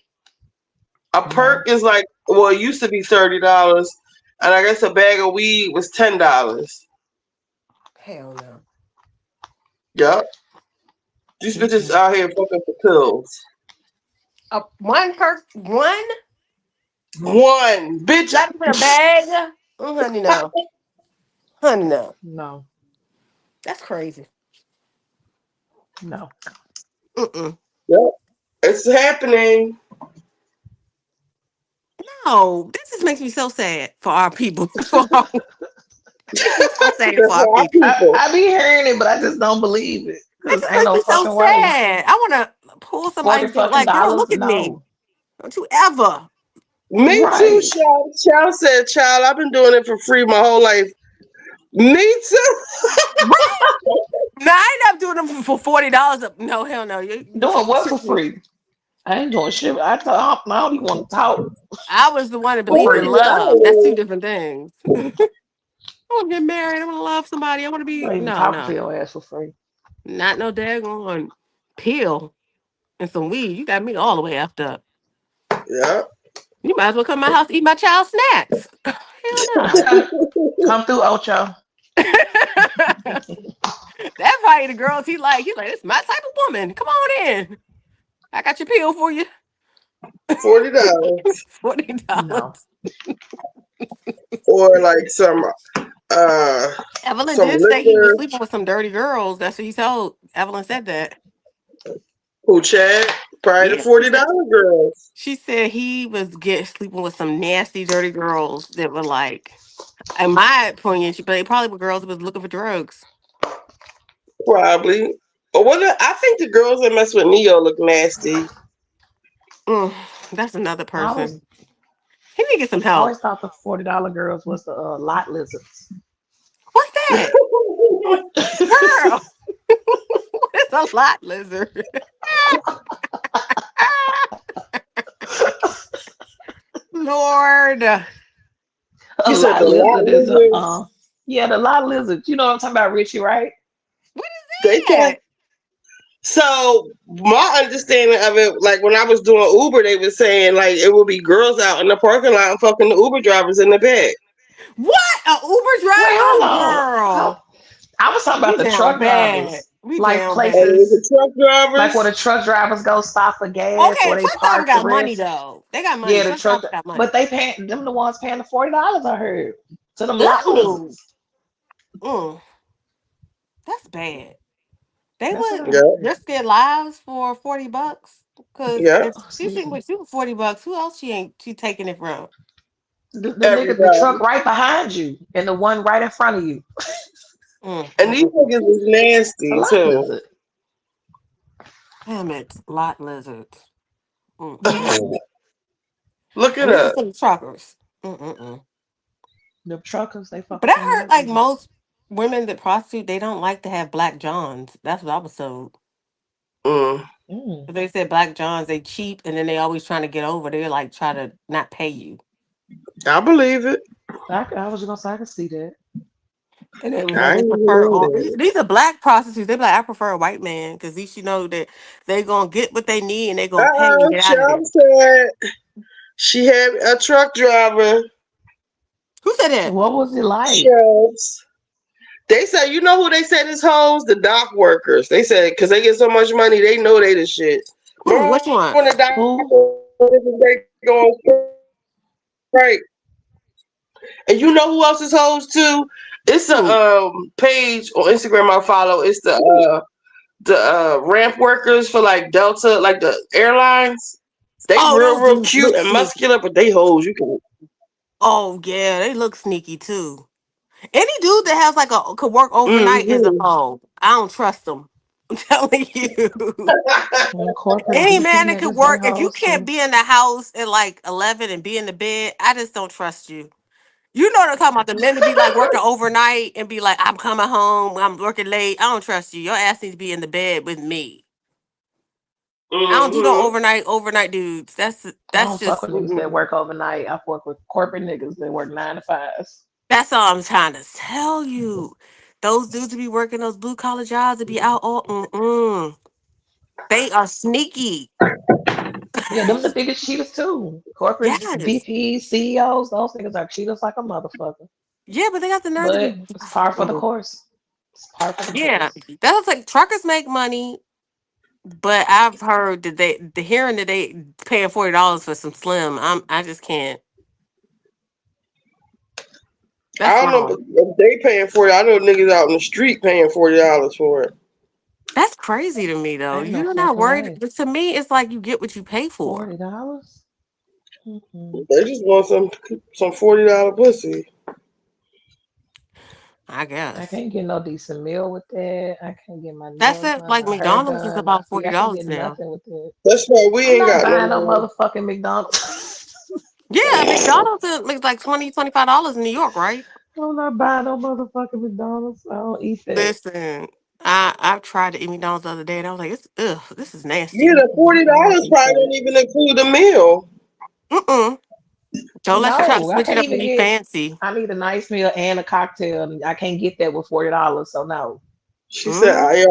Speaker 1: A
Speaker 9: No.
Speaker 1: perk is like, well, it used to be $30. And I guess a bag of weed was $10.
Speaker 8: Hell no.
Speaker 1: Yup. These bitches out here fucking for pills.
Speaker 8: One perk, one?
Speaker 1: One. Bitch.
Speaker 8: Not even a bag? Honey, no. Honey, no.
Speaker 9: No.
Speaker 8: That's crazy.
Speaker 9: No.
Speaker 8: Mm-mm.
Speaker 1: Yep. It's happening.
Speaker 8: No, this just makes me so sad for our people. It makes me so sad for
Speaker 1: That's
Speaker 8: our
Speaker 1: for our
Speaker 8: people.
Speaker 1: people.
Speaker 9: I be hearing it, but I just don't believe it.
Speaker 8: It
Speaker 9: Because
Speaker 8: just
Speaker 9: ain't
Speaker 8: makes
Speaker 9: no
Speaker 8: me so
Speaker 9: fucking way.
Speaker 8: sad. I want to pull somebody
Speaker 9: 40
Speaker 8: and be
Speaker 9: fucking
Speaker 8: like, girl,
Speaker 9: dollars?
Speaker 8: look at me.
Speaker 9: No.
Speaker 8: Don't you ever.
Speaker 1: Me too,
Speaker 9: Right.
Speaker 1: child. Child said, child, I've been doing it for free my whole life. Me too.
Speaker 8: Right? No, I ain't up doing them for $40. No, hell no.
Speaker 9: Doing what for free? I ain't doing shit. I don't even want to talk
Speaker 8: I was the one that
Speaker 9: for
Speaker 8: believed in
Speaker 9: free.
Speaker 8: love. That's two
Speaker 1: $40.
Speaker 8: different things. I want to get married. I want to love somebody. I want to
Speaker 9: I'm
Speaker 8: be.
Speaker 9: not even talking to
Speaker 8: No.
Speaker 9: your ass for free.
Speaker 8: Not no daggone pill and some weed. You got me all the way effed up.
Speaker 1: Yeah.
Speaker 8: You might as well come to my house to eat my child's snacks. Hell no.
Speaker 9: Okay. Come through, Ocho.
Speaker 8: That's probably the girls he like. He's like, it's my type of woman. Come on in. I got your pill for you.
Speaker 1: $40.
Speaker 8: $40.
Speaker 9: No.
Speaker 1: Or like
Speaker 8: Evelyn
Speaker 1: some
Speaker 8: did say he was
Speaker 1: liquor.
Speaker 8: sleeping with some dirty girls. That's what he told. Evelyn said that.
Speaker 1: Who, Chad? Probably the
Speaker 8: Yeah,
Speaker 1: $40 girls.
Speaker 8: she said he was sleeping with some nasty, dirty girls that were like, in my opinion, but they probably were girls that was looking for drugs.
Speaker 1: Probably. But I think the girls that mess with Neo look nasty.
Speaker 8: That's another
Speaker 9: I always,
Speaker 8: person. He need to get some
Speaker 9: I
Speaker 8: help.
Speaker 9: always thought the $40 girls was the lot lizards.
Speaker 8: What's that? Girl. What is a lot lizard? Lord.
Speaker 9: A
Speaker 1: You said
Speaker 9: lot
Speaker 1: the lot
Speaker 9: lizard is
Speaker 1: lizards?
Speaker 9: yeah, the lot lizard. You know what I'm talking about, Richie, right?
Speaker 8: What
Speaker 1: They
Speaker 8: is
Speaker 1: can't.
Speaker 8: that?
Speaker 1: So my understanding of it, like when I was doing Uber, they were saying like it would be girls out in the parking lot and fucking the Uber drivers in the back.
Speaker 8: What? A Uber
Speaker 9: Wait,
Speaker 8: driver?
Speaker 9: hold on.
Speaker 8: Girl.
Speaker 9: I was talking about
Speaker 8: We
Speaker 9: the
Speaker 8: down
Speaker 9: truck
Speaker 8: bad.
Speaker 9: drivers.
Speaker 8: We
Speaker 9: Like
Speaker 8: down bad.
Speaker 1: Oh, was
Speaker 9: places,
Speaker 1: it truck
Speaker 9: like where
Speaker 1: drivers?
Speaker 9: the truck drivers go stop for gas or
Speaker 8: Okay,
Speaker 9: they
Speaker 8: truck driver
Speaker 9: park to
Speaker 8: got money
Speaker 9: rest.
Speaker 8: though. They got money.
Speaker 9: Yeah, the
Speaker 8: Truck
Speaker 9: truck,
Speaker 8: drivers got money.
Speaker 9: but they paying them the ones paying the $40. I heard to them lot
Speaker 8: Ooh.
Speaker 9: lizards.
Speaker 8: That's bad. They
Speaker 9: That's what
Speaker 8: would
Speaker 9: I
Speaker 1: Yeah,
Speaker 9: heard.
Speaker 8: risk their lives for $40. Cause
Speaker 1: yeah.
Speaker 8: if
Speaker 9: Oh,
Speaker 8: she's
Speaker 9: see,
Speaker 8: sitting with you for $40, who else she taking it from?
Speaker 9: the nigga, the truck
Speaker 1: Everybody.
Speaker 9: right behind you and the one right in front of you.
Speaker 8: Mm,
Speaker 1: And
Speaker 8: mm,
Speaker 1: these
Speaker 8: mm, mm.
Speaker 1: niggas is
Speaker 9: A
Speaker 1: nasty
Speaker 9: lot
Speaker 1: too.
Speaker 9: lizard.
Speaker 8: Damn it, lot lizards.
Speaker 1: Mm. Look it
Speaker 8: And this is
Speaker 1: up.
Speaker 8: for the truckers. Mm-mm-mm.
Speaker 9: The truckers, they fuck
Speaker 8: But
Speaker 9: with
Speaker 8: I
Speaker 9: them
Speaker 8: heard
Speaker 9: lot
Speaker 8: like
Speaker 9: lizards.
Speaker 8: most women that prostitute, they don't like to have black johns. That's what I was told.
Speaker 1: Mm.
Speaker 9: Mm.
Speaker 8: They said black johns, they cheap, and then they always trying to get over. They're like try to not pay you.
Speaker 1: I believe it.
Speaker 9: I was just gonna say I can see that.
Speaker 8: And then
Speaker 1: I
Speaker 8: they
Speaker 1: ain't even
Speaker 8: prefer
Speaker 1: know
Speaker 8: all
Speaker 1: that.
Speaker 8: these are black prostitutes. They be like, I prefer a white man because at least you know that they gonna get what they need and they gonna pay and get out of there.
Speaker 1: Chubb said she had a truck driver.
Speaker 8: Who said that?
Speaker 9: What was it like?
Speaker 1: Chubbs. They said, you know who they said is hoes? The dock workers. They said because they get so much money, they know they the shit.
Speaker 8: Who?
Speaker 1: Remember
Speaker 8: Which one?
Speaker 1: when the dock
Speaker 9: Who?
Speaker 1: workers they go on strike? And you know who else is hoes too? It's a
Speaker 8: Who?
Speaker 1: page on Instagram I follow. It's the ramp workers for like Delta, like the airlines. They
Speaker 8: Oh, those
Speaker 1: real
Speaker 8: dudes
Speaker 1: cute
Speaker 8: look
Speaker 1: and
Speaker 8: sneaky.
Speaker 1: muscular, but they hoes. You can.
Speaker 8: Oh yeah, they look sneaky too. Any dude that has like a could work overnight is a
Speaker 1: Mm-hmm.
Speaker 8: hoe. I don't trust them. I'm telling you.
Speaker 9: And corporate
Speaker 8: Any
Speaker 9: BP
Speaker 8: man that could
Speaker 9: niggas, they
Speaker 8: work, if you
Speaker 9: hoes
Speaker 8: can't
Speaker 9: too.
Speaker 8: be in the house at like 11 and be in the bed, I just don't trust you. You know what I'm talking about. The men to be like working overnight and be like, I'm coming home, I'm working late. I don't trust you. Your ass needs to be in the bed with me. I don't do no
Speaker 1: Mm-hmm.
Speaker 8: overnight dudes.
Speaker 9: I
Speaker 8: That's
Speaker 9: don't fuck
Speaker 8: just
Speaker 9: with niggas that work overnight. I fuck with corporate niggas that work 9 to 5s.
Speaker 8: that's all I'm trying to tell you. Those dudes to be working those blue collar jobs to be out all they are sneaky.
Speaker 9: Yeah, them the biggest cheaters too. Corporate
Speaker 8: Yes.
Speaker 9: VPs, CEOs, those niggas are cheaters like a motherfucker.
Speaker 8: Yeah, but they got the nerve to be
Speaker 9: But it's par for the
Speaker 8: Mm-mm.
Speaker 9: course. It's par for the
Speaker 8: Yeah.
Speaker 9: course.
Speaker 8: That's like truckers make money. But I've heard that the hearing that they paying $40 for some slim. I just can't. That's
Speaker 1: I don't know, but
Speaker 8: wrong.
Speaker 1: if they paying for it, I know niggas out in the street paying $40 for it.
Speaker 8: That's crazy to me though.
Speaker 9: Ain't no
Speaker 8: You're not
Speaker 9: fucking
Speaker 8: worried.
Speaker 9: way.
Speaker 8: But to me, it's like you get what you pay for.
Speaker 9: $40? Mm-mm.
Speaker 1: They just want some $40 pussy.
Speaker 8: I
Speaker 9: I
Speaker 8: guess.
Speaker 9: can't get no decent meal with that. I can't get my
Speaker 8: That's
Speaker 9: nails,
Speaker 8: it. Like
Speaker 9: my hair
Speaker 8: McDonald's is
Speaker 9: done, my
Speaker 8: about
Speaker 9: feet. I can't get
Speaker 8: $40 now.
Speaker 9: nothing with it.
Speaker 1: That's why we
Speaker 9: I'm
Speaker 1: ain't
Speaker 9: not
Speaker 1: got no
Speaker 9: buying no
Speaker 1: more.
Speaker 9: motherfucking McDonald's.
Speaker 8: Yeah, McDonald's is like $25 in New York, right?
Speaker 9: I'm not buying no motherfucking McDonald's. I don't eat that.
Speaker 8: Listen, I've tried to eat McDonald's the other day, and I was like, this is
Speaker 1: Yeah,
Speaker 8: nasty.
Speaker 1: the
Speaker 9: I don't
Speaker 1: $40
Speaker 9: eat
Speaker 1: probably
Speaker 9: that.
Speaker 1: don't even include the meal.
Speaker 8: Mm-mm. Don't let you try to
Speaker 9: No, I
Speaker 8: switch it
Speaker 9: can't
Speaker 8: up and
Speaker 9: even
Speaker 8: be
Speaker 9: get.
Speaker 8: fancy.
Speaker 9: I need a nice meal and a cocktail. I can't get that with $40. So no.
Speaker 1: She said,
Speaker 8: Mm-hmm.
Speaker 1: I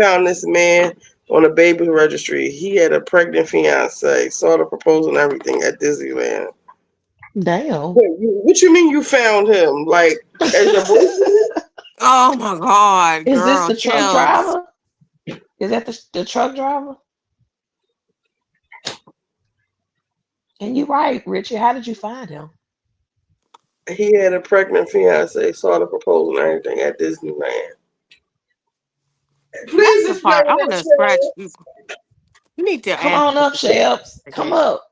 Speaker 1: found this man on a baby registry. He had a pregnant fiance, saw the proposal and everything at Disneyland.
Speaker 9: Damn.
Speaker 1: What you mean you found him? Like, as your boyfriend?
Speaker 8: Oh my God,
Speaker 9: Is this
Speaker 8: girl,
Speaker 9: the truck
Speaker 8: chills.
Speaker 9: driver? Is that the truck driver? And you're right, Richard. How did you find him?
Speaker 1: He had a pregnant fiance, saw the proposal and everything at Disneyland.
Speaker 8: That's
Speaker 1: Please
Speaker 8: the
Speaker 1: explain
Speaker 8: part I want
Speaker 1: that,
Speaker 8: to scratch.
Speaker 1: Chad.
Speaker 8: You need to
Speaker 9: Come
Speaker 8: ask.
Speaker 9: on up, Shelps. Come up.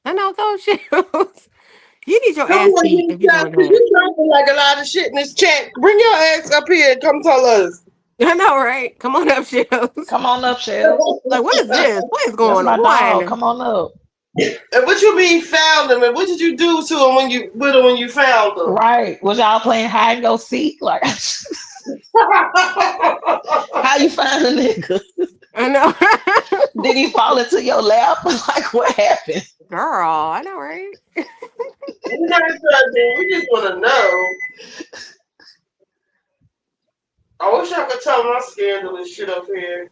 Speaker 8: I know those shoes. You need your
Speaker 1: Come
Speaker 8: ass
Speaker 1: on,
Speaker 8: beat
Speaker 1: you
Speaker 8: if you're
Speaker 1: guys,
Speaker 8: doing
Speaker 1: 'cause
Speaker 8: that.
Speaker 1: you dropping like a lot of shit in this chat. Bring your ass up here and come tell us.
Speaker 8: I know, right? Come on up, shoes.
Speaker 9: Come on up, Shelps.
Speaker 8: Like, what is this? What is
Speaker 9: That's
Speaker 8: going
Speaker 9: my dog.
Speaker 8: on?
Speaker 9: Come on up.
Speaker 1: And what you mean found him? And what did you do to him when you found him?
Speaker 9: Right. Was y'all playing hide and go seek? Like how you find a nigga?
Speaker 8: I know.
Speaker 9: Did he fall into your lap? Like what happened?
Speaker 8: Girl, I know, right?
Speaker 1: We just want to know. I wish I could tell my scandalous shit up here.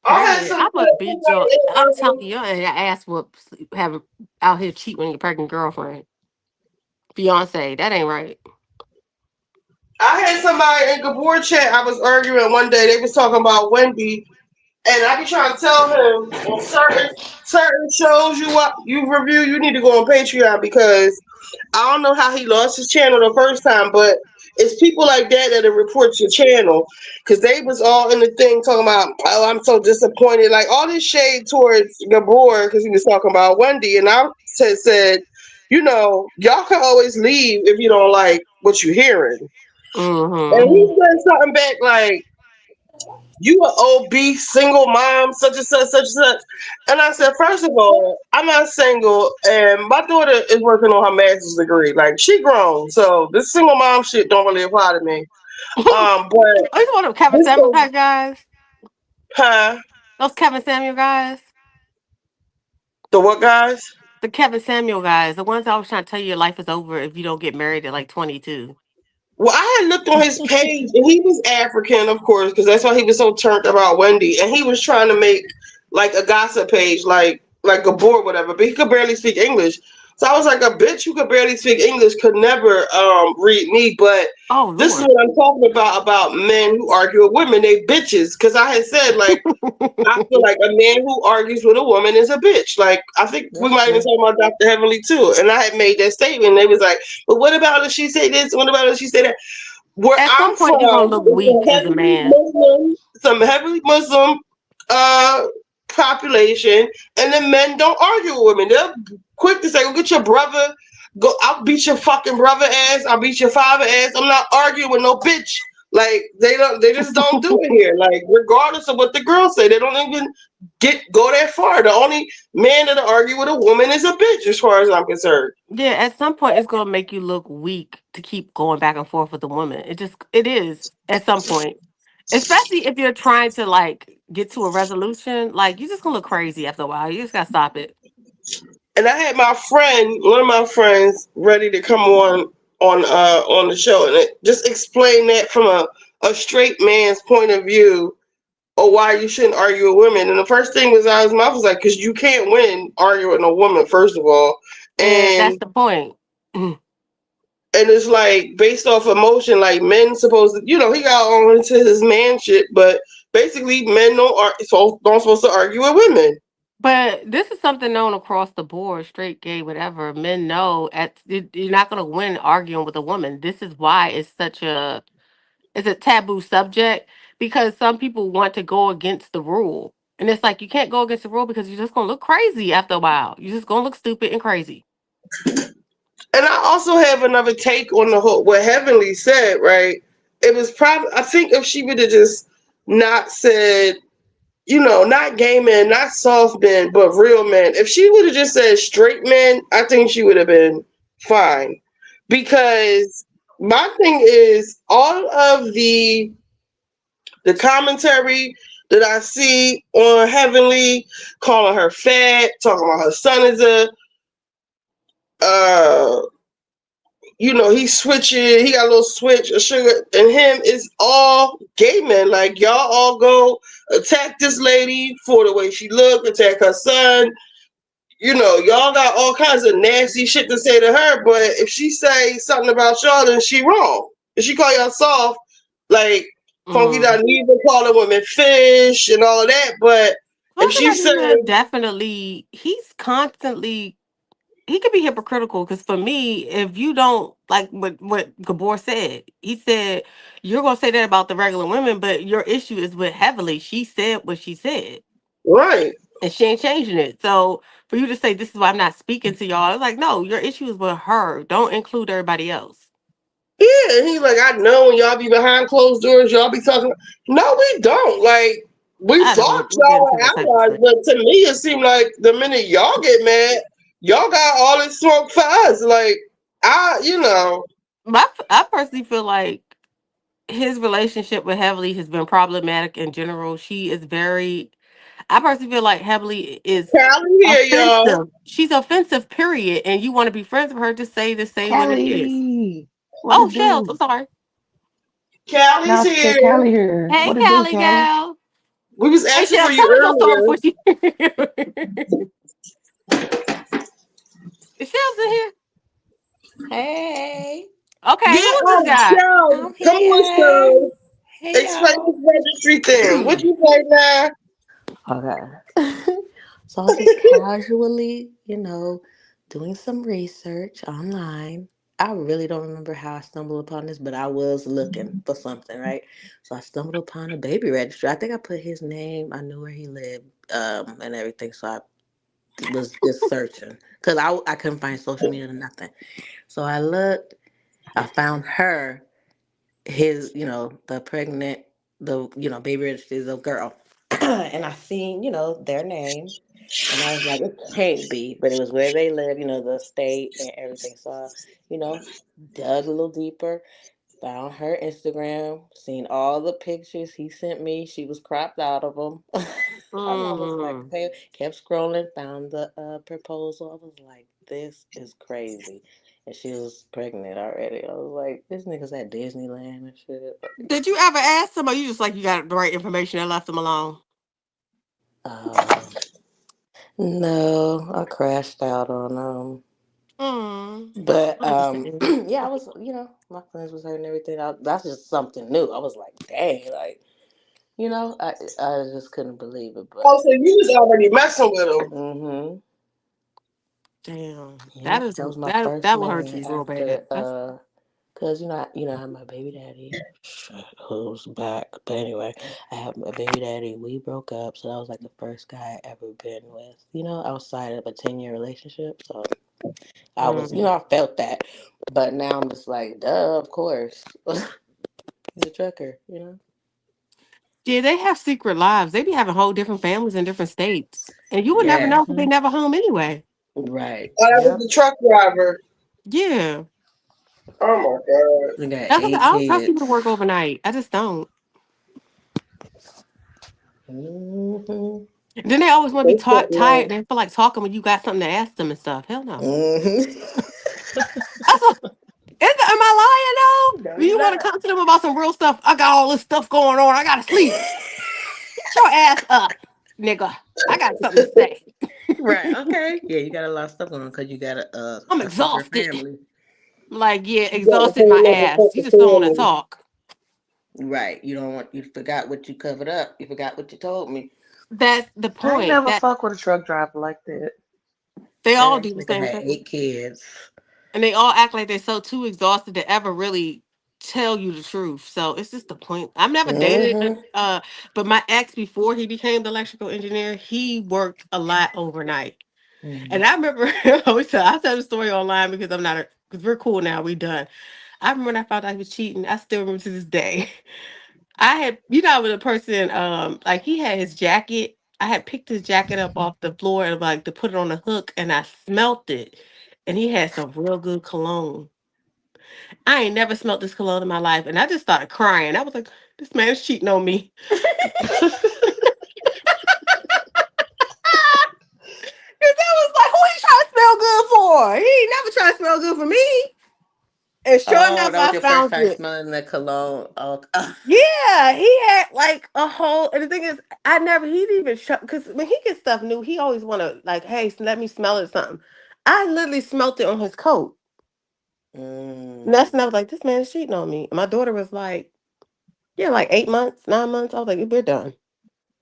Speaker 1: I had
Speaker 8: Hey,
Speaker 1: some.
Speaker 8: I would beat your. I'm telling you, your ass whoops have out here cheating on your pregnant girlfriend, fiance. That ain't right.
Speaker 1: I had somebody in Gabor chat. I was arguing one day. They was talking about Wendy, and I be trying to tell him on certain shows you review, you need to go on Patreon because I don't know how he lost his channel the first time, but it's people like that that report your channel because they was all in the thing talking about, oh, I'm so disappointed, like all this shade towards Gabor because he was talking about Wendy, and I said, y'all can always leave if you don't like what you're hearing, and
Speaker 8: Mm-hmm.
Speaker 1: he said something back like, you an obese single mom, such and such, such and such. And I said, first of all, I'm not single, and my daughter is working on her master's degree. Like she grown, so this single mom shit don't really apply to me. But
Speaker 8: Oh, you one of Kevin
Speaker 1: this
Speaker 8: Samuel
Speaker 1: go,
Speaker 8: guys?
Speaker 1: huh?
Speaker 8: Those Kevin Samuel guys?
Speaker 1: The what guys?
Speaker 8: The Kevin Samuel guys, the ones I was trying to tell you your life is over if you don't get married at like 22.
Speaker 1: Well, I had looked on his page, and he was African, of course, because that's why he was so turned about Wendy, and he was trying to make like a gossip page, like a board, whatever. But he could barely speak English, so I was like, a bitch who could barely speak English could never read me. But
Speaker 8: Oh
Speaker 1: this is
Speaker 8: Lord.
Speaker 1: what I'm talking about men who argue with women. They bitches, because I had said like I feel like a man who argues with a woman is a bitch. Like I think we
Speaker 9: That's
Speaker 1: might even
Speaker 9: true.
Speaker 1: talk about Dr. Heavenly too, and I had made that statement. And they was like, but what about if she say this? What about if she say that? Where
Speaker 8: At
Speaker 1: I'm
Speaker 8: some point you're gonna
Speaker 1: from,
Speaker 8: look
Speaker 1: it's
Speaker 8: weak as a man.
Speaker 1: some heavily Muslim uh population, and then men don't argue with women. They're quick to say, "Go get your brother. Go, I'll beat your fucking brother ass. I'll beat your father ass. I'm not arguing with no bitch." Like they just don't do it here. Like regardless of what the girls say, they don't even go that far. The only man that argue with a woman is a bitch, as far as I'm concerned.
Speaker 8: Yeah, at some point it's gonna make you look weak to keep going back and forth with the woman. It is at some point. Especially if you're trying to like get to a resolution, like you just gonna look crazy after a while. You just gotta stop it.
Speaker 1: And I had one of my friends, ready to come on the show and just explain that from a straight man's point of view, or why you shouldn't argue with women. And the first thing was out of his mouth was like, because you can't win arguing with a woman, first of all,
Speaker 8: And that's
Speaker 1: and
Speaker 8: the point.
Speaker 1: it's like based off emotion, like men supposed to, he got all into his man shit, but basically men don't supposed to argue with women.
Speaker 8: But this is something known across the board, straight, gay, whatever. Men know you're not gonna win arguing with a woman. This is why it's a taboo subject because some people want to go against the rule. And it's like you can't go against the rule because you're just gonna look crazy after a while. You're just gonna look stupid and crazy.
Speaker 1: And I also have another take on the whole what Heavenly said, right? It was probably, I think if she would have just not said, not gay men, not soft men, but real men. If she would have just said straight men, I think she would have been fine. Because my thing is all of the commentary that I see on Heavenly, calling her fat, talking about her son is a uh you know, he's switching. He got a little switch of sugar, and him is all gay men. Like y'all all go attack this lady for the way she looked, attack her son. You know, y'all got all kinds of nasty shit to say to her. But if she say something about y'all, then she wrong. If she call y'all soft, like Funky Dineva calling women fish and all of that. But if she say
Speaker 8: definitely, he's constantly, he could be hypocritical because for me, if you don't like what Gabor said, he said you're gonna say that about the regular women, but your issue is with Heavily. She said what she said,
Speaker 1: right,
Speaker 8: and she ain't changing it. So for you to say this is why I'm not speaking to y'all, it's like no, your issue is with her. Don't include everybody else.
Speaker 1: yeah, and he's like, I know when y'all be behind closed doors, y'all be talking. No, we don't. Like we thought y'all were allies, but to me, it seemed like the minute y'all get mad, y'all got all this smoke for us. Like you know,
Speaker 8: I personally feel like his relationship with Heavily has been problematic in general. She is very. I personally feel like Heavily is
Speaker 1: Callie here,
Speaker 8: offensive.
Speaker 1: y'all.
Speaker 8: She's offensive, period. And you want to be friends with her, just say what it is.
Speaker 10: Callie, what
Speaker 8: Oh,
Speaker 10: it
Speaker 8: Shells,
Speaker 10: do?
Speaker 8: I'm sorry.
Speaker 1: Callie's
Speaker 10: Now say
Speaker 1: here.
Speaker 10: Callie here.
Speaker 8: Hey,
Speaker 10: What it do,
Speaker 8: Callie,
Speaker 10: Callie?
Speaker 8: gal.
Speaker 1: We was
Speaker 8: Hey,
Speaker 1: asking for
Speaker 8: Shells, tell
Speaker 1: you
Speaker 8: her your story
Speaker 1: earlier.
Speaker 8: before she. Is Shells in here?
Speaker 10: Hey,
Speaker 8: Okay, who
Speaker 1: Get
Speaker 8: is this guy?
Speaker 1: Shells.
Speaker 10: I'm
Speaker 1: Come on,
Speaker 10: here.
Speaker 1: Shells.
Speaker 10: Hey,
Speaker 1: Explain
Speaker 10: y'all.
Speaker 1: this registry thing. What you say now?
Speaker 10: Okay. So I was just casually, doing some research online. I really don't remember how I stumbled upon this, but I was looking for something, right? So I stumbled upon a baby registry. I think I put his name. I knew where he lived, and everything. So I was just searching because I couldn't find social media or nothing. So I looked. I found her, the pregnant, baby registry is a girl. And I seen, their name. And I was like, it can't be. But it was where they live, the state and everything. So I, you know, dug a little deeper, found her Instagram, seen all the pictures he sent me. She was cropped out of them. And I was like, okay, kept scrolling, found the proposal. I was like, this is crazy. And she was pregnant already. I was like, this nigga's at Disneyland and shit.
Speaker 8: Did you ever ask him, or you just like you got the right information and left him alone?
Speaker 10: No, I crashed out on But yeah, I was, my friends was hurt and everything. That's just something new. I was like, dang, like, I just couldn't believe it. But
Speaker 1: Oh, so you was already messing with him.
Speaker 8: Damn,
Speaker 10: yeah, that was my first
Speaker 8: that will hurt
Speaker 10: man
Speaker 8: you real bad.
Speaker 10: after, cause I had my baby daddy, who's back. But anyway, I had my baby daddy. We broke up, so that was like the first guy I ever been with. Outside of a 10-year relationship. So I was, I felt that. But now I'm just like, duh, of course. He's a trucker.
Speaker 8: Yeah, they have secret lives. They be having whole different families in different states, and you would never
Speaker 10: Yeah.
Speaker 8: know because they never home anyway.
Speaker 10: Right.
Speaker 1: Oh, that was
Speaker 10: Yep.
Speaker 1: the truck driver.
Speaker 8: Yeah,
Speaker 1: Oh my god.
Speaker 10: We got
Speaker 8: that's what
Speaker 10: 8
Speaker 8: I don't trust people
Speaker 10: kids.
Speaker 8: to work overnight. I just don't.
Speaker 10: Mm-hmm.
Speaker 8: Then they always want to be
Speaker 1: They said
Speaker 8: tired.
Speaker 1: no.
Speaker 8: They feel like talking when you got something to ask them and stuff. Hell no.
Speaker 10: Mm-hmm.
Speaker 8: That's what, am I lying
Speaker 10: No,
Speaker 8: though? Do
Speaker 10: you're
Speaker 8: you want
Speaker 10: not.
Speaker 8: to come to them about some real stuff? I got all this stuff going on. I gotta sleep. Get your ass up, nigga. I got something to say.
Speaker 10: Right. Okay. Yeah, you got a lot of stuff going on because you got
Speaker 8: I'm
Speaker 10: a secret
Speaker 8: exhausted.
Speaker 10: family.
Speaker 8: I'm like, yeah,
Speaker 1: You got a
Speaker 8: exhausted my
Speaker 1: whole
Speaker 8: ass. You
Speaker 1: nother
Speaker 8: just don't want to
Speaker 1: family.
Speaker 8: talk.
Speaker 10: Right. You forgot what you covered up. You forgot what you told me.
Speaker 8: That's the
Speaker 10: I ain't
Speaker 8: point.
Speaker 10: never
Speaker 8: That
Speaker 10: fuck with a truck driver like that.
Speaker 8: they all
Speaker 10: This
Speaker 8: do the
Speaker 10: nigga
Speaker 8: same
Speaker 10: had
Speaker 8: thing.
Speaker 10: 8 kids.
Speaker 8: And they all act like they're so too exhausted to ever really tell you the truth. So it's just the point. I've never dated
Speaker 10: Mm-hmm.
Speaker 8: but my ex before he became the electrical engineer, he worked a lot overnight.
Speaker 10: Mm-hmm.
Speaker 8: And I remember I tell the story online because because we're cool now, we done. I remember when I found out he was cheating. I still remember to this day. I had, I was a person, like he had his jacket. I had picked his jacket up off the floor and like to put it on the hook, and I smelt it. And he had some real good cologne. I ain't never smelt this cologne in my life, and I just started crying. I was like, "This man is cheating on me." Cause I was like, "Who he trying to smell good for? He ain't never trying to smell good for me." found out.
Speaker 10: that was
Speaker 8: I
Speaker 10: your first
Speaker 8: found
Speaker 10: time
Speaker 8: it.
Speaker 10: smelling the cologne. Oh,
Speaker 8: Yeah, he had like a whole. And the thing is, I never. He didn't even show because when he gets stuff new, he always want to like, hey, let me smell it or something. I literally smelt it on his coat. And that's when I was like, this man is cheating on me. And my daughter was like, yeah, like 8 months, 9 months. I was like, we're done.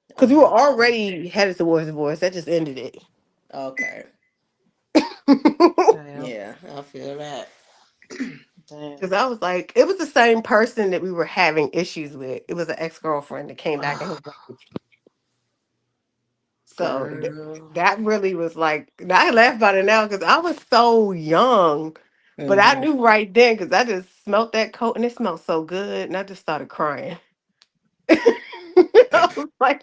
Speaker 8: Because we were already headed towards divorce. That just ended it.
Speaker 10: okay.
Speaker 9: Damn.
Speaker 10: Yeah, I feel that.
Speaker 9: Damn.
Speaker 8: Because I was like, it was the same person that we were having issues with. It was an ex-girlfriend that came back and was like, so
Speaker 10: Girl.
Speaker 8: that really was like, I laugh about it now because I was so young. But I knew right then because I just smelt that coat and it smelled so good. And I just started crying. I was like,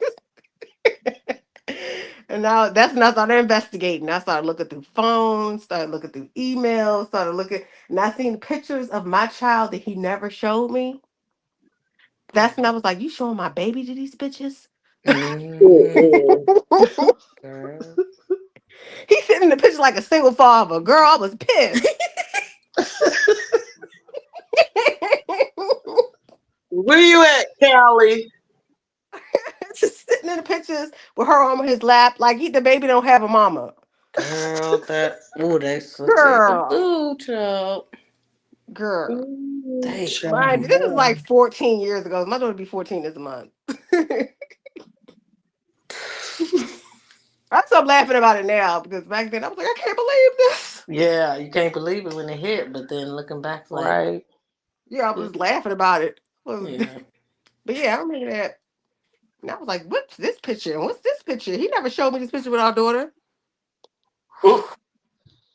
Speaker 8: and now that's when I started investigating. I started looking through phones, started looking through emails, started looking, and I seen pictures of my child that he never showed me. That's when I was like, you showing my baby to these bitches?
Speaker 1: Mm-mm.
Speaker 10: Girl.
Speaker 8: He's sitting in the picture like a single father. Girl, I was pissed.
Speaker 1: Where you at, Callie?
Speaker 8: Just sitting in the pictures with her on his lap, like the baby don't have a mama.
Speaker 10: Girl, that's so good.
Speaker 8: Girl,
Speaker 10: Ooh, child.
Speaker 8: girl.
Speaker 10: Damn.
Speaker 8: Mind you, this is like 14 years ago. My daughter will be 14 this month. I stop laughing about it now because back then I was like, I can't believe this.
Speaker 10: Yeah, you can't believe it when it hit, but then looking back, like,
Speaker 9: Right.
Speaker 8: Yeah, I was laughing about it.
Speaker 10: yeah.
Speaker 8: But yeah, I remember that. And I was like, what's this picture? And what's this picture? He never showed me this picture with our daughter.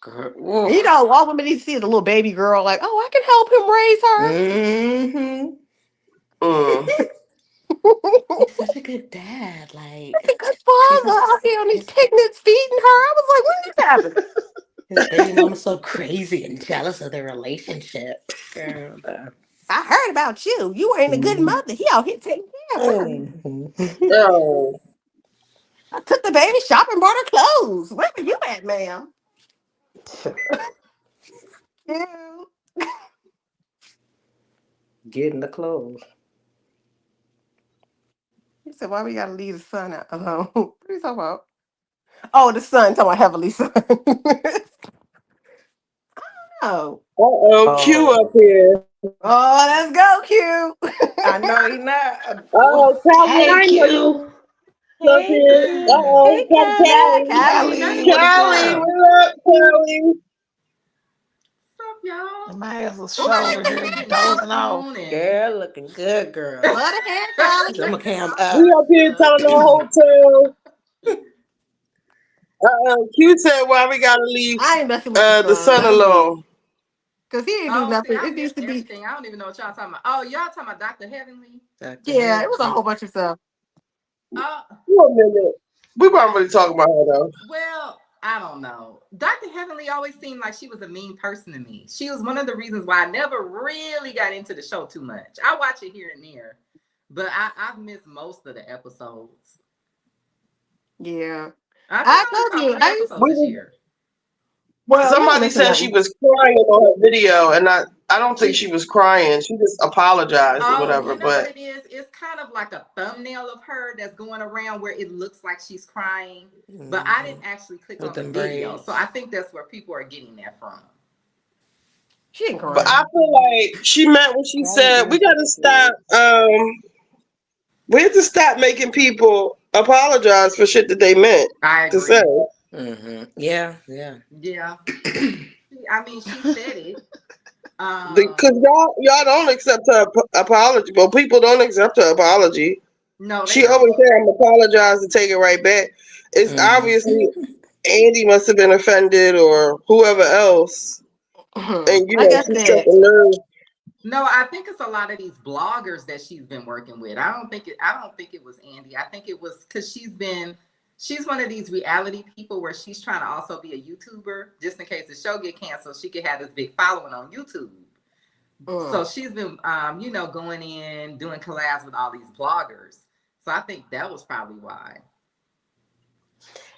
Speaker 10: Girl.
Speaker 8: And all women need to see is a little baby girl, like, oh, I can help him raise her.
Speaker 10: He's such a good dad. Like,
Speaker 8: He's a good father out here on these picnics feeding her. I was like, when did this happen?
Speaker 10: his baby mama's so crazy and jealous of their relationship. Girl,
Speaker 8: I heard about you. You ain't a good mother. He out here taking care of her.
Speaker 1: Oh.
Speaker 8: I took the baby shopping, bought her clothes. Where were you at, ma'am? You.
Speaker 10: Getting the clothes.
Speaker 8: He said, why we gotta leave the sun out alone? What are you talking about? Oh, the sun, talking about heavenly sun. Oh.
Speaker 1: Q up here.
Speaker 8: Oh, let's go, Q.
Speaker 10: I know he not.
Speaker 1: Oh, Callie,
Speaker 10: Hey,
Speaker 1: I know you
Speaker 10: Q.
Speaker 1: up
Speaker 10: Hey,
Speaker 1: here.
Speaker 10: Q. Hey,
Speaker 8: Yeah,
Speaker 10: Callie.
Speaker 8: Callie.
Speaker 1: Callie, what up, Callie?
Speaker 9: The man's a shoulder here dozing off.
Speaker 10: Girl, looking good, girl.
Speaker 8: Love the hair, Callie.
Speaker 10: I'm gonna cam
Speaker 1: We
Speaker 10: up.
Speaker 1: up here telling the hotel. Q said, why we gotta leave
Speaker 8: I ain't messing with the
Speaker 1: the
Speaker 8: sun.
Speaker 1: sun
Speaker 8: Let him be.
Speaker 1: alone?
Speaker 8: Because he didn't do nothing.
Speaker 11: I
Speaker 8: It needs
Speaker 11: missed
Speaker 8: to be.
Speaker 11: everything. I don't even know what y'all talking about. Oh, y'all talking about Dr. Heavenly?
Speaker 8: Yeah, it was a whole bunch of stuff.
Speaker 1: Wait a minute. We weren't really talking about her, though.
Speaker 11: Well, I don't know. Dr. Heavenly always seemed like she was a mean person to me. She was one of the reasons why I never really got into the show too much. I watch it here and there, but I've missed most of the episodes.
Speaker 8: Yeah.
Speaker 11: I told you. 3 episodes this year.
Speaker 8: Well,
Speaker 1: somebody said she was crying on her video, and I don't think she was crying. She just apologized or whatever.
Speaker 11: You know what it is? It's kind of like a thumbnail of her that's going around where it looks like she's crying, but I didn't actually click on the video, so I think that's where people are getting that from.
Speaker 8: She ain't crying.
Speaker 1: But I feel like she meant what she said. We gotta stop. We have to stop making people apologize for shit that they meant to say.
Speaker 10: Yeah.
Speaker 11: I mean, she said it.
Speaker 1: Because y'all don't accept her apology. Well, people don't accept her apology.
Speaker 11: No,
Speaker 1: she always said, "I'm apologize and take it right back." It's obviously Andy must have been offended or whoever else, and she struck a nerve.
Speaker 11: No, I think it's a lot of these bloggers that she's been working with. I don't think it was Andy. I think it was because she's one of these reality people where she's trying to also be a YouTuber, just in case the show get canceled, she could have this big following on YouTube. So she's been, going in, doing collabs with all these bloggers. So I think that was probably why.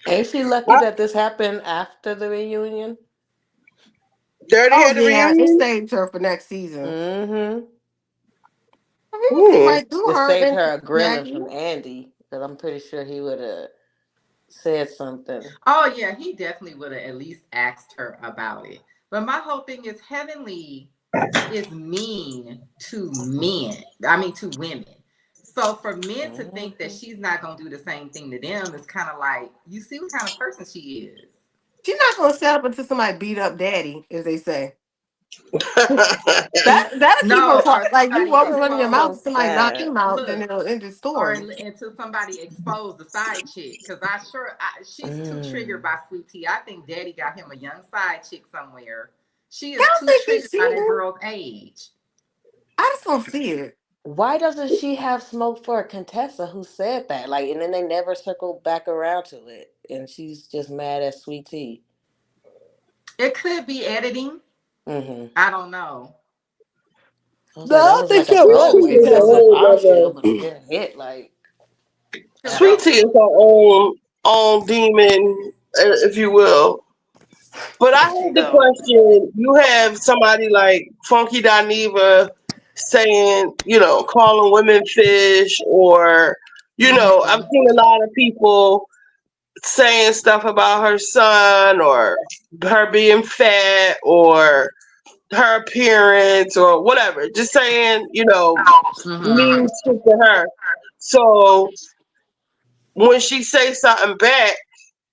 Speaker 10: Ain't she lucky that this happened after the reunion?
Speaker 1: Dirty
Speaker 8: Oh
Speaker 1: had the
Speaker 8: yeah, it
Speaker 1: reunion.
Speaker 8: saved her for next season.
Speaker 10: Mm-hmm.
Speaker 8: People see
Speaker 1: Hmm.
Speaker 8: right through
Speaker 10: It
Speaker 8: her
Speaker 10: saved
Speaker 8: and
Speaker 10: her a grilling
Speaker 8: Maggie.
Speaker 10: from Andy, because I'm pretty sure he would have said something.
Speaker 11: Oh yeah, he definitely would have at least asked her about it. But my whole thing is Heavenly is mean to men. I mean to women. So for men to think that she's not gonna do the same thing to them is kind of like, you see what kind of person she is.
Speaker 8: She's not gonna set up until somebody beat up daddy, as they say. That'll keep her
Speaker 11: No, or
Speaker 8: quiet. Like you
Speaker 11: somebody
Speaker 8: walking running your mouth,
Speaker 10: Oh
Speaker 11: exposed.
Speaker 8: somebody knock
Speaker 10: God.
Speaker 8: him out, then
Speaker 11: Look,
Speaker 8: it'll end the
Speaker 11: or
Speaker 8: story.
Speaker 11: until somebody exposed the side chick, because she's too triggered
Speaker 10: Mm.
Speaker 11: by Sweet Tea. I think Daddy got him a young side chick somewhere. She
Speaker 8: I
Speaker 11: is
Speaker 8: don't
Speaker 11: too
Speaker 8: think he's
Speaker 11: triggered by that
Speaker 8: cheating.
Speaker 11: girl's age.
Speaker 8: I just don't see it.
Speaker 10: Why doesn't she have smoke for a Contessa who said that? Like, and then they never circled back around to it, and she's just mad at Sweet Tea.
Speaker 11: It could be editing.
Speaker 10: Mm-hmm.
Speaker 11: I don't know.
Speaker 10: I was
Speaker 8: No,
Speaker 10: like, that
Speaker 8: I
Speaker 10: was
Speaker 8: think
Speaker 10: like a
Speaker 8: you're right
Speaker 1: Sweet
Speaker 8: with
Speaker 1: Tea
Speaker 10: throwaway
Speaker 1: is a
Speaker 10: mess
Speaker 8: that.
Speaker 10: up.
Speaker 1: whole
Speaker 10: I should be
Speaker 1: nother.
Speaker 10: able to get hit like
Speaker 11: Because
Speaker 10: at
Speaker 1: Sweet Tea
Speaker 10: all.
Speaker 1: is her own demon, if you will. But I
Speaker 10: She
Speaker 1: had the
Speaker 10: go.
Speaker 1: question: you have somebody like Funky Dineva saying, calling women fish, or I've
Speaker 11: Mhm.
Speaker 1: seen a lot of people saying stuff about her son, or her being fat, or her appearance, or whatever. Just saying,
Speaker 11: Mhm.
Speaker 1: mean shit to her. So when she say something back,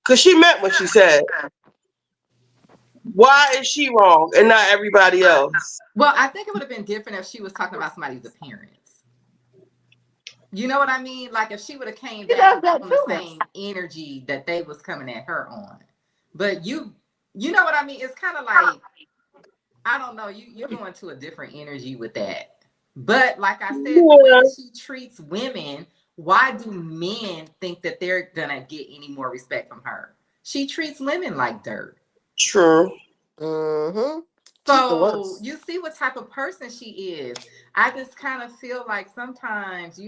Speaker 1: because she meant what she said, why is she wrong and not everybody else?
Speaker 11: Well, I think it would have been different if she was talking about somebody's appearance. You know what I mean? Like if she would have came
Speaker 8: She
Speaker 11: back
Speaker 8: does
Speaker 11: with
Speaker 8: that
Speaker 11: on the
Speaker 8: too.
Speaker 11: same energy that they was coming at her on. But you know what I mean? It's kind of like, I don't know, you go into a different energy with that. But like I said, the way
Speaker 1: Yeah,
Speaker 11: that she treats women, why do men think that they're gonna get any more respect from her? She treats women like dirt.
Speaker 1: true.
Speaker 8: Mm-hmm. She's the
Speaker 11: So
Speaker 8: worst.
Speaker 11: you see what type of person she is. I just kind of feel like sometimes,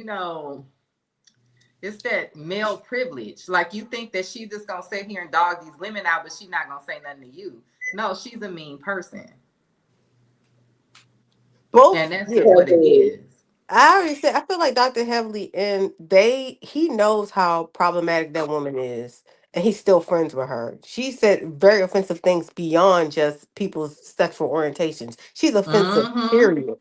Speaker 11: it's that male privilege. Like you think that she's just gonna sit here and dog these women out, but she's not gonna say nothing to you. No, she's a mean person.
Speaker 8: Both,
Speaker 11: And that's
Speaker 8: yeah.
Speaker 11: just what it is.
Speaker 8: I already said I feel like Dr. Heavily and he knows how problematic that woman is. And he's still friends with her. She said very offensive things beyond just people's sexual orientations. She's offensive,
Speaker 11: Mm-hmm.
Speaker 8: period.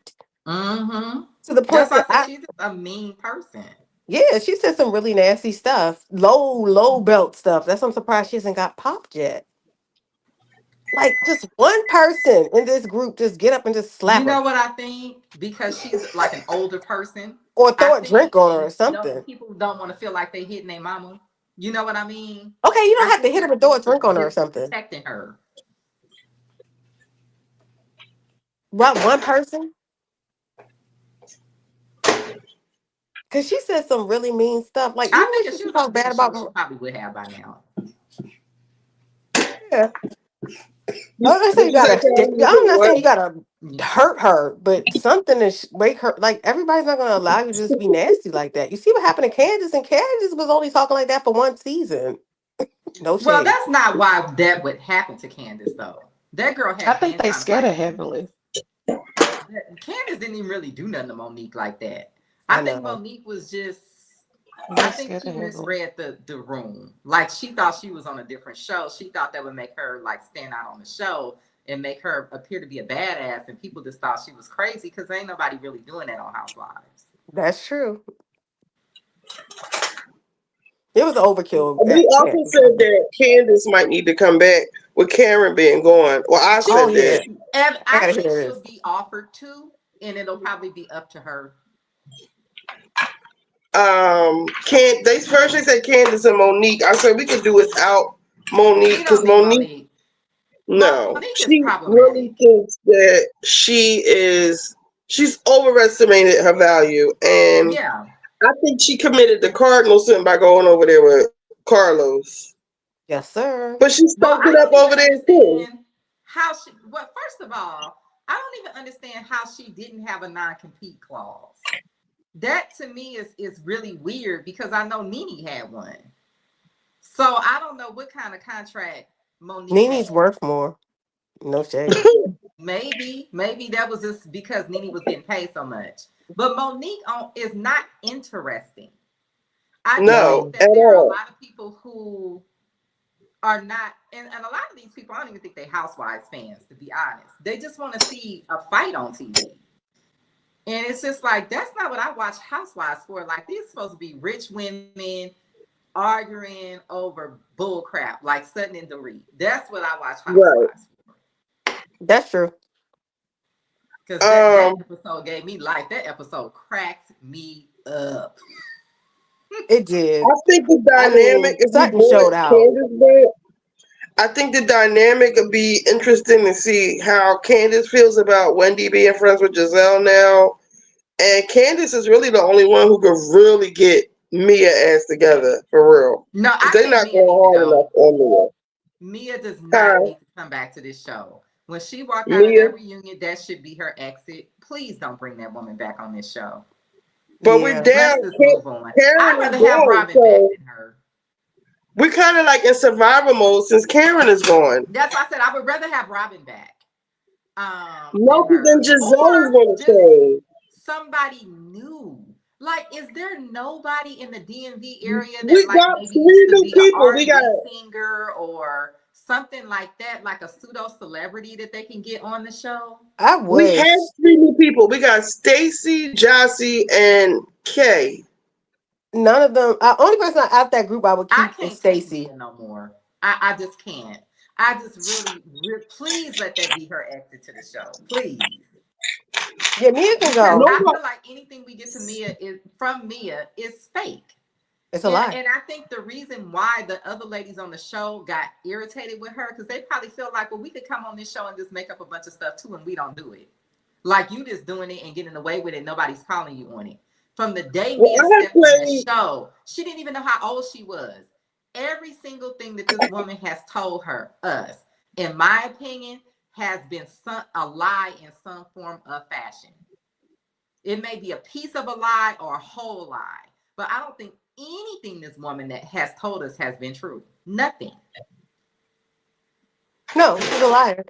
Speaker 11: Mm-hmm.
Speaker 8: To the
Speaker 11: That's
Speaker 8: point
Speaker 11: why
Speaker 8: that
Speaker 11: I said she's just a mean person.
Speaker 8: yeah, she said some really nasty stuff. Low belt stuff. That's I'm surprised she hasn't got popped yet. Like just one person in this group just get up and just slap
Speaker 11: You
Speaker 8: her.
Speaker 11: know what I think? Because she's like an older person.
Speaker 8: Or
Speaker 11: I
Speaker 8: throw a
Speaker 11: think
Speaker 8: drink on her or something.
Speaker 11: people don't want to feel like they hitting their mama. You know what I mean?
Speaker 8: Okay, you don't
Speaker 11: I
Speaker 8: have to
Speaker 11: think
Speaker 8: hit her
Speaker 11: they're
Speaker 8: but throw a
Speaker 11: just
Speaker 8: drink on her or
Speaker 11: just
Speaker 8: something.
Speaker 11: protecting her.
Speaker 8: What, one person? Because she said some really mean stuff. Like,
Speaker 11: I
Speaker 8: even when
Speaker 11: think if
Speaker 8: she
Speaker 11: she
Speaker 8: used
Speaker 11: was
Speaker 8: to
Speaker 11: on a
Speaker 8: talk bad
Speaker 11: different
Speaker 8: about
Speaker 11: show,
Speaker 8: her.
Speaker 11: she probably would have by now.
Speaker 8: Yeah. I'm not saying you
Speaker 1: What you say,
Speaker 8: gotta,
Speaker 1: Karen? You
Speaker 8: I'm
Speaker 1: said
Speaker 8: not
Speaker 1: what?
Speaker 8: saying you gotta
Speaker 11: Yeah.
Speaker 8: hurt her, but something to make her, like, everybody's not going to allow you to just be nasty like that. You see what happened to Candace, and Candace was only talking like that for one season. No
Speaker 11: Well,
Speaker 8: shade.
Speaker 11: that's not why that would happen to Candace, though. That girl
Speaker 9: I
Speaker 11: had
Speaker 9: think
Speaker 11: been
Speaker 9: they
Speaker 11: trying to
Speaker 9: scared
Speaker 11: fight
Speaker 9: her
Speaker 11: Candace.
Speaker 9: heavily.
Speaker 11: Candace didn't even really do nothing to Monique like that. I
Speaker 8: I
Speaker 11: think
Speaker 8: know.
Speaker 11: Monique was just, I
Speaker 9: They
Speaker 11: think
Speaker 9: scared
Speaker 11: she
Speaker 9: her heavily.
Speaker 11: misread the room. Like she thought she was on a different show. She thought that would make her like stand out on the show and make her appear to be a badass. And people just thought she was crazy because ain't nobody really doing that on Housewives.
Speaker 8: That's true. It was overkill
Speaker 1: We
Speaker 8: at
Speaker 1: also
Speaker 8: Candace.
Speaker 1: said that Candace might need to come back with Karen being gone. Well, I
Speaker 11: She,
Speaker 8: Oh,
Speaker 1: said
Speaker 8: yeah.
Speaker 1: that.
Speaker 11: and
Speaker 8: I
Speaker 11: I
Speaker 8: gotta
Speaker 11: think
Speaker 8: hear
Speaker 11: she'll
Speaker 8: this.
Speaker 11: be offered to, and it'll probably be up to her.
Speaker 1: They first they said Candace and Monique. I said we could do without Monique
Speaker 11: We
Speaker 1: because
Speaker 11: don't need
Speaker 1: Monique.
Speaker 11: Monique.
Speaker 1: No,
Speaker 11: Monique is
Speaker 1: she really
Speaker 11: problematic.
Speaker 1: thinks that she's overestimated her value, and
Speaker 11: Yeah.
Speaker 1: I think she committed the cardinal sin by going over there with Carlos.
Speaker 8: Yes, sir.
Speaker 1: But she
Speaker 11: Well,
Speaker 1: stoked
Speaker 11: I
Speaker 1: it up
Speaker 11: don't even
Speaker 1: over there too.
Speaker 11: understand how she. Well, first of all, I don't even understand how she didn't have a non-compete clause. That to me is really weird because I know Nene had one. So I don't know what kind of contract Monique
Speaker 8: Nini's
Speaker 11: had.
Speaker 8: worth more. No shade.
Speaker 11: maybe that was just because Nene was getting paid so much. But Monique is not interesting. I
Speaker 1: No,
Speaker 11: think
Speaker 1: at
Speaker 11: that there are a
Speaker 1: all.
Speaker 11: lot of people who are not, and a lot of these people, I don't even think they Housewives fans, to be honest. They just want to see a fight on TV. And it's just like, that's not what I watch Housewives for. Like, these are supposed to be rich women arguing over bull crap, like Sutton and Dorit. That's what I watch Housewives for.
Speaker 8: That's true.
Speaker 11: Because that episode gave me life. That episode cracked me up.
Speaker 8: It did.
Speaker 1: I think the dynamic, if we
Speaker 8: Sutton
Speaker 1: brought
Speaker 8: showed out.
Speaker 1: Candace back, I think the dynamic would be interesting to see how Candace feels about Wendy being friends with Giselle now. And Candace is really the only one who could really get Mia ass together, for real.
Speaker 11: No, I
Speaker 1: They're
Speaker 11: think
Speaker 1: not
Speaker 11: Mia
Speaker 1: going
Speaker 11: needs to
Speaker 1: hard
Speaker 11: go.
Speaker 1: enough on Mia.
Speaker 11: Mia does not need to come back to this show. When she walked out of
Speaker 1: Mia?
Speaker 11: that reunion, that should be her exit. Please don't bring that woman back on this show.
Speaker 1: But we're down.
Speaker 11: Let's just move on.
Speaker 1: Karen
Speaker 11: I'd
Speaker 1: is
Speaker 11: rather have
Speaker 1: gone,
Speaker 11: Robin
Speaker 1: so
Speaker 11: back than her.
Speaker 1: we're kind of like in survival mode since Karen is gone.
Speaker 11: That's why I said I would rather have Robin back.
Speaker 1: No, because then Giselle is going to
Speaker 11: just
Speaker 1: change.
Speaker 11: somebody new. Like, is there nobody in the DMV area that
Speaker 1: We
Speaker 11: like
Speaker 1: got
Speaker 11: maybe
Speaker 1: 3
Speaker 11: used to
Speaker 1: new
Speaker 11: be an
Speaker 1: people.
Speaker 11: R&B
Speaker 1: We got
Speaker 11: singer or something like that, like a pseudo celebrity that they can get on the show?
Speaker 8: I
Speaker 1: we
Speaker 8: wish.
Speaker 1: have 3 new people. We got Stacy, Jossie, and Kay.
Speaker 8: None of them. Only person out that group I would
Speaker 11: I
Speaker 8: keep
Speaker 11: can't
Speaker 8: is
Speaker 11: take
Speaker 8: Stacy.
Speaker 11: Mia no more. I just can't. I just really, please let that be her exit to the show. Please.
Speaker 8: Yeah, Mia can
Speaker 11: Because
Speaker 8: go.
Speaker 11: I feel like anything we get to Mia is fake.
Speaker 8: It's a lie.
Speaker 11: And I think the reason why the other ladies on the show got irritated with her, because they probably feel like, well, we could come on this show and just make up a bunch of stuff too, and we don't do it. Like, you just doing it and getting away with it. Nobody's calling you on it. From the day Mia stepped on the show, she didn't even know how old she was. Every single thing that this woman has told us, in my opinion, has been a lie in some form of fashion. It may be a piece of a lie or a whole lie, but I don't think anything this woman that has told us has been true. Nothing.
Speaker 8: No, she's a liar.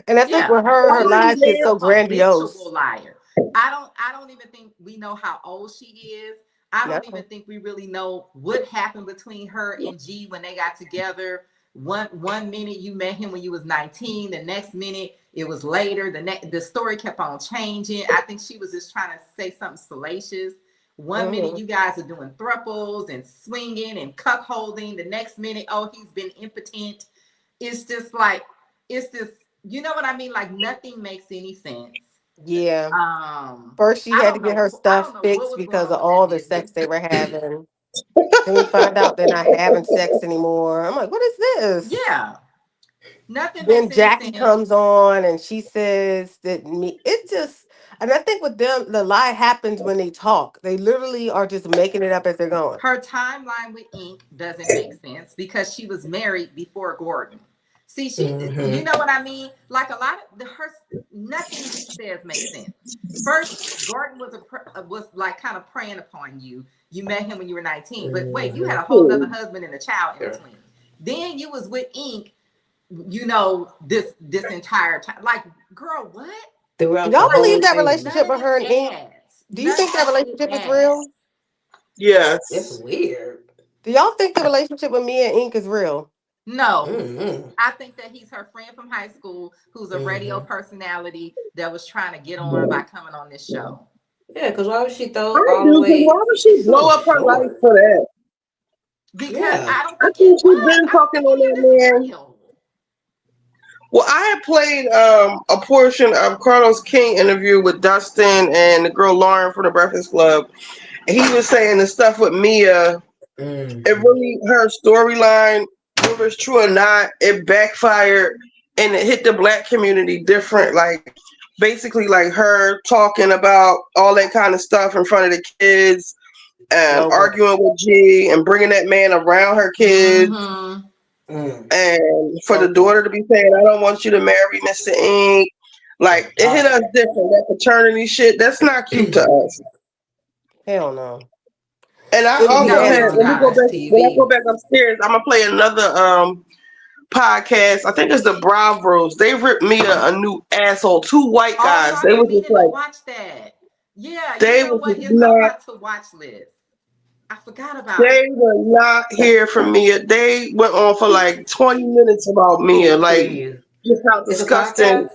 Speaker 8: And I think with her lies get so grandiose.
Speaker 11: Liar. I don't even think we know how old she is. I don't even think we really know what happened between her and G when they got together. One minute you met him when you was 19, the next minute it was later. The story kept on changing. I think she was just trying to say something salacious. One minute you guys are doing thruples and swinging and cuckolding. The next minute, oh, he's been impotent. It's just like, you know what I mean? Like, nothing makes any sense.
Speaker 8: Yeah. First, she had to get her stuff fixed because of all the sex they were having. Then we find out they're not having sex anymore. I'm like, what is this?
Speaker 11: Yeah. Nothing.
Speaker 8: Then Jackie comes on and she says that and I think with them, the lie happens when they talk. They literally are just making it up as they're going.
Speaker 11: Her timeline with Ink doesn't make sense because she was married before Gordon. See, you know what I mean? Like, a lot of nothing she says makes sense. First, Gordon was like kind of preying upon you. You met him when you were 19, but wait, you had a whole other husband and a child in between. Then you was with Ink, you know, this entire time. Like, girl, what?
Speaker 8: Y'all believe that relationship with her and Ink? Do you think that relationship is real?
Speaker 1: Yes.
Speaker 10: It's weird.
Speaker 8: Do y'all think the relationship with Mia and Ink is real?
Speaker 11: No. I think that he's her friend from high school who's a radio personality that was trying to get on by coming on this show.
Speaker 10: Yeah, because why would she throw all the way?
Speaker 1: Why would she blow up her life for that?
Speaker 11: Because I don't think
Speaker 1: she's been talking on that man. Well, I had played a portion of Carlos King interview with Dustin and the girl Lauren from the Breakfast Club. And he was saying the stuff with Mia, it really, her storyline, whether it's true or not, it backfired and it hit the Black community different. Like, basically, like her talking about all that kind of stuff in front of the kids and arguing with G and bringing that man around her kids. And for the daughter to be saying, I don't want you to marry Mr. Ink. Like, it hit us different. That paternity shit, that's not cute to us.
Speaker 8: Hell no.
Speaker 1: And I also had, when I go back upstairs, I'm going to play another podcast. I think it's the Bravos. They ripped Mia a new asshole. Two white
Speaker 11: Oh,
Speaker 1: guys.
Speaker 11: I've
Speaker 1: They
Speaker 11: been
Speaker 1: was just
Speaker 11: meaning to
Speaker 1: like,
Speaker 11: watch that. Yeah, you
Speaker 1: they
Speaker 11: know
Speaker 1: was
Speaker 11: what?
Speaker 1: just
Speaker 11: It's on
Speaker 1: not.
Speaker 11: my to watch list. I forgot about
Speaker 1: They
Speaker 11: it.
Speaker 1: were not here for Mia. They went on for like 20 minutes about Mia, like
Speaker 10: Please.
Speaker 1: just how
Speaker 10: It's a
Speaker 1: disgusting.
Speaker 10: podcast?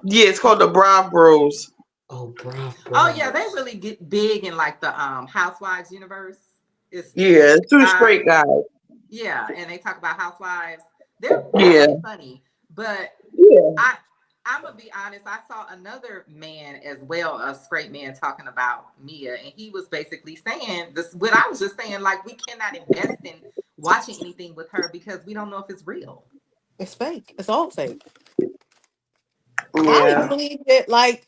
Speaker 1: Yeah, it's called the Bravos.
Speaker 10: Oh, bro.
Speaker 11: Oh yeah, they really get big in like the Housewives universe. It's two
Speaker 1: Yeah, two
Speaker 11: guys.
Speaker 1: straight guys.
Speaker 11: Yeah, and they talk about housewives. They're
Speaker 1: Yeah,
Speaker 11: really funny. But
Speaker 1: yeah.
Speaker 11: I'm gonna be honest, I saw another man as well, a straight man talking about Mia, and he was basically saying this what I was just saying, like we cannot invest in watching anything with her because we don't know if it's real.
Speaker 8: It's fake. It's all fake. I don't even
Speaker 1: Yeah.
Speaker 8: believe that. Like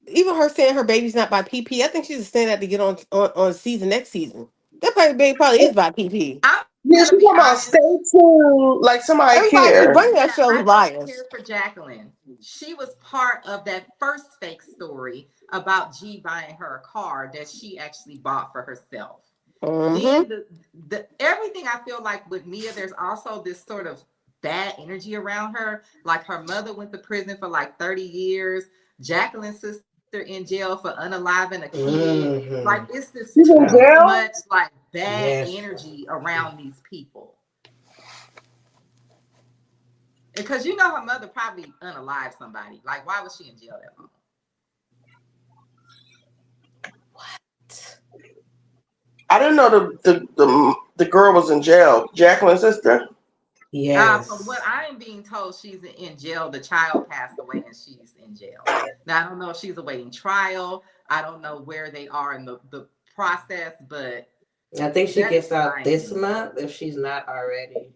Speaker 8: even her saying her baby's not by PP. I think she's just saying that to get on season next season. That baby probably is by PP.
Speaker 11: I'm
Speaker 1: Yeah,
Speaker 11: gonna
Speaker 1: she's
Speaker 11: be
Speaker 1: talking about
Speaker 11: honest.
Speaker 1: stay tuned, like somebody
Speaker 8: Everybody who's
Speaker 1: care.
Speaker 8: running that show
Speaker 11: I
Speaker 8: is
Speaker 11: don't
Speaker 8: liars.
Speaker 11: care for Jacqueline. She was part of that first fake story about G buying her a car that she actually bought for herself.
Speaker 8: Mm-hmm.
Speaker 11: Then the everything I feel like with Mia, there's also this sort of bad energy around her. Like her mother went to prison for like 30 years. Jacqueline's sister in jail for unaliving a kid. Like it's this
Speaker 1: She's in
Speaker 11: too
Speaker 1: jail?
Speaker 11: much like bad
Speaker 10: Yes.
Speaker 11: energy around these people. Because you know her mother probably unalived somebody. Like, why was she in jail that long?
Speaker 1: I didn't know the girl was in jail. Jacqueline's sister?
Speaker 10: Yes.
Speaker 11: From what I am being told, she's in jail. The child passed away and she's in jail. Now, I don't know if she's awaiting trial. I don't know where they are in the process, but
Speaker 10: I think she
Speaker 11: that
Speaker 10: gets
Speaker 11: is what I
Speaker 10: out
Speaker 11: am
Speaker 10: this
Speaker 11: being
Speaker 10: month
Speaker 11: told.
Speaker 10: if she's not already.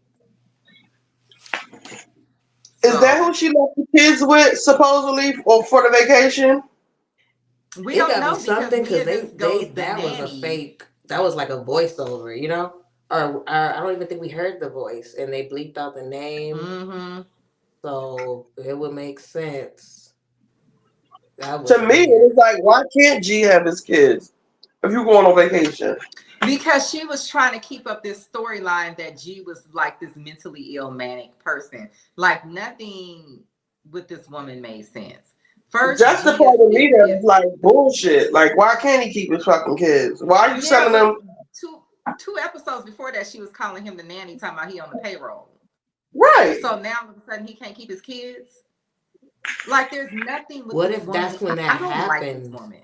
Speaker 1: Is that
Speaker 11: So
Speaker 1: who she left the kids with, supposedly, or for the vacation?
Speaker 11: we
Speaker 10: It
Speaker 11: don't
Speaker 10: gotta be
Speaker 11: know because
Speaker 10: something because
Speaker 11: Mia just goes the
Speaker 10: that was a
Speaker 11: nanny.
Speaker 10: fake. That was like a voiceover, you know. Or I don't even think we heard the voice, and they bleeped out the name,
Speaker 11: Mm-hmm.
Speaker 10: so it would make sense. That
Speaker 1: To
Speaker 10: was
Speaker 1: me, it
Speaker 10: weird.
Speaker 1: was like, why can't G have his kids if you're going on vacation?
Speaker 11: Because she was trying to keep up this storyline that G was like this mentally ill manic person. Like nothing with this woman made sense. First,
Speaker 1: That's the
Speaker 11: G
Speaker 1: part of me
Speaker 11: is
Speaker 1: that's like bullshit. Like, why can't he keep his fucking kids? Why are you
Speaker 11: yeah,
Speaker 1: sending
Speaker 11: but
Speaker 1: them?
Speaker 11: two episodes before that, she was calling him the nanny, talking about he on the payroll.
Speaker 1: Right.
Speaker 11: So now all of a sudden he can't keep his kids. Like there's nothing with
Speaker 10: What
Speaker 11: this
Speaker 10: if
Speaker 11: woman.
Speaker 10: that's when
Speaker 11: I
Speaker 10: that
Speaker 11: don't like this
Speaker 10: happened
Speaker 11: woman.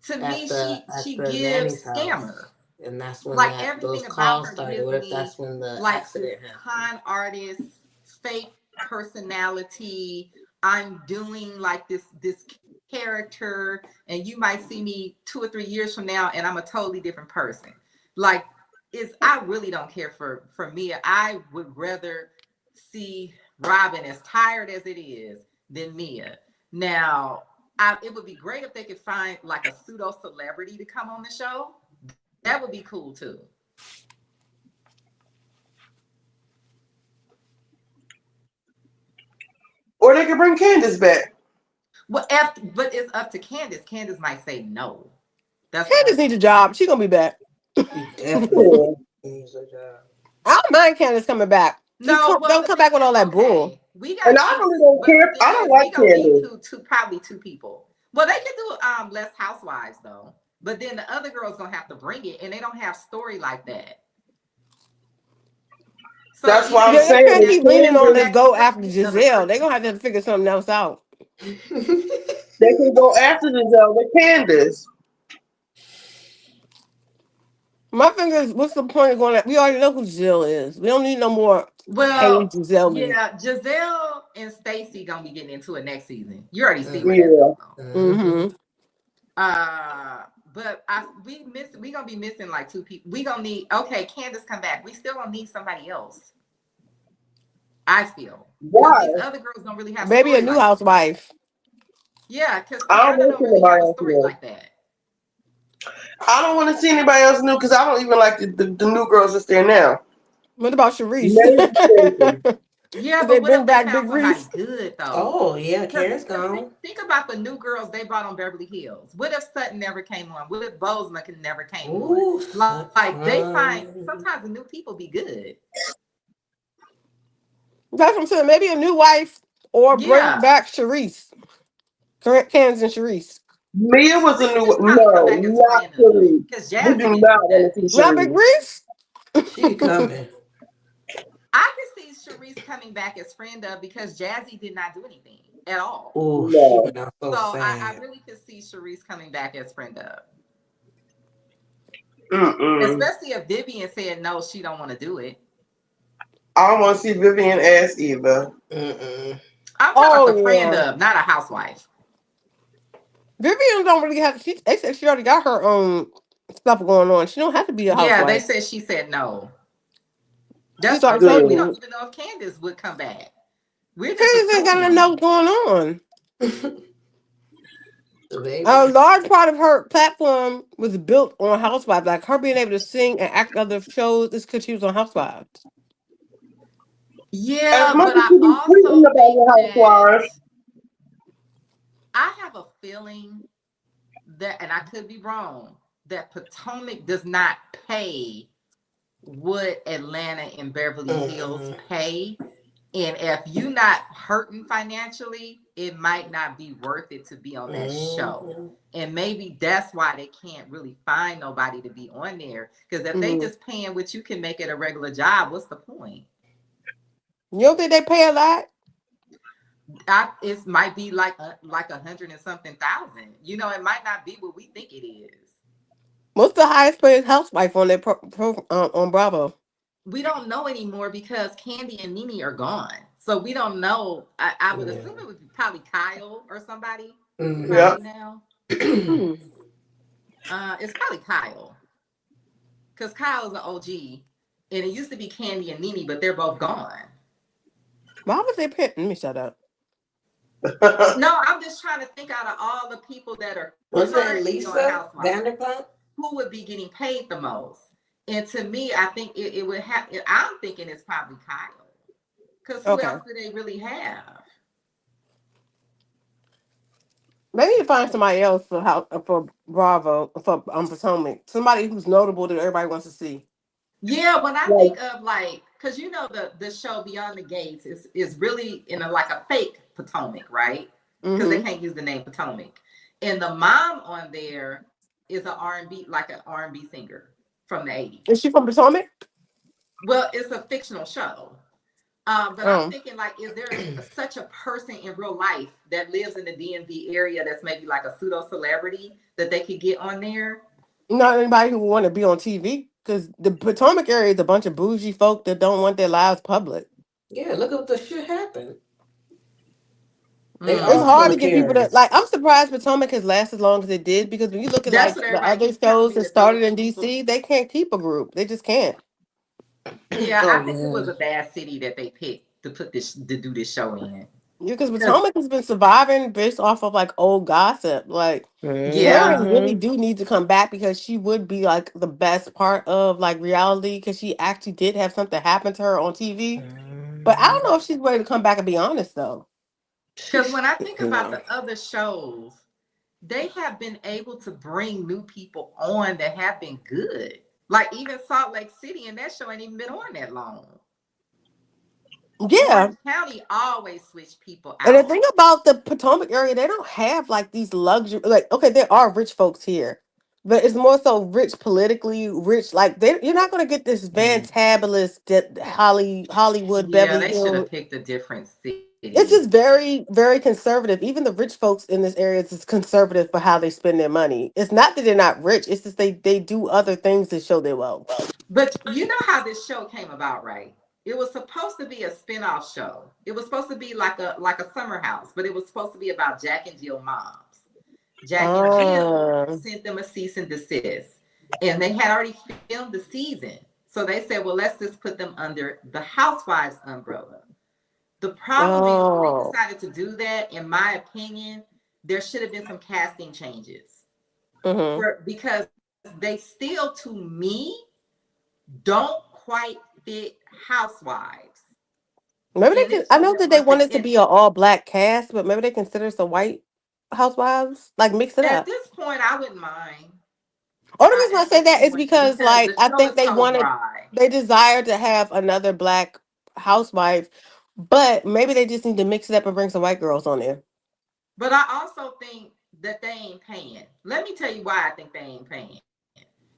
Speaker 11: To
Speaker 10: at
Speaker 11: me,
Speaker 10: the
Speaker 11: she
Speaker 10: nanny's
Speaker 11: gives
Speaker 10: house,
Speaker 11: scammer.
Speaker 10: and that's when
Speaker 11: Like
Speaker 10: those
Speaker 11: everything about
Speaker 10: calls
Speaker 11: her
Speaker 10: started?
Speaker 11: gives
Speaker 10: What if
Speaker 11: me
Speaker 10: that's when the
Speaker 11: like this
Speaker 10: accident happened?
Speaker 11: con artist, fake personality. I'm doing like this character, and you might see me 2 or 3 years from now, and I'm a totally different person. Like, I really don't care for Mia. I would rather see Robin, as tired as it is, than Mia. Now, it would be great if they could find like a pseudo celebrity to come on the show. That would be cool too.
Speaker 1: Or they could bring Candace back.
Speaker 11: Well, but it's up to Candace. Candace might say no. That's
Speaker 8: Candace needs a job. She's gonna be back.
Speaker 10: She definitely needs a job.
Speaker 8: I don't mind Candace coming back.
Speaker 11: no. Well,
Speaker 8: Don't
Speaker 11: the
Speaker 8: come
Speaker 11: thing
Speaker 8: back with
Speaker 11: is,
Speaker 8: all that bull.
Speaker 11: okay, we got
Speaker 1: And I really don't
Speaker 11: but the
Speaker 1: care.
Speaker 11: thing
Speaker 1: I don't
Speaker 11: is,
Speaker 1: like
Speaker 11: we gonna need
Speaker 1: Candace.
Speaker 11: probably two people. Well, they can do less housewives though, but then the other girls gonna have to bring it, and they don't have story like that. So
Speaker 1: That's why I'm
Speaker 8: Yeah, they
Speaker 1: saying
Speaker 8: can't
Speaker 1: if
Speaker 8: keep leaning on
Speaker 1: Candace,
Speaker 8: this go after Giselle. They're gonna have to figure something else out.
Speaker 1: they can go after Giselle with Candace.
Speaker 8: My thing is, what's the point of going? We already know who Giselle is. We don't need no more. Hey,
Speaker 11: Well,
Speaker 8: Giselle.
Speaker 11: yeah, Giselle and Stacey gonna be getting into it next season. You already see where
Speaker 1: Yeah.
Speaker 11: that's going.
Speaker 8: Mm-hmm.
Speaker 11: But we gonna be missing like two people. We gonna need Candace come back. We still gonna need somebody else. I feel because
Speaker 1: Why?
Speaker 11: these other girls don't really have
Speaker 8: Maybe a
Speaker 11: story
Speaker 8: new
Speaker 11: like that.
Speaker 8: housewife.
Speaker 11: Yeah, because
Speaker 1: I don't
Speaker 11: Tiana
Speaker 1: want to
Speaker 11: don't
Speaker 1: see
Speaker 11: really
Speaker 1: nobody
Speaker 11: have a
Speaker 1: else
Speaker 11: story
Speaker 1: new.
Speaker 11: like that.
Speaker 1: I don't want to see anybody else new because I don't even like the new girls that's there now.
Speaker 8: What about Sharice?
Speaker 1: Maybe Stacey.
Speaker 11: Yeah,
Speaker 8: Did
Speaker 11: but
Speaker 8: they
Speaker 11: what
Speaker 8: bring
Speaker 11: if they
Speaker 8: back
Speaker 11: found
Speaker 8: Big
Speaker 11: somebody
Speaker 8: Reese?
Speaker 11: good though?
Speaker 10: Oh yeah,
Speaker 11: Because
Speaker 10: Karen's gone.
Speaker 11: think about the new girls they brought on Beverly Hills. What if Sutton never came on? What if Bozeman never came
Speaker 10: Ooh,
Speaker 11: on? Like they find sometimes the new people be good.
Speaker 8: That's what I'm saying. Maybe a new wife or bring
Speaker 11: Yeah,
Speaker 8: back Sharice. Correct, Candace and Sharice.
Speaker 1: Mia was a
Speaker 11: Sharice
Speaker 1: new
Speaker 11: can
Speaker 1: one.
Speaker 11: probably come
Speaker 1: No,
Speaker 11: back as
Speaker 1: not
Speaker 11: friend of
Speaker 1: Sharice.
Speaker 11: because
Speaker 1: We
Speaker 11: Jazzy
Speaker 1: do
Speaker 11: didn't
Speaker 1: not
Speaker 11: do
Speaker 1: want to
Speaker 11: nothing.
Speaker 1: see
Speaker 8: Not Big
Speaker 1: Sharice.
Speaker 8: Reese?
Speaker 10: She coming.
Speaker 11: I can see Sharice coming back as friend of because Jazzy did not do anything at all.
Speaker 10: Oh, she
Speaker 1: No.
Speaker 10: went out so
Speaker 11: So I
Speaker 10: sad.
Speaker 11: really could see Sharice coming back as friend of.
Speaker 1: Mm-mm.
Speaker 11: Especially if Vivian said no, she don't want to do it.
Speaker 1: I don't want to see Vivian ass either.
Speaker 10: Mm-mm.
Speaker 11: I'm talking about
Speaker 8: Oh
Speaker 11: the friend
Speaker 8: yeah.
Speaker 11: of, not a housewife.
Speaker 8: Vivian don't really have. They said she already got her own stuff going on. She don't have to be a
Speaker 11: Yeah, they
Speaker 8: housewife.
Speaker 11: said she said no.
Speaker 8: She's
Speaker 11: That's
Speaker 8: already
Speaker 11: so we
Speaker 1: Mm.
Speaker 11: don't
Speaker 8: taking.
Speaker 11: even know if Candace would come back. We're just
Speaker 8: Candace ain't got nothing
Speaker 11: assuming.
Speaker 8: else going on. A
Speaker 10: Baby.
Speaker 8: large part of her platform was built on Housewives. Like her being able to sing and act other shows is because she was on Housewives.
Speaker 1: As
Speaker 11: Yeah,
Speaker 1: much
Speaker 11: but
Speaker 1: as
Speaker 11: I
Speaker 1: you be tweeting
Speaker 11: also
Speaker 1: about
Speaker 11: think
Speaker 1: your
Speaker 11: that
Speaker 1: housewives,
Speaker 11: I have a feeling that, and I could be wrong, that Potomac does not pay what Atlanta and Beverly Hills
Speaker 10: Mm-mm.
Speaker 11: pay. And if you're not hurting financially, it might not be worth it to be on that show.
Speaker 10: Mm-hmm.
Speaker 11: And maybe that's why they can't really find nobody to be on there. Because if they
Speaker 8: Mm-hmm.
Speaker 11: just paying what you can make at a regular job, what's the point?
Speaker 8: You don't think they pay a lot?
Speaker 11: It might be like 100 and something thousand. You know, it might not be what we think it is.
Speaker 8: What's the highest paid housewife on their on Bravo?
Speaker 11: We don't know anymore because Candy and Nene are gone. So we don't know. I would
Speaker 10: Yeah.
Speaker 11: assume it would be probably Kyle or somebody.
Speaker 1: yep.
Speaker 11: Probably now.
Speaker 8: Hmm.
Speaker 11: It's probably Kyle. Because Kyle's an OG. And it used to be Candy and Nene, but they're both gone.
Speaker 8: Why was they paying? Let me shut up.
Speaker 11: No, I'm just trying to think out of all the people that are
Speaker 10: Was that
Speaker 11: currently on
Speaker 10: Lisa
Speaker 11: Housewives,
Speaker 10: Vanderpump?
Speaker 11: who would be getting paid the most. And to me, I think it would have, I'm thinking it's probably Kyle. Because who
Speaker 8: Okay.
Speaker 11: else do they really have?
Speaker 8: They need to find somebody else for Bravo for Potomac. Somebody who's notable that everybody wants to see.
Speaker 11: Yeah, when I
Speaker 1: Like,
Speaker 11: think of like, because you know the show Beyond the Gates is really in a like a fake Potomac, right? Because they
Speaker 8: Mm-hmm.
Speaker 11: can't use the name Potomac. And the mom on there is an R&B, like an R&B singer from the 80s.
Speaker 8: Is she from Potomac?
Speaker 11: Well, it's a fictional show. But I'm
Speaker 8: Oh,
Speaker 11: thinking like, is there such a person in real life that lives in the DMV area that's maybe like a pseudo celebrity that they could get on there?
Speaker 8: not anybody who want to be on TV because the Potomac area is a bunch of bougie folk that don't want their lives public.
Speaker 10: Yeah, look at what the shit happened. They
Speaker 8: It's
Speaker 10: all
Speaker 11: Mm.
Speaker 10: full
Speaker 8: hard to
Speaker 10: of
Speaker 8: get people to
Speaker 10: Karens.
Speaker 8: like. I'm surprised Potomac has lasted as long as it did because when you look at
Speaker 11: That's
Speaker 8: like
Speaker 11: what
Speaker 8: the
Speaker 11: everybody
Speaker 8: other
Speaker 11: keeps telling
Speaker 8: shows
Speaker 11: me
Speaker 8: that
Speaker 11: that those
Speaker 8: started in
Speaker 11: people.
Speaker 8: DC, they can't keep a group. They just can't.
Speaker 11: Yeah, I
Speaker 10: Oh
Speaker 11: think it was
Speaker 10: yeah.
Speaker 11: a bad city that they picked to put this to do this show in.
Speaker 8: Yeah, because
Speaker 11: Because
Speaker 8: Potomac has been surviving based off of like old gossip. Like Karen
Speaker 11: yeah,
Speaker 8: really
Speaker 10: Mm-hmm.
Speaker 8: do need to come back because she would be like the best part of like reality because she actually did have something happen to her on TV. But I don't
Speaker 10: Mm-hmm.
Speaker 8: know if she's ready to come back and be honest though.
Speaker 11: because when I think about
Speaker 10: No.
Speaker 11: the other shows, they have been able to bring new people on that have been good. Like even Salt Lake City, and that show ain't even been on that long.
Speaker 8: Yeah.
Speaker 11: Orange County always switch people
Speaker 8: And the
Speaker 11: out.
Speaker 8: thing about the Potomac area, they don't have like these luxury. Like, okay, there are rich folks here, but it's more so rich politically rich. Like, you're not gonna get this fantabulous Hollywood
Speaker 11: Yeah,
Speaker 8: Beverly
Speaker 11: they should have
Speaker 8: Hills.
Speaker 11: picked a different
Speaker 8: It's
Speaker 11: city.
Speaker 8: just very, very conservative. Even the rich folks in this area is just conservative for how they spend their money. It's not that they're not rich. It's just they do other things to show their wealth.
Speaker 11: But you know how this show came about, right? It was supposed to be a spin-off show. It was supposed to be like a summer house, but it was supposed to be about Jack and Jill moms. Jack and Jill
Speaker 8: Um.
Speaker 11: sent them a cease and desist. And they had already filmed the season. So they said, well, let's just put them under the Housewives umbrella. The problem is when they
Speaker 8: Oh.
Speaker 11: decided to do that, in my opinion, there should have been some casting changes.
Speaker 8: Mm-hmm.
Speaker 11: Because they still, to me, don't quite fit Housewives.
Speaker 8: Maybe they
Speaker 11: And
Speaker 8: can.
Speaker 11: this
Speaker 8: I
Speaker 11: show
Speaker 8: know
Speaker 11: that
Speaker 8: that they
Speaker 11: was
Speaker 8: want it to
Speaker 11: and
Speaker 8: be an all black cast, but maybe they consider some white housewives. Like mix it
Speaker 11: at
Speaker 8: up.
Speaker 11: this point, I wouldn't mind.
Speaker 8: Only reason I
Speaker 11: At
Speaker 8: say
Speaker 11: this
Speaker 8: that is
Speaker 11: point,
Speaker 8: because
Speaker 11: because
Speaker 8: like
Speaker 11: the
Speaker 8: I
Speaker 11: show
Speaker 8: think
Speaker 11: is so dry.
Speaker 8: they desire to have another black housewife But maybe they just need to mix it up and bring some white girls on there.
Speaker 11: But I also think that they ain't paying. Let me tell you why I think they ain't paying.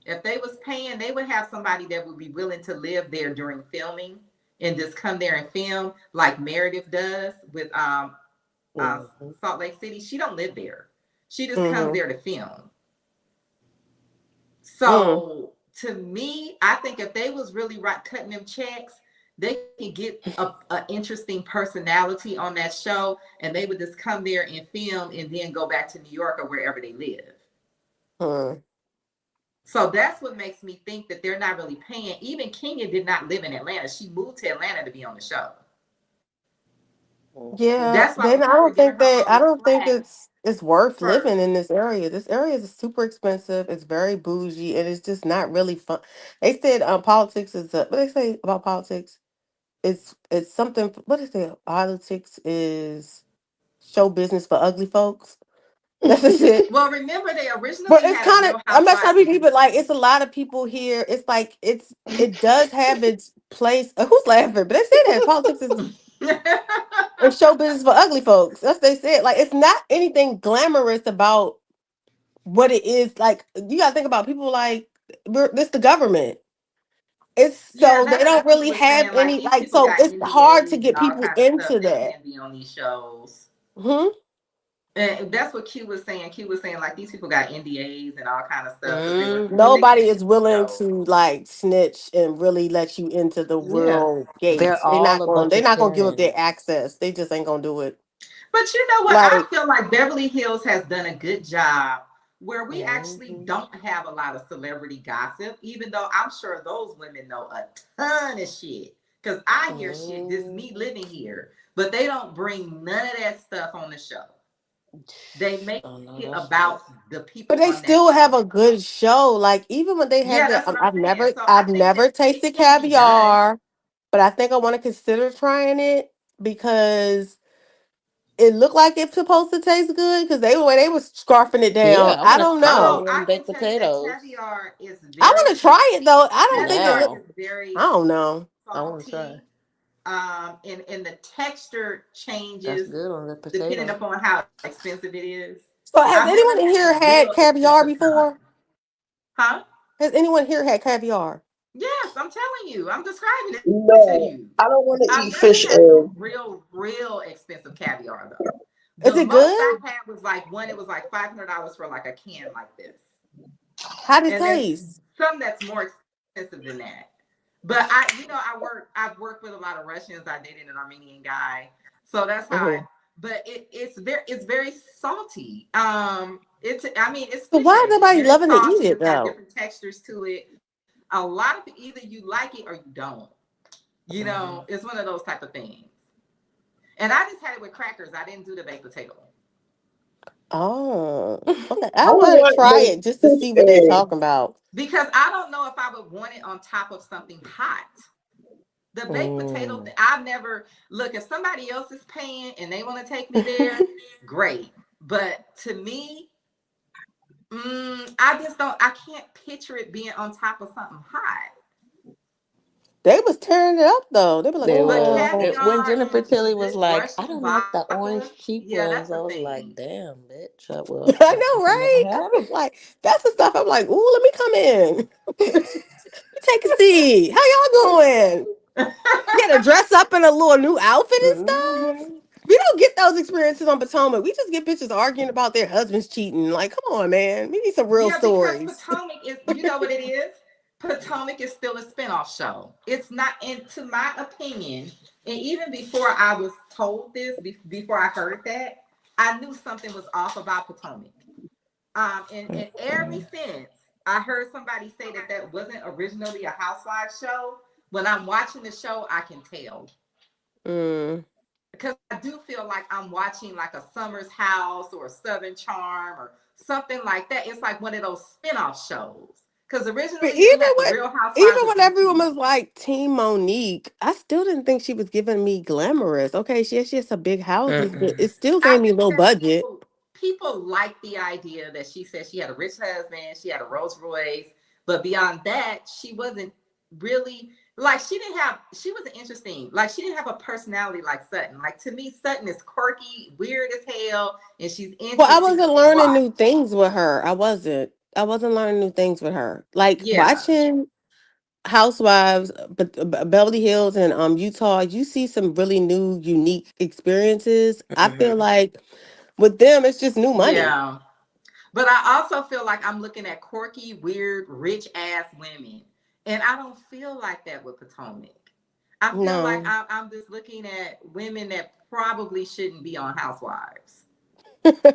Speaker 11: If they was paying, they would have somebody that would be willing to live there during filming and just come there and film like Meredith does with Salt Lake City. She don't live there. She just comes there to film. So to me, I think if they was really cutting them checks, they could get a interesting personality on that show, and they would just come there and film and then go back to New York or wherever they live. So that's what makes me think that they're not really paying. Even Kenya did not live in Atlanta. She moved to Atlanta to be on the show.
Speaker 8: Yeah,
Speaker 11: that's why
Speaker 8: then I don't think it's worth
Speaker 11: for-
Speaker 8: living in this area. This area is super expensive. It's very bougie, and it's just not really fun. They said politics is what they say about politics. It's something. What is it? Politics is show business for ugly folks. That's it.
Speaker 11: Well, remember they originally
Speaker 8: But it's
Speaker 11: had
Speaker 8: kind
Speaker 11: a
Speaker 8: of.
Speaker 11: Real
Speaker 8: I'm not trying to be
Speaker 11: Housewives.
Speaker 8: people like it's a lot of people here. It's like it does have its place. Who's laughing? But they say that politics is and show business for ugly folks. That's what they said. Like it's not anything glamorous about what it is. Like you gotta think about people like this the government. It's so they don't really have any like so it's hard to get people into that.
Speaker 11: Can't be on these shows.
Speaker 8: Hmm.
Speaker 11: And that's what Q was saying. Q was saying like these people got NDAs and all kind of stuff.
Speaker 8: Nobody is willing to like snitch and really let you into the real gates. They're not gonna give up their access. They just ain't gonna do it.
Speaker 11: But you know what? I feel like Beverly Hills has done a good job where we actually don't have a lot of celebrity gossip, even though I'm sure those women know a ton of shit. Because I hear shit, just me living here. But they don't bring none of that stuff on the show. They make it about the people.
Speaker 8: But they still have a good show. Like even when they have I've never tasted caviar, but I think I want to consider trying it because it looked like it's supposed to taste good because they was scarfing it down.
Speaker 10: Yeah,
Speaker 8: I don't know.
Speaker 11: I baked potatoes. Caviar is very,
Speaker 8: I want to try it though. I don't think it looks
Speaker 11: very.
Speaker 8: I don't know.
Speaker 11: Salty. I want to try. And the texture changes depending upon how expensive it is.
Speaker 8: So has anyone in here had caviar before?
Speaker 11: Huh?
Speaker 8: Has anyone here had caviar?
Speaker 11: Yes, I'm telling you. I'm describing it
Speaker 1: to
Speaker 11: you.
Speaker 1: I don't want to eat fish egg.
Speaker 11: Real expensive caviar though.
Speaker 8: Is it good?
Speaker 11: I had was like one. It was like $500 for like a can like this.
Speaker 8: How does it taste?
Speaker 11: Some that's more expensive than that. But I've worked with a lot of Russians. I dated an Armenian guy, so that's how. But it's very salty. It's.
Speaker 8: So why is everybody loving to eat it though?
Speaker 11: Different textures to it. A lot of either you like it or you don't. You know, it's one of those type of things. And I just had it with crackers. I didn't do the baked potato.
Speaker 8: Oh, okay. I want to try it just to see what they're talking about.
Speaker 11: Because I don't know if I would want it on top of something hot. The baked potato, I've never, look, if somebody else is paying and they want to take me there, great. But to me, I can't picture it being on top of something hot.
Speaker 8: They was tearing it up though. They were like,
Speaker 10: when Jennifer Tilly was like, I don't like the orange cheap ones. I was like, damn, bitch.
Speaker 8: I know, right? I was like, that's the stuff. I'm like, ooh, let me come in. Take a seat. How y'all doing? You had to dress up in a little new outfit and stuff. We don't get those experiences on Potomac. We just get bitches arguing about their husbands cheating. Like, come on, man. We need some real stories.
Speaker 11: Because Potomac is, you know what it is? Potomac is still a spinoff show. It's not, and to my opinion, and even before I was told this, before I heard that, I knew something was off about Potomac. And ever since I heard somebody say that wasn't originally a Housewives show, when I'm watching the show, I can tell. Because I do feel like I'm watching like a Summer's House or a Southern Charm or something like that. It's like one of those spinoff shows. Because originally,
Speaker 8: even when everyone was like Team Monique, I still didn't think she was giving me glamorous. Okay, she has a big houses, but it still gave me low budget.
Speaker 11: People like the idea that she said she had a rich husband, she had a Rolls Royce, but beyond that, she wasn't really like she was interesting. Like she didn't have a personality like Sutton. Like to me, Sutton is quirky, weird as hell, and she's
Speaker 8: Well, I
Speaker 11: interesting
Speaker 8: wasn't
Speaker 11: to
Speaker 8: learning
Speaker 11: watch.
Speaker 8: new things with her. I wasn't. I wasn't learning new things with her. Like
Speaker 11: Yeah,
Speaker 8: watching Housewives, but Beverly Hills and Utah, you see some really new, unique experiences. I feel
Speaker 11: hmm
Speaker 8: like with them, it's just new money.
Speaker 11: yeah. But I also feel like I'm looking at quirky, weird, rich ass women, and I don't feel like that with Potomac. I feel like
Speaker 8: No.
Speaker 11: I'm just looking at women that probably shouldn't be on Housewives.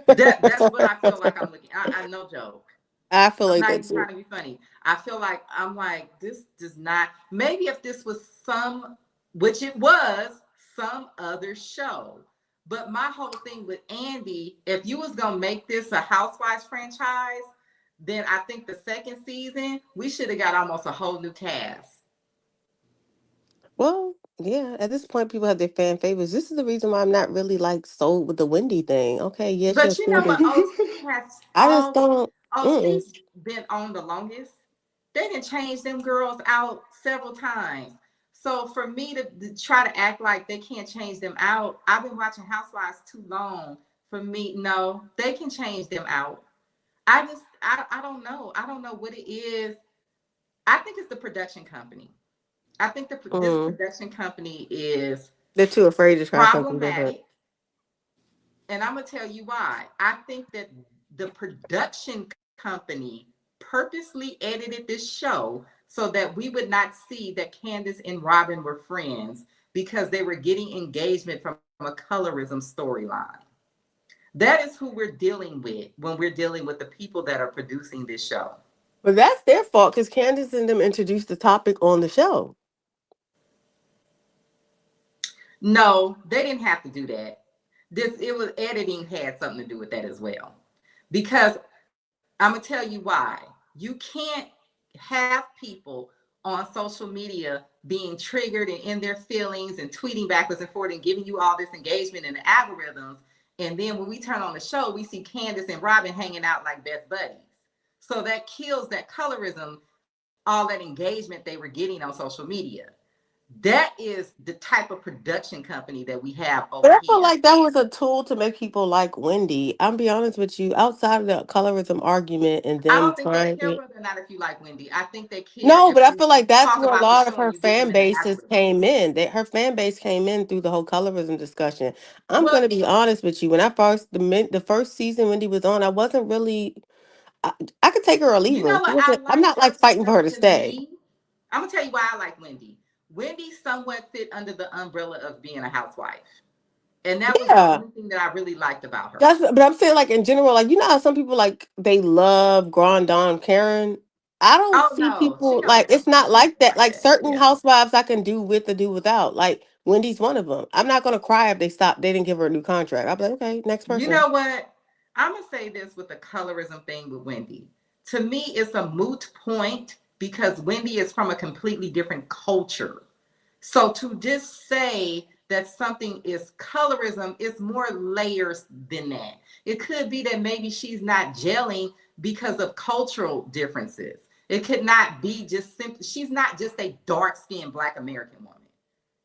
Speaker 11: That's what I feel like I'm looking. I no joke.
Speaker 8: I feel
Speaker 11: I'm
Speaker 8: like
Speaker 11: not
Speaker 8: that
Speaker 11: even
Speaker 8: too.
Speaker 11: trying to be funny. I feel like I'm like, this does not, maybe if this was some, which it was, some other show. But my whole thing with Andy, if you was gonna make this a Housewives franchise, then I think the second season, we should have got almost a whole new cast.
Speaker 8: Well, yeah, at this point, people have their fan favorites. This is the reason why I'm not really like sold with the Wendy thing. Okay, yes,
Speaker 11: But
Speaker 8: yes,
Speaker 11: you know
Speaker 8: Wendy.
Speaker 11: what? OC has
Speaker 8: I just don't. Mm-mm.
Speaker 11: OC's been on the longest. They didn't change them girls out several times. So for me to try to act like they can't change them out, I've been watching Housewives too long. For me, no, they can change them out. I don't know. I don't know what it is. I think it's the production company. I think this
Speaker 8: Mm.
Speaker 11: production company is
Speaker 8: They're too afraid to try something different.
Speaker 11: problematic. And I'm gonna tell you why. I think that the production company purposely edited this show so that we would not see that Candace and Robin were friends because they were getting engagement from a colorism storyline. That is who we're dealing with when we're dealing with the people that are producing this show.
Speaker 8: But that's their fault because Candace and them introduced the topic on the show.
Speaker 11: No, they didn't have to do that. This it was editing had something to do with that as well. Because I'm gonna tell you why. You can't have people on social media being triggered and in their feelings and tweeting backwards and forwards and giving you all this engagement in the algorithms. And then when we turn on the show, we see Candace and Robin hanging out like best buddies. So that kills that colorism, all that engagement they were getting on social media. That is the type of production company that we have over
Speaker 8: But I feel
Speaker 11: here.
Speaker 8: like that was a tool to make people like Wendy. I'll be honest with you. Outside of the colorism argument and
Speaker 11: I
Speaker 8: them
Speaker 11: don't think they
Speaker 8: trying
Speaker 11: care
Speaker 8: to.
Speaker 11: whether or not if you like Wendy. I think they care
Speaker 8: No,
Speaker 11: if
Speaker 8: but I
Speaker 11: we
Speaker 8: feel like that's
Speaker 11: talk
Speaker 8: where a
Speaker 11: about the
Speaker 8: lot of
Speaker 11: show and
Speaker 8: her
Speaker 11: you get them
Speaker 8: fan
Speaker 11: in the
Speaker 8: bases came
Speaker 11: algorithms.
Speaker 8: in. That her fan base came in through the whole colorism discussion. I'm
Speaker 11: Well,
Speaker 8: gonna be honest with you. When I first the first season Wendy was on, I wasn't really. I, I could take her or leave
Speaker 11: you
Speaker 8: her.
Speaker 11: know
Speaker 8: She
Speaker 11: what I
Speaker 8: wasn't. I'm
Speaker 11: liked
Speaker 8: not
Speaker 11: her
Speaker 8: like fighting for
Speaker 11: because
Speaker 8: her to
Speaker 11: to
Speaker 8: stay.
Speaker 11: me, I'm gonna tell you why I like Wendy. Wendy somewhat fit under the umbrella of being a housewife. And that was the
Speaker 8: Yeah.
Speaker 11: only thing that I really liked about her.
Speaker 8: But I'm saying like in general, like you know how some people like they love Grand Dame Karen. I don't
Speaker 11: Oh
Speaker 8: see
Speaker 11: no, she
Speaker 8: people
Speaker 11: don't
Speaker 8: like it's
Speaker 11: she
Speaker 8: not
Speaker 11: don't do
Speaker 8: like
Speaker 11: people
Speaker 8: that.
Speaker 11: like
Speaker 8: Like
Speaker 11: that.
Speaker 8: certain
Speaker 11: Yeah.
Speaker 8: housewives I can do with or do without. Like Wendy's one of them. I'm not gonna cry if they didn't give her a new contract. I'll be like, okay, next
Speaker 11: You
Speaker 8: person.
Speaker 11: know what? I'm gonna say this with the colorism thing with Wendy. To me, it's a moot point because Wendy is from a completely different culture. So to just say that something is colorism is more layers than that. It could be that maybe she's not gelling because of cultural differences. It could not be just simply, she's not just a dark skinned Black American woman.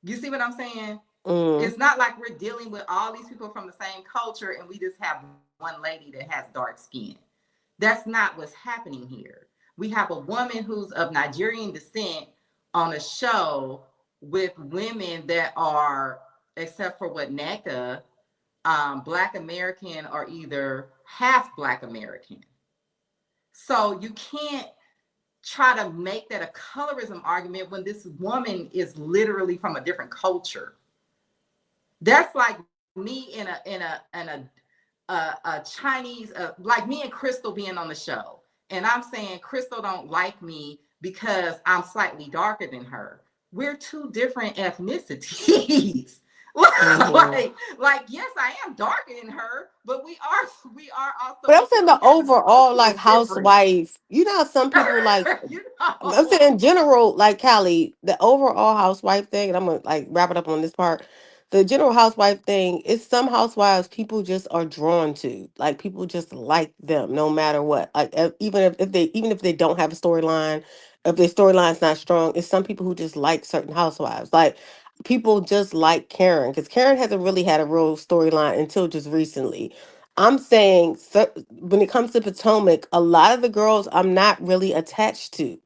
Speaker 11: You see what I'm saying?
Speaker 8: Mm.
Speaker 11: It's not like we're dealing with all these people from the same culture and we just have one lady that has dark skin. That's not what's happening here. We have a woman who's of Nigerian descent on a show with women that are, except for what NECA, Black American or either half Black American. So you can't try to make that a colorism argument when this woman is literally from a different culture. That's like me in a Chinese, like me and Crystal being on the show, and I'm saying Crystal don't like me because I'm slightly darker than her. We're two different ethnicities.
Speaker 8: Hmm.
Speaker 11: like yes, I am darker than her, but we are
Speaker 8: But
Speaker 11: also
Speaker 8: I'm saying the
Speaker 11: we have a
Speaker 8: overall like
Speaker 11: cultural difference.
Speaker 8: housewife. You know how some people like
Speaker 11: you
Speaker 8: I'm
Speaker 11: know.
Speaker 8: saying in general, like Callie, the overall housewife thing, and I'm gonna like wrap it up on this part. The general housewife thing is some housewives people just are drawn to. Like people just like them no matter what. Like even if they don't have a storyline, if their storyline's not strong, is some people who just like certain housewives. Like people just like Karen because Karen hasn't really had a real storyline until just recently. I'm saying so, when it comes to Potomac, a lot of the girls I'm not really attached to.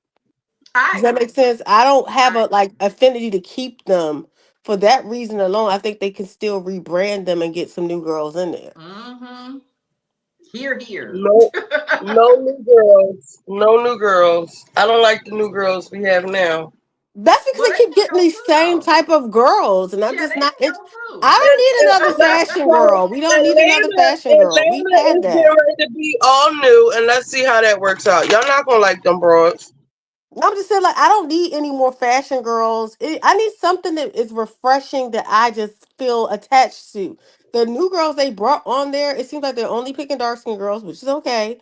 Speaker 11: I
Speaker 8: Does that make
Speaker 11: agree.
Speaker 8: sense? I don't have
Speaker 11: I
Speaker 8: a like
Speaker 11: agree.
Speaker 8: affinity to keep them for that reason alone. I think they can still rebrand them and get some new girls in there.
Speaker 11: Mm-hmm. Here, here.
Speaker 1: No, no new girls. No new girls. I don't like the new girls we have now.
Speaker 8: That's because
Speaker 11: Well,
Speaker 8: they
Speaker 11: they
Speaker 8: keep
Speaker 11: can
Speaker 8: getting
Speaker 11: go
Speaker 8: these
Speaker 11: too,
Speaker 8: same
Speaker 11: though.
Speaker 8: type of girls, and I'm
Speaker 11: Yeah,
Speaker 8: just
Speaker 11: they
Speaker 8: not.
Speaker 11: can go
Speaker 8: I
Speaker 11: too.
Speaker 8: don't need another fashion
Speaker 1: So
Speaker 8: girl. We don't need another fashion girl. We've
Speaker 1: Atlanta
Speaker 8: had
Speaker 1: is getting
Speaker 8: that.
Speaker 1: ready to be all new, and let's see how that works out. Y'all not gonna like them broads.
Speaker 8: I'm just saying, like, I don't need any more fashion girls. I need something that is refreshing that I just feel attached to. The new girls they brought on there, it seems like they're only picking dark skinned girls, which is okay.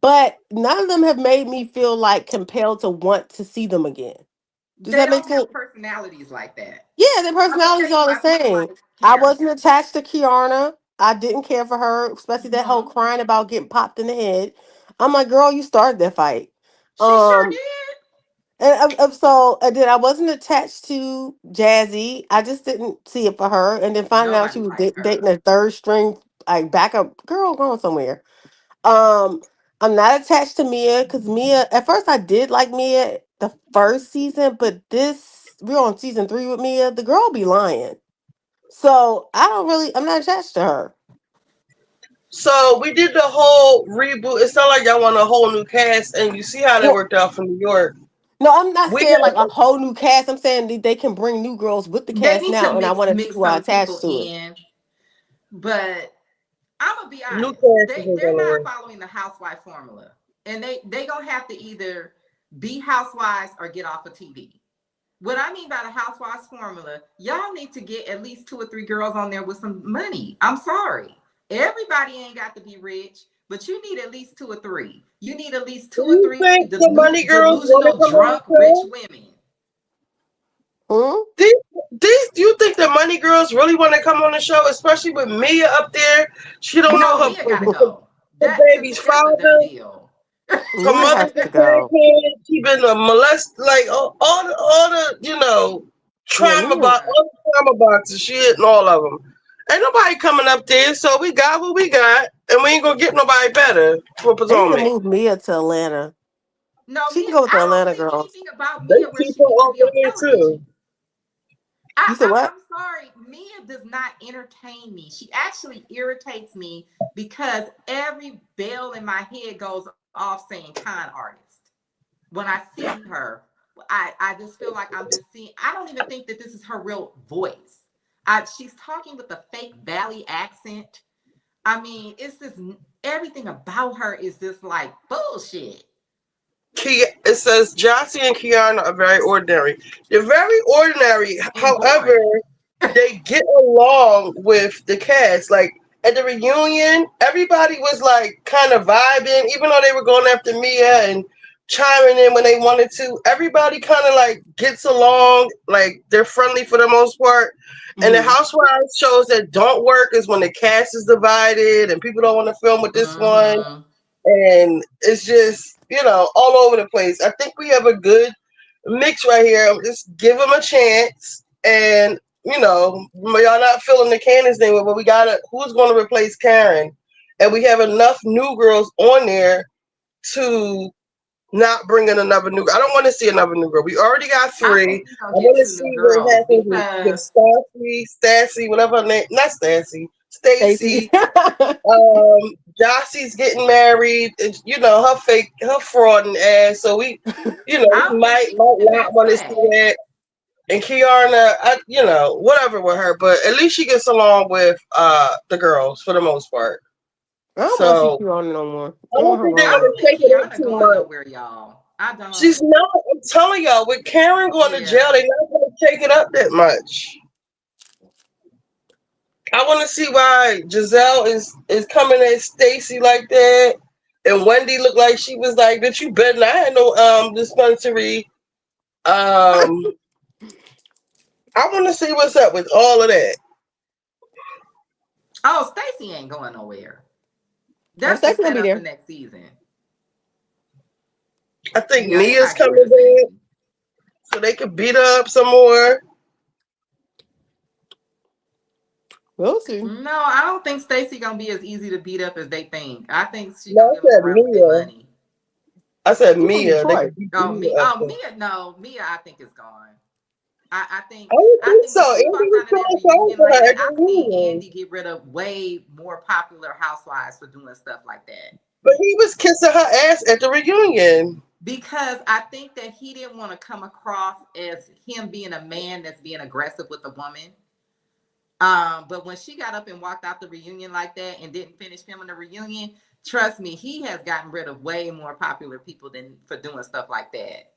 Speaker 8: But none of them have made me feel like compelled to want to see them again. Does
Speaker 11: They
Speaker 8: that make
Speaker 11: don't
Speaker 8: sense?
Speaker 11: have personalities like that.
Speaker 8: Yeah, their
Speaker 11: I'm gonna
Speaker 8: personalities
Speaker 11: tell you
Speaker 8: are the
Speaker 11: why people
Speaker 8: same.
Speaker 11: like
Speaker 8: I
Speaker 11: Karen.
Speaker 8: wasn't attached to Kiarna. I didn't care for her, especially that whole
Speaker 11: Hmm.
Speaker 8: crying about getting popped in the head. I'm like, girl, you started that fight.
Speaker 11: She sure
Speaker 8: Um,
Speaker 11: did.
Speaker 8: and then I wasn't attached to Jazzy. I just didn't see it for her. And then finding out she
Speaker 11: Nobody
Speaker 8: was
Speaker 11: liked
Speaker 8: dating
Speaker 11: her.
Speaker 8: a third string, like backup girl, going somewhere. Um, I'm not attached to Mia because Mia. At first, I did like Mia the first season, but this we're on season 3 with Mia. The girl be lying. So I don't really. I'm not attached to her.
Speaker 1: So we did the whole reboot. It's not like y'all want a whole new cast, and you see how that
Speaker 8: No,
Speaker 1: worked out for New York.
Speaker 8: no, I'm not
Speaker 1: We
Speaker 8: saying like a
Speaker 1: got
Speaker 8: whole new cast. I'm saying they can bring new girls with the
Speaker 11: They
Speaker 8: cast
Speaker 11: need to
Speaker 8: now, and I
Speaker 11: mix
Speaker 8: want to see
Speaker 11: mix
Speaker 8: who I
Speaker 11: some people
Speaker 8: attach to it.
Speaker 11: in, but I'm gonna be
Speaker 1: new
Speaker 11: honest.
Speaker 1: cast
Speaker 11: They're
Speaker 1: isn't gonna
Speaker 11: not
Speaker 1: work.
Speaker 11: following the housewife formula, and they gonna have to either be housewives or get off of TV. What I mean by the housewives formula, y'all need to get at least 2 or 3 girls on there with some money. I'm sorry, everybody ain't got to be rich, but you need at least 2 or 3. You need at least
Speaker 1: Do
Speaker 11: two or
Speaker 1: you
Speaker 11: three
Speaker 1: think the money girls want to
Speaker 11: delusional,
Speaker 1: come on the
Speaker 11: drunk, rich
Speaker 1: show?
Speaker 11: women.
Speaker 8: Hmm?
Speaker 1: These, do you think the money girls really want to come on the show, especially with Mia up there? She don't know
Speaker 11: No,
Speaker 1: her,
Speaker 11: Mia gotta go.
Speaker 1: her
Speaker 11: That to
Speaker 1: baby's
Speaker 11: me, that's a done
Speaker 1: father.
Speaker 11: deal.
Speaker 1: Her
Speaker 8: Mia
Speaker 1: mother's
Speaker 8: has
Speaker 1: a
Speaker 8: to go.
Speaker 1: crackhead. She been a molest, like all the
Speaker 8: Yeah,
Speaker 1: trauma
Speaker 8: Mia.
Speaker 1: box, all the trauma boxes. She hitting all of them. Ain't nobody coming up there, so we got what we got, and we ain't gonna get nobody better for
Speaker 8: They need to
Speaker 1: Potomac.
Speaker 8: move Mia to Atlanta.
Speaker 11: No,
Speaker 8: She
Speaker 11: Mia,
Speaker 8: can go with the
Speaker 11: I don't
Speaker 8: Atlanta
Speaker 11: see
Speaker 8: girls.
Speaker 11: anything about
Speaker 1: They
Speaker 11: Mia where
Speaker 1: keep
Speaker 11: she
Speaker 1: her
Speaker 11: needs to
Speaker 1: over
Speaker 11: be on
Speaker 1: there too.
Speaker 11: television.
Speaker 8: You said what?
Speaker 11: I'm sorry, Mia does not entertain me. She actually irritates me because every bell in my head goes off saying con artist. When I see her, I just feel like I'm just seeing, I don't even think that this is her real voice. She's talking with a fake Valley accent. I mean, it's just everything about her is just like bullshit.
Speaker 1: It says Jossie and Kiana are very ordinary. They're very ordinary.
Speaker 11: And
Speaker 1: However,
Speaker 11: boring.
Speaker 1: they get along with the cast. Like at the reunion, everybody was like kind of vibing, even though they were going after Mia and chiming in when they wanted to. Everybody kind of like gets along. Like they're friendly for the most part. And the
Speaker 8: Hmm.
Speaker 1: Housewives shows that don't work is when the cast is divided and people don't want to film with this one,
Speaker 11: Mm-hmm.
Speaker 1: and it's just all over the place. I think we have a good mix right here. Just give them a chance, and y'all not filling the Candace thing with, but we got who's going to replace Karen, and we have enough new girls on there to not bring in another new. I don't want to see another new girl. We already got
Speaker 11: I
Speaker 1: 3.
Speaker 11: think we're
Speaker 1: I
Speaker 11: gonna get
Speaker 1: want to
Speaker 11: 2 new
Speaker 1: see what
Speaker 11: girls
Speaker 1: happens with
Speaker 11: because
Speaker 1: Stassi, whatever her name, not Stassi,
Speaker 8: Stacey.
Speaker 1: Stacy. Jossie's getting married. Her fraud and ass. So
Speaker 11: I
Speaker 1: we
Speaker 11: don't think
Speaker 1: might
Speaker 11: she's getting
Speaker 1: not
Speaker 11: back
Speaker 1: want to see
Speaker 11: flag.
Speaker 1: that. And Kiarna, whatever with her, but at least she gets along with the girls for the most part.
Speaker 8: I don't want to see
Speaker 1: So
Speaker 8: Kiana no more.
Speaker 1: I
Speaker 8: I
Speaker 1: don't
Speaker 8: want her
Speaker 1: think they're
Speaker 11: I
Speaker 8: gone.
Speaker 1: gonna
Speaker 11: don't think
Speaker 1: take it up
Speaker 11: Kiana
Speaker 1: too
Speaker 11: going
Speaker 1: much.
Speaker 11: nowhere, y'all. I
Speaker 1: She's
Speaker 11: don't.
Speaker 1: not. I'm telling y'all, with Karen going to jail,
Speaker 11: Yeah.
Speaker 1: they're not gonna take it up that much. I want to see why Giselle is coming at Stacy like that, and Wendy looked like she was like, "Bitch, you better not have no dispensary." I want to see what's up with all of that.
Speaker 11: Oh, Stacey ain't going nowhere.
Speaker 8: Oh,
Speaker 11: That's
Speaker 8: Stacey
Speaker 11: just
Speaker 8: gonna
Speaker 11: set
Speaker 8: be
Speaker 11: up for
Speaker 8: there.
Speaker 11: next season.
Speaker 1: I think
Speaker 11: Yeah, they
Speaker 1: Mia's
Speaker 11: might get rid
Speaker 1: coming
Speaker 11: of
Speaker 1: back
Speaker 11: Stacey.
Speaker 1: so they could beat her up some more.
Speaker 8: We'll see.
Speaker 11: No, I don't think Stacey gonna be as easy to beat up as they think. I think she
Speaker 1: No,
Speaker 11: gonna
Speaker 1: I
Speaker 11: get them
Speaker 1: said
Speaker 11: run with their
Speaker 1: Mia.
Speaker 11: money.
Speaker 1: I said
Speaker 8: She's from
Speaker 1: Mia. They
Speaker 8: Detroit.
Speaker 1: could beat
Speaker 11: Oh,
Speaker 1: Mia up.
Speaker 11: Mia, no, Mia, I think is gone. I think
Speaker 1: I don't think
Speaker 11: when
Speaker 1: so.
Speaker 11: she
Speaker 1: Andy
Speaker 11: walked
Speaker 1: was
Speaker 11: out of that
Speaker 1: trying to talk
Speaker 11: reunion
Speaker 1: to
Speaker 11: like
Speaker 1: her
Speaker 11: that,
Speaker 1: at the
Speaker 11: I've seen
Speaker 1: reunion,
Speaker 11: Andy get rid of way more popular housewives for doing stuff like that.
Speaker 1: but he was kissing her ass at the reunion.
Speaker 11: Because I think that he didn't want to come across as him being a man that's being aggressive with a woman. But when she got up and walked out the reunion like that and didn't finish filming the reunion, trust me, he has gotten rid of way more popular people than for doing stuff like that.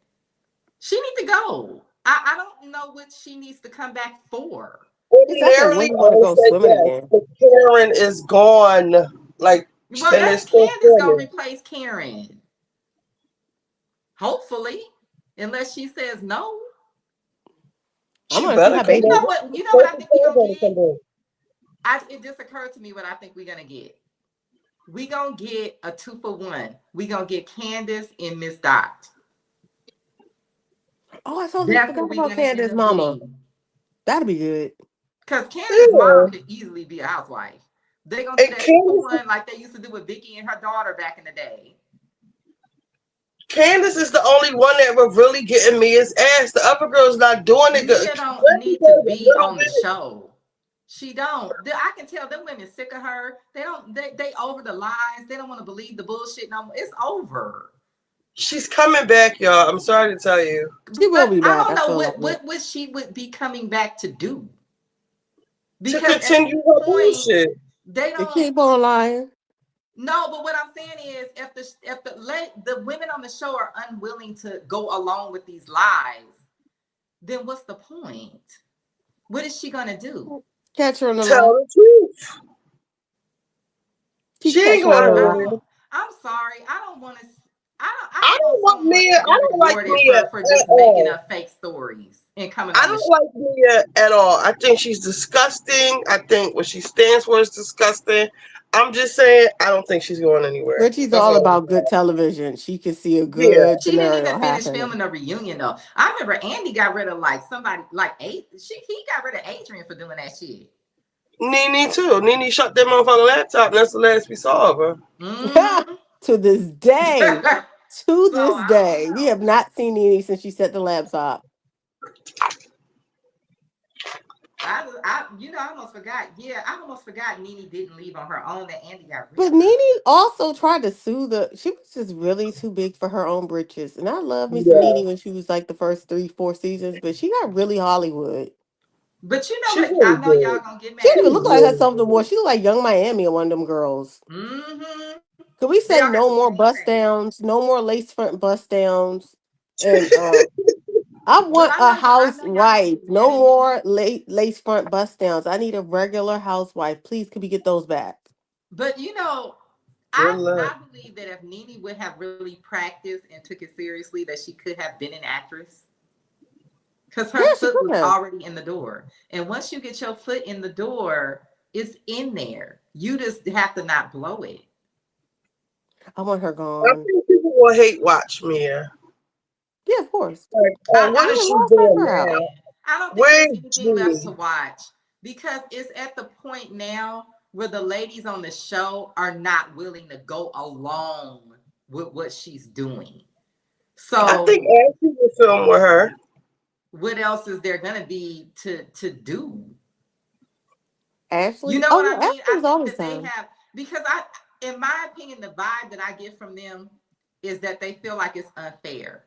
Speaker 11: She needs to go. I don't know what she needs to come back for.
Speaker 8: He's acting
Speaker 1: Ordinarily,
Speaker 8: when you
Speaker 1: I
Speaker 8: want to
Speaker 1: would
Speaker 8: go
Speaker 1: say
Speaker 8: swimming
Speaker 1: yes,
Speaker 8: again.
Speaker 1: but Karen is gone. Like,
Speaker 11: Well,
Speaker 1: and
Speaker 11: that's
Speaker 1: it's still
Speaker 11: Candace gonna
Speaker 1: swimming.
Speaker 11: replace Karen. Hopefully, unless she says no.
Speaker 8: I
Speaker 1: She
Speaker 8: want to see
Speaker 1: better
Speaker 8: how
Speaker 1: come
Speaker 11: You
Speaker 8: baby.
Speaker 11: know
Speaker 1: back.
Speaker 11: what? You know what I
Speaker 1: Stacey
Speaker 11: think we're
Speaker 1: Kehl
Speaker 11: gonna
Speaker 1: better come
Speaker 11: get?
Speaker 1: back.
Speaker 11: It just occurred to me what I think we're gonna get. We gonna get a 2-for-1. We gonna get Candace and Miss Dot.
Speaker 8: Oh, I totally
Speaker 11: That's what
Speaker 8: forgot
Speaker 11: we
Speaker 8: about
Speaker 11: gonna end
Speaker 8: Candace's
Speaker 11: up
Speaker 8: mama.
Speaker 11: getting.
Speaker 8: That'd be good.
Speaker 11: Because Candace's mom
Speaker 1: Yeah.
Speaker 11: could easily be a housewife. They're gonna do
Speaker 1: And
Speaker 11: that 2-for-1 like they used to do with Vicky and her daughter back in the day.
Speaker 1: Candace is the only one that was really getting Mia's ass. The other girl's not doing it good.
Speaker 11: Mia don't need to be on the show. She don't. I can tell them women sick of her. They don't. They over the lies. They don't want to believe the bullshit no more. It's over.
Speaker 1: She's coming back, y'all. I'm sorry to tell you.
Speaker 8: She will
Speaker 11: But
Speaker 8: be
Speaker 11: I
Speaker 8: back.
Speaker 11: don't
Speaker 8: I
Speaker 11: know
Speaker 8: feel like it.
Speaker 11: what she would be coming back to do.
Speaker 1: To
Speaker 11: Because at
Speaker 1: continue
Speaker 11: this
Speaker 1: her
Speaker 11: point,
Speaker 1: bullshit.
Speaker 11: they
Speaker 8: They
Speaker 11: don't.
Speaker 8: keep on lying.
Speaker 11: No, but what I'm saying is, if the women on the show are unwilling to go along with these lies, then what's the point? What is she gonna do?
Speaker 8: Catch her in the
Speaker 1: Tell
Speaker 8: lie.
Speaker 1: the truth.
Speaker 8: Keep
Speaker 1: She ain't
Speaker 8: catching her
Speaker 1: going
Speaker 8: in the lie.
Speaker 1: nowhere.
Speaker 11: I'm sorry. I don't want to. I
Speaker 1: I
Speaker 11: don't
Speaker 1: don't
Speaker 11: want
Speaker 1: want
Speaker 11: someone
Speaker 1: Mia.
Speaker 11: to
Speaker 1: I
Speaker 11: be
Speaker 1: don't like
Speaker 11: rewarded
Speaker 1: Mia
Speaker 11: for
Speaker 1: at
Speaker 11: just making
Speaker 1: all.
Speaker 11: up fake stories and coming
Speaker 1: I
Speaker 11: on the
Speaker 1: don't
Speaker 11: show.
Speaker 1: like Mia at all. I think she's disgusting. I think what she stands for is disgusting. I'm just saying, I don't think she's going anywhere.
Speaker 8: Richie's
Speaker 1: That's
Speaker 8: all
Speaker 1: all.
Speaker 8: about good television. She can see a
Speaker 1: Yeah.
Speaker 8: good
Speaker 11: She didn't
Speaker 8: scenario
Speaker 11: even finish
Speaker 8: happening.
Speaker 11: filming the reunion though. I remember Andy got rid of like somebody like he got rid of Adrian for doing that shit.
Speaker 1: Nene too. Nene shut them off on the laptop, and that's the last we saw of her.
Speaker 11: Mm-hmm.
Speaker 8: To this day. To
Speaker 11: So
Speaker 8: this
Speaker 11: I don't
Speaker 8: day. We have
Speaker 11: know.
Speaker 8: not seen Nene since she set the laptop.
Speaker 11: I almost forgot. Yeah, I almost forgot Nene didn't leave on her own. That Andy got rid
Speaker 8: But
Speaker 11: of her.
Speaker 8: Nene also tried to sue she was just really too big for her own britches. And I love me some
Speaker 1: Yeah.
Speaker 8: Nene when she was like the first 3-4 seasons, but she got really Hollywood.
Speaker 11: But you know
Speaker 1: She
Speaker 11: what?
Speaker 1: really
Speaker 11: I know
Speaker 1: did.
Speaker 11: y'all gonna get
Speaker 8: She
Speaker 11: mad
Speaker 8: didn't
Speaker 11: at
Speaker 8: even
Speaker 1: She
Speaker 8: look
Speaker 11: me.
Speaker 8: like
Speaker 1: really
Speaker 8: herself no more.
Speaker 1: did.
Speaker 8: She looked like young Miami, one of them girls.
Speaker 11: Mm-hmm.
Speaker 8: Could we
Speaker 11: They
Speaker 8: say
Speaker 11: all got
Speaker 8: no
Speaker 11: the
Speaker 8: more
Speaker 11: same
Speaker 8: bust
Speaker 11: face.
Speaker 8: downs, no more lace front bust downs, and I
Speaker 11: But
Speaker 8: want a
Speaker 11: I know y'all gonna
Speaker 8: housewife.
Speaker 11: get mad
Speaker 8: No
Speaker 11: at me.
Speaker 8: more lace front bust downs. I need a regular housewife. Please, could we get those back?
Speaker 11: But
Speaker 1: Good luck.
Speaker 11: I believe that if Nene would have really practiced and took it seriously, that she could have been an actress. Because
Speaker 8: Yeah,
Speaker 11: her
Speaker 8: she
Speaker 11: foot
Speaker 8: could
Speaker 11: was
Speaker 8: have.
Speaker 11: already in the door. And once you get your foot in the door, it's in there. You just have to not blow it.
Speaker 8: I want her
Speaker 1: I
Speaker 8: gone.
Speaker 1: think people will hate watch Mia.
Speaker 8: Yeah, of course.
Speaker 1: Like,
Speaker 11: I,
Speaker 1: what
Speaker 11: I
Speaker 1: is
Speaker 11: don't
Speaker 1: she
Speaker 8: Well,
Speaker 11: think
Speaker 8: let's take
Speaker 1: doing
Speaker 8: her out.
Speaker 1: now?
Speaker 11: I don't think there's
Speaker 1: Where's
Speaker 11: anything left to
Speaker 1: Julie?
Speaker 11: watch because it's at the point now where the ladies on the show are not willing to go along with what she's doing.
Speaker 1: I think
Speaker 11: So
Speaker 1: Ashley will film with her.
Speaker 11: what else is there gonna be to do? You
Speaker 8: Ashley.
Speaker 11: know
Speaker 8: Oh
Speaker 11: what I
Speaker 8: yeah,
Speaker 11: mean? I
Speaker 8: Ashley's
Speaker 11: think
Speaker 8: always
Speaker 11: that they
Speaker 8: time.
Speaker 11: have because in my opinion, the vibe that I get from them is that they feel like it's unfair.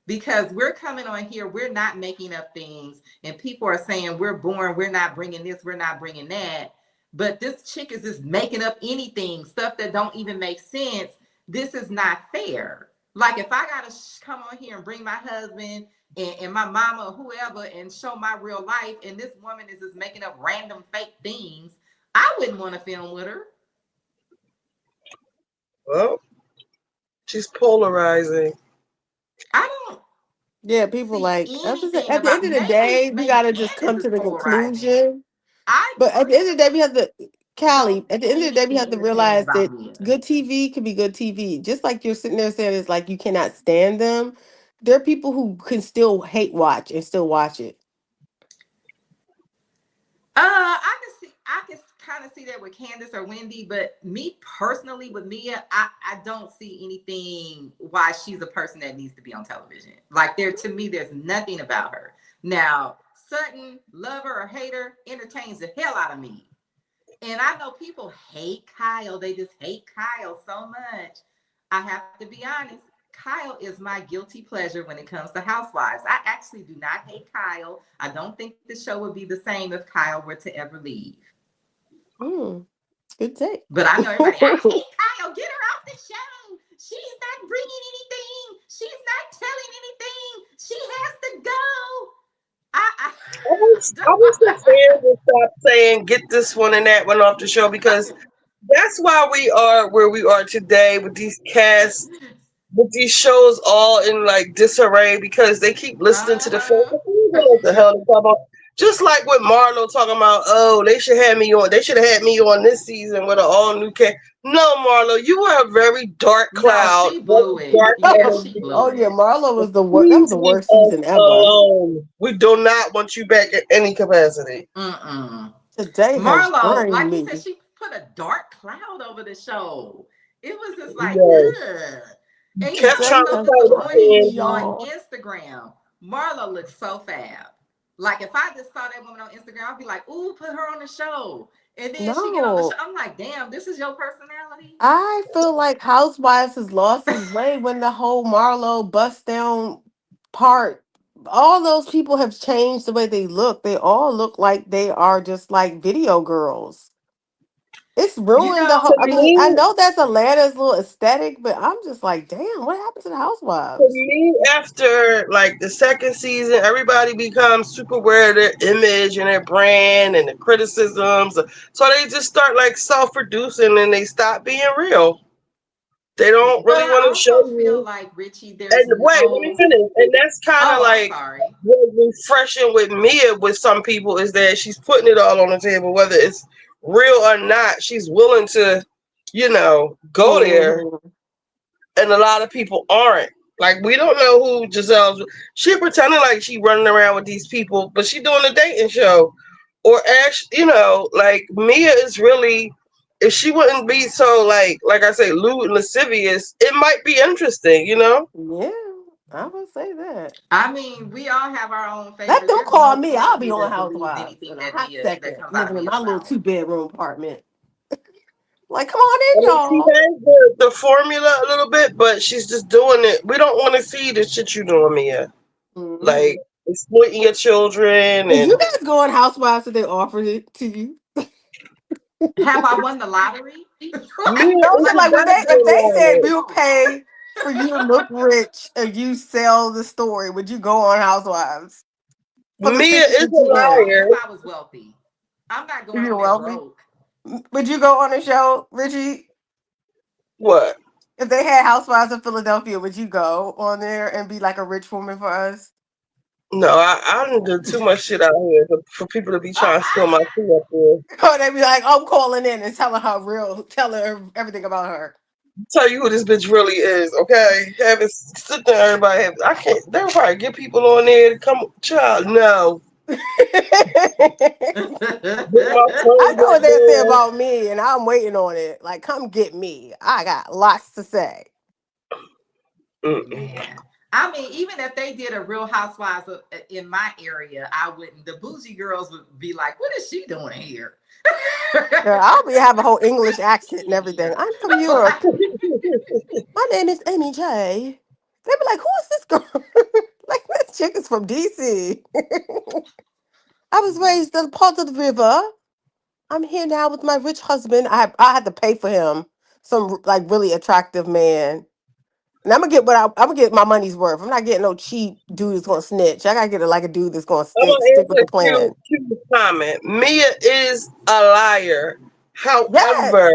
Speaker 11: Because we're coming on here, we're not making up things, and people are saying we're boring, we're not bringing this, we're not bringing that. But this chick is just making up anything, stuff that don't even make sense. This is not fair. Like if I gotta come on here and bring my husband and my mama or whoever and show my real life, and this woman is just making up random fake things, I wouldn't want to film with her.
Speaker 1: Well, she's polarizing.
Speaker 11: I don't
Speaker 8: Yeah, people
Speaker 11: see
Speaker 8: like
Speaker 11: anything
Speaker 8: at the end
Speaker 11: about
Speaker 8: of the day, we
Speaker 11: maybe
Speaker 8: gotta just
Speaker 11: Candace
Speaker 8: come
Speaker 11: is
Speaker 8: to the
Speaker 11: polarizing.
Speaker 8: conclusion.
Speaker 11: I
Speaker 8: But at the end of the day, we have to Callie, at the end of the day, we have to
Speaker 11: anything entertaining
Speaker 8: realize that
Speaker 11: about Mia.
Speaker 8: good TV can be good TV. Just like you're sitting there saying it's like you cannot stand them. There are people who can still hate watch and still watch it.
Speaker 11: I can kind of see that with Candace or Wendy, but me personally with Mia, I don't see anything why she's a person that needs to be on television. Like to me, there's nothing about her. Now, Sutton, lover or hater, entertains the hell out of me. And I know people hate Kyle. They just hate Kyle so much. I have to be honest. Kyle is my guilty pleasure when it comes to Housewives. I actually do not hate Kyle. I don't think the show would be the same if Kyle were to ever leave.
Speaker 8: Good take.
Speaker 11: But I know everybody, I hate Kyle. Get her off the show. She's not bringing anything. She's not telling anything. She has to go.
Speaker 1: I wish the fans would stop saying get this one and that one off the show, because that's why we are where we are today with these casts, with these shows all in like disarray, because they keep listening to the fans. What the hell they talking about? Just like with Marlo talking about, oh, they should have me on. They should have had me on this season with an all new cast. No, Marlo, you were a very dark cloud.
Speaker 11: No, she blew it. She blew
Speaker 8: Oh yeah, Marlo was the worst. That was
Speaker 1: Please
Speaker 8: the
Speaker 1: leave
Speaker 8: worst season
Speaker 1: us
Speaker 8: ever.
Speaker 1: alone. We do not want you back in any capacity.
Speaker 8: Today has
Speaker 11: Marlo,
Speaker 8: burned
Speaker 11: like
Speaker 8: me.
Speaker 11: you said, she put a dark cloud over the show. It was just like,
Speaker 1: Yes.
Speaker 11: ugh. And you
Speaker 1: Kept
Speaker 11: know
Speaker 1: trying
Speaker 11: what's
Speaker 1: to
Speaker 11: so
Speaker 1: fight
Speaker 11: disappointing?
Speaker 1: it,
Speaker 11: On Instagram, Marlo looks so fab. Like if I just saw that woman on Instagram, I'd be like, ooh, put her on the show. And then she get on the show. I'm like, damn, this is your personality.
Speaker 8: I feel like Housewives has lost its way when the whole Marlo bust down part. All those people have changed the way they look. They all look like they are just like video girls. It's ruined the whole.
Speaker 1: To
Speaker 8: I mean, I
Speaker 1: me,
Speaker 8: know that's Atlanta's little aesthetic, but I'm just like, damn, what happened to the
Speaker 1: to
Speaker 8: Housewives?
Speaker 1: me, after like the second season, everybody becomes super aware of their image and their brand and the criticisms. So they just start like self-producing and they stop being real. They don't
Speaker 11: But
Speaker 1: really
Speaker 11: I
Speaker 1: want to show
Speaker 11: also feel
Speaker 1: you.
Speaker 11: like, Richie, there's
Speaker 1: And wait, let me
Speaker 11: no.
Speaker 1: finish. And that's kind of
Speaker 11: Oh, I'm
Speaker 1: like
Speaker 11: sorry.
Speaker 1: what's refreshing with Mia with some people is that she's putting it all on the table, whether it's real or not. She's willing to, go there. And a lot of people aren't. Like, we don't know who Giselle's. She pretending like she running around with these people, but she doing a dating show. Or actually, like Mia is really, if she wouldn't be so like I say, lewd and lascivious, it might be interesting,
Speaker 8: Yeah, I would say that.
Speaker 11: I mean, we all have our own
Speaker 8: Let
Speaker 11: favorites.
Speaker 8: them
Speaker 11: There's
Speaker 8: call
Speaker 11: no
Speaker 8: me.
Speaker 11: part
Speaker 8: I'll
Speaker 11: of
Speaker 8: be
Speaker 11: me
Speaker 8: on
Speaker 11: that believes
Speaker 8: Housewives
Speaker 11: anything
Speaker 8: in a
Speaker 11: that
Speaker 8: hot
Speaker 11: that
Speaker 8: second,
Speaker 11: comes out of
Speaker 8: living in
Speaker 11: Mia's
Speaker 8: my little
Speaker 11: mouth.
Speaker 8: 2-bedroom apartment. Like, come on
Speaker 1: I
Speaker 8: in,
Speaker 1: mean, she
Speaker 8: y'all.
Speaker 1: has the formula a little bit, but she's just doing it. We don't want to see the shit you doing, Mia. Like exploiting your children
Speaker 8: Did you
Speaker 1: and
Speaker 8: guys go on Housewives if they offered it to you?
Speaker 11: Have I won the lottery?
Speaker 8: No, so like if they said we'll pay for you to look rich and you sell the story, would you go on Housewives?
Speaker 1: Mia is a
Speaker 11: Only
Speaker 1: liar.
Speaker 11: if I was wealthy. I'm not going
Speaker 8: You're
Speaker 11: on there
Speaker 8: wealthy.
Speaker 11: broke.
Speaker 8: Would you go on the show, Richie?
Speaker 1: What?
Speaker 8: If they had Housewives of Philadelphia, would you go on there and be like a rich woman for us?
Speaker 1: No, I don't do too much shit out here for people to be trying to steal my tea up there.
Speaker 8: Or they'd be like, I'm calling in and telling her everything about her.
Speaker 1: Tell you who this bitch really is, okay? Have it sit there, everybody. I can't. They'll probably get people on there to come. Child, no.
Speaker 8: I know what they say about me, and I'm waiting on it. Like, come get me. I got lots to say.
Speaker 11: Yeah. I mean, even if they did a Real Housewives in my area, I wouldn't. The bougie girls would be like, "What is she doing here?"
Speaker 8: Girl, I'll have a whole English accent and everything. I'm from Europe. My name is Amy J. They'd be like, "Who is this girl?" Like, this chick is from DC. I was raised on part of the river. I'm here now with my rich husband. I had to pay for him, some like really attractive man. And I'm gonna get my money's worth. I'm not getting no cheap dude that's gonna snitch. I gotta get a dude that's gonna
Speaker 1: I'm
Speaker 8: stick
Speaker 1: gonna
Speaker 8: with the
Speaker 1: answer
Speaker 8: plan.
Speaker 1: Q's comment. Mia is a liar. However,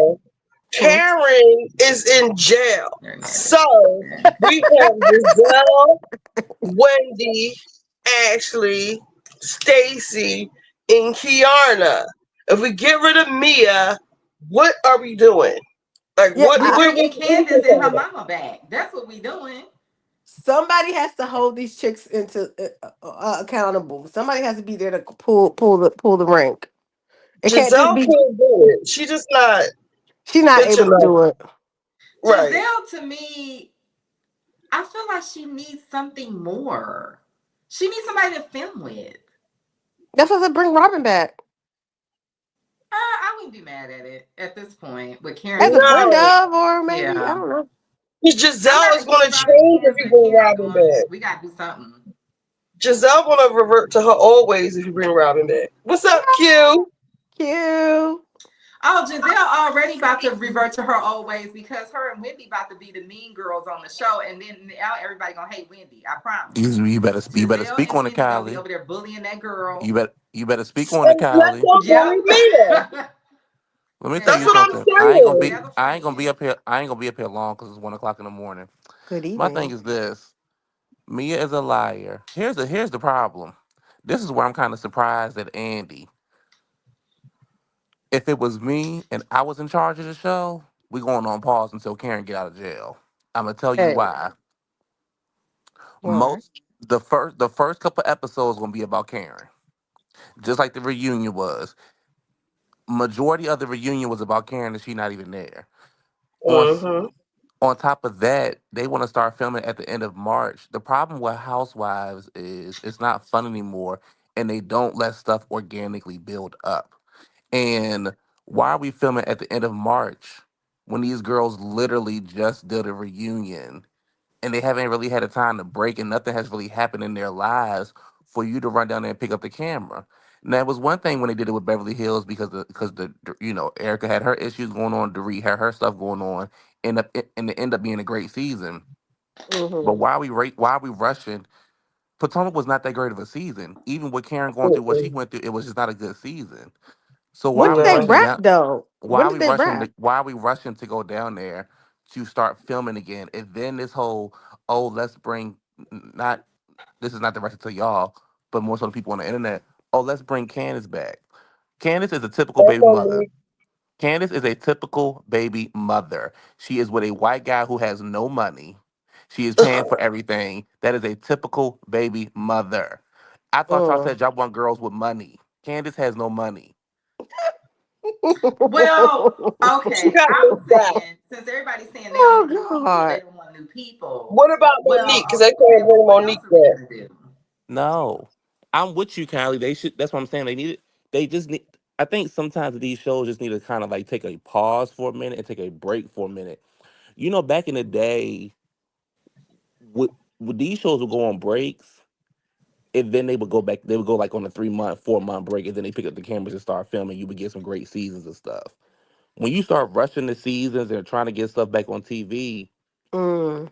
Speaker 8: Yes.
Speaker 1: Karen is in jail. So we have Giselle, Wendy, Ashley, Stacy, and Kiana. If we get rid of Mia, What are we doing? Like,
Speaker 8: Yeah,
Speaker 11: We bringing
Speaker 1: what are we
Speaker 11: Candace and her
Speaker 1: talking
Speaker 11: mama back. That's what we doing.
Speaker 8: somebody has to hold these chicks into accountable. Somebody has to be there to pull the rank. It can't just
Speaker 1: Giselle
Speaker 8: be
Speaker 1: can't do it. She just not
Speaker 8: she's not
Speaker 1: bitch
Speaker 8: able to
Speaker 1: enough.
Speaker 8: do it.
Speaker 1: Right.
Speaker 11: Giselle, to me, I feel like she needs something more. She needs somebody to film with.
Speaker 8: That's why I said bring Robin back
Speaker 11: I wouldn't be mad at it at this point with Karen
Speaker 8: as a
Speaker 11: going.
Speaker 8: friend
Speaker 1: No.
Speaker 8: of, or maybe I
Speaker 11: Yeah.
Speaker 8: don't know.
Speaker 1: Because
Speaker 11: I'm
Speaker 1: Giselle
Speaker 11: not
Speaker 1: is going to
Speaker 11: against Robin
Speaker 1: change if
Speaker 11: fans,
Speaker 1: you
Speaker 11: but
Speaker 1: bring
Speaker 11: Karen
Speaker 1: Robin
Speaker 11: going,
Speaker 1: back.
Speaker 11: we got to do something.
Speaker 1: Giselle going to revert to her old ways if you bring Robin back. What's up, Q?
Speaker 8: Cute.
Speaker 11: Oh, Giselle already about to revert to her old ways because her and Wendy about to be the mean girls on the show, and then now everybody gonna hate Wendy. I promise.
Speaker 12: You better
Speaker 11: Giselle
Speaker 12: speak
Speaker 11: and
Speaker 12: on it,
Speaker 11: Wendy gonna be
Speaker 12: Kylie.
Speaker 11: over there bullying that girl.
Speaker 12: You better speak on it,
Speaker 1: And let
Speaker 12: Kylie.
Speaker 1: them bully
Speaker 11: Yep.
Speaker 1: Mia.
Speaker 12: Let me tell
Speaker 1: That's
Speaker 12: you
Speaker 1: what I'm
Speaker 11: Giselle,
Speaker 12: something. I ain't gonna be
Speaker 1: saying.
Speaker 11: Giselle,
Speaker 12: I ain't gonna be
Speaker 11: friend.
Speaker 12: up here. I ain't gonna be up here long because it's 1 o'clock in the morning.
Speaker 8: Good
Speaker 12: My thing
Speaker 8: evening.
Speaker 12: is this: Mia is a liar. Here's the problem. This is where I'm kind of surprised at Andy. If it was me and I was in charge of the show, we going on pause until Karen get out of jail. I'm gonna tell you
Speaker 8: Hey,
Speaker 12: why.
Speaker 8: why?
Speaker 12: The first couple episodes gonna be about Karen, just like the reunion was. Majority of the reunion was about Karen and she not even there. On
Speaker 1: Mm-hmm.
Speaker 12: on top of that, they want to start filming at the end of March. The problem with Housewives is it's not fun anymore, and they don't let stuff organically build up. And why are we filming at the end of March when these girls literally just did a reunion and they haven't really had a time to break and nothing has really happened in their lives for you to run down there and pick up the camera? Now it was one thing when they did it with Beverly Hills because Erica had her issues going on, Dorit had her stuff going on, and it ended up being a great season. But
Speaker 8: Mm-hmm.
Speaker 12: why are we rushing? Potomac was not that great of a season. Even with Karen going through what she
Speaker 1: Mm-mm.
Speaker 12: went through, it was just not a good season. So
Speaker 8: When
Speaker 12: why are
Speaker 8: did
Speaker 12: we
Speaker 8: they
Speaker 1: No.
Speaker 12: rushing
Speaker 8: rap
Speaker 12: down?
Speaker 8: though?
Speaker 12: Why
Speaker 8: When
Speaker 12: are
Speaker 8: did
Speaker 12: we
Speaker 8: they
Speaker 12: rushing?
Speaker 8: rap?
Speaker 12: Why are we rushing to go down there to start filming again? And then this whole let's bring not this is not directed to y'all, but more so the people on the internet. Oh, let's bring Candace back. Candace is a typical
Speaker 1: That's
Speaker 12: baby
Speaker 1: on
Speaker 12: mother.
Speaker 1: me.
Speaker 12: Candace is a typical baby mother. She is with a white guy who has no money. She is paying for everything. That is a typical baby mother. I thought y'all
Speaker 8: Mm.
Speaker 12: said y'all want girls with money. Candace has no money.
Speaker 11: Well,
Speaker 1: She
Speaker 11: okay.
Speaker 1: got
Speaker 11: I'm
Speaker 1: moved out.
Speaker 11: saying since everybody's saying they don't want new
Speaker 8: Oh
Speaker 11: people, they
Speaker 8: God.
Speaker 11: don't want new people.
Speaker 1: What about Monique? Because
Speaker 11: Well,
Speaker 1: they
Speaker 11: okay.
Speaker 1: can't
Speaker 11: Well,
Speaker 1: bring
Speaker 11: what else
Speaker 1: Monique
Speaker 11: are we
Speaker 1: back.
Speaker 11: gonna do?
Speaker 12: No, I'm with you, Callie. They should. That's what I'm saying. They need it. They just need. I think sometimes these shows just need to kind of like take a pause for a minute and take a break for a minute. Back in the day, would these shows would go on breaks, and then they would go back. They would go like on a 3 month, 4 month break, and then they pick up the cameras and start filming. You would get some great seasons and stuff. When you start rushing the seasons and trying to get stuff back on TV,
Speaker 8: Mm.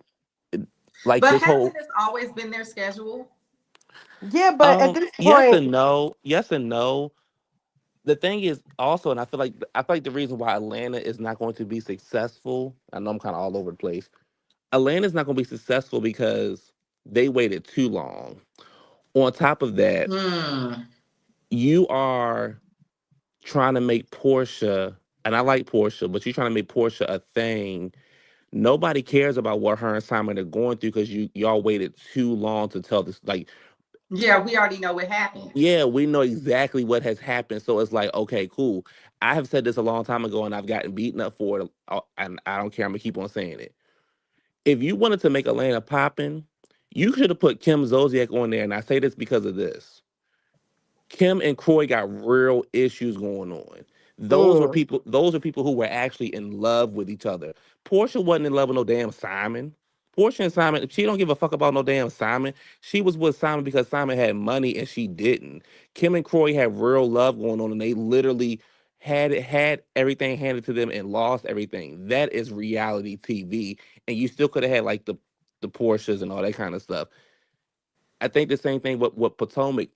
Speaker 12: it- like
Speaker 11: But
Speaker 12: this
Speaker 11: hasn't
Speaker 12: whole
Speaker 11: this always been their schedule?
Speaker 8: Yeah, but at this
Speaker 12: yes
Speaker 8: point,
Speaker 12: and no, yes and no. The thing is also, and I feel like the reason why Atlanta is not going to be successful. I know I'm kind of all over the place. Atlanta's not going to be successful because they waited too long. On top of that,
Speaker 11: Hmm.
Speaker 12: you are trying to make Portia, and I like Portia, but you're trying to make Portia a thing. Nobody cares about what her and Simon are going through because y'all waited too long to tell this. Like,
Speaker 11: Yeah, we already know what happened.
Speaker 12: yeah, we know exactly what has happened. So it's like, okay, cool. I have said this a long time ago and I've gotten beaten up for it. And I don't care. I'm going to keep on saying it. If you wanted to make Atlanta poppin', you should have put Kim Zolciak on there. And I say this because of this. Kim and Croy got real issues going on. Those were
Speaker 8: mm.
Speaker 12: people. Those are people who were actually in love with each other. Portia wasn't in love with no damn Simon. Portia and Simon, she don't give a fuck about no damn Simon. She was with Simon because Simon had money and she didn't. Kim and Croy had real love going on, and they literally had everything handed to them and lost everything. That is reality TV, and you still could have had like the Porsches and all that kind of stuff. I think the same thing with Potomac.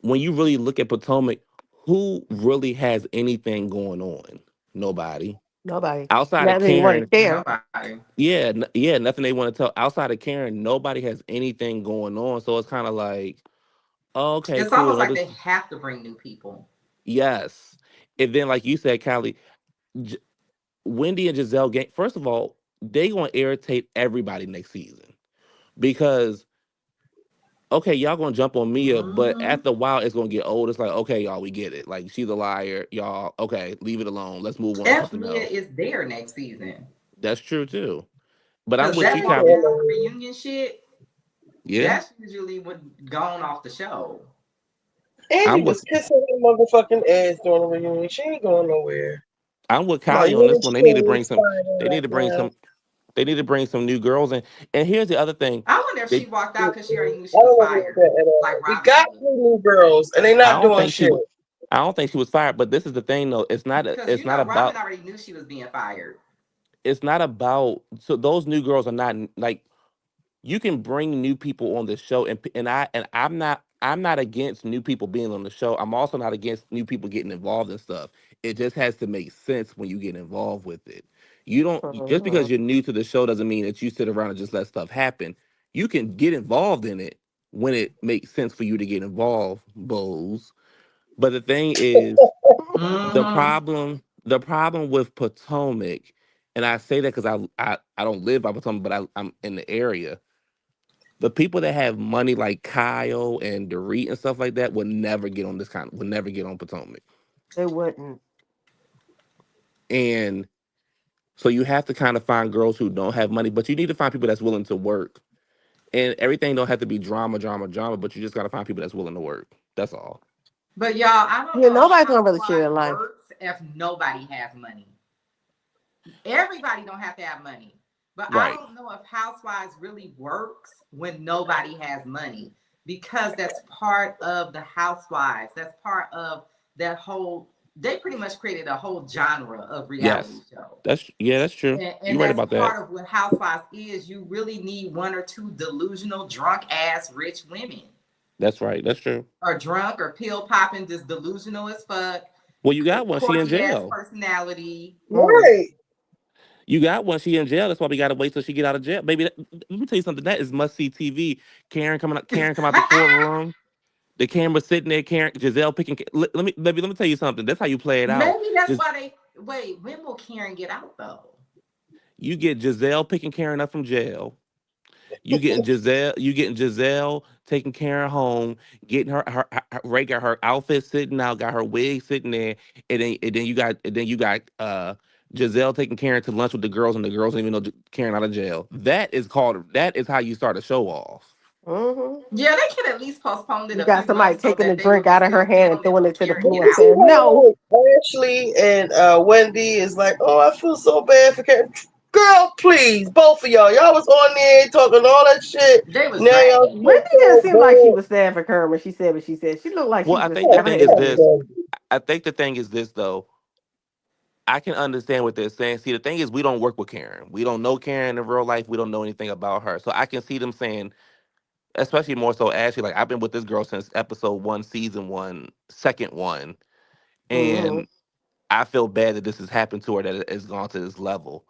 Speaker 12: When you really look at Potomac, who really has anything going on? Nobody.
Speaker 8: Nobody.
Speaker 12: Outside of
Speaker 8: Not that you want to
Speaker 12: Karen,
Speaker 8: care.
Speaker 11: Nobody.
Speaker 12: yeah, yeah, nothing they want to tell. Outside of Karen, nobody has anything going on. So it's kind of like, oh, okay,
Speaker 11: It's
Speaker 12: cool.
Speaker 11: almost
Speaker 12: No,
Speaker 11: like
Speaker 12: this,
Speaker 11: they have to bring new people.
Speaker 12: yes. And then, like you said, Callie, J- Wendy and Giselle gang. First of all, they gonna irritate everybody next season because okay, y'all gonna jump on Mia, but
Speaker 11: Hmm.
Speaker 12: after a while, it's gonna get old. It's like, okay, y'all, we get it. Like, she's a liar, y'all. Okay, leave it alone. Let's move on to
Speaker 11: F
Speaker 12: something
Speaker 11: Mia
Speaker 12: else.
Speaker 11: is there next season.
Speaker 12: That's true too. But I'm
Speaker 11: Because
Speaker 12: with
Speaker 1: She
Speaker 12: you,
Speaker 11: that
Speaker 1: ain't
Speaker 11: walking
Speaker 12: Kyrie.
Speaker 11: out the
Speaker 1: going
Speaker 11: reunion shit,
Speaker 12: Yeah,
Speaker 11: that's usually what gone off the show.
Speaker 1: nowhere. Andy
Speaker 12: I'm with
Speaker 1: was kissing her motherfucking ass during the reunion. She ain't going nowhere.
Speaker 12: I'm with
Speaker 1: My
Speaker 12: Kyrie on this
Speaker 1: young
Speaker 12: one. They need to
Speaker 1: shit
Speaker 12: bring
Speaker 1: is
Speaker 12: some.
Speaker 1: fighting
Speaker 12: They need
Speaker 1: right
Speaker 12: to bring
Speaker 1: now.
Speaker 12: some. They need to bring some new girls in. And here's the other thing.
Speaker 11: I wonder if she
Speaker 12: They.
Speaker 11: walked
Speaker 1: I
Speaker 11: out because she already knew she was
Speaker 1: don't agree with
Speaker 11: fired,
Speaker 1: that at all.
Speaker 11: like
Speaker 1: We
Speaker 11: Robin
Speaker 1: got
Speaker 11: did.
Speaker 1: 3 new girls, and they
Speaker 12: I
Speaker 1: not
Speaker 12: don't
Speaker 1: doing
Speaker 12: think she
Speaker 1: shit.
Speaker 12: would. I don't think she was fired. But this is the thing, though. It's not.
Speaker 11: Because
Speaker 12: It's
Speaker 11: you
Speaker 12: not
Speaker 11: know Robin
Speaker 12: about.
Speaker 11: already knew she was being fired.
Speaker 12: It's not about. So those new girls are not like you can bring new people on the show and I'm not against new people being on the show. I'm also not against new people getting involved in stuff. It just has to make sense when you get involved with it. You don't just because
Speaker 8: Mhm.
Speaker 12: you're new to the show doesn't mean that you sit around and just let stuff happen. You can get involved in it when it makes sense for you to get involved, Bose. But the thing is,
Speaker 11: Mm-hmm.
Speaker 12: the problem with Potomac, and I say that because I don't live by Potomac, but I'm in the area. The people that have money like Kyle and Dorit and stuff like that would never get on would never get on Potomac.
Speaker 8: They wouldn't.
Speaker 12: And so you have to kind of find girls who don't have money, but you need to find people that's willing to work. And everything don't have to be drama, drama, drama, but you just gotta find people that's willing to work. That's all.
Speaker 11: But y'all, I don't
Speaker 8: Yeah,
Speaker 11: know if
Speaker 8: nobody's gonna really share their
Speaker 11: Housewives
Speaker 8: life.
Speaker 11: works if nobody has money. Everybody don't have to have money. But I
Speaker 12: Right.
Speaker 11: don't know if Housewives really works when nobody has money because that's part of the Housewives. That's part of that whole, they pretty much created a whole genre of reality
Speaker 12: Yes.
Speaker 11: show.
Speaker 12: That's true.
Speaker 11: And
Speaker 12: You're right
Speaker 11: that's
Speaker 12: about that.
Speaker 11: part of what Housewives is. You really need one or two delusional, drunk ass rich women.
Speaker 12: That's right. That's true.
Speaker 11: Or drunk or pill popping, just delusional as fuck,
Speaker 12: Well, you got
Speaker 11: with
Speaker 12: one. She in
Speaker 11: quirky ass
Speaker 12: jail.
Speaker 11: personality.
Speaker 8: Mm.
Speaker 1: Right.
Speaker 12: You got one. She in jail. That's why we gotta wait till she get out of jail. Baby, let me tell you something. That is must see TV. Karen come out the courtroom. The camera sitting there, Karen, Giselle picking. Let me, baby, let me tell you something. That's how you play it out.
Speaker 11: Maybe that's
Speaker 12: Just
Speaker 11: why they wait. When will Karen get out though?
Speaker 12: you get Giselle picking Karen up from jail. You getting Giselle taking Karen home, getting Ray got her outfit sitting out, got her wig sitting there, and then you got Giselle taking Karen to lunch with the girls, and the girls don't even know Karen out of jail. That is how you start a show off.
Speaker 8: Hmm.
Speaker 11: Yeah, they could at least postpone it
Speaker 8: You
Speaker 11: a
Speaker 8: got
Speaker 11: few
Speaker 8: somebody
Speaker 11: months so
Speaker 8: taking a
Speaker 11: that they will
Speaker 8: drink
Speaker 11: be
Speaker 8: out of her
Speaker 11: still
Speaker 8: hand and
Speaker 11: filming
Speaker 8: throwing
Speaker 11: when
Speaker 8: it to the
Speaker 11: Karen get
Speaker 8: floor,
Speaker 1: You see
Speaker 11: out.
Speaker 8: saying no.
Speaker 1: how Ashley and Wendy is like, oh, I feel so bad for Karen. Girl, please, both of y'all. Y'all was on there talking all that shit.
Speaker 11: They was
Speaker 1: Now y'all
Speaker 11: dragging.
Speaker 1: feel
Speaker 8: Wendy didn't
Speaker 1: so
Speaker 8: seem like she
Speaker 1: bad.
Speaker 8: was sad for Kerr when she said what she said. She looked like
Speaker 12: Well,
Speaker 8: she
Speaker 12: I
Speaker 8: was
Speaker 12: think the
Speaker 1: Oh,
Speaker 8: having
Speaker 12: thing
Speaker 8: an
Speaker 12: is
Speaker 1: fuck
Speaker 8: issue.
Speaker 12: this.
Speaker 1: them.
Speaker 12: I think the thing is this though. I can understand what they're saying. See, the thing is, we don't work with Karen. We don't know Karen in real life. We don't know anything about her. So I can see them saying, especially more so Ashley, like I've been with this girl since episode 1, season 1, second one,
Speaker 8: Hmm.
Speaker 12: and I feel bad that this has happened to her, that it's gone to this level.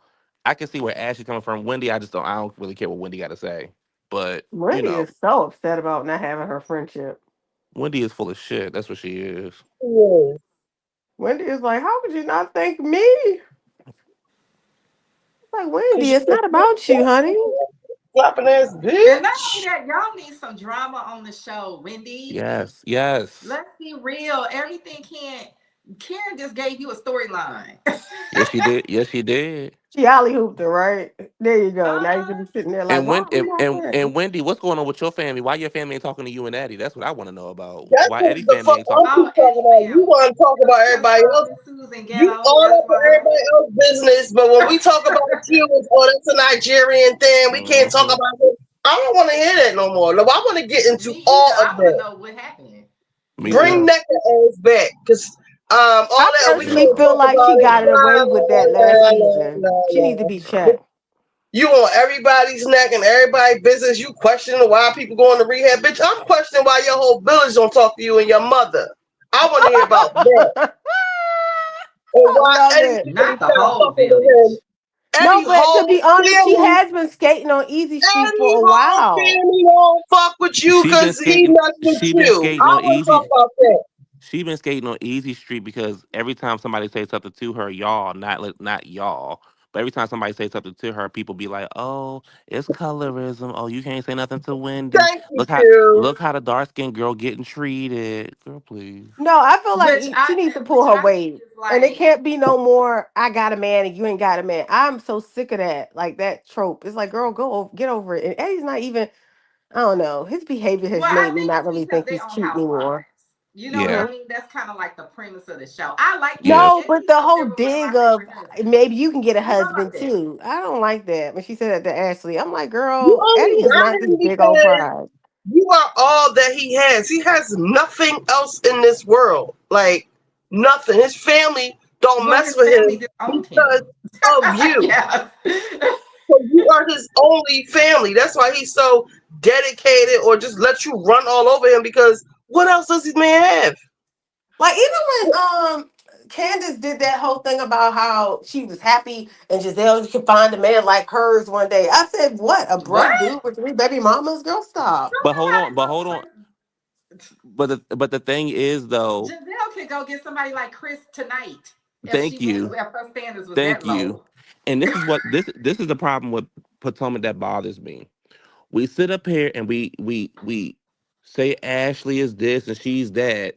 Speaker 12: I can see where Ashley coming from. Wendy, I don't really care what Wendy got to say. But,
Speaker 8: Wendy is so upset about not having her friendship.
Speaker 12: Wendy is full of shit. That's what she is.
Speaker 1: Yeah.
Speaker 8: Wendy is like, how could you not thank me? It's like,
Speaker 1: Cause
Speaker 8: Wendy,
Speaker 1: you
Speaker 8: it's not about you, honey.
Speaker 1: slapping ass
Speaker 11: And not only
Speaker 1: bitch.
Speaker 11: that, y'all need some drama on the show, Wendy.
Speaker 12: Yes, yes.
Speaker 11: Let's be real. Everything can't. Karen just gave you a storyline.
Speaker 12: Yes, she did. Yes, she did.
Speaker 8: She alley hooped her, right? There you go. Now you can
Speaker 11: Uh-huh.
Speaker 8: be sitting there like,
Speaker 12: And
Speaker 8: why
Speaker 12: when
Speaker 8: are we not
Speaker 12: and
Speaker 8: friends?
Speaker 12: Wendy, what's going on with your family? Why your family ain't talking to you and Eddie? That's what I want to know about.
Speaker 1: That's
Speaker 12: Why
Speaker 1: what
Speaker 12: Eddie
Speaker 1: the
Speaker 12: family
Speaker 1: fuck
Speaker 12: ain't
Speaker 1: I'm
Speaker 12: talking?
Speaker 11: Oh,
Speaker 1: keep talking
Speaker 11: Eddie
Speaker 1: about. You
Speaker 11: family.
Speaker 1: want to talk about
Speaker 11: Because
Speaker 1: everybody else.
Speaker 11: Miss Susan
Speaker 1: You
Speaker 11: ghetto.
Speaker 1: all
Speaker 11: That's
Speaker 1: over
Speaker 11: why.
Speaker 1: everybody else's business, but when we talk about you, it's, oh, that's a Nigerian thing. We can't talk
Speaker 12: Hmm.
Speaker 1: about it. I don't want to hear that no more. No, I want to get into
Speaker 11: Me either.
Speaker 1: all of
Speaker 11: I want to
Speaker 1: that.
Speaker 11: know what happened.
Speaker 12: Me
Speaker 1: Bring
Speaker 12: too.
Speaker 8: Yeah.
Speaker 1: Naked ass back, cause all
Speaker 8: I
Speaker 1: that we
Speaker 12: Yep.
Speaker 8: personally
Speaker 1: can't
Speaker 8: feel
Speaker 1: talk
Speaker 8: like
Speaker 1: about
Speaker 8: she
Speaker 1: it.
Speaker 8: got it away
Speaker 1: Nah,
Speaker 8: with that last
Speaker 1: nah, nah,
Speaker 8: season.
Speaker 1: nah,
Speaker 8: She needs to
Speaker 1: nah.
Speaker 8: be
Speaker 1: But
Speaker 8: checked.
Speaker 1: you on everybody's neck and everybody's business. You questioning why people going to rehab, bitch. I'm questioning why your whole village don't talk to you and your mother. I want to hear about that.
Speaker 8: I
Speaker 1: And why
Speaker 8: love
Speaker 1: Eddie
Speaker 8: it.
Speaker 11: Not the
Speaker 1: stopped
Speaker 11: whole
Speaker 1: fucking with
Speaker 11: village.
Speaker 1: him.
Speaker 8: No,
Speaker 1: Eddie
Speaker 8: but to
Speaker 1: whole
Speaker 8: be honest, she
Speaker 1: family,
Speaker 8: has been skating on Easy Street
Speaker 1: Eddie
Speaker 8: for a
Speaker 1: whole
Speaker 8: while.
Speaker 1: family don't fuck with you
Speaker 12: She been
Speaker 1: because he
Speaker 12: skating.
Speaker 1: not with
Speaker 12: She been
Speaker 1: you.
Speaker 12: skating
Speaker 1: I
Speaker 12: on
Speaker 1: want to talk
Speaker 12: easy.
Speaker 1: about that.
Speaker 12: She been skating on easy street because every time somebody says something to her, y'all, not y'all, but every time somebody says something to her, people be like, "Oh, it's colorism. Oh, you can't say nothing to Wendy.
Speaker 1: Thank you.
Speaker 12: Look how the dark skinned girl getting treated. Girl, please."
Speaker 8: No, I feel like
Speaker 11: Which
Speaker 8: she needs to
Speaker 11: which
Speaker 8: pull her
Speaker 11: I think
Speaker 8: weight.
Speaker 11: is
Speaker 8: And it
Speaker 11: like,
Speaker 8: can't be no more, I got a man and you ain't got a man. I'm so sick of that. Like that trope. It's like, girl, get over it. And Eddie's not even, I don't know. His behavior has
Speaker 11: well, I
Speaker 8: made me
Speaker 11: think
Speaker 8: not
Speaker 11: it's
Speaker 8: really
Speaker 11: because
Speaker 8: think
Speaker 11: they
Speaker 8: he's
Speaker 11: own
Speaker 8: cute anymore.
Speaker 11: housewives. You know what
Speaker 12: Yeah,
Speaker 11: I mean? That's kind of like the premise of the show. I like
Speaker 12: yeah.
Speaker 11: Eddie.
Speaker 8: No, but
Speaker 11: Eddie's
Speaker 8: the
Speaker 11: up
Speaker 8: whole
Speaker 11: there with one of my
Speaker 8: dig of
Speaker 11: favorite husbands.
Speaker 8: maybe you can get a
Speaker 11: You don't like
Speaker 8: husband
Speaker 11: that.
Speaker 8: too. I don't like that. When she said that to Ashley, I'm like,
Speaker 1: You
Speaker 8: girl, Eddie
Speaker 1: only
Speaker 8: is not
Speaker 1: got
Speaker 8: this
Speaker 1: him
Speaker 8: big old
Speaker 1: because
Speaker 8: prize.
Speaker 1: you are all that he has. He has nothing else in this world. Like nothing. His family don't
Speaker 11: Well,
Speaker 1: mess
Speaker 11: his
Speaker 1: with
Speaker 11: family
Speaker 1: him
Speaker 11: disowned
Speaker 1: because
Speaker 11: him.
Speaker 1: of you.
Speaker 11: Yes.
Speaker 1: So you are his only family. That's why he's so dedicated or just let you run all over him because what else does this man have?
Speaker 8: Like even when Candace did that whole thing about how she was happy and Giselle could find a man like hers one day. I said, what? A
Speaker 11: What?
Speaker 8: broke dude with 3 baby mamas? Girl, stop.
Speaker 12: But hold on,
Speaker 11: Nobody
Speaker 12: but
Speaker 11: want
Speaker 12: hold on.
Speaker 11: Chris.
Speaker 12: But the thing is though,
Speaker 11: Giselle could go get somebody like Chris tonight if
Speaker 12: thank
Speaker 11: she was
Speaker 12: you,
Speaker 11: if her standards was
Speaker 12: thank
Speaker 11: that
Speaker 12: you.
Speaker 11: low.
Speaker 12: And this is the problem with Potomac that bothers me. We sit up here and we say Ashley is this and she's that,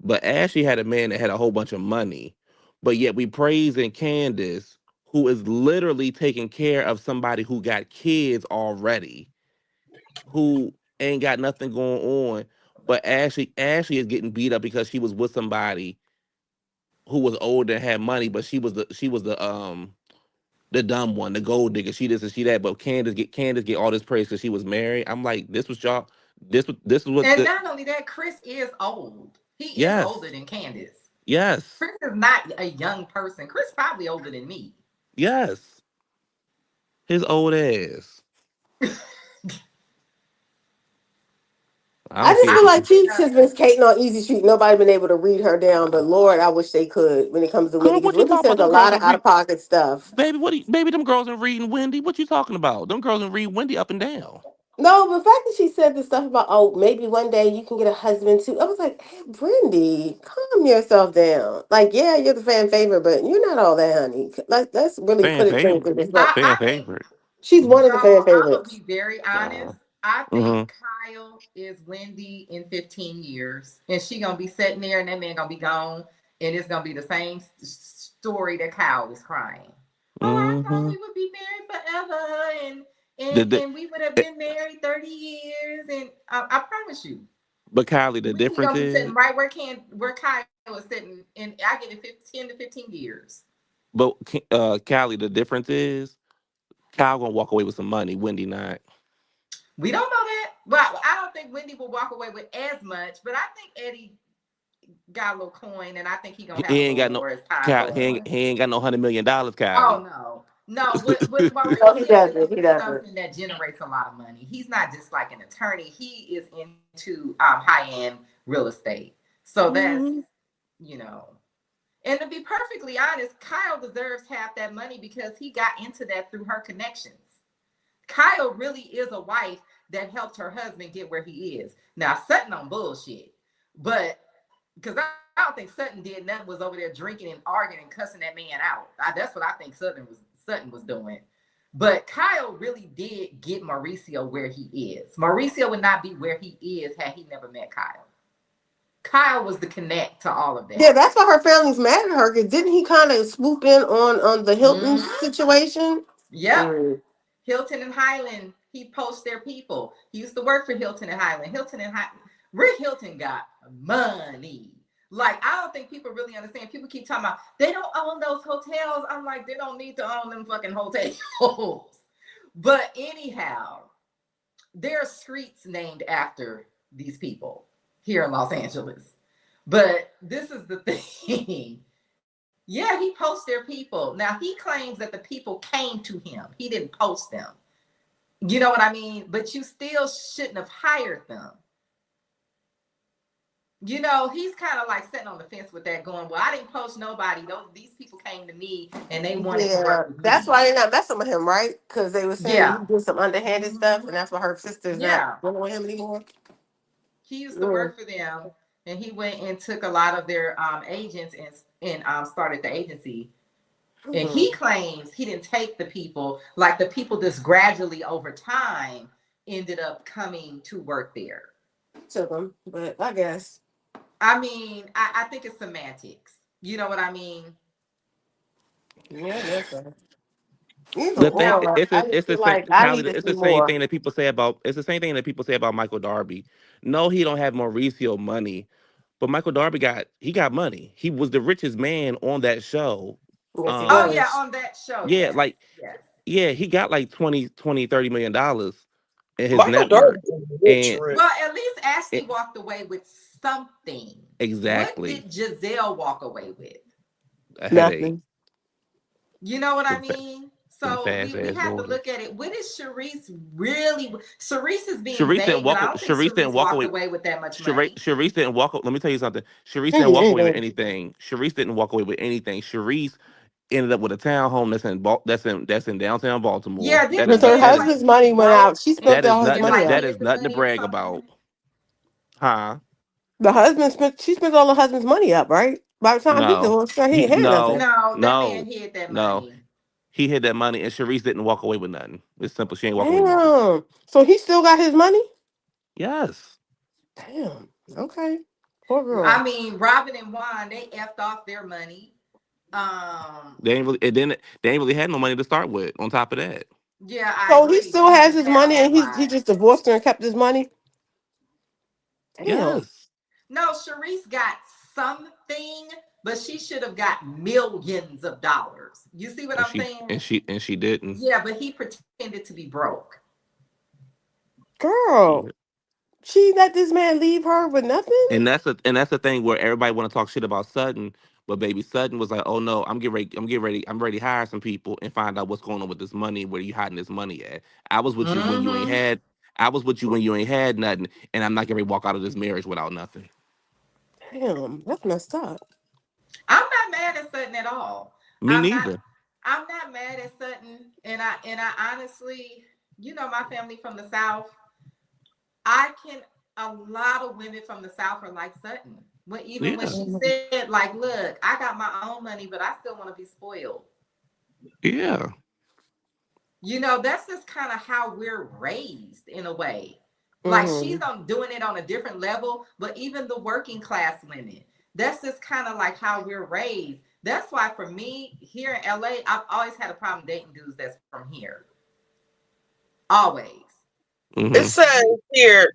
Speaker 12: but Ashley had a man that had a whole bunch of money, but yet we praising Candace, who is literally taking care of somebody who got kids already, who ain't got nothing going on. But Ashley is getting beat up because she was with somebody who was older and had money, but she was the dumb one, the gold digger. She this and she that. But Candace get all this praise because she was married. I'm like, this was y'all. This was what
Speaker 11: And
Speaker 12: the
Speaker 11: not only that, Chris is old. He is
Speaker 12: yes,
Speaker 11: older than Candace.
Speaker 12: yes,
Speaker 11: Chris is not a young person. Chris probably older than me.
Speaker 12: yes. His old ass. I
Speaker 8: I
Speaker 12: don't
Speaker 8: just
Speaker 12: care
Speaker 11: I
Speaker 8: feel
Speaker 12: if
Speaker 8: like
Speaker 12: you.
Speaker 11: think
Speaker 8: she's been skating on easy street. Nobody been able to read her down, but Lord, I wish they could when it comes to Wendy
Speaker 12: Girl,
Speaker 8: because
Speaker 12: what you
Speaker 8: Wendy
Speaker 12: talking about?
Speaker 8: says a
Speaker 12: Them
Speaker 8: lot
Speaker 12: girls
Speaker 8: of
Speaker 12: and
Speaker 8: out
Speaker 12: read,
Speaker 8: of pocket stuff.
Speaker 12: baby. Baby? Them girls and reading Wendy. What you talking about? Them girls and read Wendy up and down.
Speaker 8: No, the fact that she said the stuff about, oh, maybe one day you can get a husband too. I was like, hey, Brandy, calm yourself down. Like, yeah, you're the fan favorite, but you're not all that, honey. Like, let's really
Speaker 12: Fan
Speaker 8: put it clean
Speaker 12: favorite.
Speaker 8: through this. But
Speaker 12: Fan
Speaker 11: I think
Speaker 12: favorite.
Speaker 8: she's
Speaker 12: Mm-hmm.
Speaker 8: one of the fan
Speaker 11: I'm gonna
Speaker 8: favorites.
Speaker 11: be very honest. I
Speaker 12: Mm-hmm.
Speaker 11: think Kyle is Wendy in 15 years, and she gonna be sitting there, and that man gonna be gone, and it's gonna be the same story that Kyle is crying. Oh, I thought
Speaker 12: Mm-hmm.
Speaker 11: we would be married forever, and
Speaker 12: The, the,
Speaker 11: and we would have
Speaker 12: eh,
Speaker 11: been married 30 years, and I promise you,
Speaker 12: but Kylie, the
Speaker 11: Wendy
Speaker 12: difference
Speaker 11: gonna be
Speaker 12: is,
Speaker 11: sitting right where Kyle is sitting, and I get it 10 to 15 years.
Speaker 12: Kylie, the difference is, Kyle gonna walk away with some money. Wendy not.
Speaker 11: We don't know that. Well, I don't think Wendy will walk away with as much, but I think Eddie got a little coin, and I think he gonna have
Speaker 12: He
Speaker 11: a
Speaker 12: ain't
Speaker 11: little
Speaker 12: got no.
Speaker 11: more as time
Speaker 12: Cal,
Speaker 11: go on.
Speaker 12: he ain't got no $100 million,
Speaker 11: Oh
Speaker 12: Kylie.
Speaker 11: no, no. With
Speaker 8: No, he
Speaker 11: Mauricio,
Speaker 8: doesn't. He
Speaker 11: it's
Speaker 8: doesn't.
Speaker 11: something that generates a lot of money. He's not just like an attorney. He is into high end real estate. So that's
Speaker 12: Hmm.
Speaker 11: you know. And to be perfectly honest, Kyle deserves half that money because he got into that through her connections. Kyle really is a wife that helped her husband get where he is. Now Sutton on bullshit, but because I don't think Sutton did nothing, was over there drinking and arguing and cussing that man out. That's what I think Sutton was doing. But Kyle really did get Mauricio where he is. Mauricio would not be where he is had he never met Kyle. Kyle was the connect to all of
Speaker 8: Yeah,
Speaker 11: that.
Speaker 8: that's why her family's mad at her. Because didn't he kind of swoop in on the Hilton
Speaker 11: Mm-hmm.
Speaker 8: situation?
Speaker 11: Yep.
Speaker 8: Mm.
Speaker 11: Hilton and Highland, he poached their people. He used to work for Hilton and Highland. Rick Hilton got money. Like, I don't think people really understand. People keep talking about they don't own those hotels. I'm like, they don't need to own them fucking hotels. But anyhow, there are streets named after these people here in Los Angeles. But this is the thing. Yeah, he posts their people. Now, he claims that the people came to him. He didn't post them. You know what I mean? But you still shouldn't have hired them. You know, he's kind of like sitting on the fence with that, going, "Well, I didn't post nobody. These people came to me and they wanted to
Speaker 8: Yeah,
Speaker 11: work with
Speaker 8: that's
Speaker 11: me."
Speaker 8: why they're not messing with him, right? Because they were saying that
Speaker 11: Yeah,
Speaker 8: he did some underhanded stuff, and that's why her sister's not
Speaker 11: yeah.
Speaker 8: dealing with him anymore.
Speaker 11: He used to
Speaker 8: Mm.
Speaker 11: work for them, and he went and took a lot of their agents and started the agency. And he claims he didn't take the people, like the people just gradually over time ended up coming to work there.
Speaker 8: Took them, but I guess.
Speaker 11: I mean, I think it's semantics. You know what I mean?
Speaker 8: Yeah, I guess so. Either
Speaker 12: The thing
Speaker 8: or,
Speaker 12: it's
Speaker 8: I
Speaker 12: the-
Speaker 8: just
Speaker 12: it's the
Speaker 8: feel
Speaker 12: same
Speaker 8: like I
Speaker 12: Kylie,
Speaker 8: need to
Speaker 12: it's
Speaker 8: see
Speaker 12: the same
Speaker 8: more.
Speaker 12: thing that people say about Michael Darby. No, he don't have Mauricio money, but Michael Darby got money. He was the richest man on that show.
Speaker 8: Yes, he
Speaker 11: Oh yeah,
Speaker 8: was.
Speaker 11: on that show,
Speaker 12: Yeah,
Speaker 11: yes,
Speaker 12: like
Speaker 11: yes.
Speaker 12: yeah, he got like 30 million dollars in his
Speaker 1: Michael
Speaker 12: net
Speaker 1: Darby
Speaker 12: worth.
Speaker 1: is rich,
Speaker 12: And,
Speaker 1: rich.
Speaker 11: Well, at least Ashley
Speaker 12: and
Speaker 11: walked away with something. What
Speaker 12: exactly
Speaker 11: did Giselle walk away with?
Speaker 12: a headache.
Speaker 8: Nothing.
Speaker 11: You know what I
Speaker 12: Them, fa-
Speaker 11: mean?
Speaker 12: them
Speaker 11: So
Speaker 12: fast
Speaker 11: we
Speaker 12: ass
Speaker 11: have to
Speaker 12: daughters.
Speaker 11: look at it. What is Sharice really? Sharice is being vague, but I don't think
Speaker 12: Sharice didn't
Speaker 11: Sharice
Speaker 12: walk
Speaker 11: walked
Speaker 12: away.
Speaker 11: away with that much money.
Speaker 12: Sharice didn't Let me tell you something. Sharice didn't walk away with
Speaker 8: Anything.
Speaker 12: anything. Sharice didn't walk away with anything. Sharice ended up with a townhome that's in downtown Baltimore.
Speaker 11: Yeah, didn't
Speaker 8: Because
Speaker 11: the
Speaker 8: her
Speaker 11: man
Speaker 12: That is
Speaker 11: claim
Speaker 8: husband's
Speaker 11: to be
Speaker 8: money went
Speaker 11: broke
Speaker 8: out. She spent all his
Speaker 11: and
Speaker 8: money
Speaker 11: like
Speaker 8: out.
Speaker 12: that
Speaker 11: hid
Speaker 12: is
Speaker 11: the
Speaker 12: nothing to
Speaker 11: money or
Speaker 12: brag
Speaker 11: something?
Speaker 12: about. Huh?
Speaker 8: The husband spent. She spent all her husband's money up, right? By the time he
Speaker 12: No.
Speaker 8: divorced her, he
Speaker 12: He
Speaker 8: ain't had nothing.
Speaker 11: No, that man
Speaker 12: no
Speaker 11: hid that
Speaker 12: no.
Speaker 11: money.
Speaker 12: He hid that money and Sharice didn't walk away with nothing. It's simple. She ain't walk away with nothing.
Speaker 8: Damn. So he still got his money.
Speaker 12: Yes.
Speaker 8: Damn. Okay. Poor
Speaker 11: I
Speaker 8: girl.
Speaker 11: mean, Robin and Juan, they effed off their money.
Speaker 12: They ain't really it didn't they ain't really had no money to start with on top of that.
Speaker 11: Yeah, I
Speaker 8: So he
Speaker 11: agree.
Speaker 8: still
Speaker 11: They
Speaker 8: has
Speaker 11: just
Speaker 8: his
Speaker 11: had a
Speaker 8: money,
Speaker 11: whole
Speaker 8: and he
Speaker 11: lot.
Speaker 8: just divorced her and kept his money. Damn.
Speaker 12: Yes.
Speaker 11: No, Sharice got something, but she should have got millions of dollars. You see what
Speaker 12: And
Speaker 11: I'm
Speaker 12: she
Speaker 11: saying?
Speaker 12: and she and she didn't.
Speaker 11: Yeah, but he pretended to be broke.
Speaker 8: Girl, she let this man leave her with nothing.
Speaker 12: And that's the thing where everybody want to talk shit about Sutton, but baby Sutton was like, "Oh no, I'm ready to hire some people and find out what's going on with this money. Where you hiding this money at? I was with you when you ain't
Speaker 11: Mm-hmm.
Speaker 12: had. I was with you when you ain't had nothing, and I'm not getting ready to walk out of this marriage without nothing.
Speaker 8: Damn, that's messed up.
Speaker 11: I'm not mad at Sutton at all.
Speaker 12: Me
Speaker 11: I'm not.
Speaker 12: neither.
Speaker 11: I'm not mad at Sutton, and I honestly, my family from the South. I can. A lot of women from the South are like Sutton. Even when
Speaker 12: Yeah,
Speaker 11: she said, like, "Look, I got my own money, but I still want to be spoiled."
Speaker 12: yeah.
Speaker 11: That's just kind of how we're raised in a way. Like she's
Speaker 8: Mm-hmm.
Speaker 11: doing it on a different level, but even the working class women, that's just kind of like how we're raised. That's why for me here in LA, I've always had a problem dating dudes that's from here. Always.
Speaker 1: It
Speaker 12: Hmm.
Speaker 1: says here,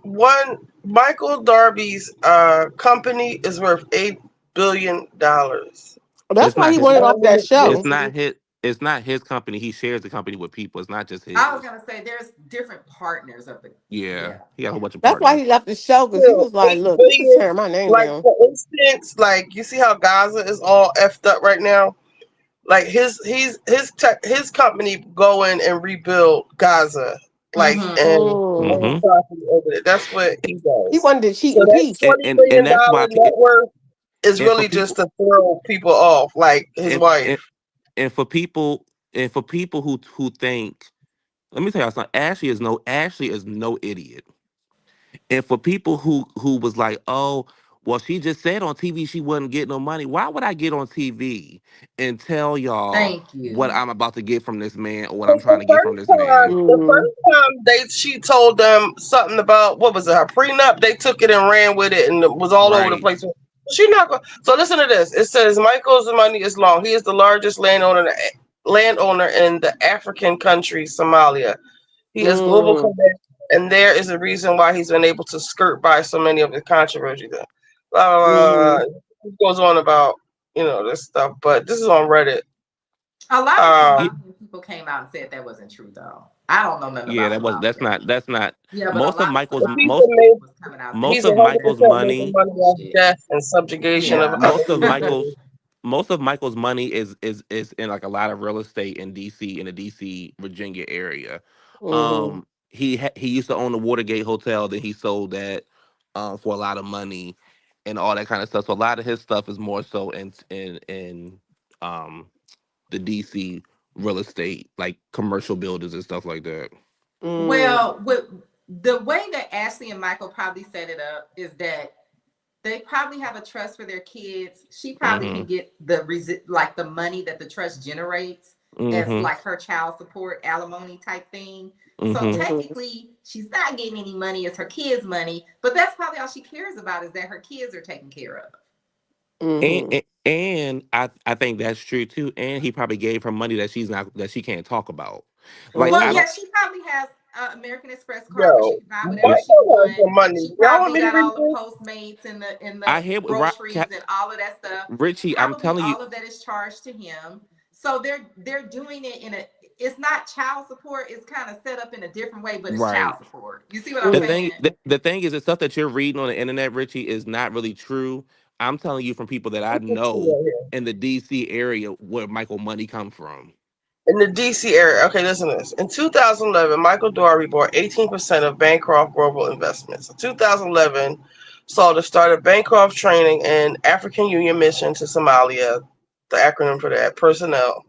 Speaker 1: one Michael Darby's company is worth $8 billion.
Speaker 8: That's
Speaker 12: It's
Speaker 8: why
Speaker 12: not
Speaker 8: he
Speaker 12: his.
Speaker 8: wanted off that
Speaker 12: It's
Speaker 8: show.
Speaker 12: not his. It's not his company. He shares the company with people. It's not just
Speaker 11: I was
Speaker 12: his.
Speaker 11: gonna say there's different partners of the.
Speaker 12: Yeah,
Speaker 11: Yeah.
Speaker 12: he got a whole bunch of
Speaker 8: That's why
Speaker 12: partners.
Speaker 8: he left the show because he
Speaker 1: Still,
Speaker 8: was like,
Speaker 1: eight
Speaker 8: "Look, this is
Speaker 1: billion.
Speaker 8: tearing my name
Speaker 1: Like
Speaker 8: down."
Speaker 1: for instance, like you see how Gaza is all effed up right now. Like his company go in and rebuild Gaza, like
Speaker 11: Mm-hmm.
Speaker 1: and
Speaker 8: Mm.
Speaker 1: own
Speaker 12: Hmm.
Speaker 1: property over it. That's what he
Speaker 8: He
Speaker 1: does.
Speaker 8: wanted to cheat
Speaker 1: So
Speaker 8: and
Speaker 1: that
Speaker 8: peace.
Speaker 1: twenty
Speaker 12: And
Speaker 1: million
Speaker 12: that's
Speaker 1: dollar
Speaker 12: why.
Speaker 1: net worth is
Speaker 12: And for
Speaker 1: really just
Speaker 12: people.
Speaker 1: to throw people off, like his
Speaker 12: And,
Speaker 1: wife.
Speaker 12: and and for people. And for people who think. Let me tell y'all something. Ashley is no idiot. And for people who was like, oh, well, she just said on TV she wasn't getting no money. Why would I get on TV and tell y'all
Speaker 11: Thank
Speaker 12: what
Speaker 11: you.
Speaker 12: I'm about to get from this man or what I'm
Speaker 1: The
Speaker 12: trying to get from
Speaker 1: first
Speaker 12: this
Speaker 1: time,
Speaker 12: man?
Speaker 1: the
Speaker 8: Mm-hmm.
Speaker 1: first time she told them something about what was it, her prenup. They took it and ran with it, and it was all over the
Speaker 12: Right.
Speaker 1: place. She not going. So listen to this. It says Michael's money is long. He is the largest landowner in the African country Somalia. He has global
Speaker 8: Mm.
Speaker 1: connect, and there is a reason why he's been able to skirt by so many of the controversies. Blah, blah, blah,
Speaker 8: Mm-hmm.
Speaker 1: blah. It goes on about this stuff, but this is on Reddit.
Speaker 11: A lot of
Speaker 12: Yeah,
Speaker 1: Um,
Speaker 11: Somalian people came out and said that wasn't true, though. I don't know nothing
Speaker 12: yeah,
Speaker 11: about
Speaker 12: that was
Speaker 11: Somalia.
Speaker 12: that's not
Speaker 11: Yeah, but a
Speaker 12: most of
Speaker 11: lot of
Speaker 12: Michael's
Speaker 1: the
Speaker 11: Somalian
Speaker 1: people
Speaker 12: most
Speaker 11: people
Speaker 1: made
Speaker 11: was coming out saying
Speaker 12: most
Speaker 1: he's
Speaker 12: of
Speaker 11: that that was
Speaker 12: Michael's
Speaker 1: 100% making
Speaker 12: money
Speaker 1: money off
Speaker 11: bullshit.
Speaker 1: death and subjugation of
Speaker 11: Yeah.
Speaker 1: other
Speaker 12: most of
Speaker 1: individuals.
Speaker 12: Michael's money is in like a lot of real estate in DC, in the DC Virginia area.
Speaker 8: Mm-hmm.
Speaker 12: He used to own the Watergate Hotel, then he sold that for a lot of money and all that kind of stuff. So a lot of his stuff is more so in um the DC real estate, like commercial buildings and stuff like that.
Speaker 8: Mm.
Speaker 11: Well, with the way that Ashley and Michael probably set it up is that they probably have a trust for their kids. She probably
Speaker 12: Mm-hmm.
Speaker 11: can get the like the money that the trust generates as
Speaker 12: Mm-hmm.
Speaker 11: like her child support alimony type thing. So
Speaker 12: Mm-hmm.
Speaker 8: Mhm.
Speaker 11: technically, she's not getting any money as her kids' money, but that's probably all she cares about is that her kids are taken care of.
Speaker 12: And,
Speaker 8: Mhm.
Speaker 12: and and I think that's true too. And he probably gave her money that she can't talk about. Like
Speaker 11: Well,
Speaker 12: I
Speaker 8: Mhm.
Speaker 12: don't
Speaker 11: yeah, she probably has an American Express card where she
Speaker 1: Yo,
Speaker 11: can buy whatever
Speaker 12: it,
Speaker 11: she
Speaker 1: Michael has
Speaker 11: wants.
Speaker 1: some money.
Speaker 11: She
Speaker 1: Y'all want
Speaker 11: probably
Speaker 1: me to
Speaker 11: got
Speaker 1: read
Speaker 11: all the
Speaker 1: this?
Speaker 11: Postmates and
Speaker 12: I
Speaker 11: the
Speaker 12: hear
Speaker 11: groceries and all of that stuff.
Speaker 12: Richie. I'm
Speaker 11: Probably
Speaker 12: telling you,
Speaker 11: all of that is charged to him. So they're doing it in a. It's not child support. It's kind of set up in a different way, but it's child
Speaker 12: right.
Speaker 11: support. You see what I'm
Speaker 12: The
Speaker 8: Mhm.
Speaker 12: thing,
Speaker 11: saying?
Speaker 12: the thing is, the stuff that you're reading on the internet, Richie, is not really true. I'm telling you from people that I know in the DC area where Michael money come from.
Speaker 1: In the DC area. Okay, listen to this. In 2011, Michael Dory bought 18% of Bancroft Global Investments. In 2011, saw the start of Bancroft training and African Union mission to Somalia, the acronym for that, personnel,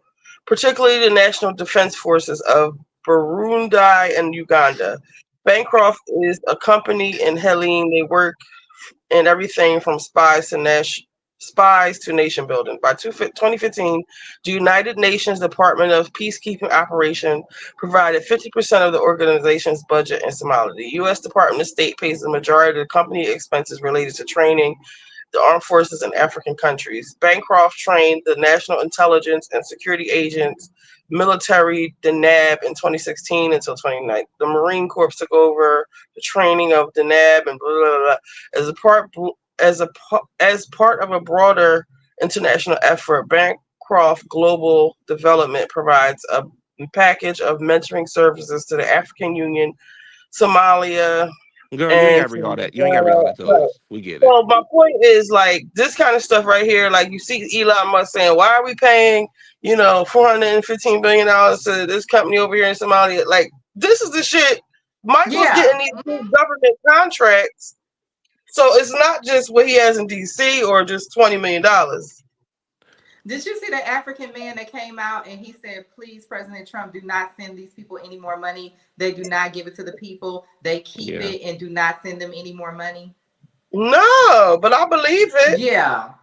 Speaker 1: particularly the National Defense Forces of Burundi and Uganda. Bancroft is a company in Helene. They work and everything from spies to nation building. By 2015, the United Nations Department of Peacekeeping Operation provided 50% of the organization's budget in Somalia. The U.S. Department of State pays the majority of the company expenses related to training the armed forces in African countries. Bancroft trained the National Intelligence and Security Agents military, the NAB, in 2016 until 2019. The Marine Corps took over the training of the NAB and blah, blah, blah. As a part as part of a broader international effort, Bancroft Global Development provides a package of mentoring services to the African Union, Somalia,
Speaker 12: Girl, you ain't
Speaker 1: and
Speaker 12: got to read all that. You ain't got to read all that to
Speaker 1: right.
Speaker 12: us. We get it.
Speaker 1: So my point is like this kind of stuff right here. Like you see Elon Musk saying, "Why are we paying $415 billion to this company over here in Somalia?" Like this is the shit. Michael's
Speaker 11: Yeah.
Speaker 1: getting these big government contracts, so it's not just what he has in DC or just $20 million.
Speaker 11: Did you see the African man that came out and he said, please, President Trump, do not send these people any more money. They do not give it to the people. They keep
Speaker 12: Yeah.
Speaker 11: it and do not send them any more money.
Speaker 1: No, but I believe it.
Speaker 11: Yeah.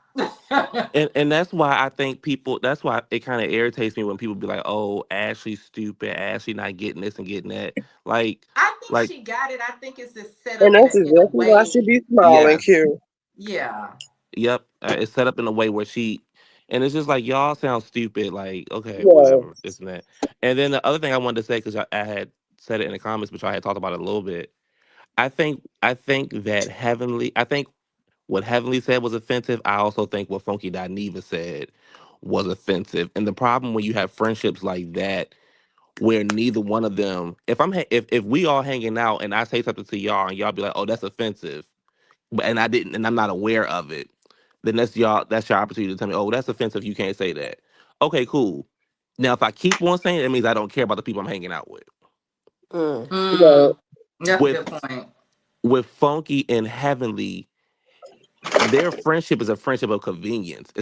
Speaker 12: And that's why I think people. That's why it kind of irritates me when people be like, "Oh, Ashley's stupid. Ashley not getting this and getting that." Like,
Speaker 11: I think
Speaker 12: like
Speaker 11: she got it. I think it's just set
Speaker 1: And
Speaker 11: up
Speaker 1: that's
Speaker 11: in a
Speaker 1: exactly why I should
Speaker 11: way.
Speaker 1: be smiling,
Speaker 12: yes,
Speaker 1: Q.
Speaker 11: Yeah.
Speaker 12: yep. It's set up in a way where she, and it's just like y'all sound stupid. Like, okay,
Speaker 1: Yeah.
Speaker 12: whatever, this and that. And then the other thing I wanted to say because I had said it in the comments, but I had talked about it a little bit. I think that Heavenly. I think what Heavenly said was offensive. I also think what Funky Dineva said was offensive. And the problem when you have friendships like that, where neither one of them, if we all hanging out and I say something to y'all and y'all be like, oh, that's offensive, and I didn't, and I'm not aware of it, then that's your opportunity to tell me, oh, that's offensive. You can't say that. Okay, cool. Now, if I keep on saying it, it means I don't care about the people I'm hanging out with.
Speaker 8: Mm.
Speaker 1: Right.
Speaker 11: Mm, that's a
Speaker 12: With
Speaker 11: good point.
Speaker 12: Funky and Heavenly, their friendship is a friendship of convenience.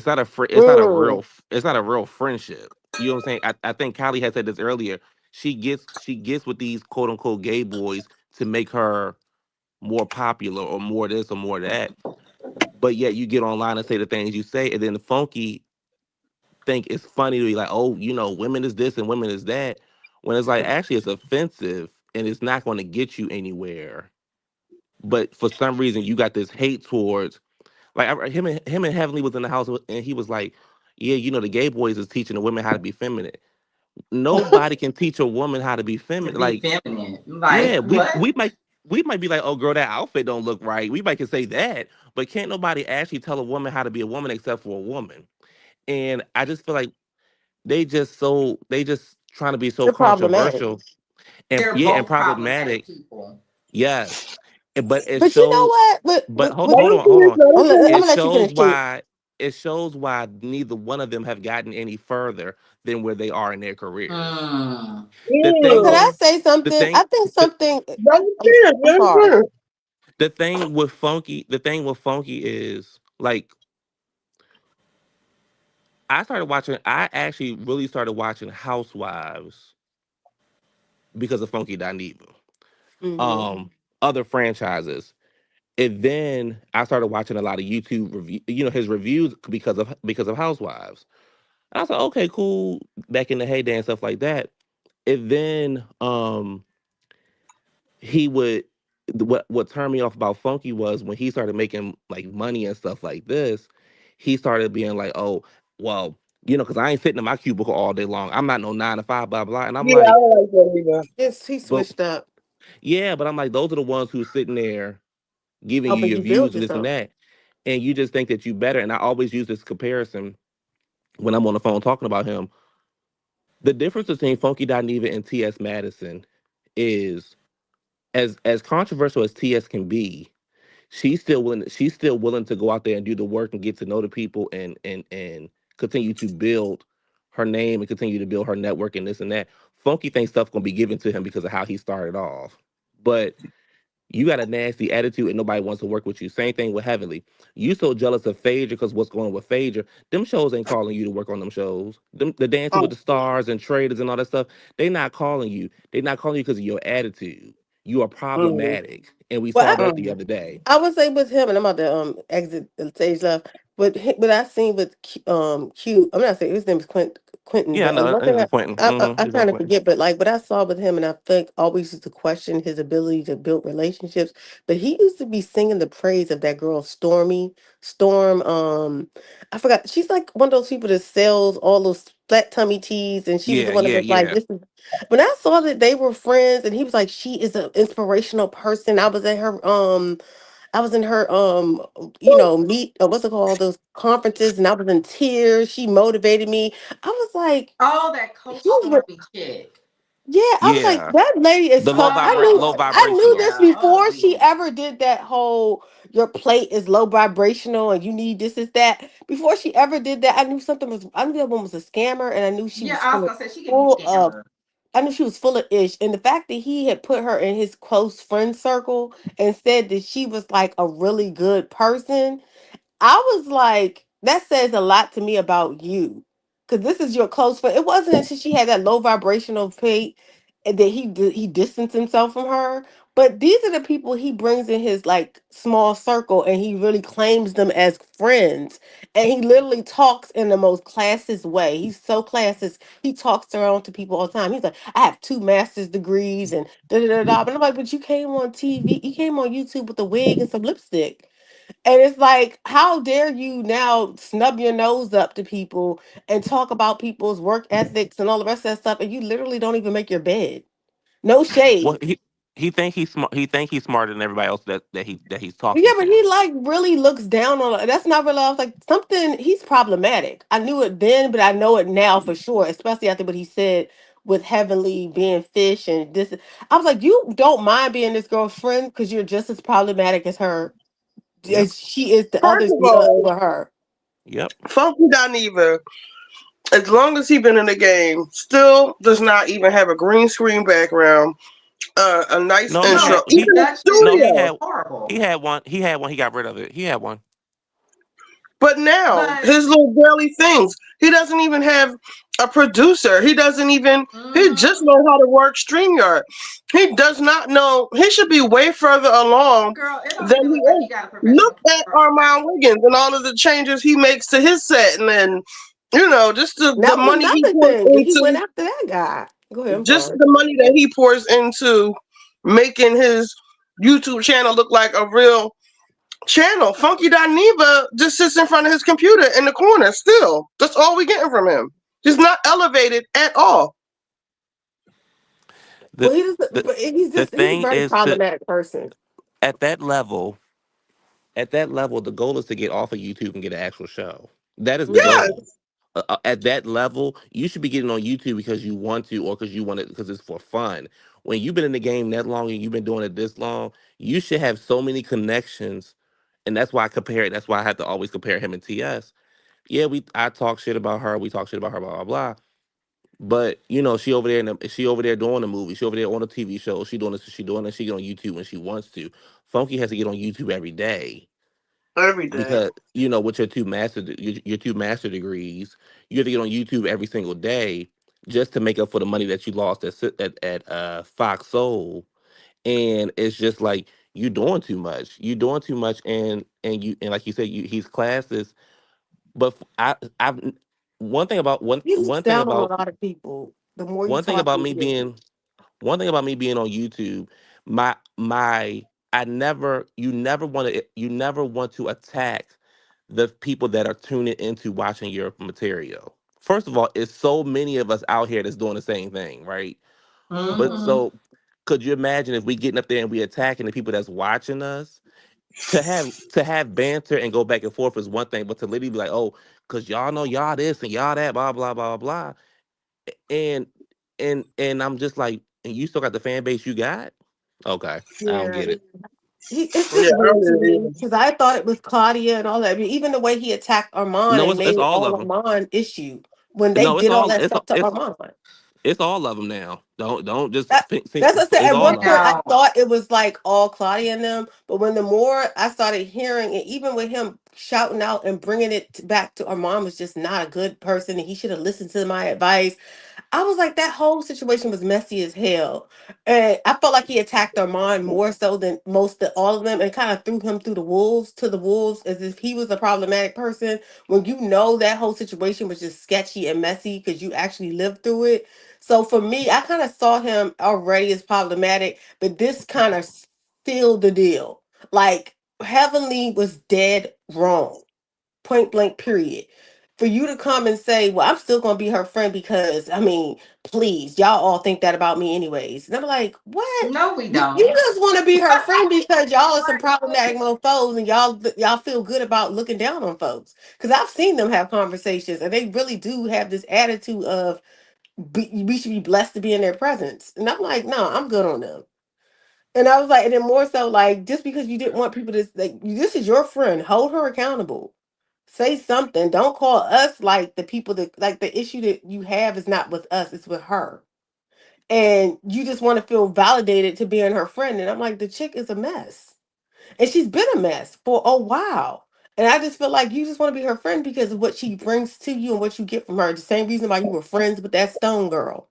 Speaker 8: Mm.
Speaker 12: It's not a real friendship. You know what I'm saying? I think Kylie had said this earlier. She gets with these quote unquote gay boys to make her more popular or more this or more that. But yet you get online and say the things you say, and then the Funky think it's funny to be like, oh, women is this and women is that. When it's like actually it's offensive and it's not going to get you anywhere. But for some reason you got this hate towards. Like him and Heavenly was in the house and he was like, "Yeah, the gay boys is teaching the women how to be feminine. Nobody can teach a woman how to be
Speaker 11: To
Speaker 12: feminine.
Speaker 11: be
Speaker 12: Like,
Speaker 11: feminine.
Speaker 12: yeah,
Speaker 11: Like,
Speaker 12: we
Speaker 11: what?
Speaker 12: we might we might be like, oh girl, that outfit don't look right. We might can say that, but can't nobody actually tell a woman how to be a woman except for a woman. And I just feel like they just trying to be so
Speaker 8: They're problematic.
Speaker 12: controversial and
Speaker 11: They're
Speaker 12: yeah and
Speaker 11: both problematic
Speaker 12: problematic.
Speaker 11: people.
Speaker 12: Yes, but it
Speaker 8: But you know
Speaker 12: shows.
Speaker 8: what?
Speaker 12: But hold,
Speaker 1: Let
Speaker 12: hold
Speaker 1: him
Speaker 12: on, hold
Speaker 1: finish.
Speaker 12: on.
Speaker 1: Let him
Speaker 8: I'm
Speaker 1: finish.
Speaker 12: It
Speaker 8: gonna let you
Speaker 12: shows
Speaker 8: finish, Q.
Speaker 12: why neither one of them have gotten any further than where they are in their careers.
Speaker 11: Mm.
Speaker 12: The
Speaker 8: But
Speaker 12: thing
Speaker 8: can
Speaker 12: with
Speaker 8: I
Speaker 1: Mm.
Speaker 8: say
Speaker 12: the
Speaker 8: something?
Speaker 12: thing
Speaker 8: I think
Speaker 12: the,
Speaker 8: something.
Speaker 1: Let him
Speaker 8: I'm,
Speaker 1: finish.
Speaker 8: I'm
Speaker 1: Let him
Speaker 8: sorry.
Speaker 1: finish.
Speaker 12: the thing with Funky is like I actually really started watching Housewives because of Funky Dineva.
Speaker 8: Hmm.
Speaker 12: Um Other franchises. And then I started watching a lot of YouTube review, his reviews because of Housewives. And I was like, okay, cool. Back in the heyday and stuff like that. And then he would what turned me off about Funky was when he started making like money and stuff like this. He started being like, oh, well, because I ain't sitting in my cubicle all day long. I'm not no 9 to 5, blah blah. And I'm
Speaker 1: Yeah, I
Speaker 12: like,
Speaker 1: don't like that either.
Speaker 8: Yes, he
Speaker 12: but
Speaker 8: switched up,
Speaker 12: yeah, but I'm like, those are the ones who's sitting there giving you
Speaker 8: helping
Speaker 12: your
Speaker 8: you
Speaker 12: views
Speaker 8: build
Speaker 12: and this and
Speaker 8: yourself.
Speaker 12: that, and you just think that you better. And I always use this comparison when I'm on the phone talking about him. The difference between Funky Dineva and T.S. Madison is as controversial as T.S. can be. She's still willing to go out there and do the work and get to know the people and continue to build her name and continue to build her network and this and that. Funky thinks stuff gonna be given to him because of how he started off. But you got a nasty attitude and nobody wants to work with you. Same thing with Heavenly. You so jealous of Phaedra because what's going on with Phaedra. Them shows ain't calling you to work on them shows. The Dancing with
Speaker 1: Oh,
Speaker 12: the Stars and Traders and all that stuff, they not calling you. They not calling you because of your attitude. You are
Speaker 1: mm,
Speaker 12: problematic. And we saw
Speaker 8: Well,
Speaker 12: that the
Speaker 1: mm.
Speaker 12: other day.
Speaker 8: I would say with him, and I'm about to exit the stage left. But what I seen with Q, I'm not saying his name is Quentin,
Speaker 12: Yeah, I
Speaker 8: but
Speaker 12: know.
Speaker 8: one thing
Speaker 12: He's Quentin.
Speaker 8: I
Speaker 12: He's on
Speaker 8: kind of
Speaker 12: Quentin.
Speaker 8: forget, but like what I saw with him, and I think always used to question his ability to build relationships. But he used to be singing the praise of that girl Storm. I forgot. She's like one of those people that sells all those flat tummy teas, and she was the
Speaker 12: Yeah,
Speaker 8: one that
Speaker 12: yeah,
Speaker 8: was like,
Speaker 12: yeah.
Speaker 8: "This is." When I saw that they were friends, and he was like, "She is an inspirational person." I was in her meet what's it called, those conferences, and I was in tears. She motivated me. I was like,
Speaker 11: Oh, that Coach
Speaker 8: he's re-
Speaker 11: Stormy chick.
Speaker 8: yeah, I was like,
Speaker 12: Yeah.
Speaker 8: that lady is
Speaker 12: The
Speaker 8: so
Speaker 12: low
Speaker 11: Oh,
Speaker 8: I knew
Speaker 12: vibrational.
Speaker 8: this
Speaker 11: yeah,
Speaker 8: before she
Speaker 11: ugly.
Speaker 8: ever did that whole your plate is low vibrational and you need this is that. Before she ever did that, I knew that one was a scammer, and I knew she
Speaker 11: Yeah,
Speaker 8: was
Speaker 11: I was gonna say she give me
Speaker 8: full of
Speaker 11: scammer.
Speaker 8: I knew she was full of ish. And the fact that he had put her in his close friend circle and said that she was like a really good person, I was like, that says a lot to me about you. Because this is your close friend. It wasn't until she had that low vibrational plate and that he distanced himself from her. But these are the people he brings in his like small circle, and he really claims them as friends. And he literally talks in the most classist way. He's so classist. He talks around to people all the time. He's like, I have 2 master's degrees and da da da da. But I'm like, but you came on TV, you came on YouTube with a wig and some lipstick. And it's like, how dare you now snub your nose up to people and talk about people's work ethics and all the rest of that stuff, and you literally don't even make your bed. No
Speaker 12: Well,
Speaker 8: shade.
Speaker 12: he think he's smart. He think he's smarter than everybody else that he's
Speaker 8: Yeah,
Speaker 12: talking
Speaker 8: but
Speaker 12: to.
Speaker 8: he like really looks down on it. That's not really. I was like, something. He's problematic. I knew it then, but I know it now for sure. Especially after what he said with Heavenly being fish and this. I was like, you don't mind being this girl's friend because you're just as problematic as her,
Speaker 12: Yep.
Speaker 8: as she is the
Speaker 1: First
Speaker 8: others
Speaker 1: of all,
Speaker 8: with her.
Speaker 12: Yep.
Speaker 1: Funky Dineva, as long as he been in the game, still does not even have a green screen background, a nice
Speaker 12: No, he
Speaker 1: intro,
Speaker 12: had
Speaker 11: No,
Speaker 1: even
Speaker 12: he
Speaker 1: a
Speaker 11: production
Speaker 12: no he
Speaker 1: studio.
Speaker 11: is
Speaker 12: had he
Speaker 11: horrible.
Speaker 12: had one. He had one. He got rid of it. He had one.
Speaker 1: But now
Speaker 11: But
Speaker 1: his little daily things, he doesn't even have a producer. He doesn't even. He just
Speaker 11: mhm.
Speaker 1: know how to work Streamyard. He does not know. He should be way further along
Speaker 11: Girl, it don't
Speaker 1: than
Speaker 11: even
Speaker 1: he
Speaker 11: look like
Speaker 1: is.
Speaker 11: he got a
Speaker 1: Look
Speaker 11: professional
Speaker 1: at
Speaker 11: camera.
Speaker 1: Armand Wiggins and all of the changes he makes to his set, and then just the
Speaker 8: That was
Speaker 1: money he
Speaker 8: another
Speaker 1: pours
Speaker 8: thing that he went
Speaker 1: into,
Speaker 8: after that guy. Go ahead. I'm
Speaker 1: just
Speaker 8: sorry.
Speaker 1: the money that he pours into making his YouTube channel look like a real channel. Funky Dineva just sits in front of his computer in the corner still. That's all we getting from him. He's not elevated at all.
Speaker 12: The
Speaker 8: Well, he just,
Speaker 12: the
Speaker 8: but
Speaker 12: the
Speaker 8: he's a
Speaker 12: thing
Speaker 8: very
Speaker 12: is to
Speaker 8: problematic person.
Speaker 12: at that level at that level the goal is to get off of YouTube and get an actual show. That is the
Speaker 8: Hmm.
Speaker 1: Yes.
Speaker 12: goal. At that level, you should be getting on YouTube because you want to, or because you want it because it's for fun. When you've been in the game that long and you've been doing it this long, you should have so many connections, and that's why I compare it. That's why I have to always compare him and TS. Yeah, I talk shit about her. We talk shit about her, blah blah blah. But she over there, she over there doing the movie. She over there on the TV show. She doing this. She doing that. She get on YouTube when she wants to. Funky has to get on YouTube every day
Speaker 1: Every day.
Speaker 12: because with your 2 master degrees, you have to get on YouTube every single day just to make up for the money that you lost at Fox Soul. And it's just like you doing too much. You doing too much, and like you said, he's classist. But I've one thing about
Speaker 8: He looks down on a lot of people. The more you
Speaker 12: one thing
Speaker 8: talk
Speaker 12: about
Speaker 8: to
Speaker 12: me
Speaker 8: him.
Speaker 12: being one thing about me being on YouTube, my I never you never want to attack the people that are tuning into watching your material. First of all, it's so many of us out here that's doing the same thing, right? But
Speaker 11: Mm-hmm.
Speaker 12: so could you imagine if we getting up there and we attacking the people that's watching us? To have banter and go back and forth is one thing, but to literally be like, oh, cause y'all know y'all this and y'all that, blah blah blah blah, and and I'm just like, and you still got the fan base you got? Okay, I don't
Speaker 8: Yeah.
Speaker 12: get it.
Speaker 8: It's
Speaker 1: Yeah,
Speaker 8: just
Speaker 1: I
Speaker 8: weird to
Speaker 1: really
Speaker 8: me because I thought it was Claudia and all that. I mean, even the way he attacked Armand
Speaker 12: No,
Speaker 8: and
Speaker 12: it's
Speaker 8: made it
Speaker 12: all
Speaker 8: all
Speaker 12: of them.
Speaker 8: Armand issue when they
Speaker 12: No,
Speaker 8: did all that stuff to Armand.
Speaker 12: it's all of them now. Don't just
Speaker 8: That,
Speaker 12: think
Speaker 8: that's what I said.
Speaker 12: it's
Speaker 8: At
Speaker 12: all
Speaker 8: one
Speaker 12: of them.
Speaker 8: point, I
Speaker 11: No.
Speaker 8: thought it was like all Claudia and them, but when the more I started hearing, and even with him shouting out and bringing it back to Armand was just not a good person, and he should have listened to my advice. I was like, that whole situation was messy as hell. And I felt like he attacked Armand more so than most of all of them and kind of threw him through the wolves to the wolves as if he was a problematic person. When you know that whole situation was just sketchy and messy because you actually lived through it. So for me, I kind of saw him already as problematic, but this kind of sealed the deal. Like Heavenly was dead wrong, point blank period. For you to come and say, well, I'm still gonna be her friend because I mean, please, y'all all think that about me anyways. And I'm like, what?
Speaker 11: No, we
Speaker 8: You
Speaker 11: don't.
Speaker 8: just want to be her friend because y'all are some problematic mofos and y'all feel good about looking down on folks. Because I've seen them have conversations and they really do have this attitude of we should be blessed to be in their presence. And I'm like, no, I'm good on them. And I was like, and then more so like just because you didn't want people to like this is your friend, hold her accountable. Say something. Don't call us like the people that like the issue that you have is not with us, it's with her. And you just want to feel validated to being her friend. And I'm like, the chick is a mess. And she's been a mess for a while. And I just feel like you just want to be her friend because of what she brings to you and what you get from her. The same reason why you were friends with that Stone girl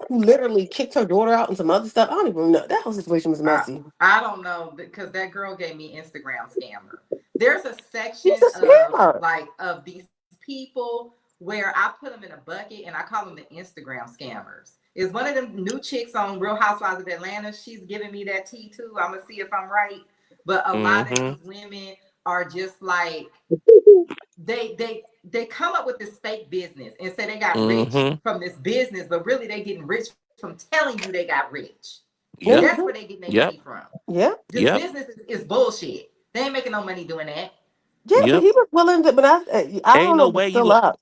Speaker 8: who literally kicked her daughter out and some other stuff. I don't even know. That whole situation was messy.
Speaker 11: I don't know because that girl gave me Instagram scammer. There's a
Speaker 8: She's
Speaker 11: section
Speaker 8: a scammer.
Speaker 11: of these people where I put them in a bucket and I call them the Instagram scammers. Is one of them new chicks on Real Housewives of Atlanta? She's giving me that tea too. I'm gonna see if I'm right. But a lot of
Speaker 12: Mm-hmm.
Speaker 11: these women are just like they come up with this fake business and say they got rich
Speaker 12: Mm-hmm.
Speaker 11: from this business, but really they getting rich from telling you they got rich.
Speaker 12: Yep.
Speaker 11: That's where they getting their
Speaker 12: Yep.
Speaker 11: money from.
Speaker 8: Yeah.
Speaker 11: This
Speaker 12: Yep.
Speaker 11: business is bullshit. They ain't making no money doing that.
Speaker 8: Yeah, but
Speaker 12: Yep.
Speaker 8: he was willing to, but I
Speaker 12: Ain't
Speaker 8: don't know
Speaker 12: no
Speaker 8: if it's
Speaker 12: way
Speaker 8: still
Speaker 12: you.
Speaker 8: up.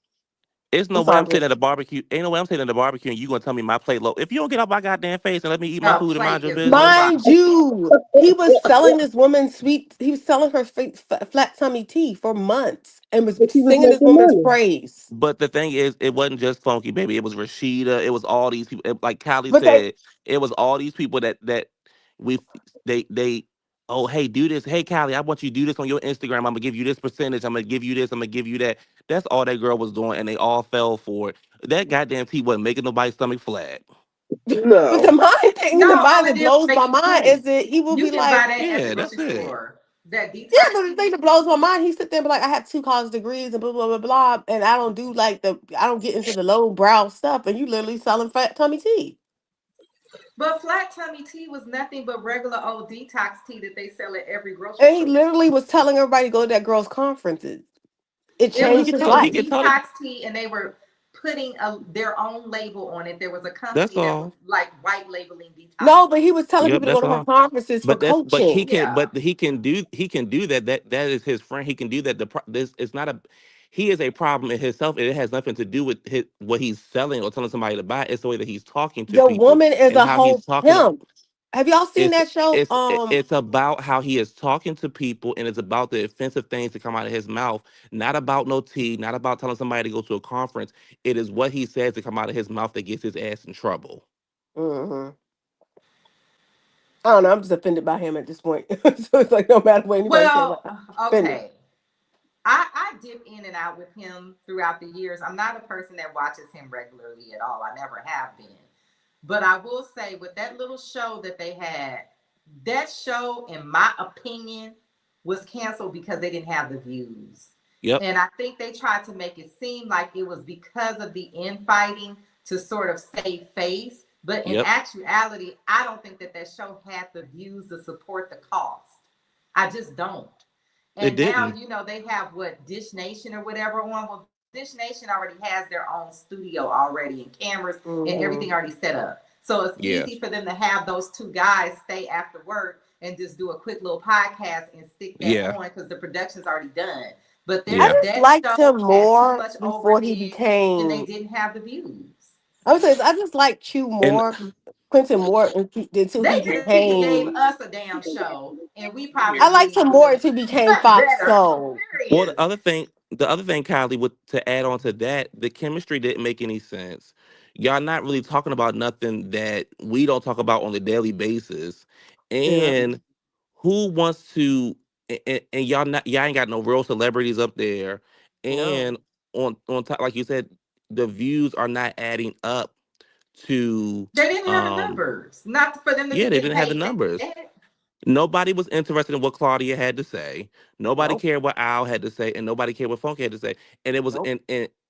Speaker 12: It's no
Speaker 8: I'm
Speaker 12: way
Speaker 8: sorry,
Speaker 12: I'm sitting
Speaker 8: Britt.
Speaker 12: at a barbecue. Ain't no way I'm sitting at a barbecue and you gonna tell me my plate low. If you don't get off my goddamn face and let me eat my
Speaker 11: No,
Speaker 12: food and mind
Speaker 11: plate
Speaker 12: your
Speaker 11: is low
Speaker 12: business.
Speaker 11: bottom.
Speaker 8: Mind you, he was selling this woman sweet. He was selling her flat tummy tea for months and was
Speaker 1: but he was
Speaker 8: singing this
Speaker 1: making
Speaker 8: woman's
Speaker 1: money.
Speaker 8: praise.
Speaker 12: But the thing is, it wasn't just Funky Baby. It was Rashida. It was all these people. Like Callie
Speaker 8: But they,
Speaker 12: said, it was all these people that we they. Oh, hey, do this. Hey, Callie, I want you to do this on your Instagram. I'm gonna give you this percentage. I'm gonna give you this. I'm gonna give you that. That's all that girl was doing, and they all fell for it. That goddamn tea wasn't making nobody's stomach flat.
Speaker 8: but the
Speaker 1: No.
Speaker 8: mind thing, the
Speaker 11: No, all
Speaker 8: mind
Speaker 11: it
Speaker 8: that
Speaker 11: did was
Speaker 8: blows
Speaker 11: make
Speaker 8: my
Speaker 11: you
Speaker 8: mind
Speaker 11: poop.
Speaker 8: is that he will
Speaker 11: You
Speaker 8: be
Speaker 11: can buy
Speaker 8: like,
Speaker 11: that at the
Speaker 12: Yeah, that's
Speaker 11: grocery
Speaker 12: it.
Speaker 11: store. That
Speaker 8: yeah,
Speaker 11: detox
Speaker 8: but the thing
Speaker 11: tea.
Speaker 8: that blows my mind, he sit there and be like, I have 2 college degrees and blah blah blah blah, and I don't do like I don't get into the low brow stuff, and you literally selling fat tummy tea.
Speaker 11: But flat tummy tea was nothing but regular old detox tea that they sell at every grocery
Speaker 8: And he
Speaker 11: store.
Speaker 8: literally was telling everybody to go to that girl's conferences. It
Speaker 11: It
Speaker 12: Yeah, he
Speaker 11: was
Speaker 8: changed
Speaker 12: could
Speaker 8: his
Speaker 12: tell. He
Speaker 11: called
Speaker 8: life.
Speaker 12: could tell it.
Speaker 11: detox tea, and they were putting their own label on it. There was a
Speaker 12: That's
Speaker 11: company that was
Speaker 12: all.
Speaker 11: like white labeling detox
Speaker 8: No, but he
Speaker 11: tea.
Speaker 8: was telling
Speaker 12: Yep,
Speaker 8: people to go
Speaker 12: that's
Speaker 8: to her
Speaker 12: all.
Speaker 8: conferences for
Speaker 12: But he
Speaker 8: coaching.
Speaker 12: can
Speaker 11: Yeah.
Speaker 12: he can do that. That is his friend. He can do that. This it's not a he is a problem in himself. It has nothing to do with what he's selling or telling somebody to buy. It's the way that he's talking to
Speaker 8: The
Speaker 12: people
Speaker 8: woman is
Speaker 12: and
Speaker 8: a
Speaker 12: how he's
Speaker 8: whole
Speaker 12: talking.
Speaker 8: pimp. Have y'all seen that show?
Speaker 12: It's about how he is talking to people, and it's about the offensive things that come out of his mouth. Not about no tea. Not about telling somebody to go to a conference. It is what he says to come out of his mouth that gets his ass in trouble.
Speaker 8: Mhm. I don't know. I'm just offended by him at this point. So it's like no matter what anybody says, like,
Speaker 11: Well,
Speaker 8: I'm offended.
Speaker 11: okay. I dip in and out with him throughout the years. I'm not a person that watches him regularly at all. I never have been. But I will say, with that little show that they had that show, in my opinion, was canceled because they didn't have the views.
Speaker 12: Yep.
Speaker 11: And I think they tried to make it seem like it was because of the infighting to sort of save face. But in
Speaker 12: Yep.
Speaker 11: actuality, I don't think that show had the views to support the cost. I just don't.
Speaker 12: It
Speaker 11: And now,
Speaker 12: didn't.
Speaker 11: you know, they have what, Dish Nation or whatever on. Well, Dish Nation already has their own studio already and cameras and everything already set up. So it's
Speaker 12: Yeah.
Speaker 11: easy for them to have those two guys stay after work and just do a quick little podcast and stick that
Speaker 12: Yeah.
Speaker 11: on because the production's already done. But
Speaker 8: I
Speaker 12: Yeah.
Speaker 8: just
Speaker 11: that
Speaker 8: liked
Speaker 11: show
Speaker 8: him
Speaker 11: had too
Speaker 8: more
Speaker 11: much
Speaker 8: before he
Speaker 11: overhead and they
Speaker 8: became.
Speaker 11: didn't have the views.
Speaker 8: I would say I just like Q
Speaker 12: And
Speaker 8: more, Quentin more until he
Speaker 11: They could have gave
Speaker 8: became.
Speaker 11: us a damn show and we probably
Speaker 8: I liked
Speaker 11: wouldn't
Speaker 8: him
Speaker 11: have
Speaker 8: more
Speaker 11: been
Speaker 8: until he became Fox
Speaker 11: better.
Speaker 8: Soul.
Speaker 11: I'm
Speaker 12: well,
Speaker 11: serious.
Speaker 12: the other thing, Kylie, with to add on to that, the chemistry didn't make any sense. Y'all not really talking about nothing that we don't talk about on a daily basis.
Speaker 8: Yeah.
Speaker 12: And who wants to and y'all ain't got no real celebrities up there.
Speaker 8: No.
Speaker 12: And on top, like you said, the views are not adding up to
Speaker 11: They didn't have the numbers, not for them to be
Speaker 12: yeah, they
Speaker 11: getting
Speaker 12: didn't have the
Speaker 11: paid
Speaker 12: numbers.
Speaker 11: that.
Speaker 12: Nobody was interested in what Claudia had to say. Nobody
Speaker 8: Nope.
Speaker 12: cared what Al had to say, and nobody cared what Funky had to say. And it was
Speaker 8: Nope.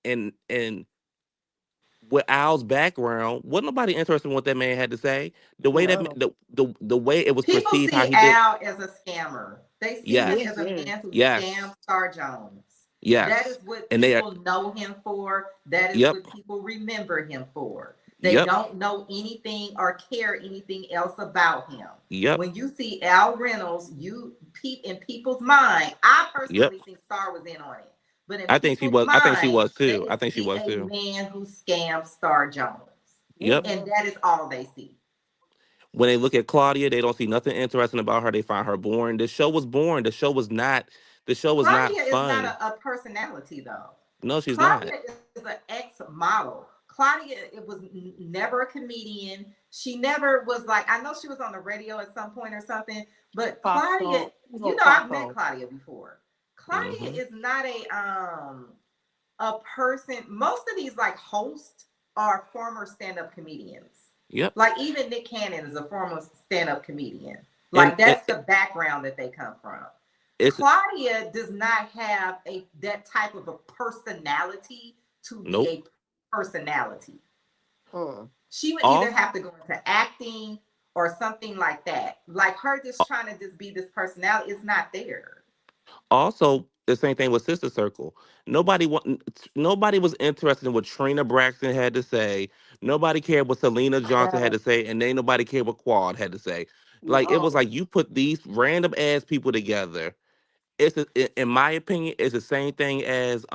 Speaker 12: and with Al's background, wasn't nobody interested in what that man had to say. The way that
Speaker 8: No.
Speaker 12: the way it was
Speaker 11: People
Speaker 12: perceived, how
Speaker 11: see
Speaker 12: he did.
Speaker 11: Al as a scammer. They see him
Speaker 12: Yes,
Speaker 8: Yes.
Speaker 11: as a
Speaker 8: Yes.
Speaker 11: man who
Speaker 12: yes,
Speaker 11: scammed Star Jones. That
Speaker 12: yes.
Speaker 11: is what
Speaker 12: And they are.
Speaker 11: people know him for. That is
Speaker 12: Yep,
Speaker 11: what people remember him for. They
Speaker 12: yep,
Speaker 11: don't know anything or care anything else about him.
Speaker 12: yep,
Speaker 11: When you see Al Reynolds, you peep in people's mind. I
Speaker 12: yep.
Speaker 11: personally think Star was in on it. But in
Speaker 12: I think she
Speaker 11: people's
Speaker 12: was. I think she
Speaker 11: mind,
Speaker 12: was too.
Speaker 11: they
Speaker 12: I think she
Speaker 11: see
Speaker 12: was
Speaker 11: a
Speaker 12: too.
Speaker 11: man who scammed Star Jones.
Speaker 12: Yep.
Speaker 8: Yeah.
Speaker 11: And that is all they see.
Speaker 12: When they look at Claudia, they don't see nothing interesting about her. They find her boring. The show was boring. The show was not. The show was not
Speaker 11: Claudia is not
Speaker 12: fun.
Speaker 11: a personality, though.
Speaker 12: No, she's not.
Speaker 11: Claudia is an ex-model. Claudia, it was never a comedian. She never was like, I know she was on the radio at some point or something, but
Speaker 8: Fox
Speaker 11: Claudia,
Speaker 8: Soul. He's
Speaker 11: you
Speaker 8: on
Speaker 11: know,
Speaker 8: Fox
Speaker 11: I've met
Speaker 8: Soul.
Speaker 11: Claudia before. Claudia
Speaker 12: Hmm.
Speaker 11: is not a person. Most of these like hosts are former stand-up comedians.
Speaker 12: Yep.
Speaker 11: Like even Nick Cannon is a former stand-up comedian.
Speaker 12: And
Speaker 11: Like that's the background that they come from.
Speaker 12: it's
Speaker 11: Claudia does not have that type of a personality to be
Speaker 12: nope.
Speaker 11: a personality.
Speaker 8: Hmm.
Speaker 11: She would either
Speaker 12: All
Speaker 11: have to go into acting or something like that. Like her just trying to just be this personality is not there.
Speaker 12: also the same thing with Sister Circle. Nobody was interested in what Trina Braxton had to say. Nobody cared what Selena Johnson had
Speaker 8: Yeah.
Speaker 12: to say, and ain't nobody cared what Quad had to say. Like it was
Speaker 8: No.
Speaker 12: like you put these random ass people together. In my opinion, it's the same thing as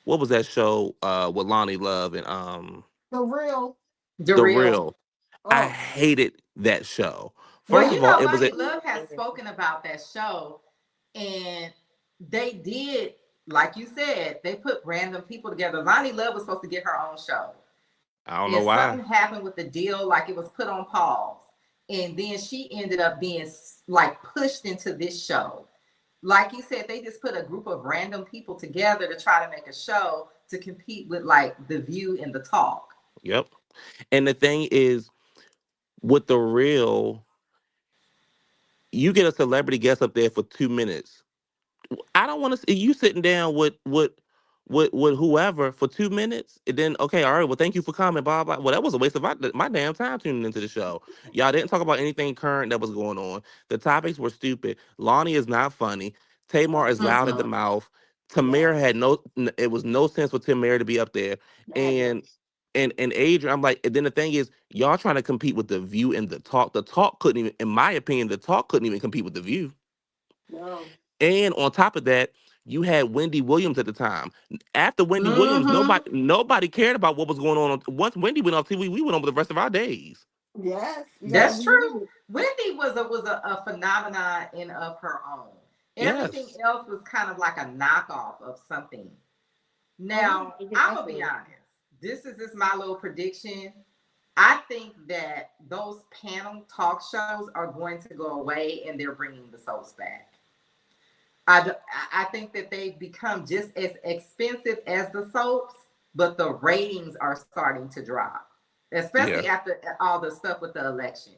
Speaker 12: what was that show with Lonnie Love and
Speaker 8: The real.
Speaker 11: The
Speaker 12: The
Speaker 11: real.
Speaker 12: Real. I
Speaker 8: Oh.
Speaker 12: hated that show.
Speaker 11: Well,
Speaker 12: First
Speaker 11: you
Speaker 12: of all,
Speaker 11: know,
Speaker 12: it was
Speaker 11: Lonnie
Speaker 12: a
Speaker 11: Love has spoken about that show, and they did, like you said, they put random people together. Lonnie Love was supposed to get her own show.
Speaker 12: I don't know
Speaker 11: And
Speaker 12: why.
Speaker 11: something happened with the deal, like it was put on pause. And then she ended up being like pushed into this show. Like you said, they just put a group of random people together to try to make a show to compete with like The View and The Talk.
Speaker 12: Yep. And the thing is, with The Real, you get a celebrity guest up there for 2 minutes. I don't want to see you sitting down with whoever for 2 minutes, and then okay, all right, well, thank you for coming, blah blah. Well, that was a waste of my damn time tuning into the show. Y'all didn't talk about anything current that was going on. The topics were stupid. Lonnie is not funny. Tamar is loud at the
Speaker 11: Mm-mm.
Speaker 12: mouth.
Speaker 8: Yes.
Speaker 12: Tamara it was no sense for Tamara to be up there,
Speaker 8: Madness.
Speaker 12: and and Adrian, I'm like, and then the thing is, y'all trying to compete with The View and The Talk. The Talk couldn't even, in my opinion, The Talk couldn't even compete with The View.
Speaker 8: No.
Speaker 12: And on top of that, you had Wendy Williams at the time. After Wendy Williams,
Speaker 11: Mm-hmm.
Speaker 12: nobody cared about what was going on. Once Wendy went off TV, we went on with the rest of our days.
Speaker 8: Yes. You gotta
Speaker 11: That's true.
Speaker 8: believe it.
Speaker 11: Wendy was a phenomenon in of her own. Everything
Speaker 12: Yes.
Speaker 11: else was kind of like a knockoff of something.
Speaker 8: Oh,
Speaker 11: Now,
Speaker 8: we
Speaker 11: I'm gonna be honest. This is just my little prediction. I think that those panel talk shows are going to go away, and they're bringing the soaps back. I think that they've become just as expensive as the soaps, but the ratings are starting to drop,
Speaker 12: Yeah.
Speaker 11: especially after all the stuff with the election.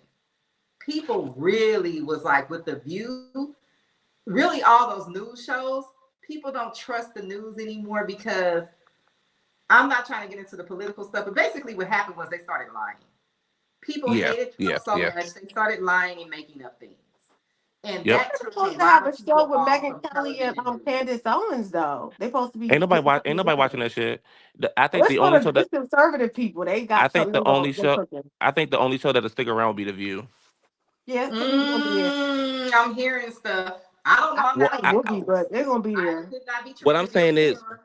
Speaker 11: people really was like with the View, really all those news shows. People don't trust the news anymore because I'm not trying to get into the political stuff, but basically what happened was they started lying. People
Speaker 12: Yeah,
Speaker 11: hated
Speaker 12: yeah,
Speaker 11: Trump so
Speaker 12: yeah.
Speaker 11: much they started lying and making up things, and
Speaker 12: Yep.
Speaker 11: that
Speaker 8: They're
Speaker 11: turned a
Speaker 8: supposed to
Speaker 11: lot
Speaker 8: have a
Speaker 11: of
Speaker 8: show
Speaker 11: people
Speaker 8: with
Speaker 11: off
Speaker 8: Megan
Speaker 11: from
Speaker 8: Kelly and
Speaker 11: television news.
Speaker 8: Candace Owens though. They supposed to be
Speaker 12: Ain't nobody
Speaker 8: getting
Speaker 12: watch. Ain't
Speaker 8: something
Speaker 12: nobody watching
Speaker 8: different.
Speaker 12: that shit. I think
Speaker 8: Well,
Speaker 12: the only show that
Speaker 8: it's conservative people. They
Speaker 12: I
Speaker 8: got
Speaker 12: think
Speaker 8: something
Speaker 12: the only
Speaker 8: they
Speaker 12: show
Speaker 8: cooking.
Speaker 12: I think the only show that'll stick around will be The View.
Speaker 8: Yeah, to me gonna be there.
Speaker 11: I'm hearing stuff. I don't
Speaker 8: I
Speaker 11: know. I'm
Speaker 8: feel
Speaker 12: What
Speaker 11: not
Speaker 8: like
Speaker 11: on
Speaker 12: I,
Speaker 11: that
Speaker 8: Whoopi,
Speaker 11: coast.
Speaker 8: but they're gonna be
Speaker 11: I
Speaker 8: there.
Speaker 11: could not be
Speaker 12: what I'm
Speaker 11: be a
Speaker 12: saying is
Speaker 11: rumor,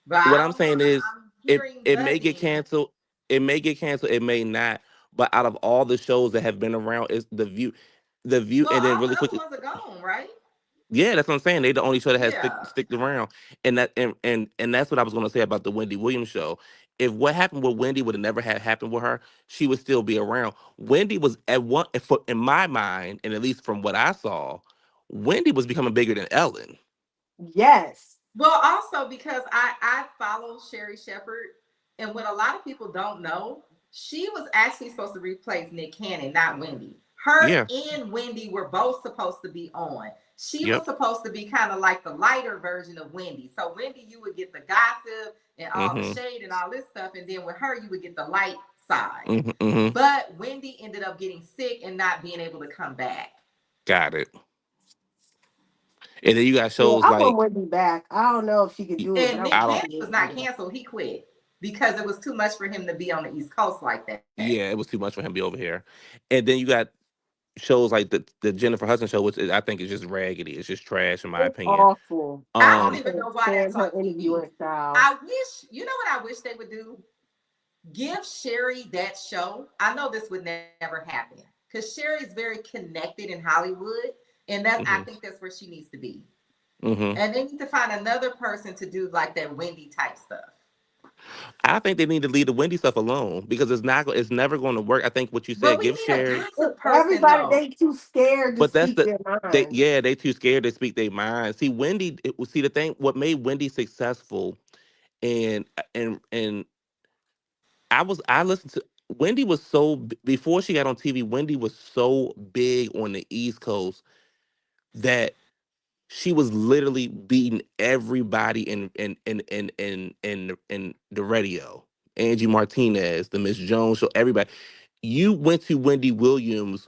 Speaker 11: but I
Speaker 12: what I'm
Speaker 11: don't know.
Speaker 12: saying is
Speaker 11: I'm
Speaker 12: it
Speaker 11: hearing
Speaker 12: it may get
Speaker 11: buzzing.
Speaker 12: canceled. It may get canceled. It may not. But out of all the shows that have been around, is The View. The View,
Speaker 11: Well,
Speaker 12: and then
Speaker 11: all
Speaker 12: really
Speaker 11: the other
Speaker 12: quickly.
Speaker 11: ones are gone, right?
Speaker 12: Yeah, that's what I'm saying. They the only show that has
Speaker 11: Yeah.
Speaker 12: stick around, and that's what I was going to say about the Wendy Williams show. If what happened with Wendy would have never had happened with her, she would still be around. Wendy was at one, in my mind, and at least from what I saw, Wendy was becoming bigger than Ellen.
Speaker 8: Yes.
Speaker 11: Well, also because I follow Sherry Shepherd, and what a lot of people don't know, she was actually supposed to replace Nick Cannon, not Wendy. Her
Speaker 12: Yeah.
Speaker 11: and Wendy were both supposed to be on. She was
Speaker 12: Yep.
Speaker 11: supposed to be kind of like the lighter version of Wendy. So Wendy, you would get the gossip and all the
Speaker 12: Mm-hmm.
Speaker 11: shade and all this stuff, and then with her, you would get the light side.
Speaker 12: Mm-hmm. Mm-hmm.
Speaker 11: But Wendy ended up getting sick and not being able to come back.
Speaker 12: Got it. And then you got
Speaker 8: Yeah,
Speaker 12: shows
Speaker 8: I want
Speaker 12: like
Speaker 8: Wendy back. I don't know if she could do it, but
Speaker 11: And
Speaker 8: I
Speaker 11: Nick
Speaker 12: I
Speaker 8: want
Speaker 12: don't.
Speaker 11: Cannon
Speaker 8: Wendy
Speaker 11: was
Speaker 8: to do
Speaker 11: not
Speaker 8: it.
Speaker 11: canceled. He quit because it was too much for him to be on the East Coast like that.
Speaker 12: Yeah, it was too much for him to be over here. And then you got shows like the Jennifer Hudson show, which I think is just raggedy. It's just trash in my
Speaker 8: It's
Speaker 12: opinion.
Speaker 8: awful.
Speaker 11: I
Speaker 8: I
Speaker 11: don't
Speaker 12: Um,
Speaker 11: even
Speaker 8: can't
Speaker 11: know why
Speaker 8: stand
Speaker 11: that's
Speaker 8: her
Speaker 11: on TV.
Speaker 8: interviewing style.
Speaker 11: I wish, you know what I wish they would do? Give Sherry that show. I know this would never happen because Sherry's very connected in Hollywood, and I
Speaker 12: hmm
Speaker 11: think that's where she needs to be.
Speaker 12: hmm
Speaker 11: And they need to find another person to do like that Wendy type stuff.
Speaker 12: I think they need to leave the Wendy stuff alone because it's never going to work. I think what you
Speaker 11: But
Speaker 12: said,
Speaker 11: we
Speaker 12: give
Speaker 11: need a
Speaker 12: Sherry,
Speaker 11: gossip person
Speaker 8: Everybody,
Speaker 11: though.
Speaker 8: they too scared to
Speaker 12: but that's
Speaker 8: speak
Speaker 12: the
Speaker 8: their mind.
Speaker 12: they too scared to speak their mind. See, see the thing, what made Wendy successful, and and I listened to Wendy was before she got on TV. Wendy was so big on the East Coast that she was literally beating everybody in the radio. Angie Martinez, the Miss Jones show, everybody. You went to Wendy Williams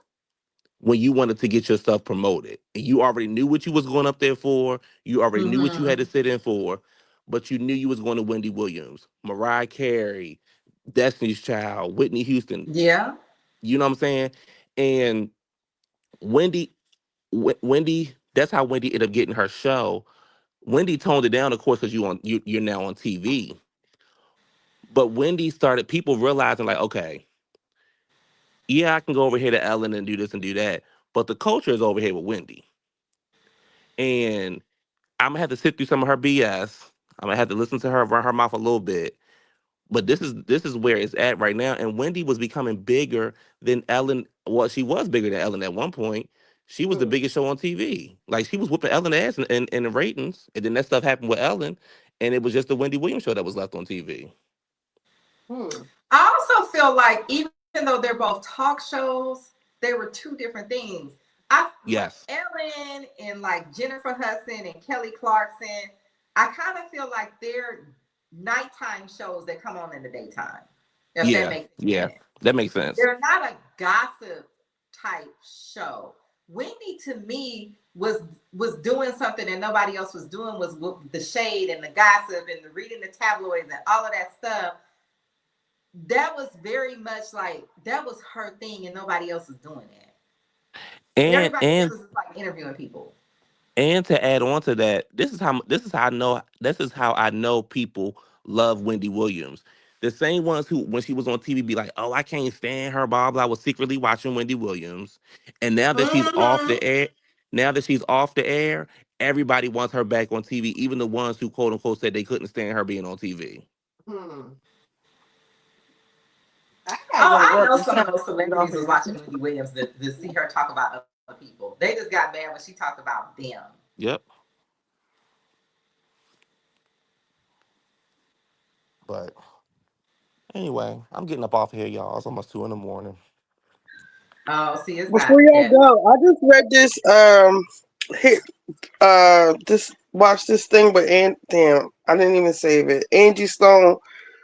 Speaker 12: when you wanted to get your stuff promoted. And you already knew what you was going up there for. You already knew what you had to
Speaker 11: Mm-hmm.
Speaker 12: sit in for, but you knew you was going to Wendy Williams, Mariah Carey, Destiny's Child, Whitney Houston.
Speaker 11: Yeah.
Speaker 12: You know what I'm saying? And Wendy, Wendy, that's how Wendy ended up getting her show. Wendy toned it down, of course, because you're now on TV. But Wendy started people realizing like, okay, yeah, I can go over here to Ellen and do this and do that, but the culture is over here with Wendy, and I'm gonna have to sit through some of her BS. I'm gonna have to listen to her run her mouth a little bit. But this is where it's at right now. And Wendy was becoming bigger than Ellen. Well, she was bigger than Ellen at one point. She was the
Speaker 8: Hmm.
Speaker 12: biggest show on TV. Like she was whooping Ellen ass in the ratings. And then that stuff happened with Ellen, and it was just the Wendy Williams show that was left on TV.
Speaker 8: Hmm.
Speaker 11: I also feel like even though they're both talk shows, they were two different things.
Speaker 12: Yes.
Speaker 11: Ellen and like Jennifer Hudson and Kelly Clarkson, I kind of feel like they're nighttime shows that come on in the daytime. If that
Speaker 12: Yeah.
Speaker 11: makes
Speaker 12: Yeah.
Speaker 11: sense.
Speaker 12: That makes sense.
Speaker 11: They're not a gossip type show. Wendy to me was doing something that nobody else was doing was the shade and the gossip and the reading the tabloids and all of that stuff. That was very much like that was her thing and nobody else was doing that.
Speaker 12: And
Speaker 11: Everybody else
Speaker 12: and
Speaker 11: was just like interviewing people.
Speaker 12: And to add on to that, this is how I know people love Wendy Williams. The same ones who, when she was on TV, be like, "Oh, I can't stand her." Blah blah. Was secretly watching Wendy Williams, and
Speaker 11: Mm-hmm.
Speaker 12: now that she's off the air, everybody wants her back on TV. Even the ones who quote unquote said they couldn't stand her being on TV.
Speaker 8: Hmm. I gotta
Speaker 11: Oh,
Speaker 8: go to
Speaker 11: I
Speaker 8: work
Speaker 11: know
Speaker 8: and
Speaker 11: some of
Speaker 8: tell
Speaker 11: those
Speaker 8: her to get off
Speaker 11: celebrities was
Speaker 8: here.
Speaker 11: watching Wendy Williams to see her talk about other people. They just got mad when she talked about them.
Speaker 12: Yep. But anyway, I'm getting up off here, y'all. It's almost 2 in the morning.
Speaker 11: Oh, see, it's
Speaker 1: Before
Speaker 11: not
Speaker 1: y'all
Speaker 11: that.
Speaker 1: go, I just read this hit just watch this thing, but damn, I didn't even save it. Angie Stone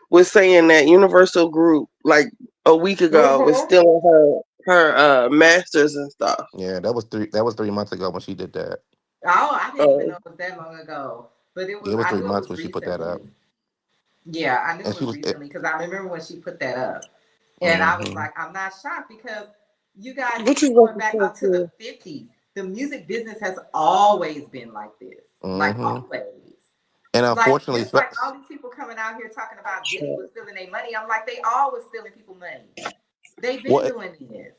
Speaker 1: was saying that Universal Group like a week ago is
Speaker 11: Mm-hmm.
Speaker 1: still in her masters and stuff.
Speaker 12: Yeah, that was 3 months ago when she did that.
Speaker 11: Oh, I didn't even know
Speaker 1: Oh,
Speaker 11: it was that long ago. But it
Speaker 12: Yeah,
Speaker 11: was,
Speaker 12: it was
Speaker 11: I
Speaker 12: three
Speaker 11: knew it
Speaker 12: months
Speaker 11: was
Speaker 12: when she put that up.
Speaker 11: recently. Yeah, I knew
Speaker 12: And
Speaker 11: it
Speaker 12: she
Speaker 11: was
Speaker 12: was it,
Speaker 11: recently because I remember when she put that up. And I was
Speaker 12: mm-hmm.
Speaker 11: like, I'm not shocked because you guys,
Speaker 1: which is
Speaker 11: even
Speaker 1: what
Speaker 11: going
Speaker 1: you
Speaker 11: back
Speaker 1: said
Speaker 11: up to the
Speaker 1: too.
Speaker 11: 50s, the music business has always been like this. Like
Speaker 12: Mm-hmm.
Speaker 11: always.
Speaker 12: And
Speaker 11: Like
Speaker 12: unfortunately,
Speaker 11: just like all these people coming out here talking about Diddy was stealing their money. I'm like, they always stealing people money. They've been
Speaker 12: well,
Speaker 11: doing this.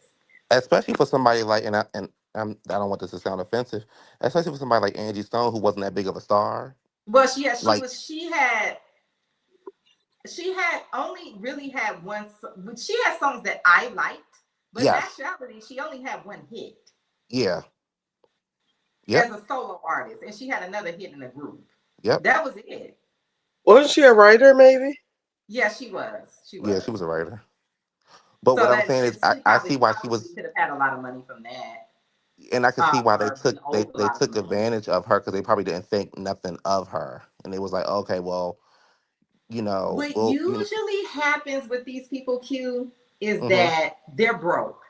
Speaker 12: especially for somebody like, I don't want this to sound offensive, especially for somebody like Angie Stone who wasn't that big of a star.
Speaker 11: Well, she yeah,
Speaker 12: Like,
Speaker 11: she had only really had one. She had songs that I liked, but in
Speaker 12: yes,
Speaker 11: actuality, she only had one hit
Speaker 12: yeah,
Speaker 11: as
Speaker 12: yep,
Speaker 11: a solo artist, and she had another hit in a group.
Speaker 12: yep,
Speaker 11: That was it.
Speaker 1: Wasn't she a writer? Maybe.
Speaker 11: Yeah, she was. She
Speaker 12: yeah, she
Speaker 11: was.
Speaker 12: was a writer. But
Speaker 11: So
Speaker 12: what I'm
Speaker 11: that
Speaker 12: saying is,
Speaker 11: she
Speaker 12: I
Speaker 11: probably
Speaker 12: see why she
Speaker 11: probably
Speaker 12: was,
Speaker 11: could have had a lot of money from that,
Speaker 12: and I can see why they
Speaker 11: or been
Speaker 12: took they
Speaker 11: owed a
Speaker 12: they
Speaker 11: lot of
Speaker 12: took
Speaker 11: money.
Speaker 12: advantage of her because they probably didn't think nothing of her, and they was like, okay, well,
Speaker 11: What
Speaker 12: well,
Speaker 11: usually happens with these people, Q, is
Speaker 12: mm-hmm,
Speaker 11: that they're broke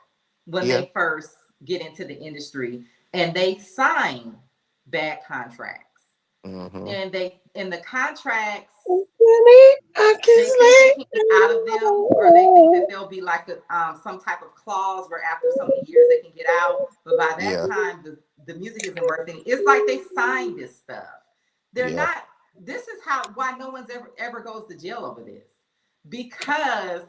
Speaker 11: when
Speaker 12: yeah,
Speaker 11: they first get into the industry and they sign bad contracts.
Speaker 12: mm-hmm,
Speaker 11: And they in the contracts
Speaker 1: I
Speaker 11: they think they
Speaker 1: can
Speaker 11: can get out of them, or they think that there'll be like some type of clause where after so many years they can get out. But by that
Speaker 12: yeah,
Speaker 11: time, the music isn't worth anything. It's like they signed this stuff. They're
Speaker 12: yep,
Speaker 11: not. This is how why no one's ever goes to jail over this, because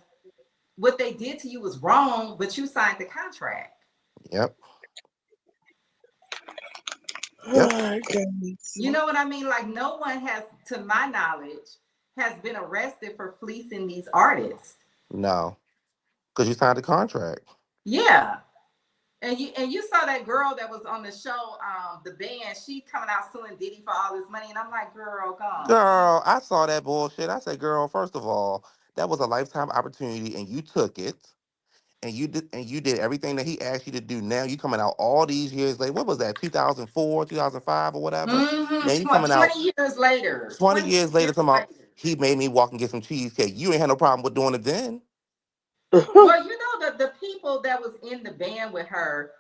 Speaker 11: what they did to you was wrong, but you signed the contract.
Speaker 12: yep, yep,
Speaker 1: Oh, goodness.
Speaker 11: You know what I mean? Like no one has, to my knowledge, has been arrested for fleecing these artists.
Speaker 12: no, because you signed a contract.
Speaker 11: Yeah. And you saw that girl that was on the show, the band, she coming out suing Diddy for all this money, and I'm like, girl, go on.
Speaker 12: Girl, I saw that bullshit. I said, girl, first of all, that was a lifetime opportunity and you took it and you did everything that he asked you to do. Now you coming out all these years later. What was that? 2004, 2005 or whatever.
Speaker 11: Mm-hmm.
Speaker 12: Now you coming out
Speaker 11: 20 years later.
Speaker 12: 20
Speaker 11: 20
Speaker 12: years later
Speaker 11: years
Speaker 12: talking about
Speaker 11: later.
Speaker 12: he made me walk and get some cheesecake. You ain't had no problem with doing it then.
Speaker 11: Well, you know the people that was in the band with her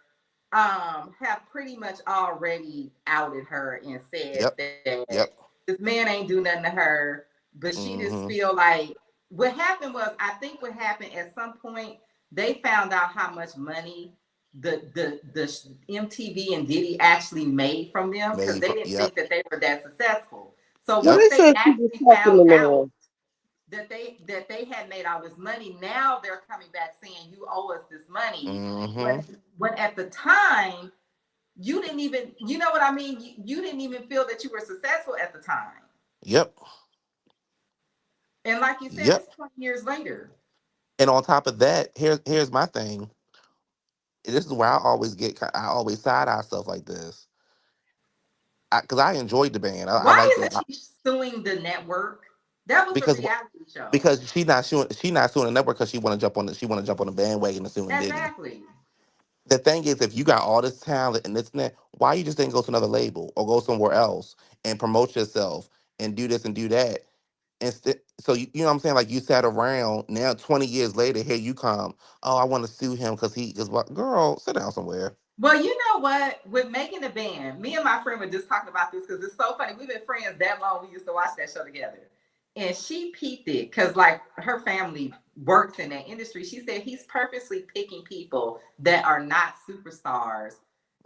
Speaker 11: have pretty much already outed her and said
Speaker 12: Yep.
Speaker 11: that
Speaker 12: Yep.
Speaker 11: this man ain't do nothing to her, but she just
Speaker 12: Mm-hmm.
Speaker 11: feel like what happened was, I think what happened at some point, they found out how much money the MTV and Diddy actually made from them, because
Speaker 12: Made
Speaker 11: they
Speaker 12: from
Speaker 11: didn't
Speaker 12: yep.
Speaker 11: think that they were that successful. So
Speaker 1: Well,
Speaker 11: once
Speaker 12: Yep.
Speaker 1: they
Speaker 11: they
Speaker 1: said she was
Speaker 11: actually
Speaker 1: talking
Speaker 11: found
Speaker 1: to
Speaker 11: out
Speaker 1: man.
Speaker 11: that they had made all this money, now they're coming back saying you owe us this money.
Speaker 12: Mm-hmm.
Speaker 11: When at the time you didn't even, you know what I mean? You didn't even feel that you were successful at the time.
Speaker 12: Yep.
Speaker 11: And like you said,
Speaker 12: Yep.
Speaker 11: it's 20 years later.
Speaker 12: And on top of that, here's my thing. This is where I always side eye stuff like this. Because I enjoyed the band. I
Speaker 11: Why
Speaker 12: liked it.
Speaker 11: isn't she suing the network? That was a
Speaker 12: Because
Speaker 11: reality show.
Speaker 12: because she not suing the network because she want to jump on the bandwagon and suing Diddy.
Speaker 11: Exactly.
Speaker 12: The thing is, if you got all this talent and this and that, why you just didn't go to another label or go somewhere else and promote yourself and do this and do that? Instead, so you know what I'm saying? Like you sat around. Now 20 years later, here you come. Oh, I want to sue him because what? Girl, sit down somewhere.
Speaker 11: Well, you know what? With making the band, me and my friend were just talking about this because it's so funny. We've been friends that long. We used to watch that show together. And she peeped it because, like, her family works in that industry. She said he's purposely picking people that are not superstars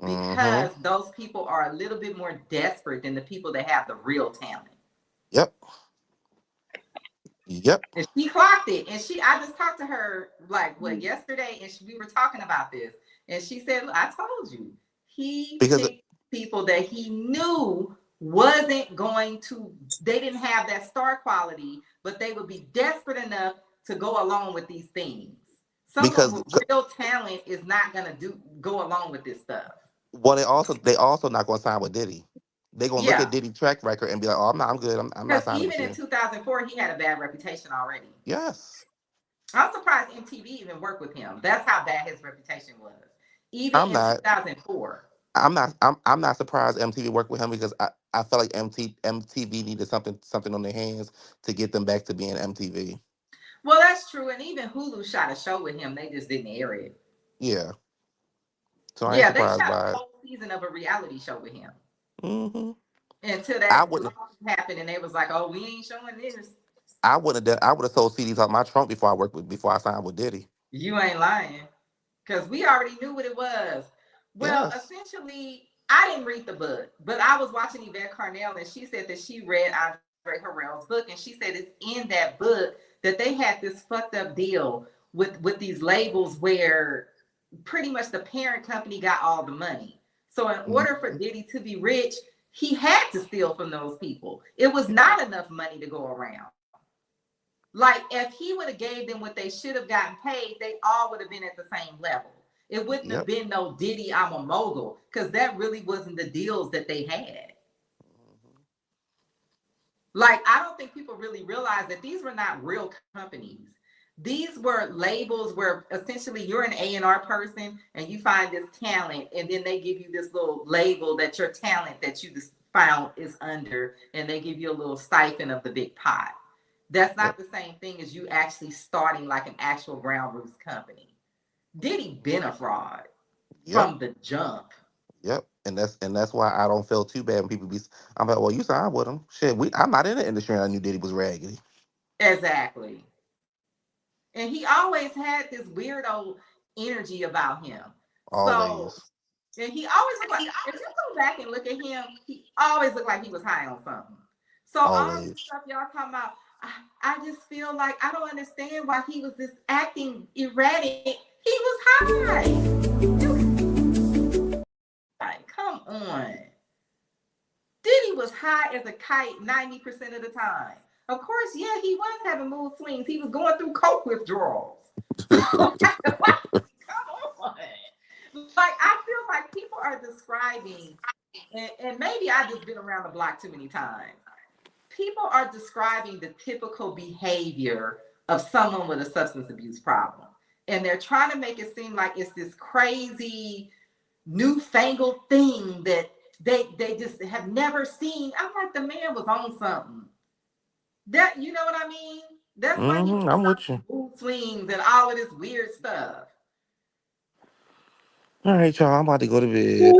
Speaker 12: Mm-hmm.
Speaker 11: because those people are a little bit more desperate than the people that have the real talent.
Speaker 12: Yep. Yep.
Speaker 11: And she clocked it. And I just talked to her like yesterday, and we were talking about this. And she said, look, I told you, he
Speaker 12: Because
Speaker 11: picked people that he knew wasn't going to, they didn't have that star quality, but they would be desperate enough to go along with these things. Someone
Speaker 12: because
Speaker 11: with real talent is not gonna go along with this stuff.
Speaker 12: well, they also not gonna sign with Diddy. They gonna look
Speaker 11: Yeah.
Speaker 12: at Diddy track record and be like, oh, I'm good. I'm not
Speaker 11: Because
Speaker 12: signing with
Speaker 11: even in
Speaker 12: you.
Speaker 11: 2004, he had a bad reputation already.
Speaker 12: Yes.
Speaker 11: I'm surprised MTV even worked with him. That's how bad his reputation was, even
Speaker 12: I'm
Speaker 11: in
Speaker 12: not.
Speaker 11: 2004.
Speaker 12: I'm not surprised MTV worked with him because I felt like MTV needed something on their hands to get them back to being MTV.
Speaker 11: Well, that's true. And even Hulu shot a show with him. They just didn't air it.
Speaker 12: Yeah. So I ain't
Speaker 11: Yeah, they
Speaker 12: surprised
Speaker 11: shot
Speaker 12: by
Speaker 11: a
Speaker 12: it.
Speaker 11: whole season of a reality show with him
Speaker 12: Hmm.
Speaker 11: until
Speaker 12: I
Speaker 11: that
Speaker 12: wouldn't
Speaker 11: lawsuit happened, and they was like, "Oh, we ain't showing this."
Speaker 12: I would have sold CDs out my trunk before I signed with Diddy.
Speaker 11: You ain't lying, because we already knew what it was. Well,
Speaker 12: Yes.
Speaker 11: essentially, I didn't read the book, but I was watching Yvette Carnell, and she said that she read Andre Harrell's book, and she said it's in that book that they had this fucked up deal with these labels where pretty much the parent company got all the money. So in order for
Speaker 12: Mhm.
Speaker 11: Diddy to be rich, he had to steal from those people. It was not enough money to go around. Like if he would have gave them what they should have gotten paid, they all would have been at the same level. It wouldn't have
Speaker 12: Yep.
Speaker 11: been no Diddy, I'm a mogul, because that really wasn't the deals that they had. Like, I don't think people really realize that these were not real companies. These were labels where essentially you're an A&R person and you find this talent, and then they give you this little label that your talent that you just found is under, and they give you a little stipend of the big pot. That's
Speaker 12: Yep.
Speaker 11: not the same thing as you actually starting like an actual ground roots company. Diddy been a fraud
Speaker 12: Yep.
Speaker 11: from the jump.
Speaker 12: Yep. And that's why I don't feel too bad when people be. I'm like, well, you signed with him. Shit, I'm not in the industry, and I knew Diddy was raggedy.
Speaker 11: Exactly. And he always had this weirdo energy about him. So,
Speaker 12: Always.
Speaker 11: and he always looked like, if you go back and look at him, he always looked like he was high on something. So all this
Speaker 12: Always.
Speaker 11: stuff y'all talking about, I just feel like I don't understand why he was just acting erratic. He was high. Like, come on. Diddy was high as a kite 90% of the time. Of course, yeah, he was having mood swings. He was going through coke withdrawals. So, come on. Like, I feel like people are describing, and maybe I just been around the block too many times. People are describing the typical behavior of someone with a substance abuse problem. And they're trying to make it seem like it's this crazy, newfangled thing that they just have never seen. I'm like, the man was on something. That, you know what I mean? That's why he was
Speaker 12: I'm
Speaker 11: on
Speaker 12: with you.
Speaker 11: mood swings and all of this weird stuff.
Speaker 12: All right, y'all. I'm about to go to bed.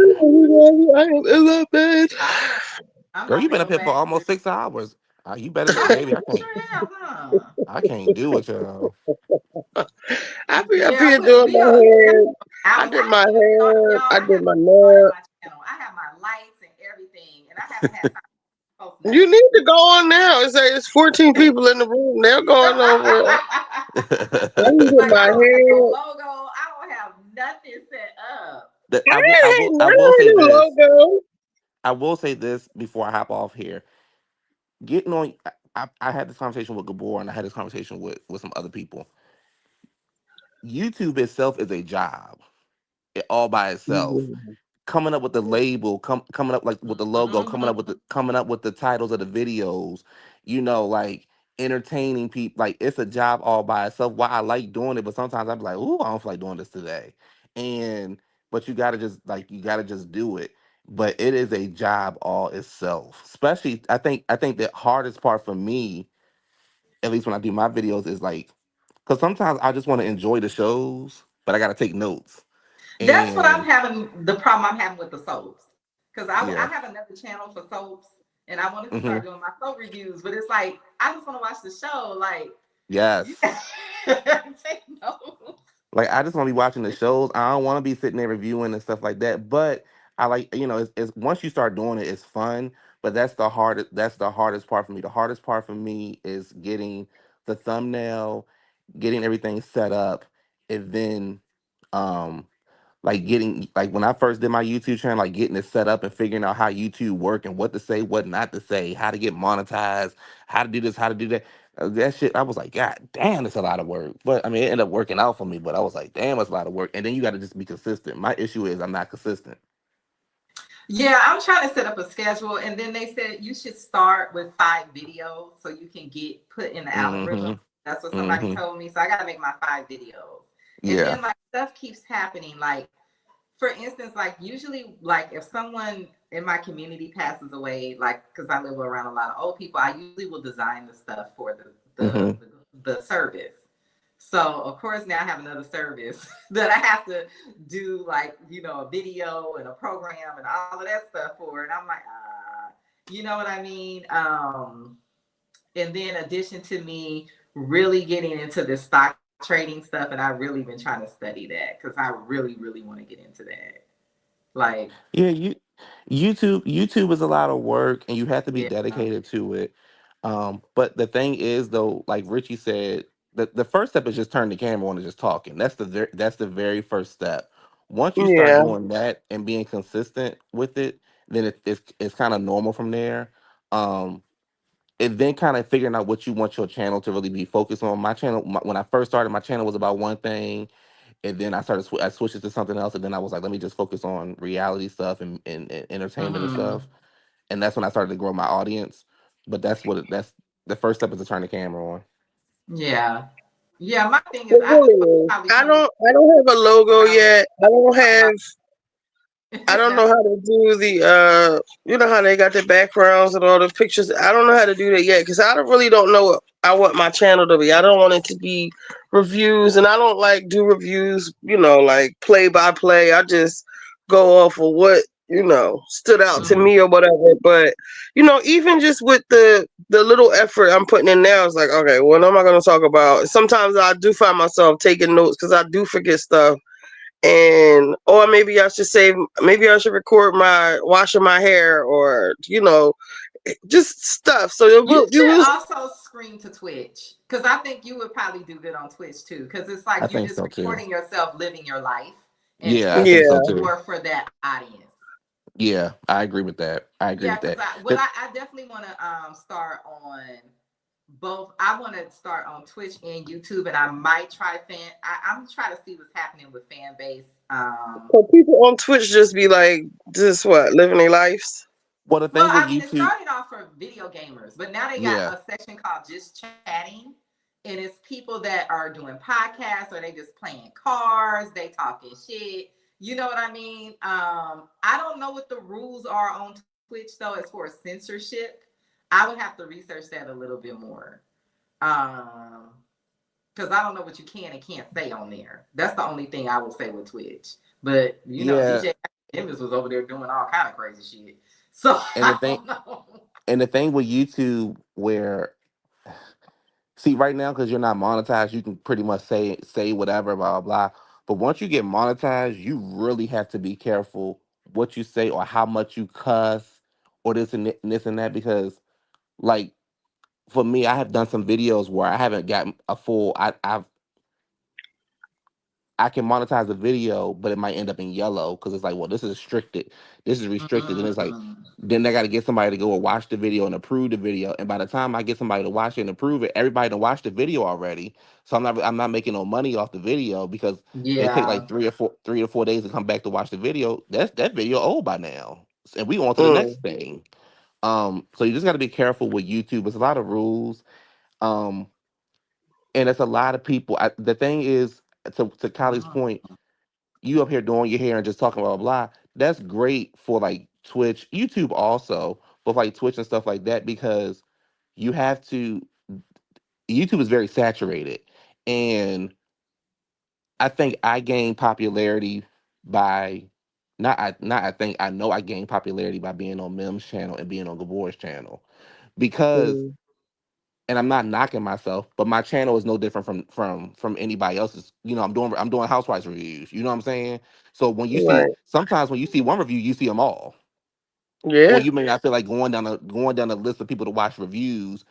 Speaker 1: I am in my bed.
Speaker 11: All right. I'm
Speaker 12: Girl,
Speaker 11: about
Speaker 12: you
Speaker 11: to
Speaker 12: been up
Speaker 11: go
Speaker 12: here for
Speaker 11: back.
Speaker 12: almost 6 hours. You better be,
Speaker 11: Oh,
Speaker 12: baby.
Speaker 11: yeah, we sure have, huh?
Speaker 12: I can't do it, y'all.
Speaker 1: I be up
Speaker 11: Yeah,
Speaker 1: here doing
Speaker 11: we
Speaker 1: my
Speaker 11: are
Speaker 1: hair. I
Speaker 11: hours.
Speaker 1: did
Speaker 11: I
Speaker 1: my
Speaker 11: haven't even started,
Speaker 1: hair.
Speaker 11: y'all.
Speaker 1: I
Speaker 11: I
Speaker 1: did
Speaker 11: haven't
Speaker 1: my
Speaker 11: even started
Speaker 1: nail.
Speaker 11: my channel. I have my lights and everything, and I haven't had time to post
Speaker 1: You
Speaker 11: nothing.
Speaker 1: need to go on now. It's like it's 14 people in the room. They're going over. I can get
Speaker 11: Like,
Speaker 1: my
Speaker 11: I don't have no
Speaker 1: hair.
Speaker 11: logo. I don't have nothing set up.
Speaker 1: I ain't hating
Speaker 12: I
Speaker 1: none
Speaker 12: will
Speaker 1: on
Speaker 12: say
Speaker 1: your
Speaker 12: this.
Speaker 1: logo.
Speaker 12: I will say this before I hop off here. Getting on, I had this conversation with Gabor and I had this conversation with some other people. YouTube itself is a job, all by itself. Coming up with the label, coming up like with the logo,
Speaker 11: Mhm.
Speaker 12: coming up with the titles of the videos, like entertaining people. Like it's a job all by itself. Why I like doing it, but sometimes I'm like, ooh, I don't feel like doing this today. And but you gotta just do it. But it is a job all itself. Especially I think the hardest part for me, at least when I do my videos, is like because sometimes I just want to enjoy the shows, but I gotta take notes.
Speaker 11: That's what I'm
Speaker 12: And
Speaker 11: having, the problem I'm having with the soaps. Because I
Speaker 12: yeah.
Speaker 11: have another channel for soaps, and I wanted to
Speaker 12: Hmm.
Speaker 11: start doing my soap reviews, but it's like, I just want to watch the show. Like, you
Speaker 12: Yes.
Speaker 11: take notes.
Speaker 12: Like I just want to be watching the shows. I don't want to be sitting there reviewing and stuff like that. But I like, it's once you start doing it, it's fun. But that's the hardest part for me. The hardest part for me is getting the thumbnail, getting everything set up, and then um like getting like when I first did my YouTube channel, like getting it set up and figuring out how YouTube work and what to say, what not to say, how to get monetized, how to do this, how to do that. That shit, I was like, God damn, it's a lot of work. But I mean, it ended up working out for me. But I was like, damn, it's a lot of work. And then you got to just be consistent. My issue is I'm not consistent.
Speaker 11: Yeah, I'm trying to set up a schedule, and then they said you should start with 5 videos so you can get put in the
Speaker 12: Hmm.
Speaker 11: algorithm. That's what somebody
Speaker 12: Mm-hmm.
Speaker 11: told me. So I got to make my 5 videos. And
Speaker 12: Yeah.
Speaker 11: then like stuff keeps happening. Like, for instance, like usually, like if someone in my community passes away, like because I live around a lot of old people, I usually will design the stuff for
Speaker 12: Mm-hmm.
Speaker 11: the service. So of course now I have another service that I have to do, like, a video and a program and all of that stuff for, and I'm like, you know what I mean? And then addition to me really getting into this stock trading stuff, and I've really been trying to study that because I really, really want to get into that. Like,
Speaker 12: Yeah, YouTube is a lot of work and you have to be
Speaker 11: yeah.
Speaker 12: dedicated to it. But the thing is though, like Richie said, the first step is just turn the camera on and just talking. That's the very first step. Once you start
Speaker 1: Yeah.
Speaker 12: doing that and being consistent with it, then it's kind of normal from there. Um, and then kind of figuring out what you want your channel to really be focused on. My channel, when I first started, my channel was about one thing, and then I switched it to something else, and then I was like, let me just focus on reality stuff and entertainment and
Speaker 11: Mm-hmm.
Speaker 12: stuff, and that's when I started to grow my audience. But that's the first step is to turn the camera on.
Speaker 11: Yeah. Yeah. My thing
Speaker 1: It
Speaker 11: is, I would
Speaker 1: really is.
Speaker 11: probably
Speaker 1: I
Speaker 11: come up
Speaker 1: don't I don't have a
Speaker 11: with
Speaker 1: logo
Speaker 11: I was
Speaker 1: yet. I don't
Speaker 11: talking
Speaker 1: have
Speaker 11: about.
Speaker 1: I don't know
Speaker 11: That's
Speaker 1: how to do the you know how they got the backgrounds and all the pictures. I don't know how to do that yet because I don't really don't know what I want my channel to be. I don't want it to be reviews, and I don't like do reviews, like play by play. I just go off of what, stood out to
Speaker 12: Hmm.
Speaker 1: me or whatever. But even just with the little effort I'm putting in now, it's like, okay, what am I going to talk about? Sometimes I do find myself taking notes because I do forget stuff, and or maybe I should say, maybe I should record my washing my hair, or just stuff, so
Speaker 11: You
Speaker 1: you
Speaker 11: should
Speaker 1: will.
Speaker 11: also stream to Twitch because I think you would probably do good on Twitch too. Because it's
Speaker 12: I
Speaker 11: like you're
Speaker 12: think
Speaker 11: just
Speaker 12: so too.
Speaker 11: recording yourself living your life, and
Speaker 12: Yeah, I
Speaker 11: Twitch
Speaker 12: think so
Speaker 11: is
Speaker 1: Yeah.
Speaker 12: too.
Speaker 11: more for that audience.
Speaker 12: Yeah, I agree with that. I agree
Speaker 11: Yeah,
Speaker 12: with
Speaker 11: because
Speaker 12: that.
Speaker 11: I well,
Speaker 12: The,
Speaker 11: I definitely want to start on both. I want to start on Twitch and YouTube, and I might try I'm trying to see what's happening with fan base.
Speaker 1: So people on Twitch just be like, just what, living their lives.
Speaker 12: well, the
Speaker 11: Well,
Speaker 12: thing with
Speaker 11: I mean, it
Speaker 12: YouTube,
Speaker 11: started off for video gamers, but now they got
Speaker 12: yeah,
Speaker 11: a section called Just Chatting. And it's people that are doing podcasts or they just playing cards, they talking shit. You know what I mean? I don't know what the rules are on Twitch though, as far as censorship. I would have to research that a little bit more. Um, because I don't know what you can and can't say on there. That's the only thing I will say with Twitch. But
Speaker 12: yeah.
Speaker 11: DJ Emmons was over there doing all kind of crazy shit. So
Speaker 12: And the
Speaker 11: I
Speaker 12: thing
Speaker 11: don't know.
Speaker 12: and the thing with YouTube where see, right now, because you're not monetized, you can pretty much say whatever, blah blah blah. But once you get monetized, you really have to be careful what you say or how much you cuss or this and that because, like, for me, I have done some videos where I haven't gotten a full. I can monetize the video, but it might end up in yellow because it's like, well, this is restricted. This is restricted. And it's like,
Speaker 11: Mm,
Speaker 12: then they got to get somebody to go and watch the video and approve the video. And by the time I get somebody to watch it and approve it, everybody to watch the video already. So I'm not making no money off the video because it take
Speaker 11: yeah.
Speaker 12: like 3 or 4 days to come back to watch the video. That video old by now, and we on to the
Speaker 1: Mm.
Speaker 12: next thing. So you just got to be careful with YouTube. It's a lot of rules. Um, and it's a lot of people. The thing is, to Kylie's point, you up here doing your hair and just talking blah blah blah. That's great for like Twitch, YouTube also, but like Twitch and stuff like that because you have to. YouTube is very saturated, and I think I gained popularity by not I think I know I gained popularity by being on Mim's channel and being on Gabor's channel because
Speaker 1: Mm.
Speaker 12: and I'm not knocking myself, but my channel is no different from anybody else's. I'm doing housewives reviews. You know what I'm saying? So when you see
Speaker 1: Right.
Speaker 12: sometimes when you see one review, you see them all, or
Speaker 1: Yeah.
Speaker 12: you may not feel like going down a list of people to watch reviews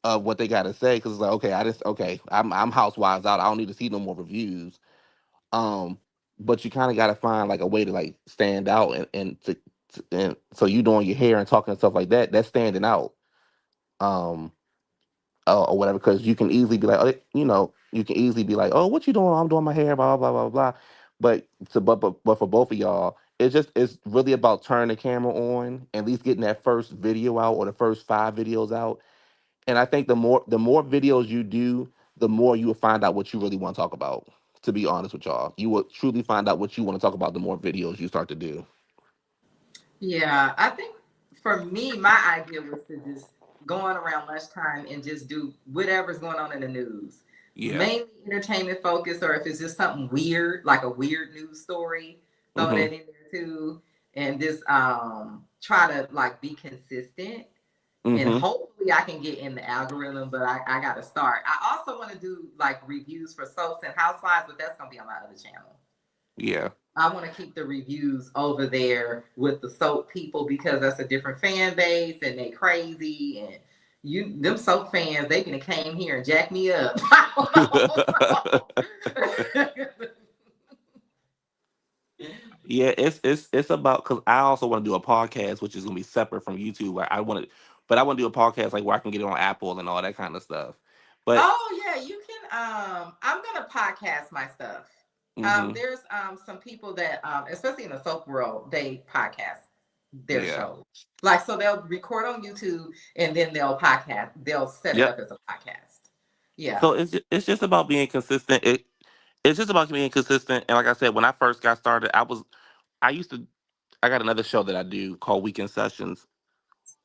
Speaker 12: of what they got to say because it's like I'm housewives out. I don't need to see no more reviews. Um, but you kind of got to find like a way to like stand out and so you doing your hair and talking and stuff like that. That's standing out. Um, or whatever, because you can easily be like, oh, you can easily be like, oh, what you doing? I'm doing my hair, blah blah blah blah blah. But for both of y'all, it's really about turning the camera on, at least getting that first video out or the first 5 videos out. And I think the more videos you do, the more you will find out what you really want to talk about. To be honest with y'all, you will truly find out what you want to talk about the more videos you start to do.
Speaker 11: Yeah, I think for me, my idea was to just go on around lunchtime and just do whatever's going on in the news.
Speaker 12: Yeah.
Speaker 11: Mainly entertainment focused, or if it's just something weird, like a weird news story, throw that
Speaker 12: Mm-hmm.
Speaker 11: in there too. And just try to like be consistent. And
Speaker 12: Mm-hmm.
Speaker 11: hopefully I can get in the algorithm, but I gotta start. I also want to do like reviews for soaps and housewives, but that's gonna be on my other channel.
Speaker 12: Yeah.
Speaker 11: I want to keep the reviews over there with the soap people because that's a different fan base and they crazy and you them soap fans they gonna came here and jack me up. I don't know.
Speaker 12: Yeah, it's about because I also want to do a podcast, which is gonna be separate from YouTube. Like, but I want to do a podcast like where I can get it on Apple and all that kind of stuff. But
Speaker 11: Oh yeah, you can. I'm gonna podcast my stuff.
Speaker 12: hmm
Speaker 11: There's some people that especially in the soap world, they podcast their
Speaker 12: yeah,
Speaker 11: show. Like so they'll record on YouTube and then they'll podcast. They'll set it
Speaker 12: yep.
Speaker 11: up as a podcast. Yeah.
Speaker 12: So it's just about being consistent. It's just about being consistent. And like I said, when I first got started, I used to I got another show that I do called Weekend Sessions.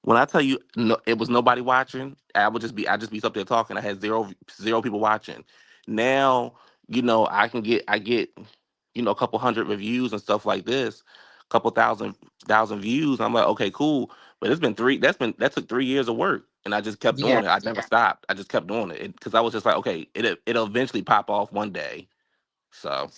Speaker 12: When I tell you, no, it was nobody watching. I just be up there talking. I had zero people watching. Now, I get, a couple hundred reviews and stuff like this, couple thousand views. I'm like, okay, cool. But it's been that took 3 years of work, and I just kept
Speaker 11: Yeah.
Speaker 12: doing it. I never stopped. I just kept doing it because I was just like, okay, it'll eventually pop off one day. So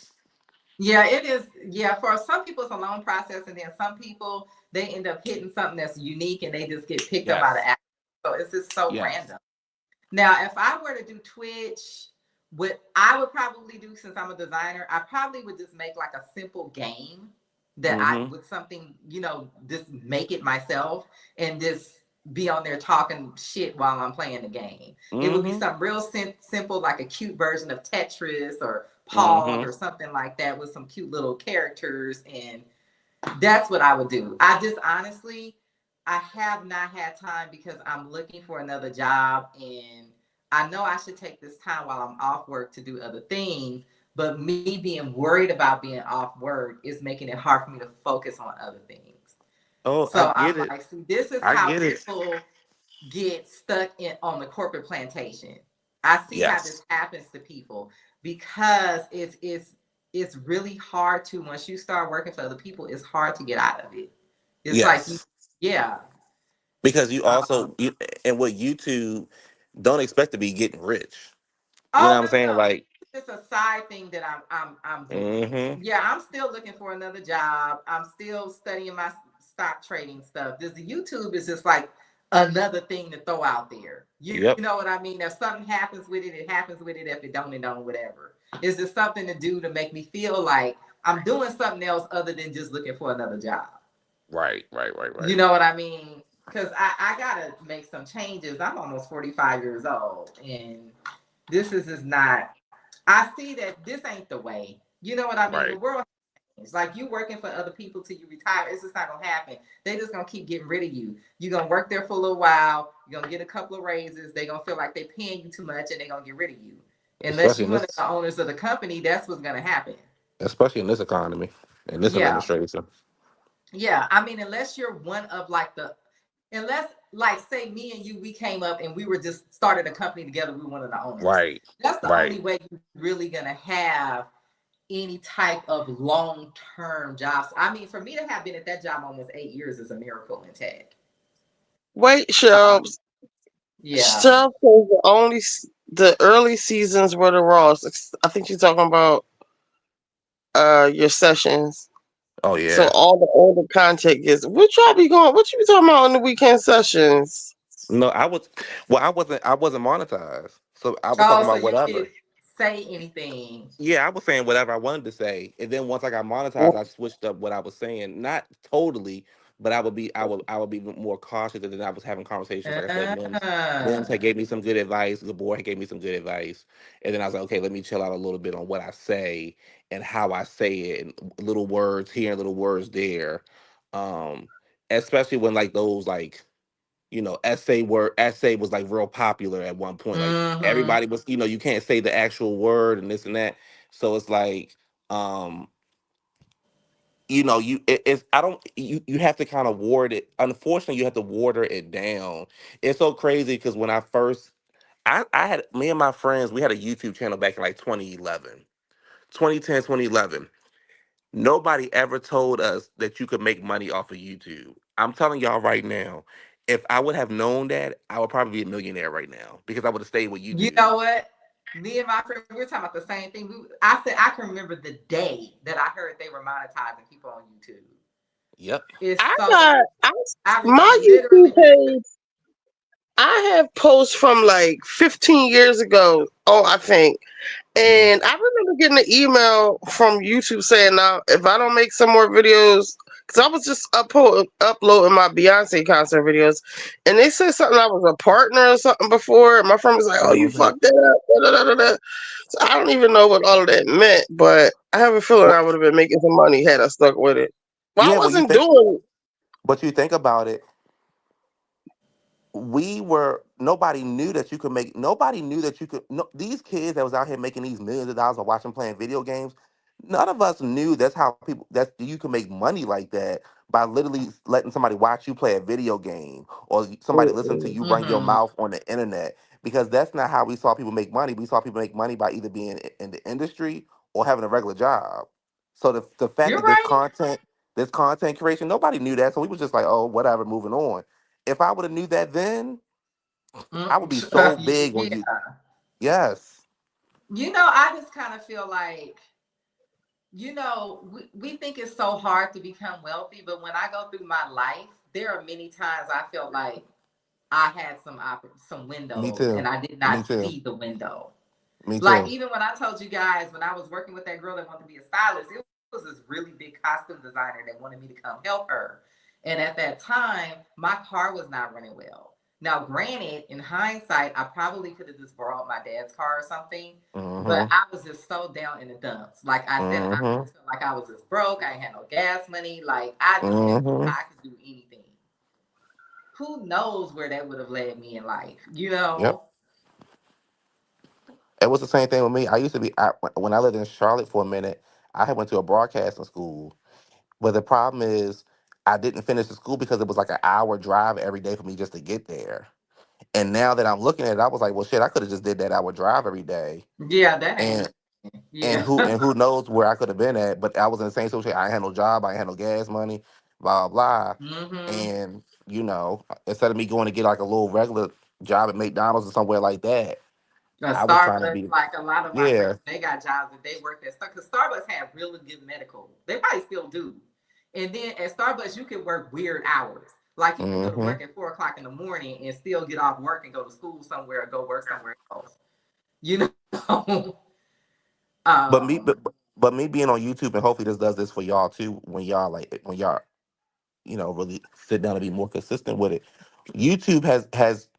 Speaker 11: Yeah, it is. Yeah, for some people it's a long process, and then some people they end up hitting something that's unique and they just get picked up by the
Speaker 12: yes,
Speaker 11: app. So it's just so
Speaker 12: yes,
Speaker 11: random. Now, if I were to do Twitch, what I would probably do since I'm a designer, I probably would just make like a simple game that I
Speaker 12: mm-hmm,
Speaker 11: with something, just make it myself and just be on there talking shit while I'm playing the game. It would be
Speaker 12: mm-hmm,
Speaker 11: something real simple, like a cute version of Tetris or Pog
Speaker 12: mm-hmm.
Speaker 11: or something like that with some cute little characters. And that's what I would do. I just honestly, I have not had time because I'm looking for another job and I know I should take this time while I'm off work to do other things. But me being worried about being off work is making it hard for me to focus on other things.
Speaker 12: Oh, I
Speaker 11: So I'm
Speaker 12: get it.
Speaker 11: like, see, this is
Speaker 12: I
Speaker 11: how
Speaker 12: get it.
Speaker 11: people get stuck in on the corporate plantation. I see how
Speaker 12: Yes.
Speaker 11: this happens to people because it's really hard to once you start working for other people, it's hard to get out of it. It's like
Speaker 12: Yes.
Speaker 11: yeah.
Speaker 12: Because you
Speaker 11: Um,
Speaker 12: also and with YouTube, don't expect to be getting rich. You know
Speaker 11: oh
Speaker 12: what I'm
Speaker 11: no,
Speaker 12: saying?
Speaker 11: no.
Speaker 12: Like,
Speaker 11: It's a side thing that I'm doing.
Speaker 12: mm-hmm.
Speaker 11: Yeah, I'm still looking for another job. I'm still studying my stock trading stuff. This YouTube is just like another thing to throw out there. You
Speaker 12: Yep.
Speaker 11: know what I mean? If something happens with it, it happens with it. If it don't, whatever. It's just something to do to make me feel like I'm doing something else other than just looking for another job.
Speaker 12: Right, right, right,
Speaker 11: You
Speaker 12: right.
Speaker 11: know what I mean? Because I gotta make some changes. I'm almost 45 years old, and this is just not. I see that this ain't the way. You know what I mean? The
Speaker 12: Right.
Speaker 11: world it's like you working for other people till you retire. It's just not gonna happen. They just gonna keep getting rid of you. You're gonna work there for a little while. You're gonna get a couple of raises. They're gonna feel like they're paying you too much, and they're gonna get rid of you. Unless
Speaker 12: Especially
Speaker 11: you
Speaker 12: in
Speaker 11: one of
Speaker 12: this
Speaker 11: the owners of the company, that's what's gonna happen.
Speaker 12: economy, in this
Speaker 11: Yeah.
Speaker 12: administration.
Speaker 11: Yeah, I mean, unless you're one of like unless like say me and you, we came up and we were just started a company together, we were one of the owners.
Speaker 12: Right.
Speaker 11: That's the only
Speaker 12: Right.
Speaker 11: way you're really gonna have any type of long-term jobs. I mean, for me to have been at that job almost 8 years is a miracle in tech.
Speaker 1: Wait,
Speaker 11: Uh,
Speaker 1: Shelves.
Speaker 11: yeah.
Speaker 1: Shelves says the early seasons were the Raws. I think she's talking about your sessions.
Speaker 12: Oh
Speaker 1: So
Speaker 12: yeah.
Speaker 1: all the older content gets. What y'all be going? What you be talking about on the weekend sessions?
Speaker 12: No, I wasn't monetized. So I was talking
Speaker 11: Oh, so
Speaker 12: about
Speaker 11: you
Speaker 12: whatever.
Speaker 11: could say anything.
Speaker 12: Yeah, I was saying whatever I wanted to say, and then once I got monetized, I switched up what I was saying. Not totally, but I would be more cautious, and then I was having conversations. Like I said, Mims
Speaker 11: Uh,
Speaker 12: had gave me some good advice. The board had gave me some good advice, and then I was like, okay, let me chill out a little bit on what I say and how I say it, and little words here and little words there. Um, Especially when like those like essay was like real popular at one point. Like
Speaker 11: Mm-hmm.
Speaker 12: everybody was, you can't say the actual word and this and that. So it's like, um, it's I don't you have to kind of ward it. Unfortunately, you have to water it down. It's so crazy because when I first I had me and my friends, we had a YouTube channel back in like 2011, 2010, 2011. Nobody ever told us that you could make money off of YouTube. I'm telling y'all right now, if I would have known that, I would probably be a millionaire right now because I would have stayed with
Speaker 11: You
Speaker 12: YouTube.
Speaker 11: know what? Me and my friend, we were talking about the same thing. I said I can remember the day that I heard they were monetizing people on YouTube.
Speaker 12: Yep.
Speaker 11: It's
Speaker 1: I
Speaker 11: so
Speaker 1: got my YouTube
Speaker 11: literally remember.
Speaker 1: page. I have posts from like 15 years ago. Oh, I think.
Speaker 12: Hmm.
Speaker 1: And I remember getting an email from YouTube saying, "Now, if I don't make some more videos, because I was just uploading my Beyonce concert videos, and they said something I was a partner or something before. And my friend was like, "Oh, you
Speaker 12: Hmm.
Speaker 1: fucked that up." Da, da, da, da, da. So I don't even know what all of that meant, but I have a feeling
Speaker 12: Well,
Speaker 1: I would have been making some money had I stuck with it. Well, I
Speaker 12: yeah,
Speaker 1: wasn't doing.
Speaker 12: but you think about it, nobody knew that you could make nobody knew that you could no, these kids that was out here making these millions of dollars or watching playing video games, none of us knew that's you can make money like that by literally letting somebody watch you play a video game or somebody listen to
Speaker 1: Mm-mm.
Speaker 12: you run your
Speaker 11: Mm-hmm.
Speaker 12: mouth on the internet, because that's not how we saw people make money. We saw people make money by either being in the industry or having a regular job. So the fact
Speaker 11: You're
Speaker 12: that
Speaker 11: right.
Speaker 12: this content creation, nobody knew that, so we was just like, oh, whatever, moving on. If I would have knew that then, I would be so big on you.
Speaker 11: Yeah.
Speaker 12: Yes.
Speaker 11: I just kind of feel like, we think it's so hard to become wealthy, but when I go through my life, there are many times I felt like I had some
Speaker 12: Me
Speaker 11: windows and
Speaker 12: too.
Speaker 11: I did
Speaker 12: Me
Speaker 11: not
Speaker 12: too.
Speaker 11: see the window.
Speaker 12: Me
Speaker 11: Like
Speaker 12: too.
Speaker 11: even when I told you guys when I was working with that girl that wanted to be a stylist, it was this really big costume designer that wanted me to come help her. And at that time, my car was not running well. Now, granted, in hindsight, I probably could have just borrowed my dad's car or something, but
Speaker 12: Mm-hmm.
Speaker 11: I was just so down in the dumps. Like I said, I
Speaker 12: Mm-hmm.
Speaker 11: just felt like I was just broke. I ain't had no gas money. Like I just didn't see
Speaker 12: Mm-hmm.
Speaker 11: how I could do anything. Who knows where that would have led me in life,
Speaker 12: Yep. It was the same thing with me. I used to be when I lived in Charlotte for a minute. I had went to a broadcasting school, but the problem is I didn't finish the school because it was like an hour drive every day for me just to get there. And now that I'm looking at it, I was like, well, shit, I could have just did that hour drive every day.
Speaker 11: Yeah, that ain't.
Speaker 12: And
Speaker 11: Yeah.
Speaker 12: who knows where I could have been at? But I was in the same situation. I ain't had no job. I ain't had no gas money. Blah blah.
Speaker 11: Mm-hmm.
Speaker 12: And instead of me going to get like a little regular job at McDonald's or somewhere like that, I was trying to
Speaker 11: Starbucks,
Speaker 12: be,
Speaker 11: like a lot of my
Speaker 12: yeah.
Speaker 11: friends, they got jobs that they worked at. Because Starbucks had really good medical. They probably still do. And then at Starbucks, you can work weird hours. Like you can go to
Speaker 12: Hmm.
Speaker 11: work at 4 o'clock in the morning and still get off work and go to school somewhere or go work somewhere else. You know?
Speaker 12: But me,
Speaker 11: um,
Speaker 12: but me being on YouTube, and hopefully this does this for y'all too. When y'all really sit down and be more consistent with it. YouTube has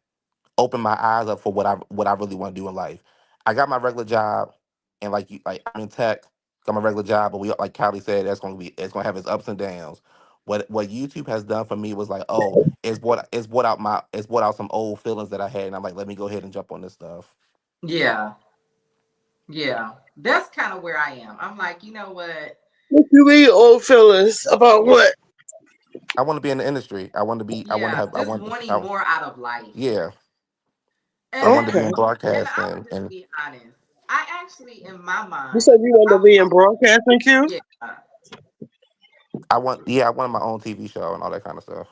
Speaker 12: opened my eyes up for what I really want to do in life. I got my regular job, and I'm in tech, got my regular job, but we like Kylie said, it's gonna have its ups and downs. What YouTube has done for me was like, oh, it's brought out some old feelings that I had, and I'm like, let me go ahead and jump on this stuff.
Speaker 11: yeah. Yeah. That's kind of where I am. I'm like, you know what?
Speaker 1: What you mean, old feelings about what?
Speaker 12: I want to be in the industry. I want to
Speaker 11: Yeah.
Speaker 12: have,
Speaker 11: Just wanting more out of life.
Speaker 12: yeah, I
Speaker 11: And
Speaker 12: wanted to
Speaker 11: and
Speaker 12: be
Speaker 1: Okay.
Speaker 12: in
Speaker 11: and I
Speaker 12: broadcasting,
Speaker 11: would just
Speaker 12: and
Speaker 11: be honest. I actually, in my
Speaker 1: You said
Speaker 11: mind,
Speaker 1: you want
Speaker 11: I
Speaker 1: to
Speaker 11: was
Speaker 1: be in
Speaker 11: so
Speaker 1: broadcasting, Q?
Speaker 11: yeah.
Speaker 12: I wanted my own TV show and all that kind of stuff.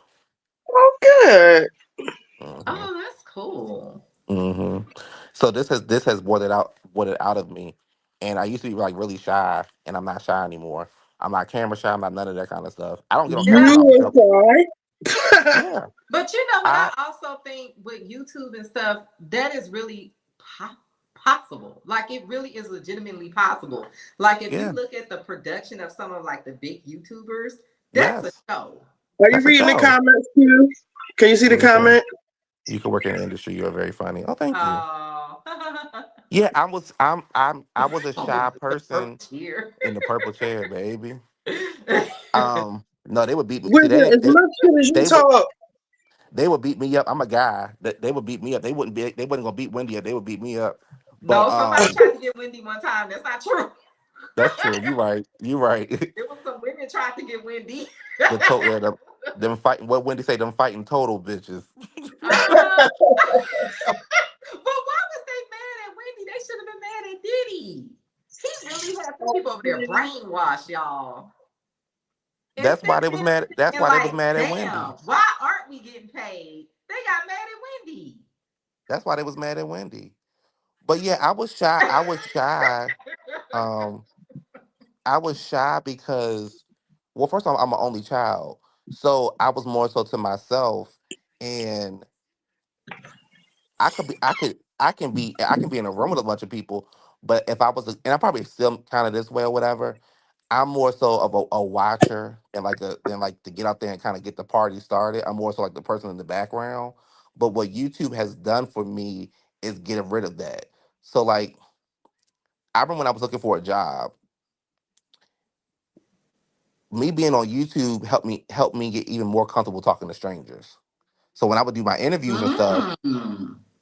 Speaker 1: Oh, good.
Speaker 12: Hmm.
Speaker 11: Oh, that's cool.
Speaker 12: Hmm. So this has brought it out of me, and I used to be like really shy, and I'm not shy anymore. I'm not camera shy. I'm not none of that kind of stuff. I don't get on
Speaker 11: And
Speaker 12: camera
Speaker 11: I
Speaker 12: till I'm
Speaker 1: You were shy.
Speaker 12: yeah.
Speaker 11: but you know what
Speaker 12: I
Speaker 11: I also think with YouTube and stuff, that is really possible. Like it really is legitimately possible. Like if you
Speaker 12: yeah.
Speaker 11: look at the production of some of like the big YouTubers, that's a
Speaker 12: Yes,
Speaker 11: show.
Speaker 1: Are you
Speaker 12: that's a
Speaker 1: reading the
Speaker 12: show.
Speaker 1: comments, Q? Can you see the
Speaker 12: Let me see.
Speaker 1: comment?
Speaker 12: You can work in the industry. You're very funny. Oh, thank you.
Speaker 11: Oh,
Speaker 12: Yeah, I was a
Speaker 11: oh,
Speaker 12: shy
Speaker 11: the purple
Speaker 12: person
Speaker 11: cheer.
Speaker 12: in the purple chair, baby. No, they would beat me. See,
Speaker 1: Whisper as much shit as you
Speaker 12: they would
Speaker 1: talk.
Speaker 12: They would beat me up. I'm a guy. They would beat me up. They wouldn't be. They wasn't gonna beat Wendy up. They would beat me up. But
Speaker 11: No, somebody tried to get Wendy one time. That's not true.
Speaker 12: that's true. You right. You right.
Speaker 11: There was some women tried to get Wendy.
Speaker 12: Them fighting. What Wendy say? Them fighting total bitches.
Speaker 11: Uh-huh. But why was they mad at Wendy? They should have been mad at Diddy. He really had some people over there brainwashed, y'all.
Speaker 12: That's why
Speaker 11: Instead
Speaker 12: they
Speaker 11: of
Speaker 12: was
Speaker 11: them
Speaker 12: mad. That's
Speaker 11: being
Speaker 12: why they was
Speaker 11: like,
Speaker 12: mad at
Speaker 11: damn,
Speaker 12: Wendy.
Speaker 11: why aren't we getting paid? They got mad at Wendy.
Speaker 12: That's why they was mad at Wendy. But yeah, I was shy. I was shy. Um, I was shy because, well, first of all, I'm an only child, so I was more so to myself, and I can be in a room with a bunch of people, but if I was, and I'm probably still kind of this way or whatever. I'm more so of a watcher and like to get out there and kind of get the party started. I'm more so like the person in the background. But what YouTube has done for me is getting rid of that. So like I remember when I was looking for a job, me being on YouTube helped me get even more comfortable talking to strangers. So when I would do my interviews and stuff,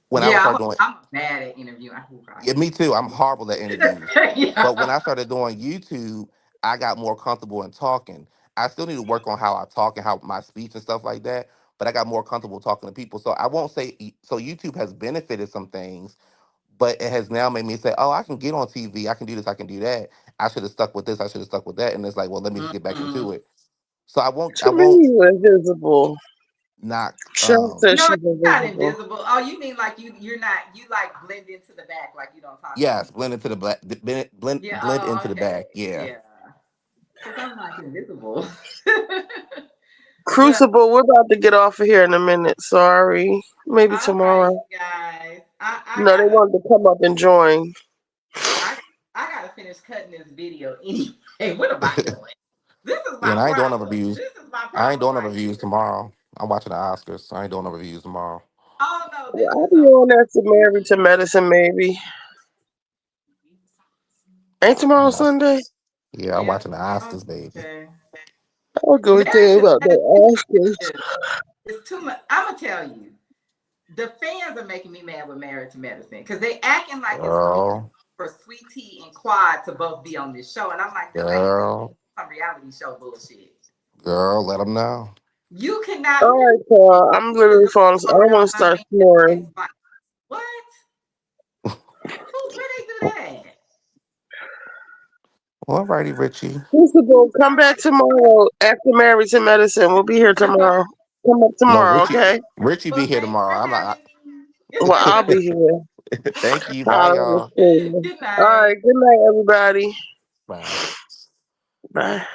Speaker 12: when I would
Speaker 11: Yeah,
Speaker 12: start doing,
Speaker 11: I'm bad at interviewing.
Speaker 12: yeah, me too. I'm horrible at interviews.
Speaker 11: Yeah.
Speaker 12: But when I started doing YouTube, I got more comfortable in talking. I still need to work on how I talk and how my speech and stuff like that. But I got more comfortable talking to people. So I won't say so YouTube has benefited some things, but it has now made me say, oh, I can get on TV, I can do this, I can do that. I should have stuck with this, I should have stuck with that. And it's like, well, let me just get back into it. So I
Speaker 1: To me,
Speaker 12: won't
Speaker 1: you invisible.
Speaker 12: knock
Speaker 1: Cheryl says
Speaker 11: No,
Speaker 1: she's
Speaker 11: you're not
Speaker 1: invisible.
Speaker 11: invisible. Oh, you mean like you're not, you like blend into the back, like you don't talk to
Speaker 12: yes,
Speaker 11: people.
Speaker 12: blend into the black
Speaker 11: Yeah,
Speaker 12: blend into the
Speaker 11: okay.
Speaker 12: back. Yeah.
Speaker 11: Yeah. Because I'm like invisible. But
Speaker 1: Crucible, we're about to get off of here in a minute. Sorry. Maybe
Speaker 11: all right,
Speaker 1: tomorrow.
Speaker 11: you guys. I
Speaker 1: No, they
Speaker 11: gotta
Speaker 1: wanted to come up and join.
Speaker 11: I I gotta finish cutting this video anyway. What am I doing? This is
Speaker 12: Yeah,
Speaker 11: my
Speaker 12: and I ain't doing no
Speaker 11: problem.
Speaker 12: reviews.
Speaker 11: This is my
Speaker 12: I ain't
Speaker 11: problem
Speaker 12: doing no
Speaker 11: right
Speaker 12: reviews
Speaker 11: here.
Speaker 12: tomorrow. I'm watching the Oscars. So I ain't doing no reviews tomorrow.
Speaker 11: Oh no, this
Speaker 1: I'll
Speaker 11: is
Speaker 1: be
Speaker 11: a
Speaker 1: on that to Married to Medicine, maybe. Ain't tomorrow
Speaker 12: I'm watching,
Speaker 1: Sunday?
Speaker 12: yeah, I'm
Speaker 11: yeah.
Speaker 12: watching the
Speaker 11: Oh,
Speaker 12: Oscars, baby.
Speaker 11: okay.
Speaker 1: I'll go
Speaker 11: Married
Speaker 1: tell
Speaker 11: to
Speaker 1: about
Speaker 11: Medicine
Speaker 1: the Oscars.
Speaker 11: it's too much. I'm gonna tell you, the fans are making me mad with Married to Medicine because they acting like it's normal
Speaker 12: Girl,
Speaker 11: for Sweet Tea and Quad to both be on this show, and I'm like, this ain't real.
Speaker 12: girl,
Speaker 11: Some reality show bullshit.
Speaker 12: girl, let them know.
Speaker 11: You cannot.
Speaker 1: All right, Paul. I'm literally falling asleep. I don't want to start snoring.
Speaker 11: What? Who? Where they do that?
Speaker 12: All righty, Richie.
Speaker 1: Crucible, come back tomorrow after Married to Medicine. We'll be here tomorrow. Come up
Speaker 12: No,
Speaker 1: tomorrow,
Speaker 12: Richie,
Speaker 1: okay?
Speaker 12: Richie be
Speaker 11: Well,
Speaker 12: here
Speaker 11: thanks for
Speaker 12: tomorrow. I'm
Speaker 11: having
Speaker 12: not.
Speaker 11: me.
Speaker 1: Well, I'll be here.
Speaker 12: Thank you. Bye,
Speaker 1: Holler on the
Speaker 12: y'all.
Speaker 1: screen.
Speaker 11: Good
Speaker 1: All
Speaker 11: night.
Speaker 1: right. Good night, everybody.
Speaker 12: Bye.
Speaker 1: Bye.